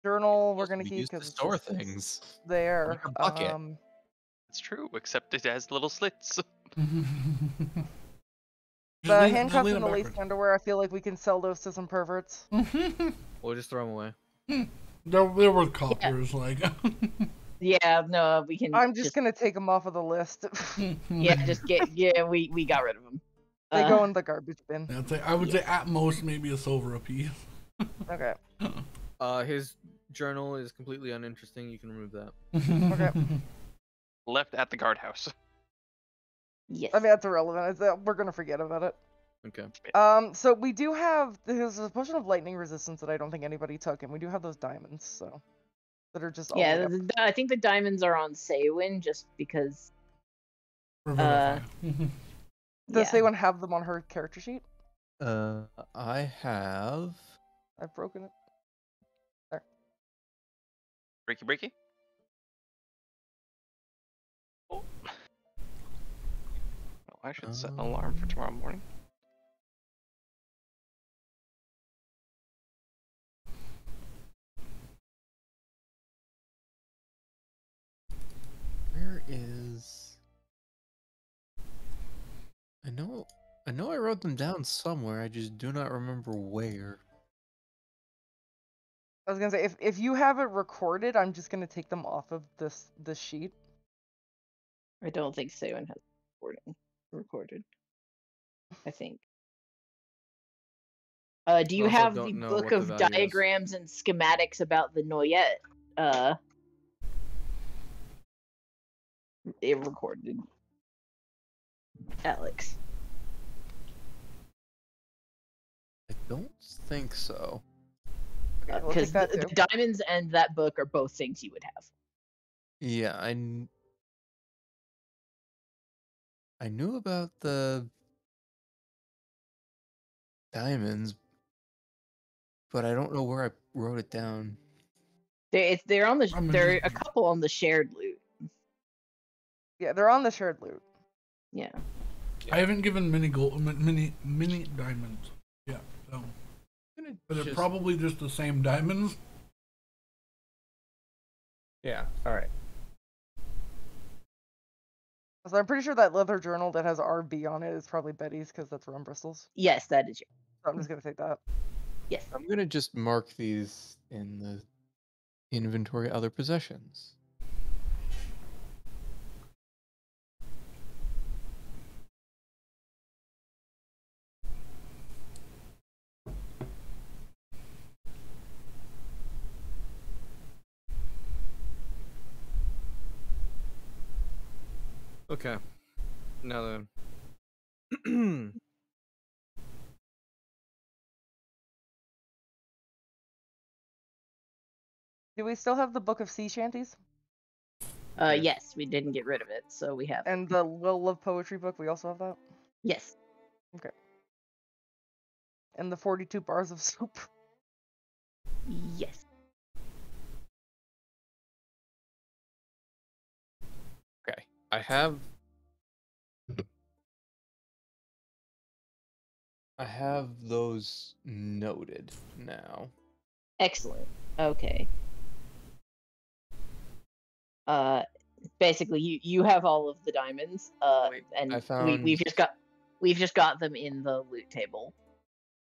Journal we're gonna We keep used to because store things. there. Like a bucket. It's true, except it has little slits. The handcuffs and the lace underwear. I feel like we can sell those to some perverts. We'll just throw them away. There were coppers, like. Yeah, no, we can. I'm just gonna take them off of the list. Yeah, just get. Yeah, we got rid of them. They go in the garbage bin. I would say at most maybe a silver apiece. Okay. His journal is completely uninteresting. You can remove that. Okay. Left at the guardhouse. Yes. I mean that's irrelevant. We're gonna forget about it. Okay. So we do have there's a potion of lightning resistance that I don't think anybody took, and we do have those diamonds, so that are just all Yeah, the way up. I think the diamonds are on Saywin just because. Verify. Does anyone have them on her character sheet? I have. I've broken it. There. Breaky. Oh, I should set an alarm for tomorrow morning. Where is know I wrote them down somewhere. I just do not remember where. I was gonna say if you have it recorded, I'm just gonna take them off of this sheet. I don't think Sewen has recorded. I think. Do you also have don't the know book what the of value is. diagrams and schematics about the Noyette? It recorded. Alex. I don't think so. Okay, we'll Because take that the too. diamonds and that book are both things you would have. Yeah, I knew about the diamonds, but I don't know where I wrote it down. They're on the. I'm gonna There are a just- couple on the shared loot. Yeah, they're on the shared loot. Yeah. I haven't given mini gold, mini diamonds. Yeah, so I'm gonna but they're just- probably just the same diamonds. Yeah, alright. So I'm pretty sure that leather journal that has RB on it is probably Betty's because that's rum bristles. Yes, that is your. So I'm just gonna take that. Yes. I'm gonna just mark these in the inventory other possessions. Okay. Now then. Do we still have the book of sea shanties Yes. Yes, we didn't get rid of it, so we have. and the Lil Love poetry book? We also have that, Yes. and the 42 bars of soap. Yes. Okay. I have those noted now. Excellent. Okay. Basically, you have all of the diamonds. Wait, And I found we've just got them in the loot table.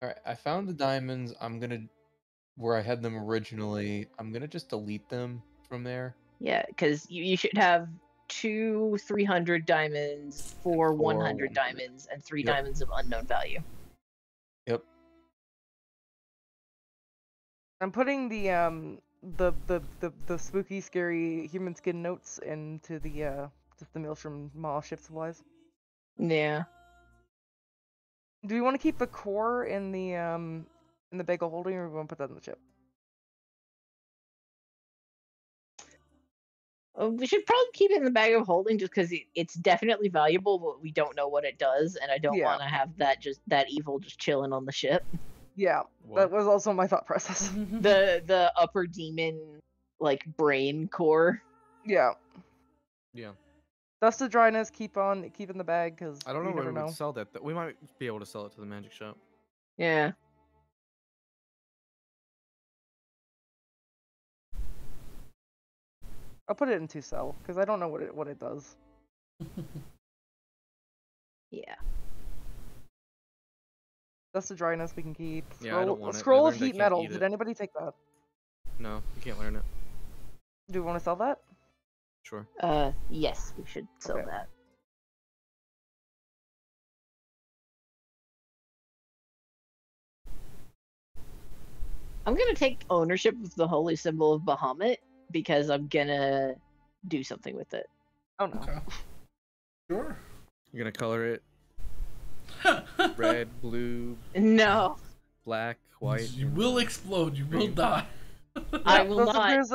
Alright, I found the diamonds. I'm gonna where I had them originally, I'm gonna just delete them from there. Yeah, because you should have 2 300 diamonds, 4 4 100 100. diamonds, and 3 Yep. diamonds of unknown value. Yep. I'm putting the spooky, scary human skin notes into the just the Maelstrom Maw shift supplies. Yeah. Do we want to keep the core in the bag of holding, or we want to put that in the chip? We should probably keep it in the bag of holding just because it's definitely valuable, but we don't know what it does, and I don't Yeah. want to have that evil just chilling on the ship. Yeah, that was also my thought process. The upper demon like brain core. Yeah. Yeah. Dust of dryness, keep in the bag because I don't know you where never we know. would sell that. We might be able to sell it to the magic shop. Yeah. I'll put it into sell because I don't know what it does. Yeah. Dust of dryness we can keep. Yeah, I don't want it. I Scroll of learned I heat can't metals. eat Did it. anybody take that? No, you can't learn it. Do we want to sell that? Sure. Yes, we should sell Okay. that. I'm gonna take ownership of the holy symbol of Bahamut because I'm gonna do something with it. Oh no. Okay. Sure. You're gonna color it red, blue, No, black, white. You and, will explode. You will green. die. I will not. There's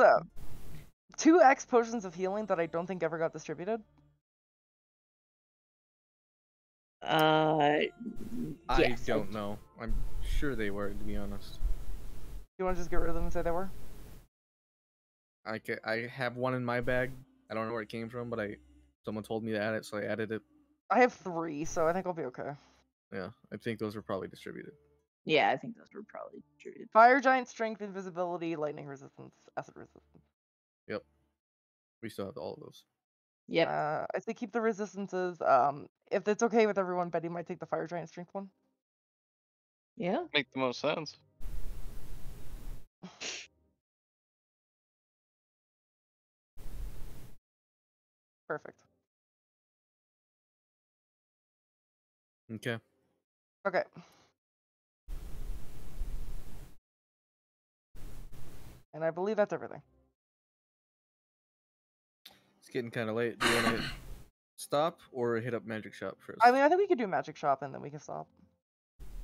2x potions of healing that I don't think ever got distributed. I Yes, don't know. I'm sure they were, to be honest. You want to just get rid of them and say they were? I have one in my bag. I don't know where it came from, but someone told me to add it, so I added it. I have 3, so I think I'll be okay. Yeah, I think those were probably distributed. Yeah, I think those were probably distributed. Fire giant strength, invisibility, lightning resistance, acid resistance. We still have all of those. Yep. I say keep the resistances. If it's okay with everyone, Betty might take the fire giant strength one. Yeah. Make the most sense. Perfect. Okay. Okay. And I believe that's everything. It's getting kind of late. Do you want to stop or hit up Magic Shop first? I mean, I think we could do magic shop and then we can stop.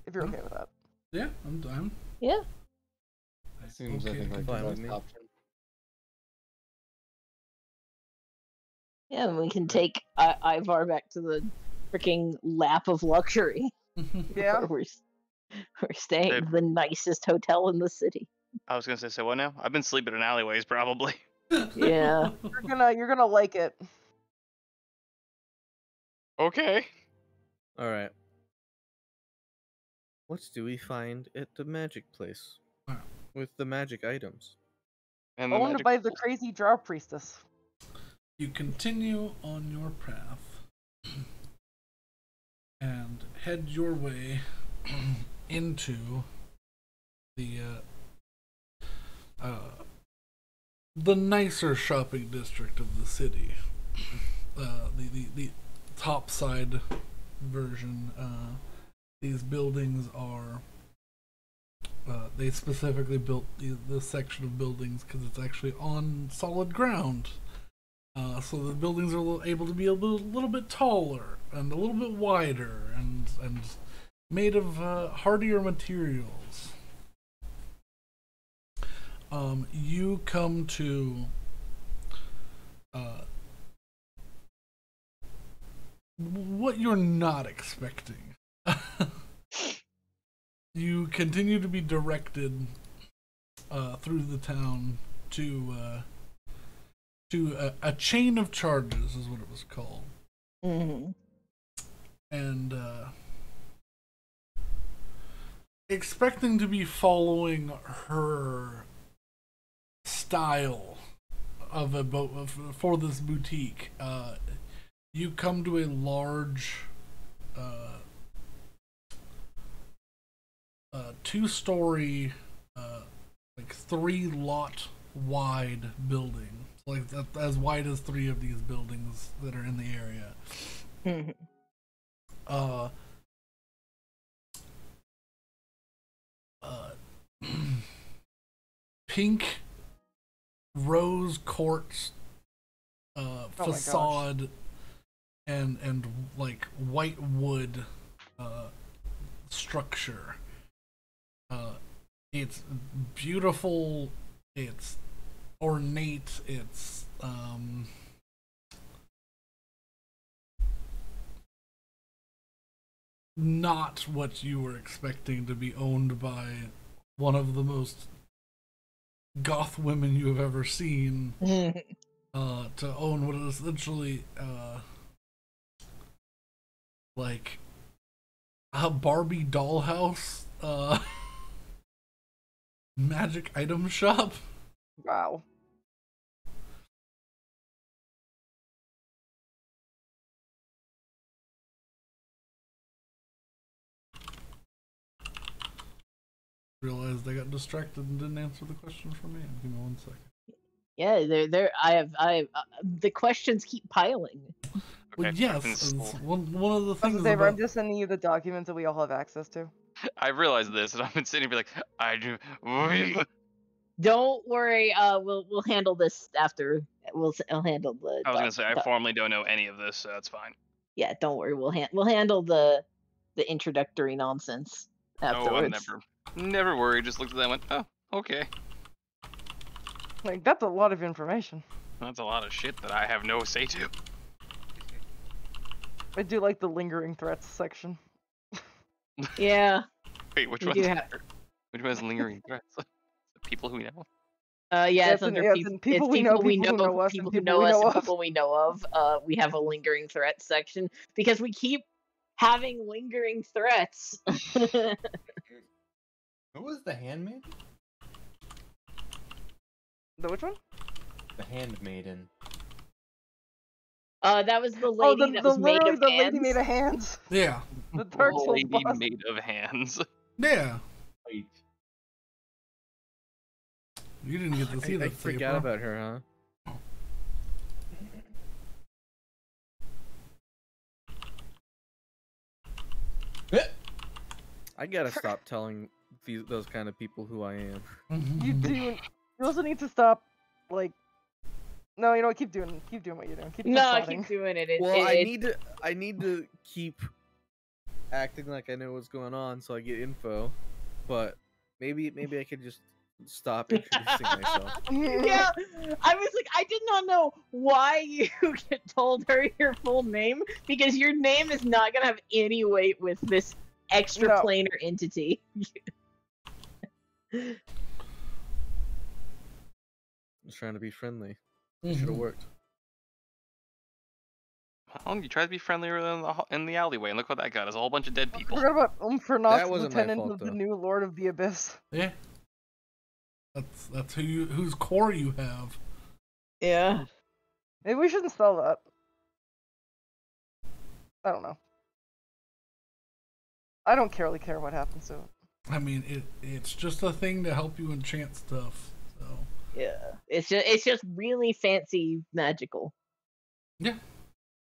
If you're okay with that. Yeah, I'm Yeah. Seems, I okay think, to like Fine the with best me. option. Yeah, and we can Right. take Ivar back to the freaking lap of luxury Yeah. where we're staying Hey. at the nicest hotel in the city. I was gonna say, so what now? I've been sleeping in alleyways, probably. Yeah. You're gonna like it. Okay. All right. What do we find at the magic place with the magic items? And the Owned magic by the tools. crazy drow priestess. You continue on your path and head your way into the nicer shopping district of the city. The top side version. These buildings are. They specifically built this section of buildings because it's actually on solid ground. So the buildings are able to be a little bit taller and a little bit wider and made of hardier materials. You come to what you're not expecting. You continue to be directed through the town to a chain of charges, is what it was called. Mm-hmm. And expecting to be following her style of a for this boutique, you come to a large two-story, like 3-lot wide building, like as wide as 3 of these buildings that are in the area. Mm-hmm. Pink rose quartz facade and like white wood structure. It's beautiful, it's ornate, it's not what you were expecting to be owned by one of the most goth women you have ever seen. To own what is essentially like a Barbie dollhouse magic item shop. Wow. Realized I got distracted and didn't answer the question for me. Give me 1 second. Yeah, there. I have. The questions keep piling. Well, Okay, yes, I've been it's sold. one of the I was things gonna say, about I'm just sending you the documents that we all have access to. I realized this, and I've been sitting here like, I do. Don't worry. We'll handle this after. I'll handle the. I was gonna say I formally don't know any of this, so that's fine. Yeah, don't worry. We'll handle the introductory nonsense afterwards. Oh, I'm never worried. Just looked at that and went, oh, okay. Like, that's a lot of information. That's a lot of shit that I have no say to. I do like the lingering threats section. Yeah. Wait, which We one's do have- which one's lingering threats? The people who we know. Yeah, it's under people we know, people who know us, people and who people know we us, know and of. people we know of. We have a lingering threat section because we keep having lingering threats. Who was the handmaiden? The which one? The handmaiden. That was the Oh, lady that was made literally of the hands. lady made of hands. Yeah. The Dark Souls Lady boss. made of hands. Yeah. Wait. You didn't get to see I that. forgot about her, huh? I gotta stop telling those kind of people who I am. You do. You also need to stop, like. No, you know what? Keep doing what you're doing. Keep No, plotting. keep doing it. Well, I need to keep acting like I know what's going on so I get info, but maybe I could just stop introducing myself. Yeah, I was like, I did not know why you told her your full name because your name is not gonna have any weight with this extraplanar entity. I was trying to be friendly. Should have worked. Well, you tried to be friendlier in the alleyway, and look what that got us—a whole bunch of dead I people. forgot about Umfernox, That wasn't my lieutenant fault, of the though. new Lord of the Abyss. Yeah. That's whose core you have. Yeah. Maybe we shouldn't spell that. I don't know. I don't really care what happens to it. I mean, it's just a thing to help you enchant stuff. So. Yeah. It's just really fancy magical. Yeah.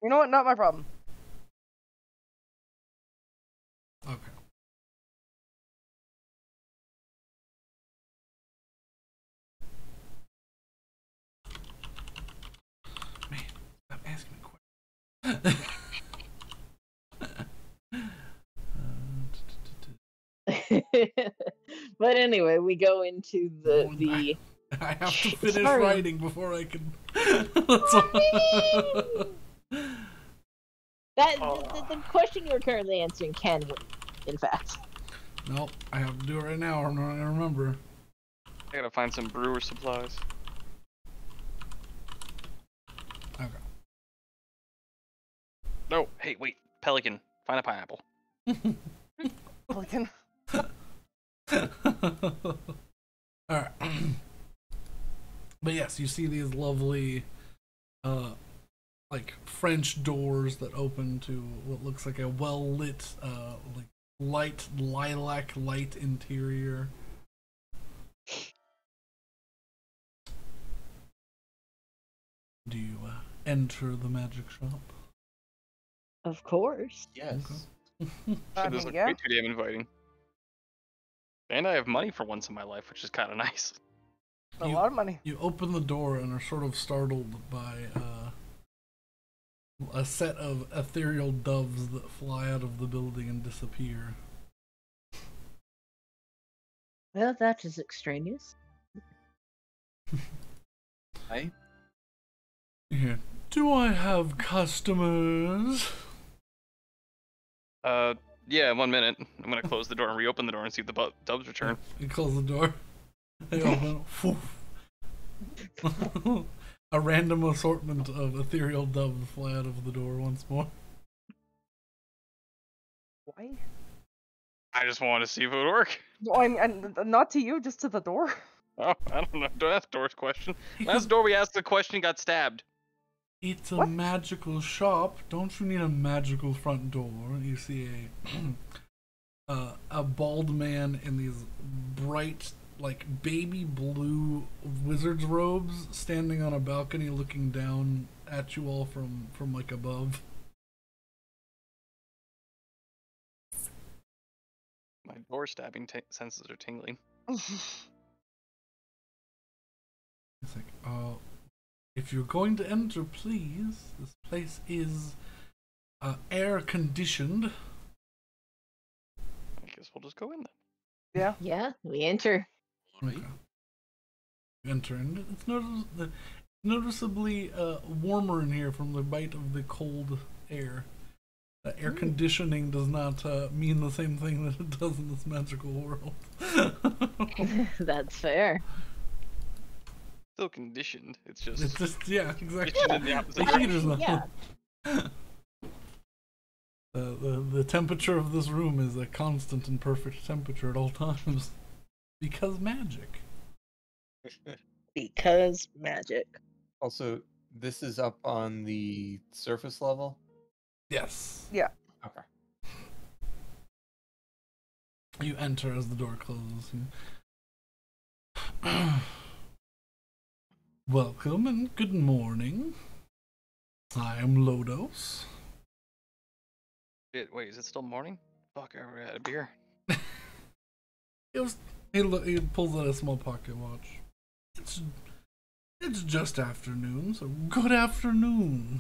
You know what? Not my problem. Okay. Man, stop asking me questions. But anyway, we go into the I have to finish Sorry. writing before I can. That's all. the question you're currently answering can wait, in fact. Nope, I have to do it right now. I'm not gonna remember. I gotta find some brewer supplies. Okay. No, hey, wait, pelican, find a pineapple. Pelican. Alright. But yes, you see these lovely like French doors that open to what looks like a well lit like light lilac light interior. Do you enter the magic shop? Of course. Yes. I This mean, looks yeah. way too damn inviting. And I have money for once in my life, which is kind of nice. A lot of money. You open the door and are sort of startled by a set of ethereal doves that fly out of the building and disappear. Well, that is extraneous. Hi. Yeah. Do I have customers? Yeah, 1 minute. I'm gonna close the door and reopen the door and see if the doves return. You close the door. They open. A random assortment of ethereal doves fly out of the door once more. Why? I just wanted to see if it would work. No, I mean, not to you, just to the door. Oh, I don't know. Don't ask Door's question. Last door we asked the question got stabbed. It's a What? magical shop. Don't you need a magical front door? You see a bald man in these bright, like baby blue wizard's robes, standing on a balcony, looking down at you all from like above. My door stabbing senses are tingling. It's like, if you're going to enter, please. This place is air conditioned. I guess we'll just go in then. Yeah. Yeah, we enter. Okay. You enter, and it's noticeably warmer in here from the bite of the cold air. Air conditioning does not mean the same thing that it does in this magical world. That's fair. Still conditioned. It's just. It's just, yeah, exactly. Conditioned in the opposite The heat is direction. not. Yeah. The temperature of this room is a constant and perfect temperature at all times. Because magic. Because magic. Also, This is up on the surface level? Yes. Yeah. Okay. You enter as the door closes. Welcome and good morning. I am Lodos. Shit, wait, is it still morning? Fuck, I already had a beer. He pulls out a small pocket watch. It's just afternoon, so good afternoon.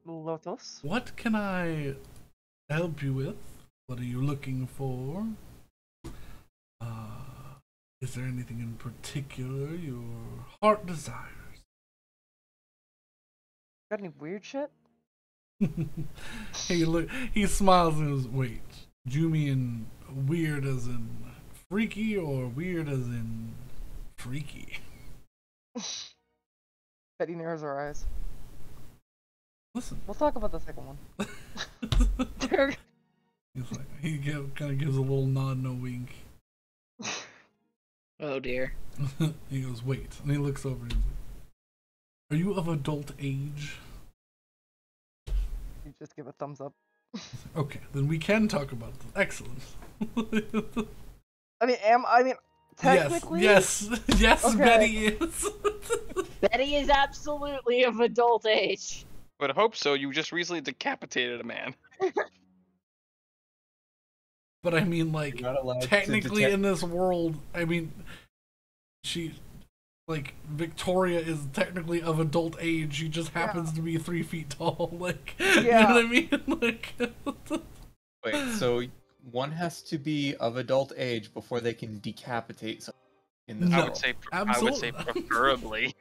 Lotus. What can I help you with? What are you looking for? Is there anything in particular your heart desires? Got any weird shit? He smiles and goes, wait, do you mean weird as in freaky or weird as in freaky? Betty narrows her eyes. Listen. We'll talk about the second one. He's like, kind of gives a little nod and a wink. Oh dear. He goes, wait. And he looks over and he's like, are you of adult age? You just give a thumbs up. Okay, then we can talk about this. Excellent. I mean, technically. Yes, Okay. Betty is. Betty is absolutely of adult age. Would hope so. You just recently decapitated a man. But I mean, like, You're not allowed to technically detect- in this world, I mean, Victoria is technically of adult age. She just happens to be 3 feet tall. Like, you know what I mean? Like, Wait, so one has to be of adult age before they can decapitate someone in this No. I would say absolutely. preferably.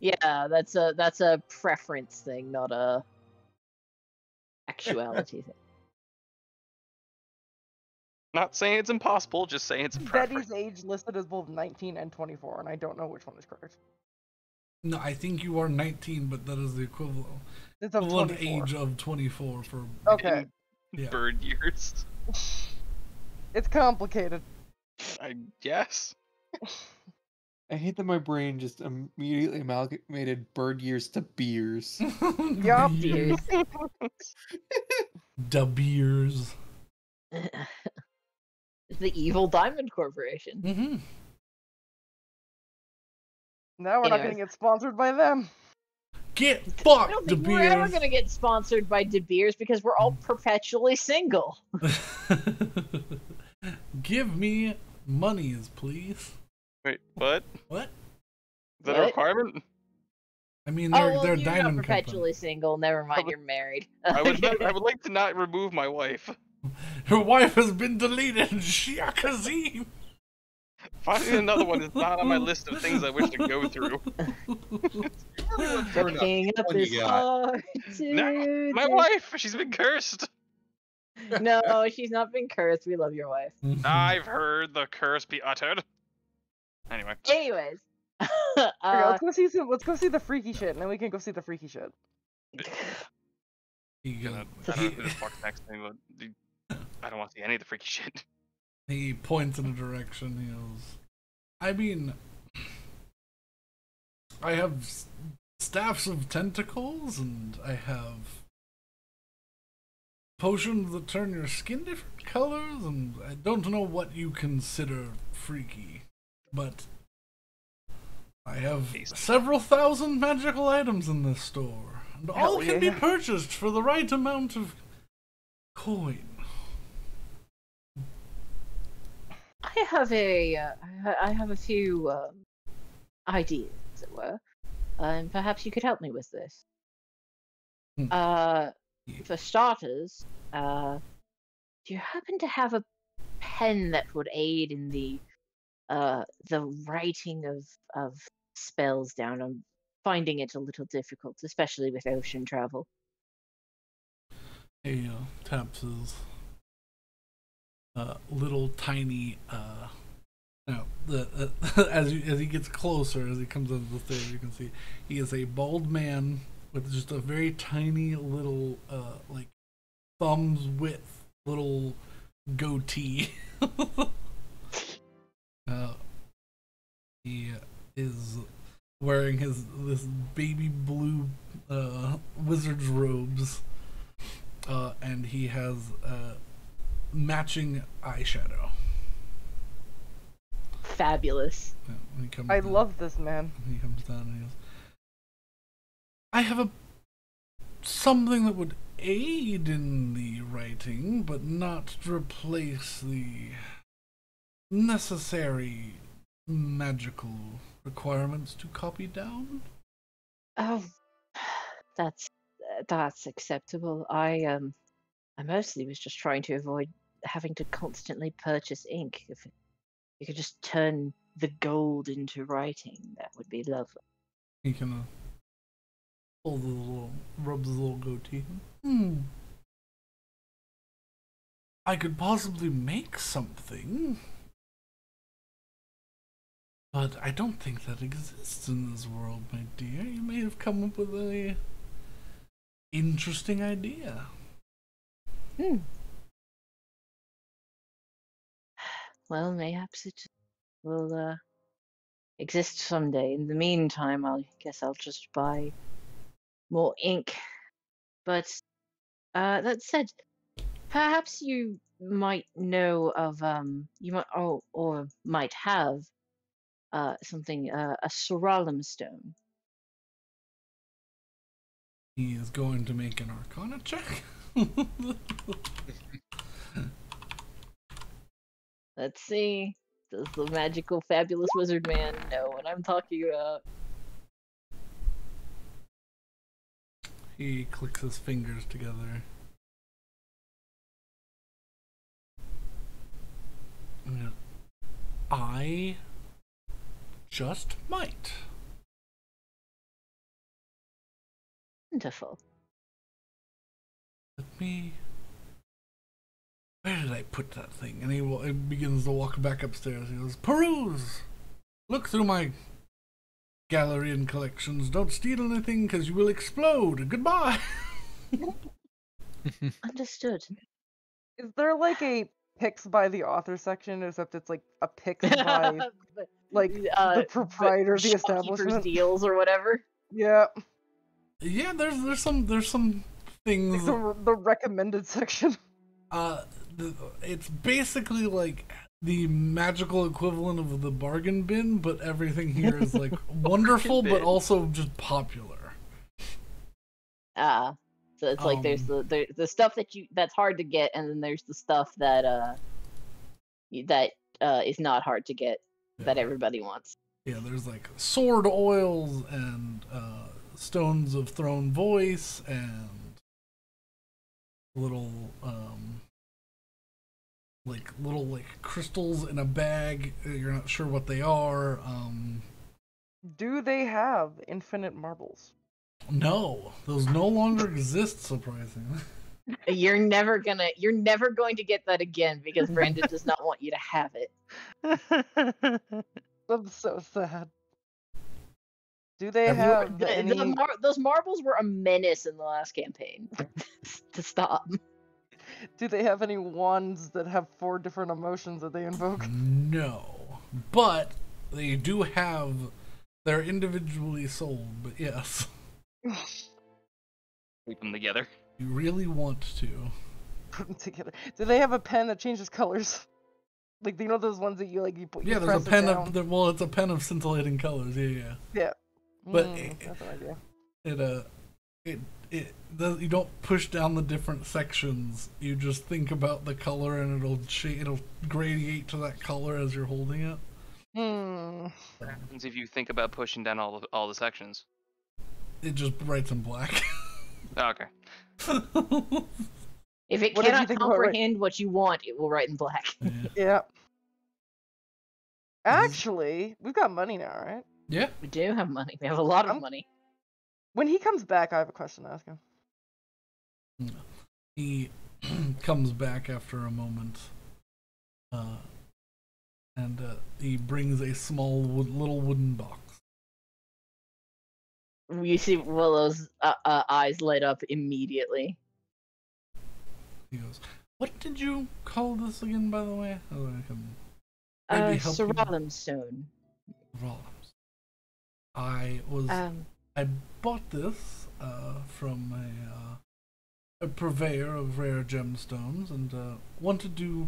Yeah, that's a preference thing, not a actuality thing. Not saying it's impossible, just saying it's a preference. Betty's age listed as both 19 and 24, and I don't know which one is correct. No, I think you are 19, but that is the equivalent It's of 24. age of 24 for. Okay. Yeah. Bird years. It's complicated. I guess. I hate that my brain just immediately amalgamated bird years to beers. Yup. Beers. Da beers. The evil Diamond Corporation. Mm-hmm. Now we're not Anyways. gonna get sponsored by them. Get I fucked, don't Da think we're ever beers. gonna get sponsored by De Beers because we're all perpetually single. Give me monies, please. Wait, what? What? Is that a What? requirement? I mean, Oh, they're well, they're you're diamond not perpetually single. Never mind, you're married. I would like to not remove my wife. Her wife has been deleted. Shiakazim. Finding another one is not on my list of things I wish to go through. Picking up What do is you got? hard to No, my do. wife, she's been cursed. No, she's not been cursed. We love your wife. I've heard the curse be uttered. Anyway, Anyways. Okay, let's go see the freaky shit, and then we can go see the freaky shit. He I goes, don't know who the fuck's next thing, but I don't want to see any of the freaky shit. he points in a direction. He goes, I mean, I have staffs of tentacles, and I have potions that turn your skin different colors, and I don't know what you consider freaky, but I have several thousand magical items in this store, and all Hell can be yeah. purchased for the right amount of coin. I have a few ideas, as it were, and perhaps you could help me with this. Hmm. For starters, do you happen to have a pen that would aid in the writing of spells down? I'm finding it a little difficult, especially with ocean travel. He taps his little tiny as he gets closer, as he comes up the stairs, you can see he is a bald man with just a very tiny little like thumbs width little goatee. He is wearing this baby blue wizard's robes, and he has matching eyeshadow. Fabulous. Yeah, when he comes I down. love this man. He comes down and he goes, I have something that would aid in the writing, but not replace the necessary magical requirements to copy down. Oh, that's acceptable. I mostly was just trying to avoid having to constantly purchase ink. If you could just turn the gold into writing, that would be lovely. He kind of rubs his little goatee. I could possibly make something, but I don't think that exists in this world, my dear. You may have come up with a interesting idea. Well, mayhaps it will exist someday. In the meantime, I guess I'll just buy more ink. But that said, perhaps you might know of you might or might have something a Soralum stone. He is going to make an Arcana check. Let's see. Does the magical fabulous wizard man know what I'm talking about? He clicks his fingers together. I just might. Wonderful. Let me. Where did I put that thing? And he begins to walk back upstairs. He goes, Peruse! Look through my gallery and collections. Don't steal anything, because you will explode. Goodbye! Understood. Is there like a picks by the author section, except it's like a picks by like the proprietor of the shopkeeper's establishment? deals or whatever? Yeah. Yeah, there's some things. Like the recommended section. It's basically like the magical equivalent of the bargain bin, but everything here is like wonderful, but also just popular. So it's like there's the stuff that's hard to get, and then there's the stuff that is not hard to get that everybody wants. Yeah, there's like sword oils and stones of thrown voice and little crystals in a bag. You're not sure what they are. Do they have infinite marbles? No, those no longer exist, surprisingly. You're never going to get that again because Brandon does not want you to have it. I'm so sad. Do they have those marbles were a menace in the last campaign to stop. Do they have any wands that have 4 different emotions that they invoke? No, but they do have. They're individually sold, but yes. Keep them together. You really want to. Put them together. Do they have a pen that changes colors? Like, you know those ones that you put. Yeah, there's a pen of. It's a pen of scintillating colors. Yeah. Yeah. But that's an idea. You don't push down the different sections. You just think about the color, and it'll gradiate to that color as you're holding it. What happens if you think about pushing down all the sections? It just writes in black. Oh, okay. If it cannot comprehend what you want, it will write in black. Yeah. Actually, we've got money now, right? Yeah. We do have money. We have a lot of money. When he comes back, I have a question to ask him. He comes back after a moment, and he brings a small little wooden box. You see Willow's eyes light up immediately. He goes, "What did you call this again, by the way?" Oh, I can maybe help you. Soralum stone. I was Um, I bought this from a purveyor of rare gemstones and wanted to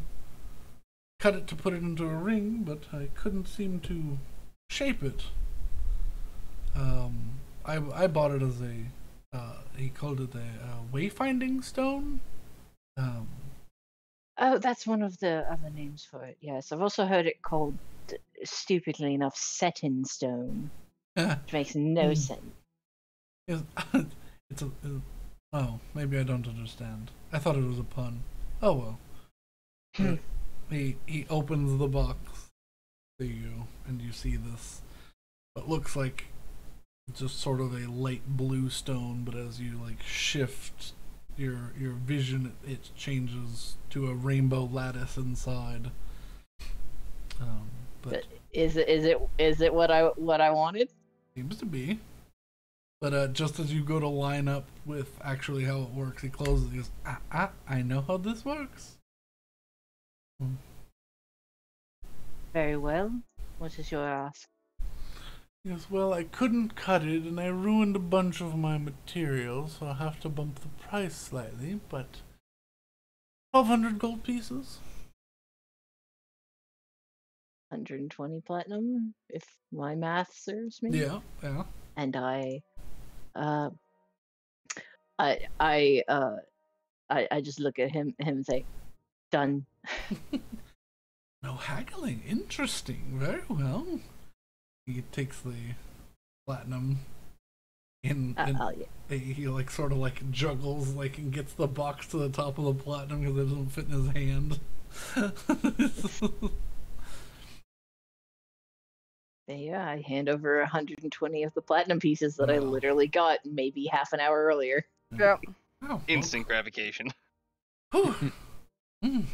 cut it to put it into a ring, but I couldn't seem to shape it. I bought it as he called it a wayfinding stone. Um, oh, that's one of the other names for it. Yes, I've also heard it called, stupidly enough, set in stone, which makes no Hmm. sense. Is oh, maybe I don't understand. I thought it was a pun. Oh well. Hmm. He opens the box to you, and you see this. What looks like just sort of a light blue stone, but as you like shift your vision, it changes to a rainbow lattice inside. But Is it what I wanted? seems to be. But just as you go to line up with actually how it works, he closes. He goes, I know how this works. Very well. What is your ask? Yes, well, I couldn't cut it, and I ruined a bunch of my materials, so I'll have to bump the price slightly, but 1,200 gold pieces? 120 platinum, if my math serves me. Yeah, yeah. And uh, I just look at him and say, done. No haggling. Interesting. Very well. He takes the platinum in, and Yeah. he like sort of like juggles like and gets the box to the top of the platinum because it doesn't fit in his hand. Yeah, I hand over 120 of the platinum pieces that I Wow. literally got maybe half an hour earlier. Yeah. Oh, Instant gratification. oh. Mm.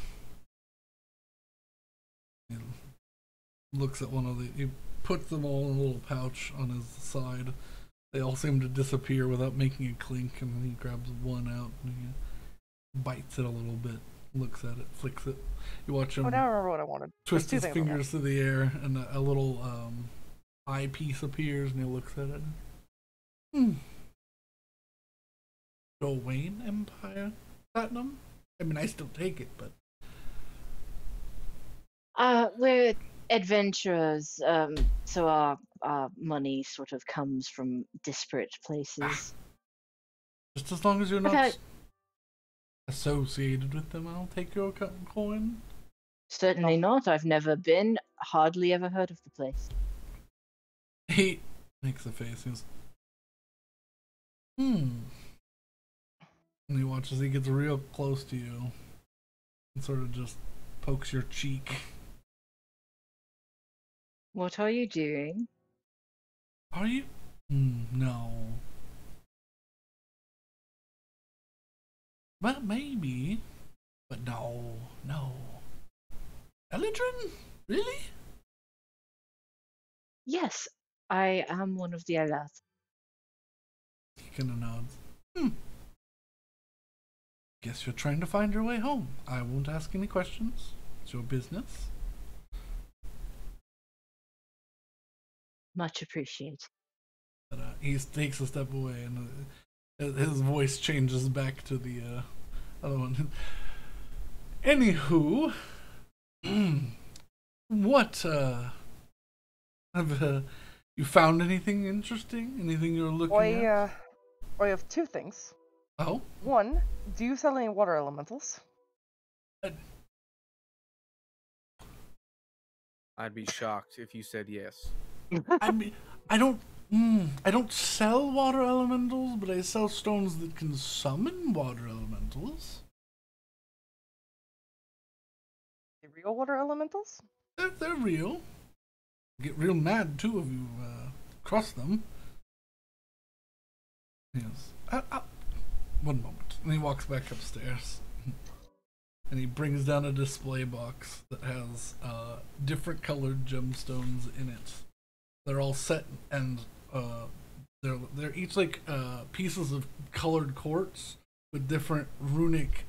He looks at one of the. He puts them all in a little pouch on his side. They all seem to disappear without making a clink, and then he grabs one out and he bites it a little bit, looks at it, flicks it. You watch him Oh, now I remember what I wanted. twist There's his two things I fingers through the air, and a little eyepiece appears, and he looks at it. Wayne Empire Platinum? I mean, I still take it, but We're adventurers, so our money sort of comes from disparate places. just as long as you're I've not had- associated with them, I'll take your coin. Certainly not. I've never been, hardly ever heard of the place. He makes a face. He goes, And he watches. He gets real close to you, and sort of just pokes your cheek. What are you doing? Are you? No. Well, maybe, but no. Eladrin? Really? Yes, I am one of the Elath. He kind of nods. Guess you're trying to find your way home. I won't ask any questions. It's your business. Much appreciated. But, he takes a step away, and his voice changes back to the other one. Anywho, what have you found anything interesting? Anything you're looking at? I have two things. Oh, One, do you sell any water elementals? I'd be shocked if you said yes. I mean, I don't sell water elementals, but I sell stones that can summon water elementals. The real water elementals? They're real. Get real mad too if you cross them. Yes. One moment. And he walks back upstairs. And he brings down a display box that has different colored gemstones in it. They're all set, and they're each like pieces of colored quartz with different runic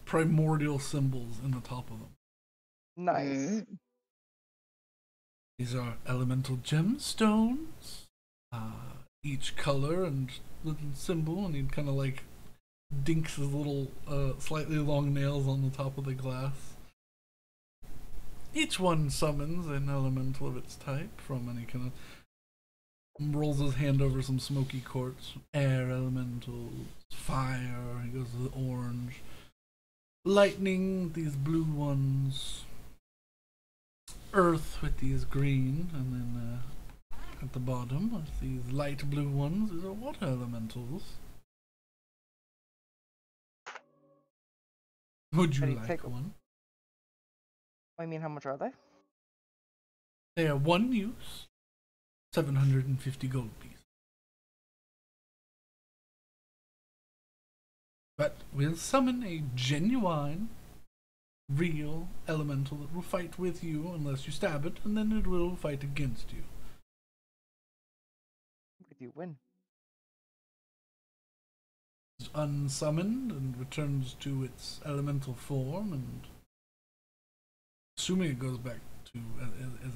primordial symbols in the top of them. Nice. Mm. These are elemental gemstones. each color and little symbol, and he'd kind of like dinks his little slightly long nails on the top of the glass. Each one summons an elemental of its type from any kind of rolls his hand over some smoky quartz. Air elementals, fire, he goes to the orange. Lightning, these blue ones. Earth with these green, and then at the bottom with these light blue ones, these are water elementals. Would you like one? I mean, how much are they? They are one use, 750 gold pieces. But we'll summon a genuine, real elemental that will fight with you unless you stab it, and then it will fight against you. If you win. It's unsummoned and returns to its elemental form, and assuming it goes back to as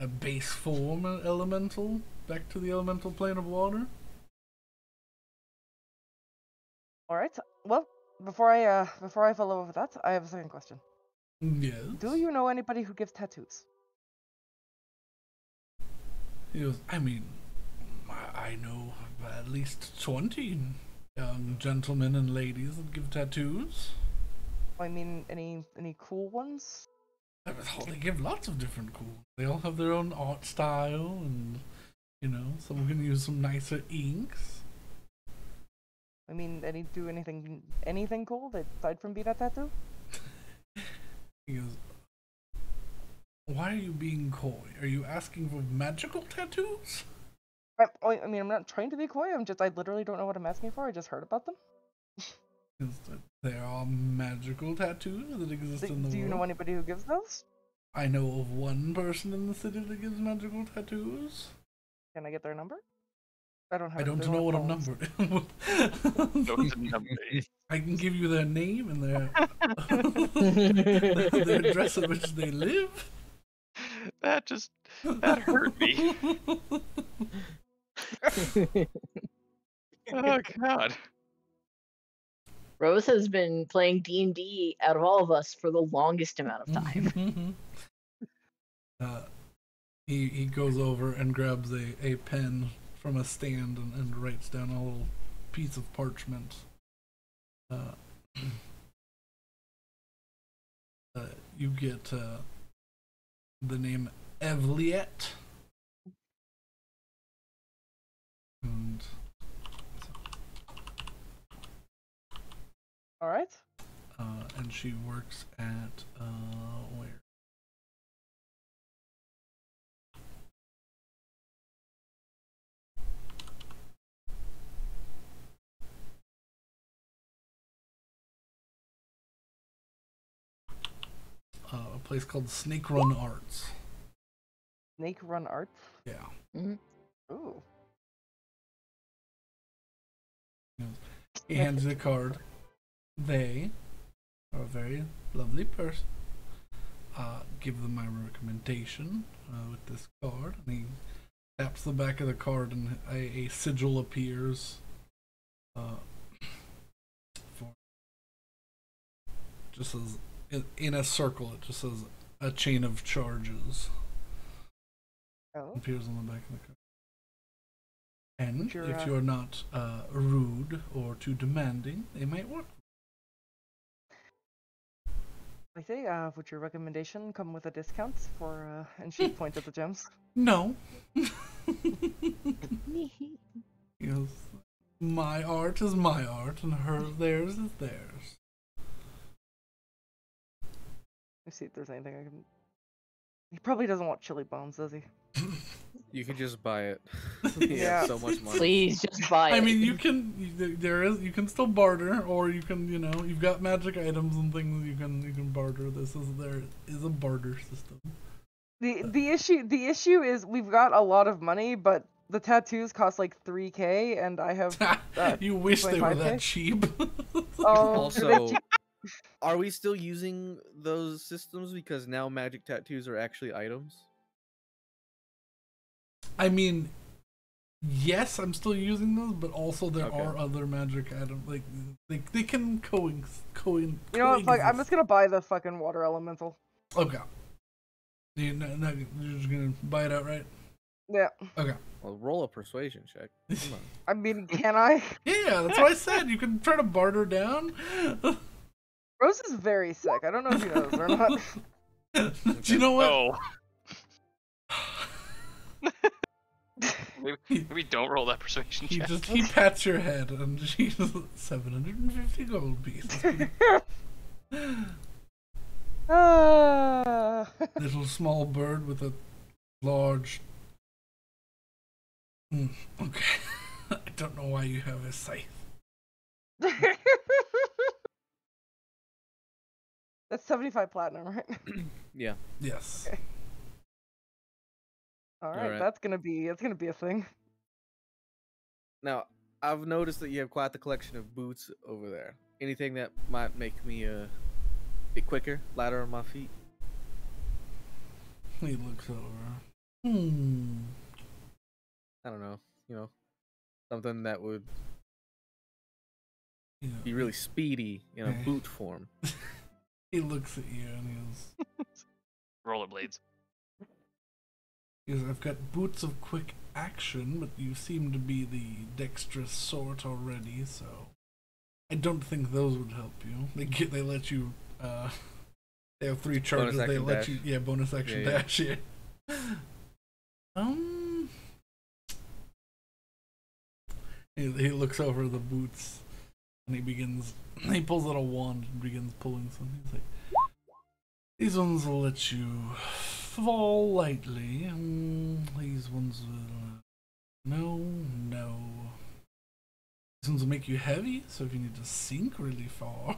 a base form elemental, back to the elemental plane of water. All right. Well, before I follow up with that, I have a second question. Yes. Do you know anybody who gives tattoos? He goes, I mean, I know at least 20 young gentlemen and ladies that give tattoos. I mean, any cool ones? They give lots of different cool. They all have their own art style, and some can use some nicer inks. I mean, anything cool aside from being a tattoo? He goes, why are you being coy? Are you asking for magical tattoos? I mean, I'm not trying to be coy. I literally don't know what I'm asking for. I just heard about them. There are magical tattoos that exist in the world. Do you know anybody who gives those? I know of one person in the city that gives magical tattoos. Can I get their number? I don't have. I don't know what a number. I can give you their name and their their address at which they live. That hurt me. Oh God. Rose has been playing D&D out of all of us for the longest amount of time. He goes over and grabs a pen from a stand and writes down a little piece of parchment. You get the name Evliet. And all right. And she works at where? A place called Snake Run Arts. Snake Run Arts? Yeah. Mm-hmm. Ooh. He hands you the card. They are a very lovely person. Give them my recommendation with this card. And he taps the back of the card and a sigil appears. Just says, in a circle, it just says a chain of charges. Oh. Appears on the back of the card. And Sure, if you're not rude or too demanding, they might work. I say, would your recommendation come with a discount for, and she points at the gems? No. He goes, my art is my art, and theirs is theirs. Let's see if there's anything I can... He probably doesn't want chili bones, does he? You could just buy it. Yeah. So much money. Please just buy it. I mean, you can still barter, or you can, you've got magic items and things you can barter. There is a barter system. The issue is we've got a lot of money, but the tattoos cost like 3K, and I have. You wish they were 25K? that cheap. Oh, Also, are we still using those systems because now magic tattoos are actually items? I mean, Yes, I'm still using those, but also there Okay. are other magic items. Like they can You know what? Fuck, I'm just gonna buy the fucking water elemental. Okay. You're just gonna buy it outright? Yeah. Okay. Well, roll a persuasion check. Come on. I mean, can I? Yeah, that's what I said. You can try to barter down. Rose is very sick. I don't know if he knows or not. Do you know what? Oh. Maybe don't roll that persuasion check. He pats your head and she's 750 gold pieces. Little small bird with a large. Okay. I don't know why you have a scythe. That's 75 platinum, right? Yeah. Yes. Okay. All right, Alright. that's gonna be a thing. Now, I've noticed that you have quite the collection of boots over there. Anything that might make me a bit quicker, lighter on my feet? He looks over. I don't know. You know, something that would You know, be really speedy in a Okay. boot form. he looks at you and he goes, Rollerblades. I've got boots of quick action, but you seem to be the dexterous sort already, so I don't think those would help you. They let you they have 3 charges. They action let dash. you bonus action Yeah, yeah. dash. Yeah. He looks over the boots and he pulls out a wand and begins pulling some. He's like, these ones will let you fall lightly. These ones will no. These ones will make you heavy, so if you need to sink really far.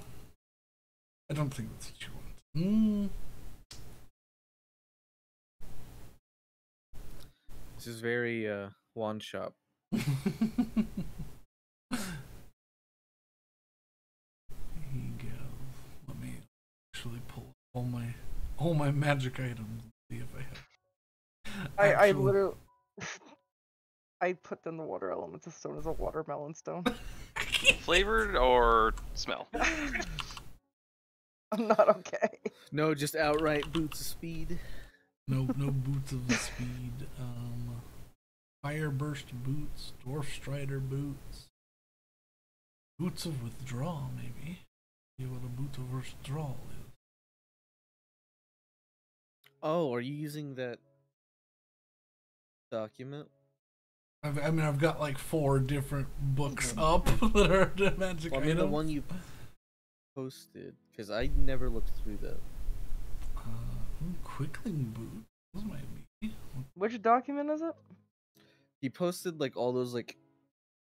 I don't think that's what you want. This is very wand shop. He goes. Let me actually pull all my magic items and see if I have. I actual- literally I put in the water elemental stone as a watermelon stone. Flavored or smell? I'm not okay. No, just outright boots of speed. No boots of speed. Fire burst boots, dwarf strider boots, boots of withdrawal, maybe. See what a boot of withdrawal is. Oh, are you using that document? I've got like 4 different books up that are the magic Well, I mean, items. the one you posted, because I never looked through that. Quickling boots. Those might be. Which document is it? He posted like all those like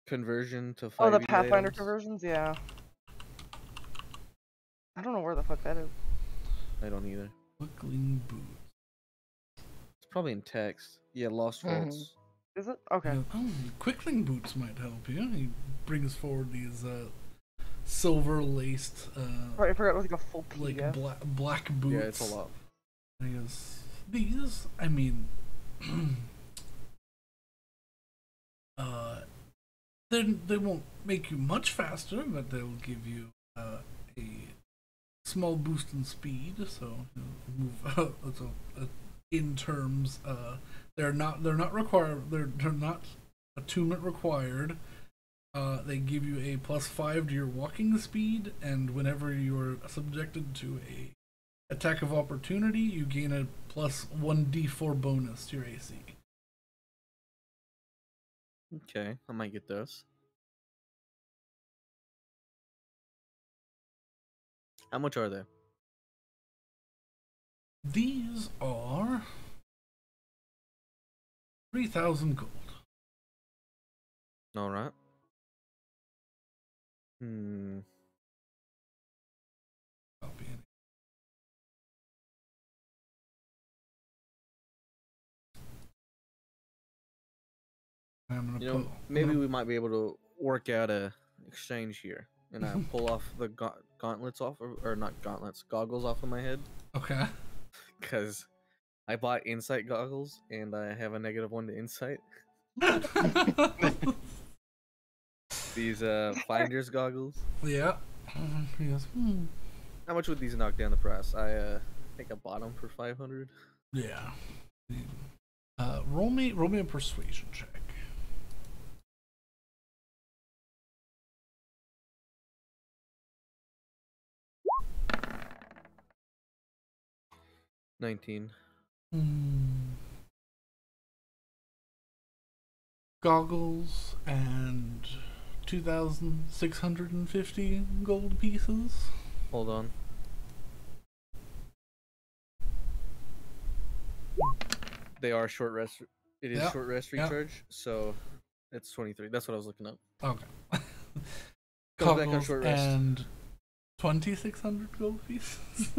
conversion to 5e Oh, the Pathfinder items. conversions. Yeah. I don't know where the fuck that is. I don't either. Quickling boots. It's probably in text. Yeah, Lost Mhm. Vaults. Is it? Okay. Quickling boots might help you. He brings forward these silver laced Right, I forgot it was like a full like PDF. black boots. Yeah, it's a lot. And he goes, these, I mean, they won't make you much faster, but they'll give you a small boost in speed. So move. In terms, they're not required. They're not attunement required. They give you a +5 to your walking speed, and whenever you are subjected to a attack of opportunity, you gain a +1d4 bonus to your AC. Okay, I might get those. How much are they? These are 3,000 gold. All right. Copy it. I'm gonna You know, put. maybe we might be able to work out a exchange here, and I pull off the gauntlets off, or not gauntlets, goggles off of my head, Okay. because I bought insight goggles and I have a -1 to insight. These finder's goggles. Yeah. He goes, How much would these knock down the price? I think I bought them for 500. yeah. Roll me a persuasion check. 19. Goggles and 2,650 gold pieces. Hold on. They are short rest. It is Yeah, short rest yeah. recharge, so it's 23. That's what I was looking up. Okay. Goes back on Goggles short rest. and 2,600 gold pieces.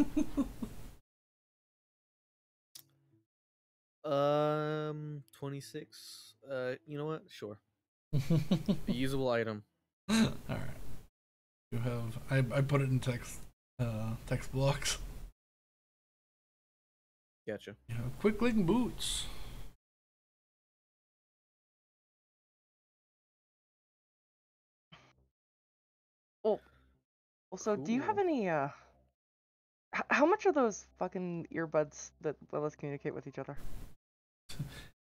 26. You know what? Sure. A usable item. All right. You have. I put it in text blocks. Gotcha. You have quickling boots. Also, do you have Cool. any how much are those fucking earbuds that let us communicate with each other?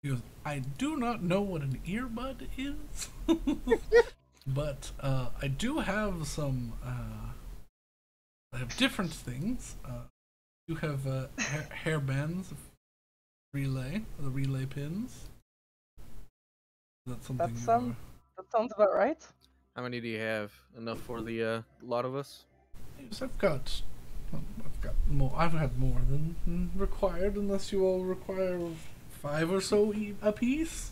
He goes, I do not know what an earbud is, but I do have some. I have different things. You have hair bands, the relay pins. That's something. That sounds about right. How many do you have? Enough for the lot of us? Yes, I've got more. I've had more than required, unless you all require 5 or so a piece.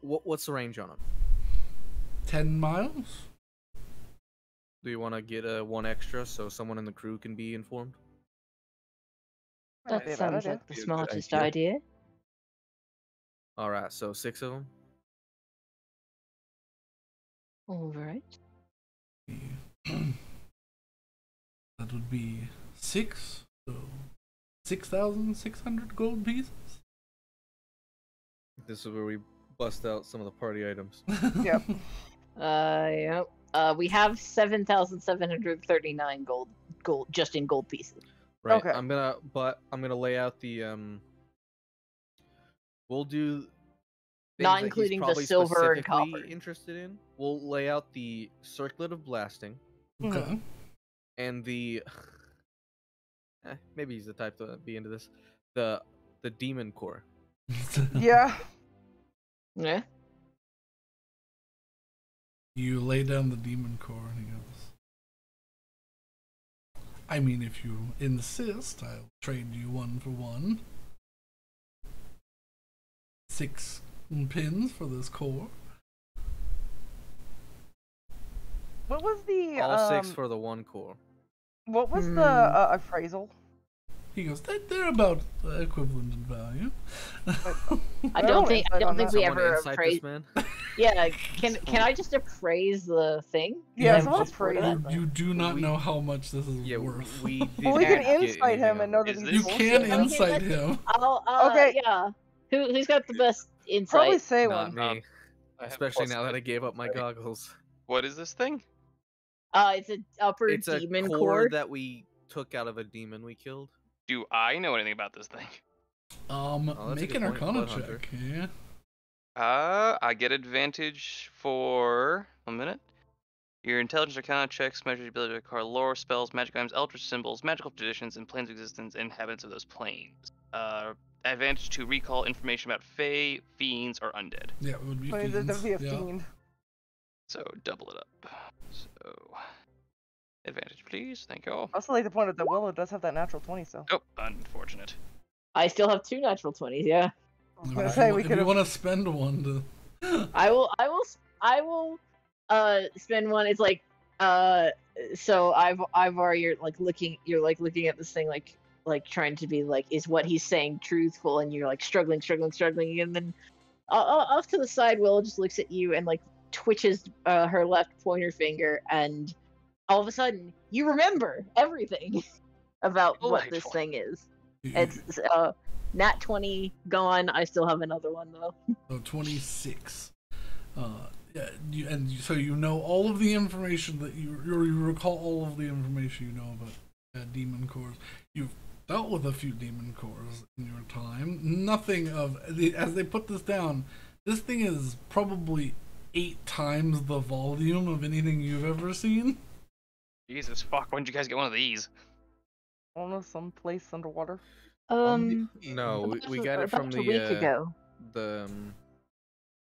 What's the range on them? 10 miles. Do you want to get one extra so someone in the crew can be informed? Might be That a bad sounds idea. like the Be a good smartest idea. idea. All right, so 6 of them. All right. That would be 6. So 6,600 gold pieces. This is where we bust out some of the party items. Yep. Yeah. We have 7,739 gold just in gold pieces. Right. Okay. I'm gonna lay out the We'll do things Not that he's including the probably silver and specifically copper. interested in. We'll lay out the circlet of blasting Okay. and the maybe he's the type to be into this. The demon core. Yeah. Yeah. You lay down the demon core, and he goes, I mean, if you insist, I'll trade you 1 for 1. 6 pins for this core. What was the All 6 for the 1 core. what was the appraisal? He goes, they're about equivalent in value. I don't think insight on that. we Someone ever insight appraised. this man. Yeah. Can I just appraise the thing? Yeah, And someone just put it appraise up? it. You do not We- know how much this is Yeah, worth. we didn't Well, we can get insight him anything and know of that it. Is he's You this- can bullshitting. insight him. Okay. Yeah. Who's got the best insight? Probably say Not one. me. I have Especially plus now that I six. gave up my goggles. What is this thing? It's an upper It's a demon core core. that we took out of a demon we killed. Do I know anything about this thing? that's a Make good an point, Arcana Blood Hunter. check. Yeah. I get advantage for 1 minute. Your intelligence Arcana checks measure your ability to acquire lore, spells, magic items, eldritch symbols, magical traditions, and planes of existence, and inhabitants of those planes. Advantage to recall information about fae, fiends, or undead. Yeah, it would be I mean, that'd fiends. be a Yeah. fiend. So double it up. So advantage, please. Thank you. I also like to point out that Willow does have that natural 20, so Oh, unfortunate. I still have 2 natural 20s. Yeah. I was If gonna you say wa- we if could you have. want to spend one to. I will spend one. It's like so I've already you're like looking at this thing like trying to be like, is what he's saying truthful, and you're like struggling, and then off to the side, Willow just looks at you and like twitches her left pointer finger, and all of a sudden you remember everything about what this Delightful. thing is. You- It's Nat 20 gone. I still have another one though. So 26. Yeah, so you know all of the information that you recall all of the information you know about demon cores. You've dealt with a few demon cores in your time. Nothing of as they put this down. This thing is probably 8 times the volume of anything you've ever seen. Jesus fuck! When did you guys get one of these? I don't know, someplace underwater. No, we about- got it from about a week ago. the.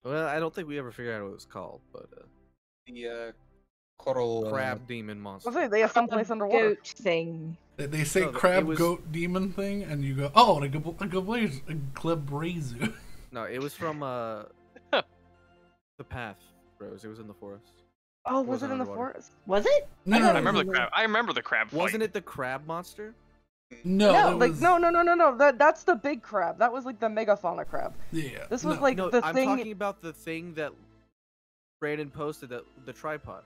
Well, I don't think we ever figured out what it was called, but The coral crab demon monster. I say they have someplace underwater. Goat thing. They say No, it crab was- goat demon thing, and you go, oh, a Glebrazu. No, it was from the path, Rose. It was in the forest. Oh, was wasn't it in the underwater. forest? Was it? No, I no, thought I it no, remember was the in crab. I remember the crab fight. Wasn't it the crab monster? No, No, it like was, no. That's the big crab. That was like the megafauna crab. Yeah, This was no. like No, the I'm thing. talking about the thing that Brandon posted, the tripod.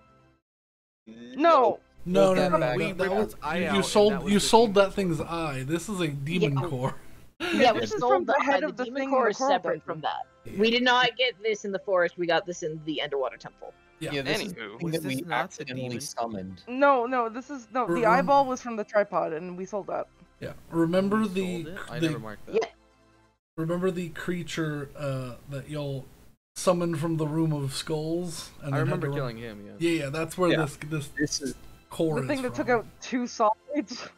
No, No, That no, no, bag. no. We That ripped was, its eye you out, and sold that was you the sold demon that thing's core. eye. This is a demon Yeah. core. Yeah, we this is sold from the the head eye. of The the demon thing core the is coral separate bit. from that. Yeah. We did not get this in the forest. We got this in the underwater temple. Yeah. this is Anywho. the thing Was that this we not the accidentally demon? summoned. no. This is no. The eyeball was from the tripod, and we sold that. Yeah. Remember We the sold it? I the never marked that. Yeah. remember the creature that y'all summoned from the room of skulls. And I then had remember to run- killing him. Yeah. Yeah, that's where Yeah. this This is core The is thing that took from. out 2 solids.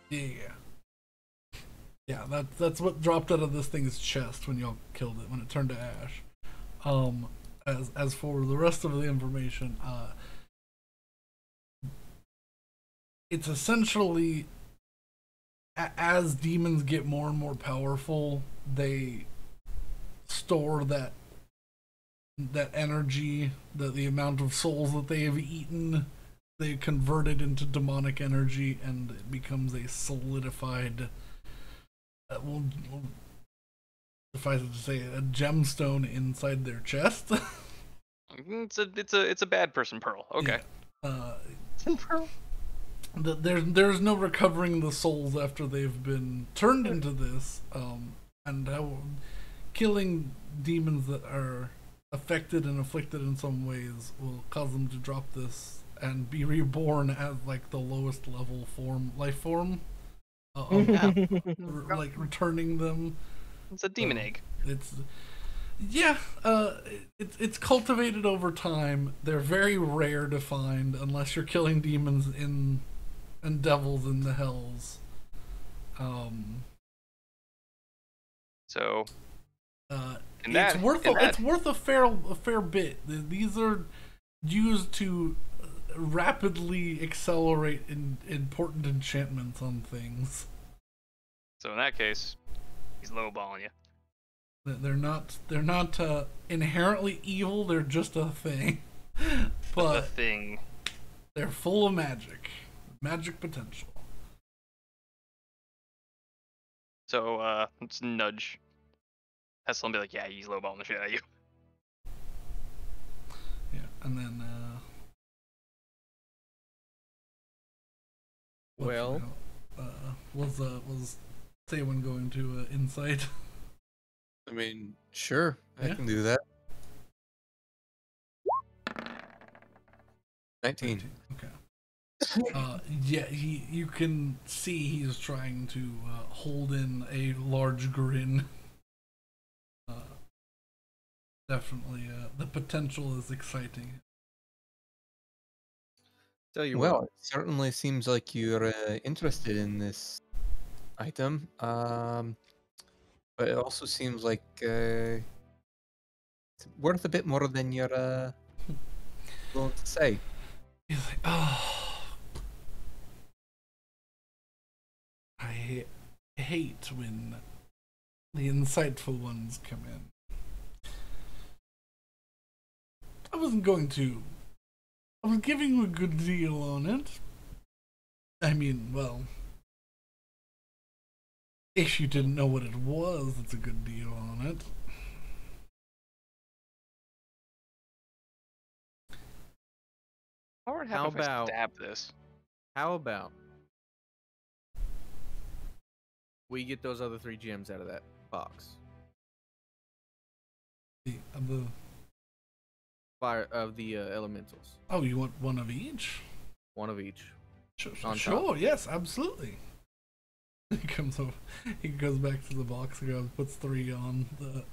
Yeah, that's what dropped out of this thing's chest when y'all killed it, when it turned to ash. As for the rest of the information, it's essentially as demons get more and more powerful, they store that energy, the amount of souls that they have eaten, they convert it into demonic energy, and it becomes a solidified. We'll suffice it to say, a gemstone inside their chest. It's a bad person pearl. Okay. There's no recovering the souls after they've been turned into this, and how killing demons that are affected and afflicted in some ways will cause them to drop this and be reborn as like the lowest level life form. Like returning them. It's a demon egg. It's cultivated over time. They're very rare to find unless you're killing demons and devils in the hells. So. It's worth a fair bit. These are used to rapidly accelerate important enchantments on things. So in that case, he's lowballing you. They're not inherently evil. They're just a thing. But a thing. They're full of magic potential. So let's nudge Hessel and be like, yeah, he's lowballing the shit out of you. Yeah, and then Well, was Saywin going to insight? I mean, sure, I Yeah. can do that. 19. Okay. Yeah, you can see he's trying to hold in a large grin. Definitely, the potential is exciting. tell you Well, what. it certainly seems like you're interested in this item. But it also seems like it's worth a bit more than you're willing to say. He's like, oh, I hate when the insightful ones come in. I wasn't going to. I was giving you a good deal on it. I mean, well, if you didn't know what it was, it's a good deal on it. What would How happen if I about- stab this? How about we get those other 3 gems out of that box. The Fire of the elementals. oh, you want one of each? One of each. Sure, On sure, yes, absolutely. He comes over. He goes back to the box and puts 3 on the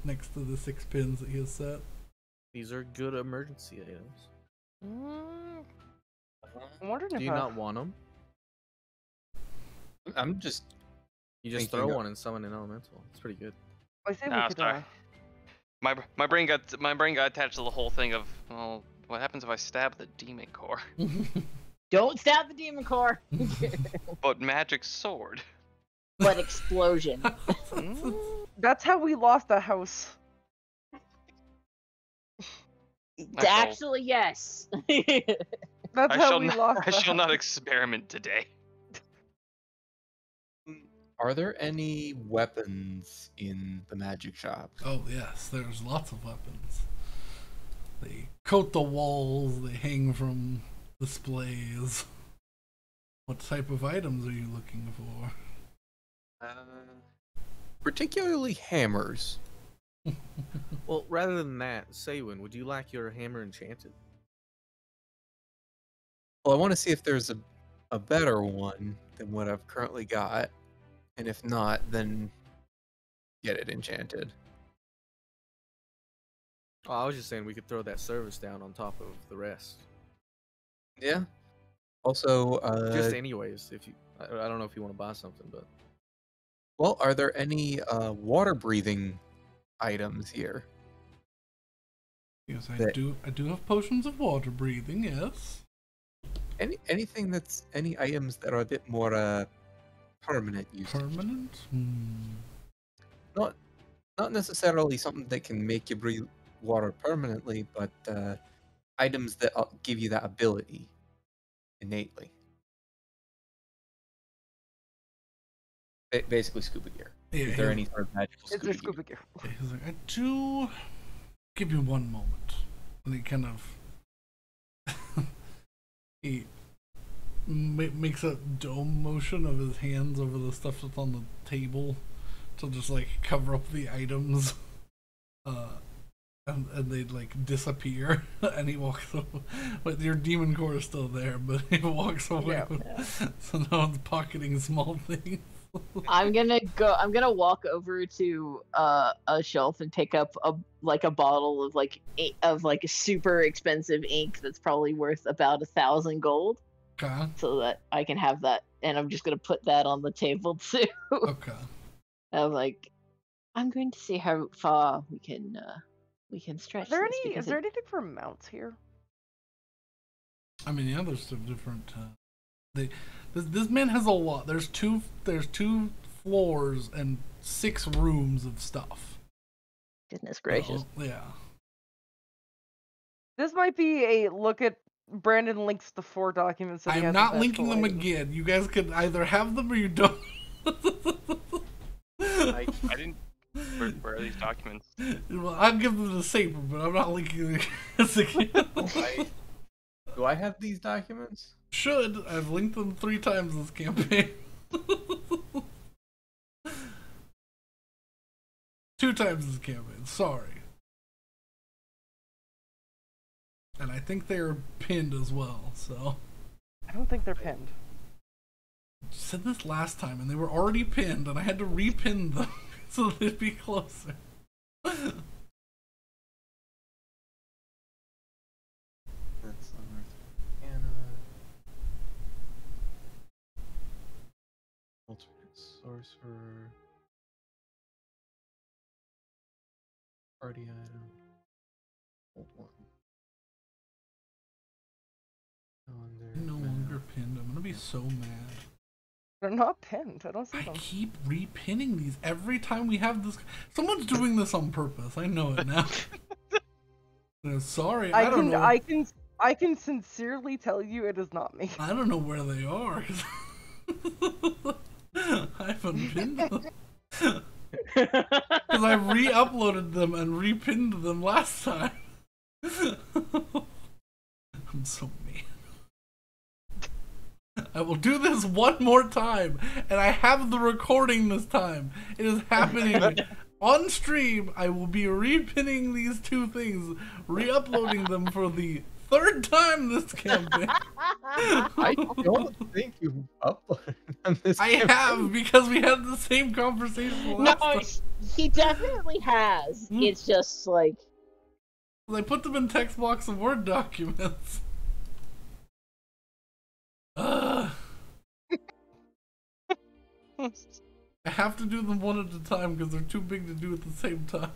next to the 6 pins that he has set. These are good emergency items. I'm wondering Do if you not want them? I'm just You just thinking throw of- one and summon an elemental. It's pretty good. I think Nah, we could. sorry. My brain got attached to the whole thing of, well, what happens if I stab the demon core? Don't stab the demon core. But magic sword. But explosion. That's how we lost the house. Actually, yes. That's I how shall we not, lost I the shall house. not experiment today. Are there any weapons in the magic shop? Oh yes, there's lots of weapons. They coat the walls. They hang from displays. What type of items are you looking for? Particularly hammers. Well, rather than that, Saywin, would you like your hammer enchanted? Well, I want to see if there's a better one than what I've currently got. And if not, then get it enchanted. Oh, I was just saying we could throw that service down on top of the rest. Yeah. Also, Just anyways, if you, I don't know if you want to buy something, but well, are there any water-breathing items here? Yes, I That- do. I do have potions of water breathing. Yes. Anything that's any items that are a bit more permanent usage. Permanent. Not necessarily something that can make you breathe water permanently, but items that give you that ability innately. Basically, scuba gear. Yeah, Is there any sort of magical It's scuba a gear? scuba gear. He's like, I do. Give you one moment. And he kind of he makes a dome motion of his hands over the stuff that's on the table to just like cover up the items. And they like disappear, and he walks away. But your demon core is still there, but he walks away. Yeah. So no one's pocketing small things. I'm gonna walk over to a shelf and pick up a bottle of like super expensive ink that's probably worth about 1,000 gold, Okay. so that I can have that, and I'm just gonna put that on the table too. Okay. I'm like, I'm going to see how far we can stretch Is there this, any? because Is there anything for mounts here? I mean, yeah, there's some different. This man has a lot. There's two floors and 6 rooms of stuff. goodness gracious. So, yeah. This might be a look at. Brandon links the 4 documents. That he I'm has not with linking them items. again. You guys can either have them or you don't. I didn't. Where are these documents? Well, I'll give them the saber, but I'm not linking them again. Do I have these documents? Should. I've linked them 3 times this campaign. 2 times this campaign. Sorry. And I think they're pinned as well, so. I don't think they're pinned. I said this last time, and they were already pinned, and I had to repin them so they'd be closer. That's Anna. Alternate sorcerer. Party item. Hold one. No longer pinned. I'm gonna be so mad. They're not pinned. I don't see I them. keep repinning these every time we have this. Someone's doing this on purpose. I know it now. Sorry, I don't know. I can sincerely tell you it is not me. I don't know where they are. 'Cause I haven't pinned them. Because I re-uploaded them and repinned them last time. I'm so mean. I will do this one more time, and I have the recording this time. It is happening on stream. I will be repinning these two things, re-uploading them for the third time this campaign. I don't think you've uploaded on this. I have, because we had the same conversation No, last time. he definitely has. It's just like I put them in text blocks of Word documents. I have to do them one at a time because they're too big to do at the same time.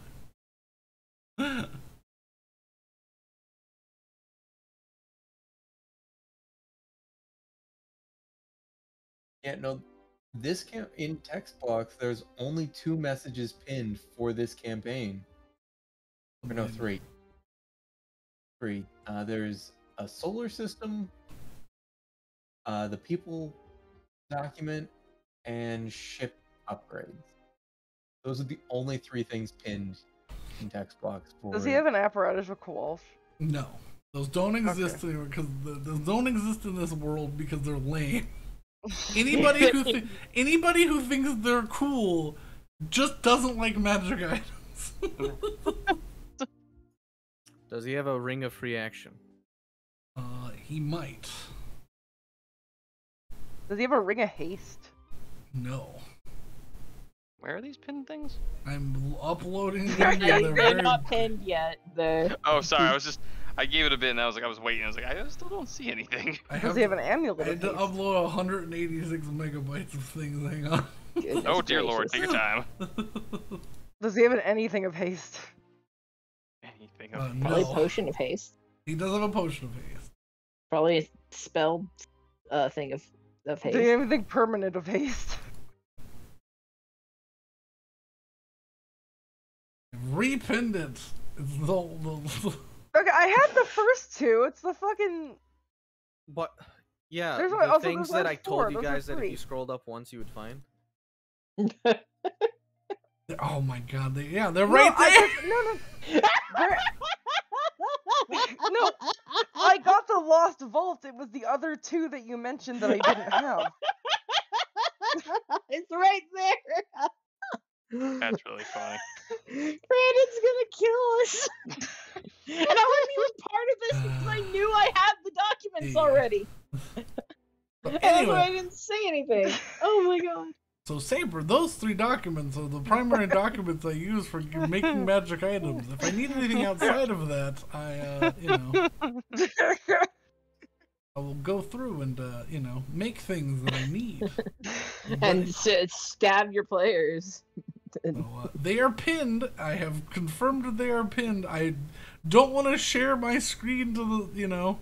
Yeah, no, this in text box, there's only 2 messages pinned for this campaign. Or no, 3. 3. There's a solar system, the people document, and ship upgrades. Those are the only 3 things pinned in text box for. Does he have an apparatus with Kowalsh? No, those don't exist anymore because those don't exist in this world because they're lame. Anybody who thinks they're cool just doesn't like magic items. Does he have a ring of free action? He might. Does he have a ring of haste? No. Where are these pinned things? I'm uploading them. they're not pinned yet. Oh, sorry. I gave it a bit and I was waiting. I was like, I still don't see anything. Does he have an amulet? I had to upload 186 megabytes of things. Hang on. Oh dear lord, take your time. Does he have anything of haste? Anything of Probably no. a potion of haste. He does have a potion of haste. Probably a spell thing of haste. Do you have anything permanent of haste? Repinned it. It's the Okay, I had the first 2. It's the fucking. But yeah, There's the also things there's that I like 4, told you those are guys that if 3. you scrolled up once you would find. Oh my god, they're No, right there! No. No, I got the Lost Vault. It was the other 2 that you mentioned that I didn't have. It's right there. That's really funny. Brandon's gonna kill us. And I wasn't even part of this because I knew I had the documents already. But And that's why I anyway, didn't say anything. Oh my god. so Saber, those 3 documents are the primary documents I use for making magic items. If I need anything outside of that, I will go through and, make things that I need. And stab your players. So, they are pinned. I have confirmed that they are pinned. I don't want to share my screen to the,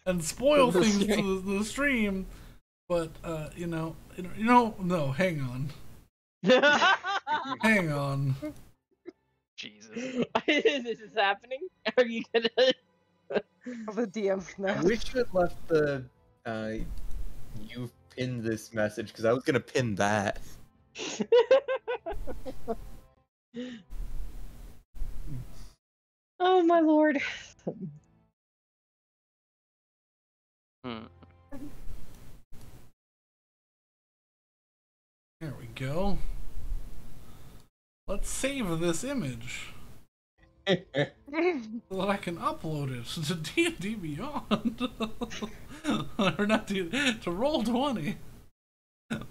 and spoil The things stream. to the stream. But, no, hang on. Hang on. Jesus. This is happening? Are you gonna... The DM snap. I wish you had left the you've pinned this message because I was gonna pin that. Oh my lord. There we go. Let's save this image so that I can upload it to D&D Beyond. Or not to Roll20.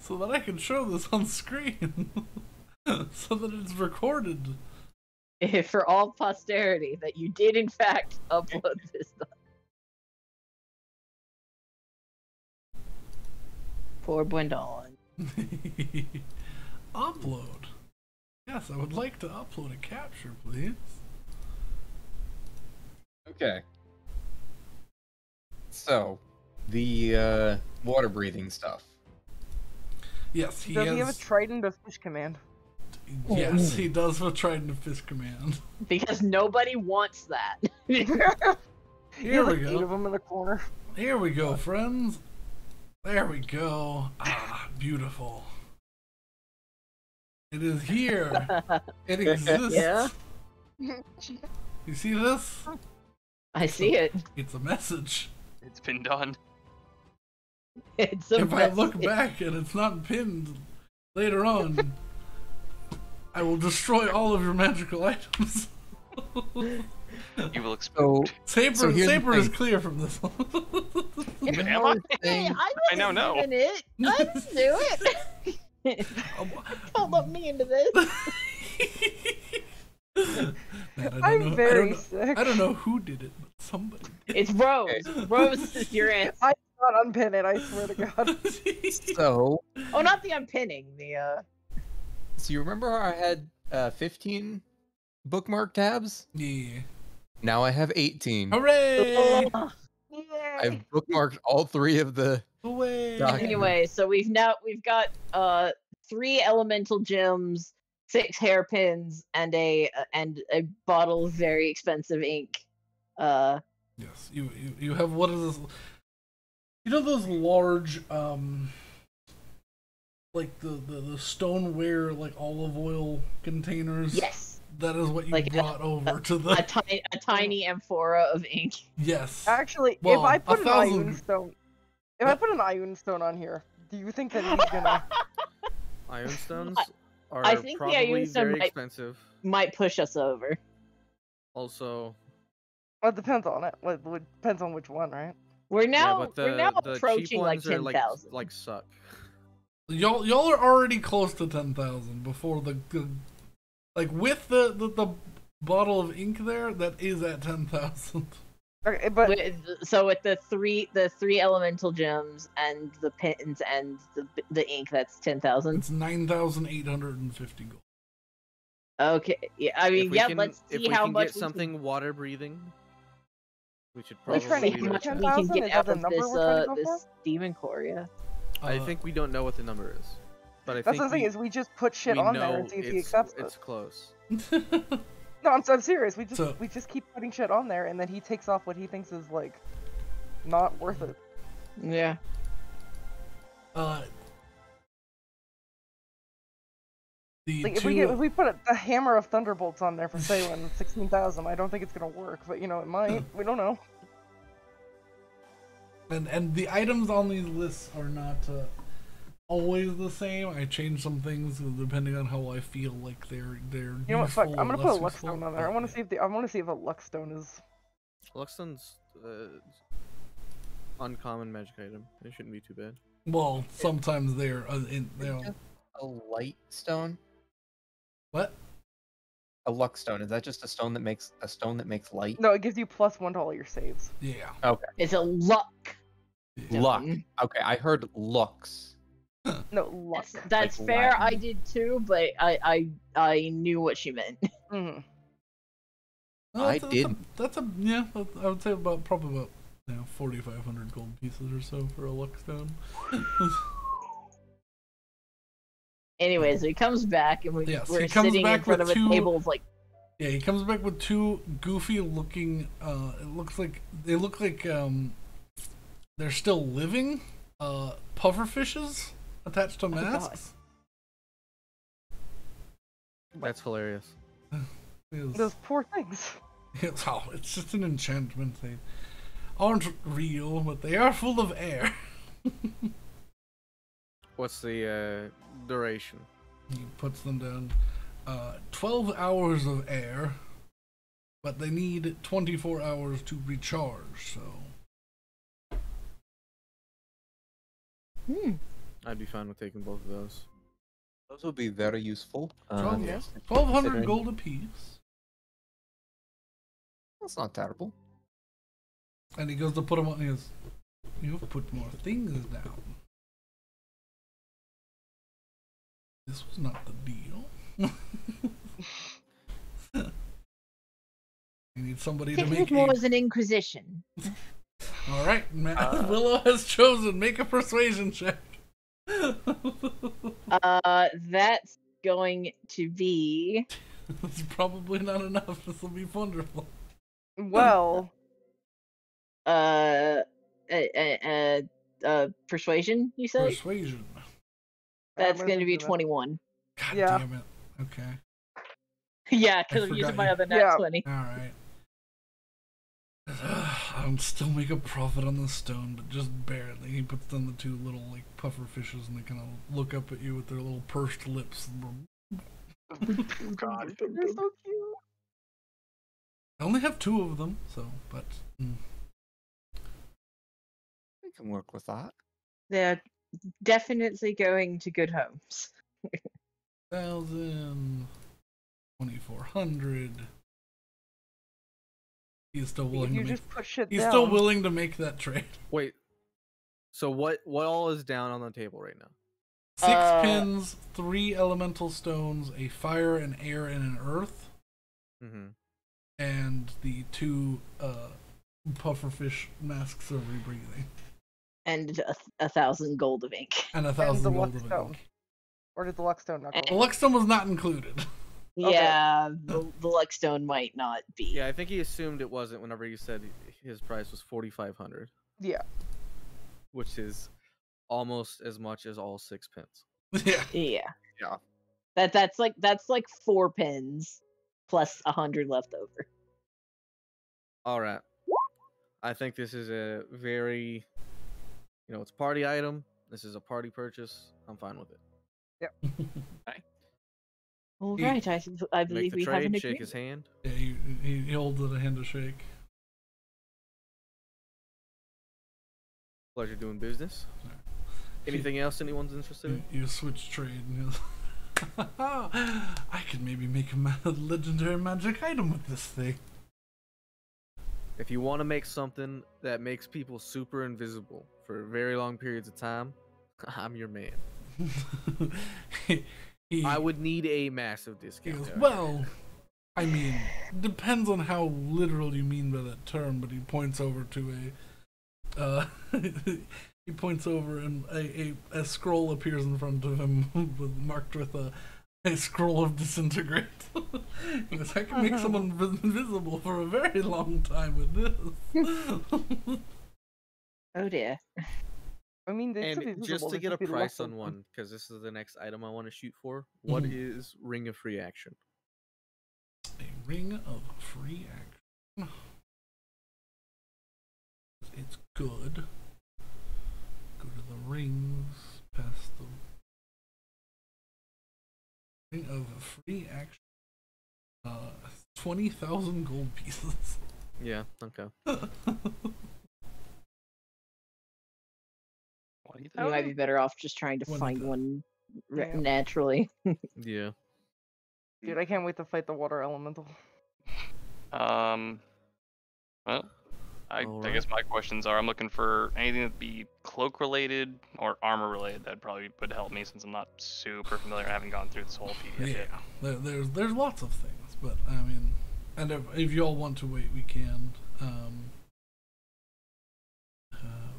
So that I can show this on screen. So that it's recorded. For all posterity that you did in fact upload this stuff. Poor Gwendolyn. Upload. Yes, I would like to upload a capture, please. Okay. So, the water breathing stuff. Yes, he Does has. he have a trident of fish command? Yes, he does have a trident of fish command. Because nobody wants that. Here we 8 of go. them in the corner. Here we go, friends. There we go. Ah, beautiful. It is here. It exists. Yeah. You see this? I see it. It's a message. It's been done. It's a If I look message. back and it's not pinned later on, I will destroy all of your magical items. You will So, explode. Saber, here's the Saber is thing. clear from this one. Am I? Hey, thing- I now know. wasn't in it. I didn't do it. Don't let me into this. Man, I'm very sick. I don't know who did it, but somebody did. It's Rose. Rose is your answer. I cannot unpin it, I swear to God. So, Oh, not the unpinning. The so you remember how I had 15 bookmark tabs? Yeah. Now I have 18. Hooray! I've bookmarked all 3 of the. Hooray! Doc- Anyway, so we've got 3 elemental gems, 6 hairpins, and a bottle of very expensive ink. Yes, you have, what is this? You know those large like the stoneware, like olive oil containers? Yes, That is what you Like brought over to the. a tiny amphora of ink. Yes. Actually, Well, if I put an 1,000 Ioun stone, if I put an Ioun stone on here, do you think that he's gonna? Iron stones are I think the probably Ioun stone very might- expensive. Might push us over. Also, Well, it depends on it. It depends on which one, right? We're now yeah, but we're now the cheap approaching like ones are 10,000. like suck. Y'all are already close to 10,000 before the like with the bottle of ink there, that is at 10,000. Okay, but So with the three elemental gems and the pins and the ink, that's 10,000. It's 9,850 gold. Okay, yeah. I mean, If we yeah. can, Let's if see we how can much get something water breathing, we should We're trying to probably get do to that. 10,000? we can Is get that out the of number this we're trying to go this demon core. Yeah. I think we don't know what the number is, but I that's think the thing we, is we just put shit we on know there and see if he it's accepts it's it. close. No, I'm serious. We just So- we just keep putting shit on there, and then he takes off what he thinks is like not worth it. Yeah. The Like two, if we put the hammer of thunderbolts on there for Salem, 16,000, I don't think it's gonna work, but you know it might. We don't know. and the items on these lists are not always the same. I change some things depending on how I feel like they're You know what? Fuck. useful I'm or gonna put a less luck useful, stone on there. I but want to yeah. see if I want to see if a luck stone is. Luxton's uncommon magic item. It shouldn't be too bad. Well, sometimes they're A light stone? what? A luck stone. Is that just a stone that makes light? No, it gives you +1 to all your saves. Yeah. It's a luck. Luck. stone. Okay, I heard lux. No, luck. That's Like fair. I Latin. did too, but I knew what she meant. Mhm. I That's didn't. I would say probably about 4,500 gold pieces or so for a luck stone. Anyways, he comes back and Yes, we're he comes sitting in back front of with a two- table of like Yeah, he comes back with two goofy looking. They look like they're still living. Puffer fishes attached to God. masks. That's hilarious. Those poor things. It's just an enchantment. They aren't real, but they are full of air. What's the duration? He puts them down. 12 hours of air, but they need 24 hours to recharge, so. I'd be fine with taking both of those. Those would be very useful. 1,200 considering- gold apiece. That's not terrible. And he goes to put them on. He goes, "You've put more things down. This was not the deal." You need somebody to think make it more a. as an inquisition. All right, Willow has chosen. Make a persuasion check. That's going to be It's probably not enough. This will be wonderful. Well, persuasion. You say Persuasion. that's I'm going to be do that. 21. God Yeah. damn it. Okay. Yeah, I because I'm using forgot my you- other nat Yeah. 20. All right. I'll still make a profit on the stone, but just barely. He puts down the two little like puffer fishes, and they kind of look up at you with their little pursed lips. God. They're so cute. I only have two of them, so but We can work with that. They're definitely going to good homes. 1,000, 2,400. He's still If willing you to make. just push it He's down. still willing to make that trade. Wait. So what all is down on the table right now? 6 pins, 3 elemental stones, a fire, an air, and an earth, Mm-hmm. and the 2 pufferfish masks of rebreathing, And 1,000 gold of ink. and And 1,000 the gold luck of stone. ink. Or did the luck stone not go? The luck stone was not included. Okay. Yeah, the luck stone might not be. Yeah, I think he assumed it wasn't whenever you said his price was 4,500, Yeah. which is almost as much as all 6 pins. Yeah. Yeah. Yeah. That's like 4 pins plus 100 left over. All right. I think this is a very, it's a party item. This is a party purchase. I'm fine with it. All He- right, I Make believe the we have an trade, shake agreement. his hand. Yeah, he holds it a hand to shake. Pleasure doing business. Anything else anyone's interested in? You switch trade, and he goes, I could maybe make a legendary magic item with this thing. If you want to make something that makes people super invisible for very long periods of time, I'm your man. he, I would need a massive he discount. goes, there. well, I mean, depends on how literal you mean by that term, but he points over to he points over and a scroll appears in front of him marked with a scroll of disintegrate. He goes, I can make someone invisible for a very long time with this. Oh dear. I mean, they should be And just visible, to they get a should be price less on than- one, because this is the next item I want to shoot for. What Mhm. is Ring of Free Action? A ring of free action. It's good. Go to the rings, past the ring of free action. 20,000 gold pieces. Yeah, okay. You might be better off just trying to What is find that? one Yeah. naturally. Yeah. Dude, I can't wait to fight the water elemental. Well, I Alright. guess my questions are: I'm looking for anything that'd be cloak related or armor related. That probably would help me since I'm not super familiar. I haven't gone through this whole PDF yet. Yeah, there's lots of things, but I mean, and if you all want to wait, we can.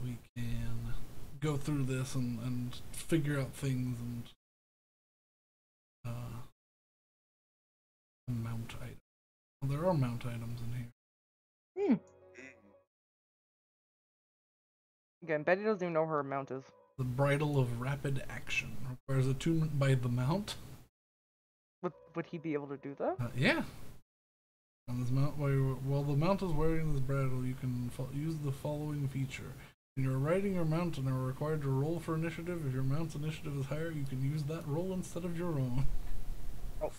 We can go through this and figure out things and mount items. Well, there are mount items in here. Again, Betty doesn't even know where her mount is. The bridle of rapid action requires attunement by the mount. Would he be able to do that? Yeah. On this mount, while the mount is wearing this bridle, you can use the following feature. When you're riding your mount and are required to roll for initiative, if your mount's initiative is higher, you can use that roll instead of your own. Oh,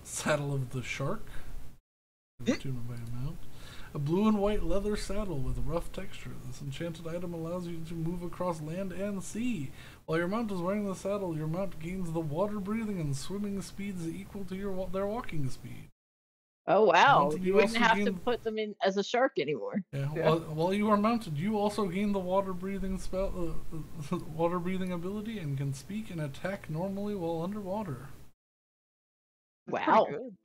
Saddle of the Shark. Attunement by a mount. A blue and white leather saddle with rough texture. This enchanted item allows you to move across land and sea. While your mount is wearing the saddle, your mount gains the water breathing and swimming speeds equal to their walking speed. Oh wow! Mounted, You you wouldn't also have to gain- put them in as a shark anymore. Yeah. Yeah. While you are mounted, you also gain the water breathing water breathing ability, and can speak and attack normally while underwater. that's pretty Wow. good.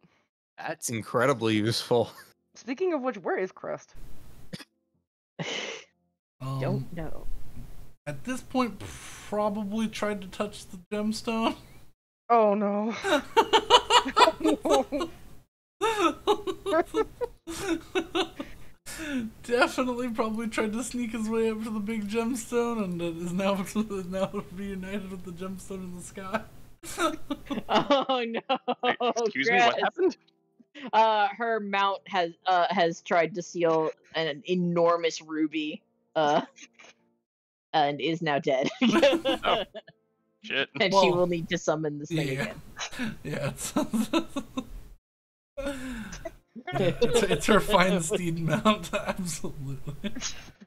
That's incredibly useful. Speaking of which, where is Crest? Don't know. At this point, probably tried to touch the gemstone. Oh no. Definitely, probably tried to sneak his way up to the big gemstone, and is now reunited with the gemstone in the sky. Oh no! Wait, excuse me, what Chris. happened? Her mount has tried to steal an enormous ruby, and is now dead. Oh. Shit. And she Well, will need to summon this thing yeah. again. Yeah, it's her fine steed mount, absolutely.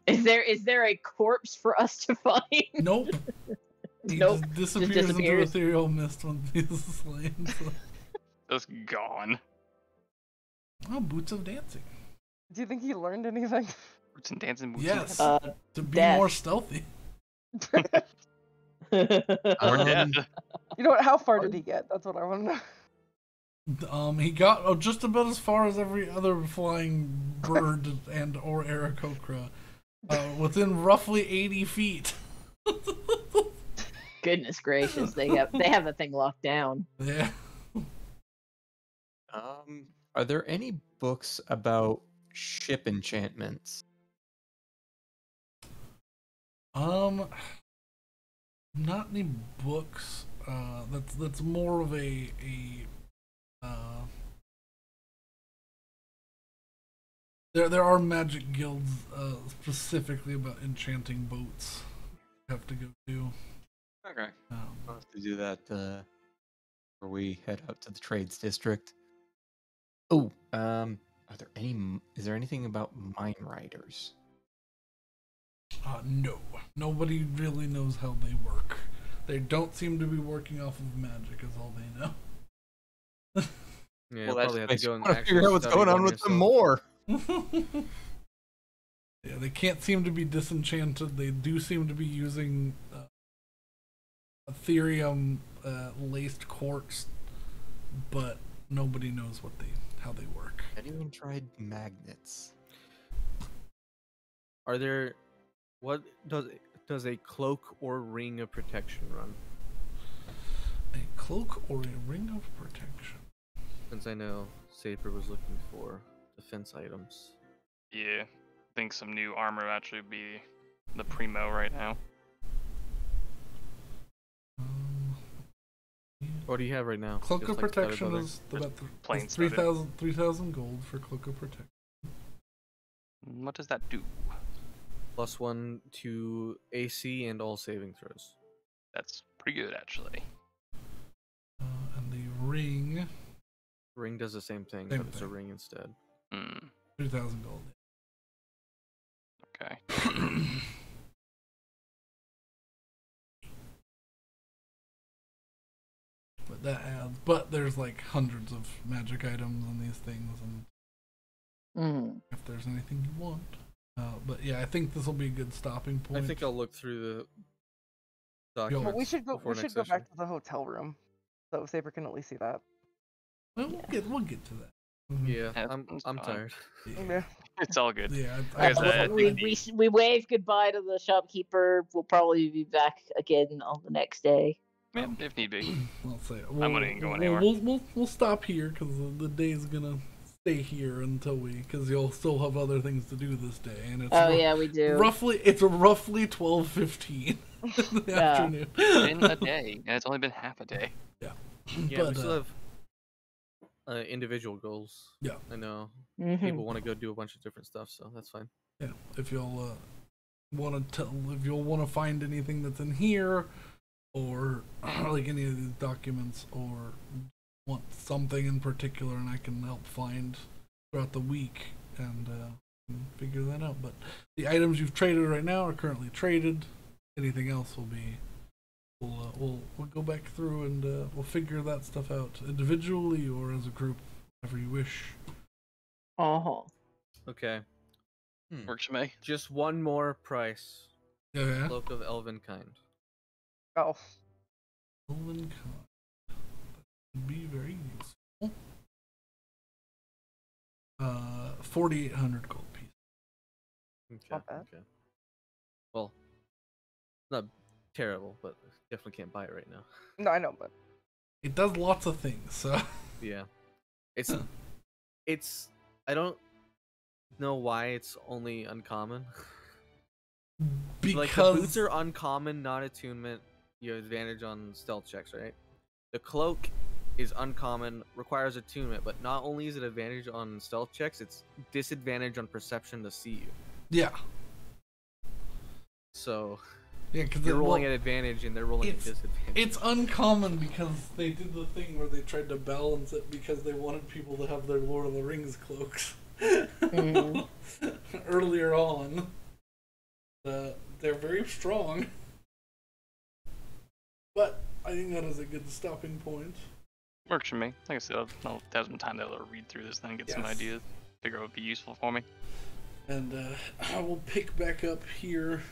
Is there a corpse for us to find? Nope. He Nope. just disappears into disappears. ethereal mist when he's slain. So. Just gone. Oh, boots of dancing. Do you think he learned anything? Roots and dancing boots. Yes. Uh, To be death. more stealthy. Or Um, death. You know what? How far did he get? That's what I want to know. He got just about as far as every other flying bird and or Aarakocra. Within roughly 80 feet. Goodness gracious, they have the thing locked down. Yeah. Are there any books about ship enchantments? Not any books. That's more of there are magic guilds specifically about enchanting boats. You have to go to. Okay. I'll have to do that before we head out to the trades district. Oh, is there anything about mine riders? No. Nobody really knows how they work. They don't seem to be working off of magic, is all they know. Yeah, Well, probably have to makes go me and wanna actually figure out what's study going on one with them yourself. more. Yeah, they can't seem to be disenchanted. They do seem to be using Ethereum laced quartz, but nobody knows how they work. Anyone tried magnets? Are there? What does a cloak or ring of protection run? A cloak or a ring of protection. Since I know Saper was looking for defense items. Yeah. I think some new armor would actually be the primo right now. What do you have right now? Cloak Just of like Feather protection Brother? is about plain 3,000 gold for cloak of protection. What does that do? +1 to AC and all saving throws. That's pretty good, actually. And the ring, Ring does the same thing, Same but it's a thing. ring instead. 3,000 gold. Okay. But that adds. But there's like hundreds of magic items in these things, and Mm. if there's anything you want. But yeah, I think this will be a good stopping point. I think I'll look through the Yo. documents. Well, we should go. before We should next go session. back to the hotel room, so Saber can at least see that. Well, we'll get to that. Mhm. Yeah, That's I'm fine. tired. Yeah. It's all good. Yeah, Like I said, We wave goodbye to the shopkeeper. We'll probably be back again on the next day. Yeah, if need be. I'll say it. I'm not even going anywhere. We'll stop here because the day's gonna stay here until because you'll still have other things to do this day, and it's Oh yeah, we do. it's roughly 12:15 in the Yeah. afternoon. It's been a day, and it's only been half a day. Yeah, But, we still have individual goals. Yeah. I know Mhm. people want to go do a bunch of different stuff, so that's fine. Yeah, if you'll want to find anything that's in here, or like any of these documents, or want something in particular, and I can help find throughout the week and figure that out. But the items you've traded right now are currently traded. Anything else will be. We'll go back through and we'll figure that stuff out individually or as a group, whatever you wish. Uh-huh. Okay, Works for me. just one more price. Yeah. Cloak of Elven Kind. Oh, Elven Con. That would be very useful. 4,800 gold piece. Okay. Not bad. Okay. Well, not terrible, but definitely can't buy it right now. no, I know, but It does lots of things, so Yeah, it's I don't know why it's only uncommon. because Like the boots are uncommon, not attunement. You have advantage on stealth checks, right? The cloak is uncommon, requires attunement, but not only is it advantage on stealth checks, it's disadvantage on perception to see you. Yeah. So Yeah, because you're rolling at advantage and they're rolling at disadvantage. It's uncommon because they did the thing where they tried to balance it because they wanted people to have their Lord of the Rings cloaks earlier on. They're very strong, but I think that is a good stopping point. Works for me. Like I said, I'll have some time to read through this thing, get some ideas, figure out what would be useful for me. And I will pick back up here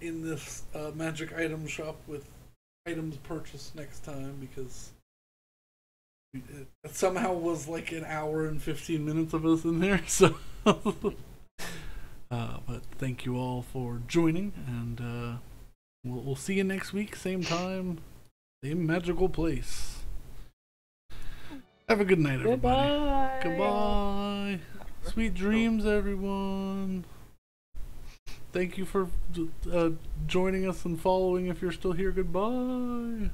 in this magic item shop with items purchased next time, because it somehow was like an hour and 15 minutes of us in there. So, but thank you all for joining, and we'll see you next week, same time, same magical place. Have a good night, everybody. Goodbye. Sweet dreams, everyone. Thank you for joining us and following if you're still here. Goodbye.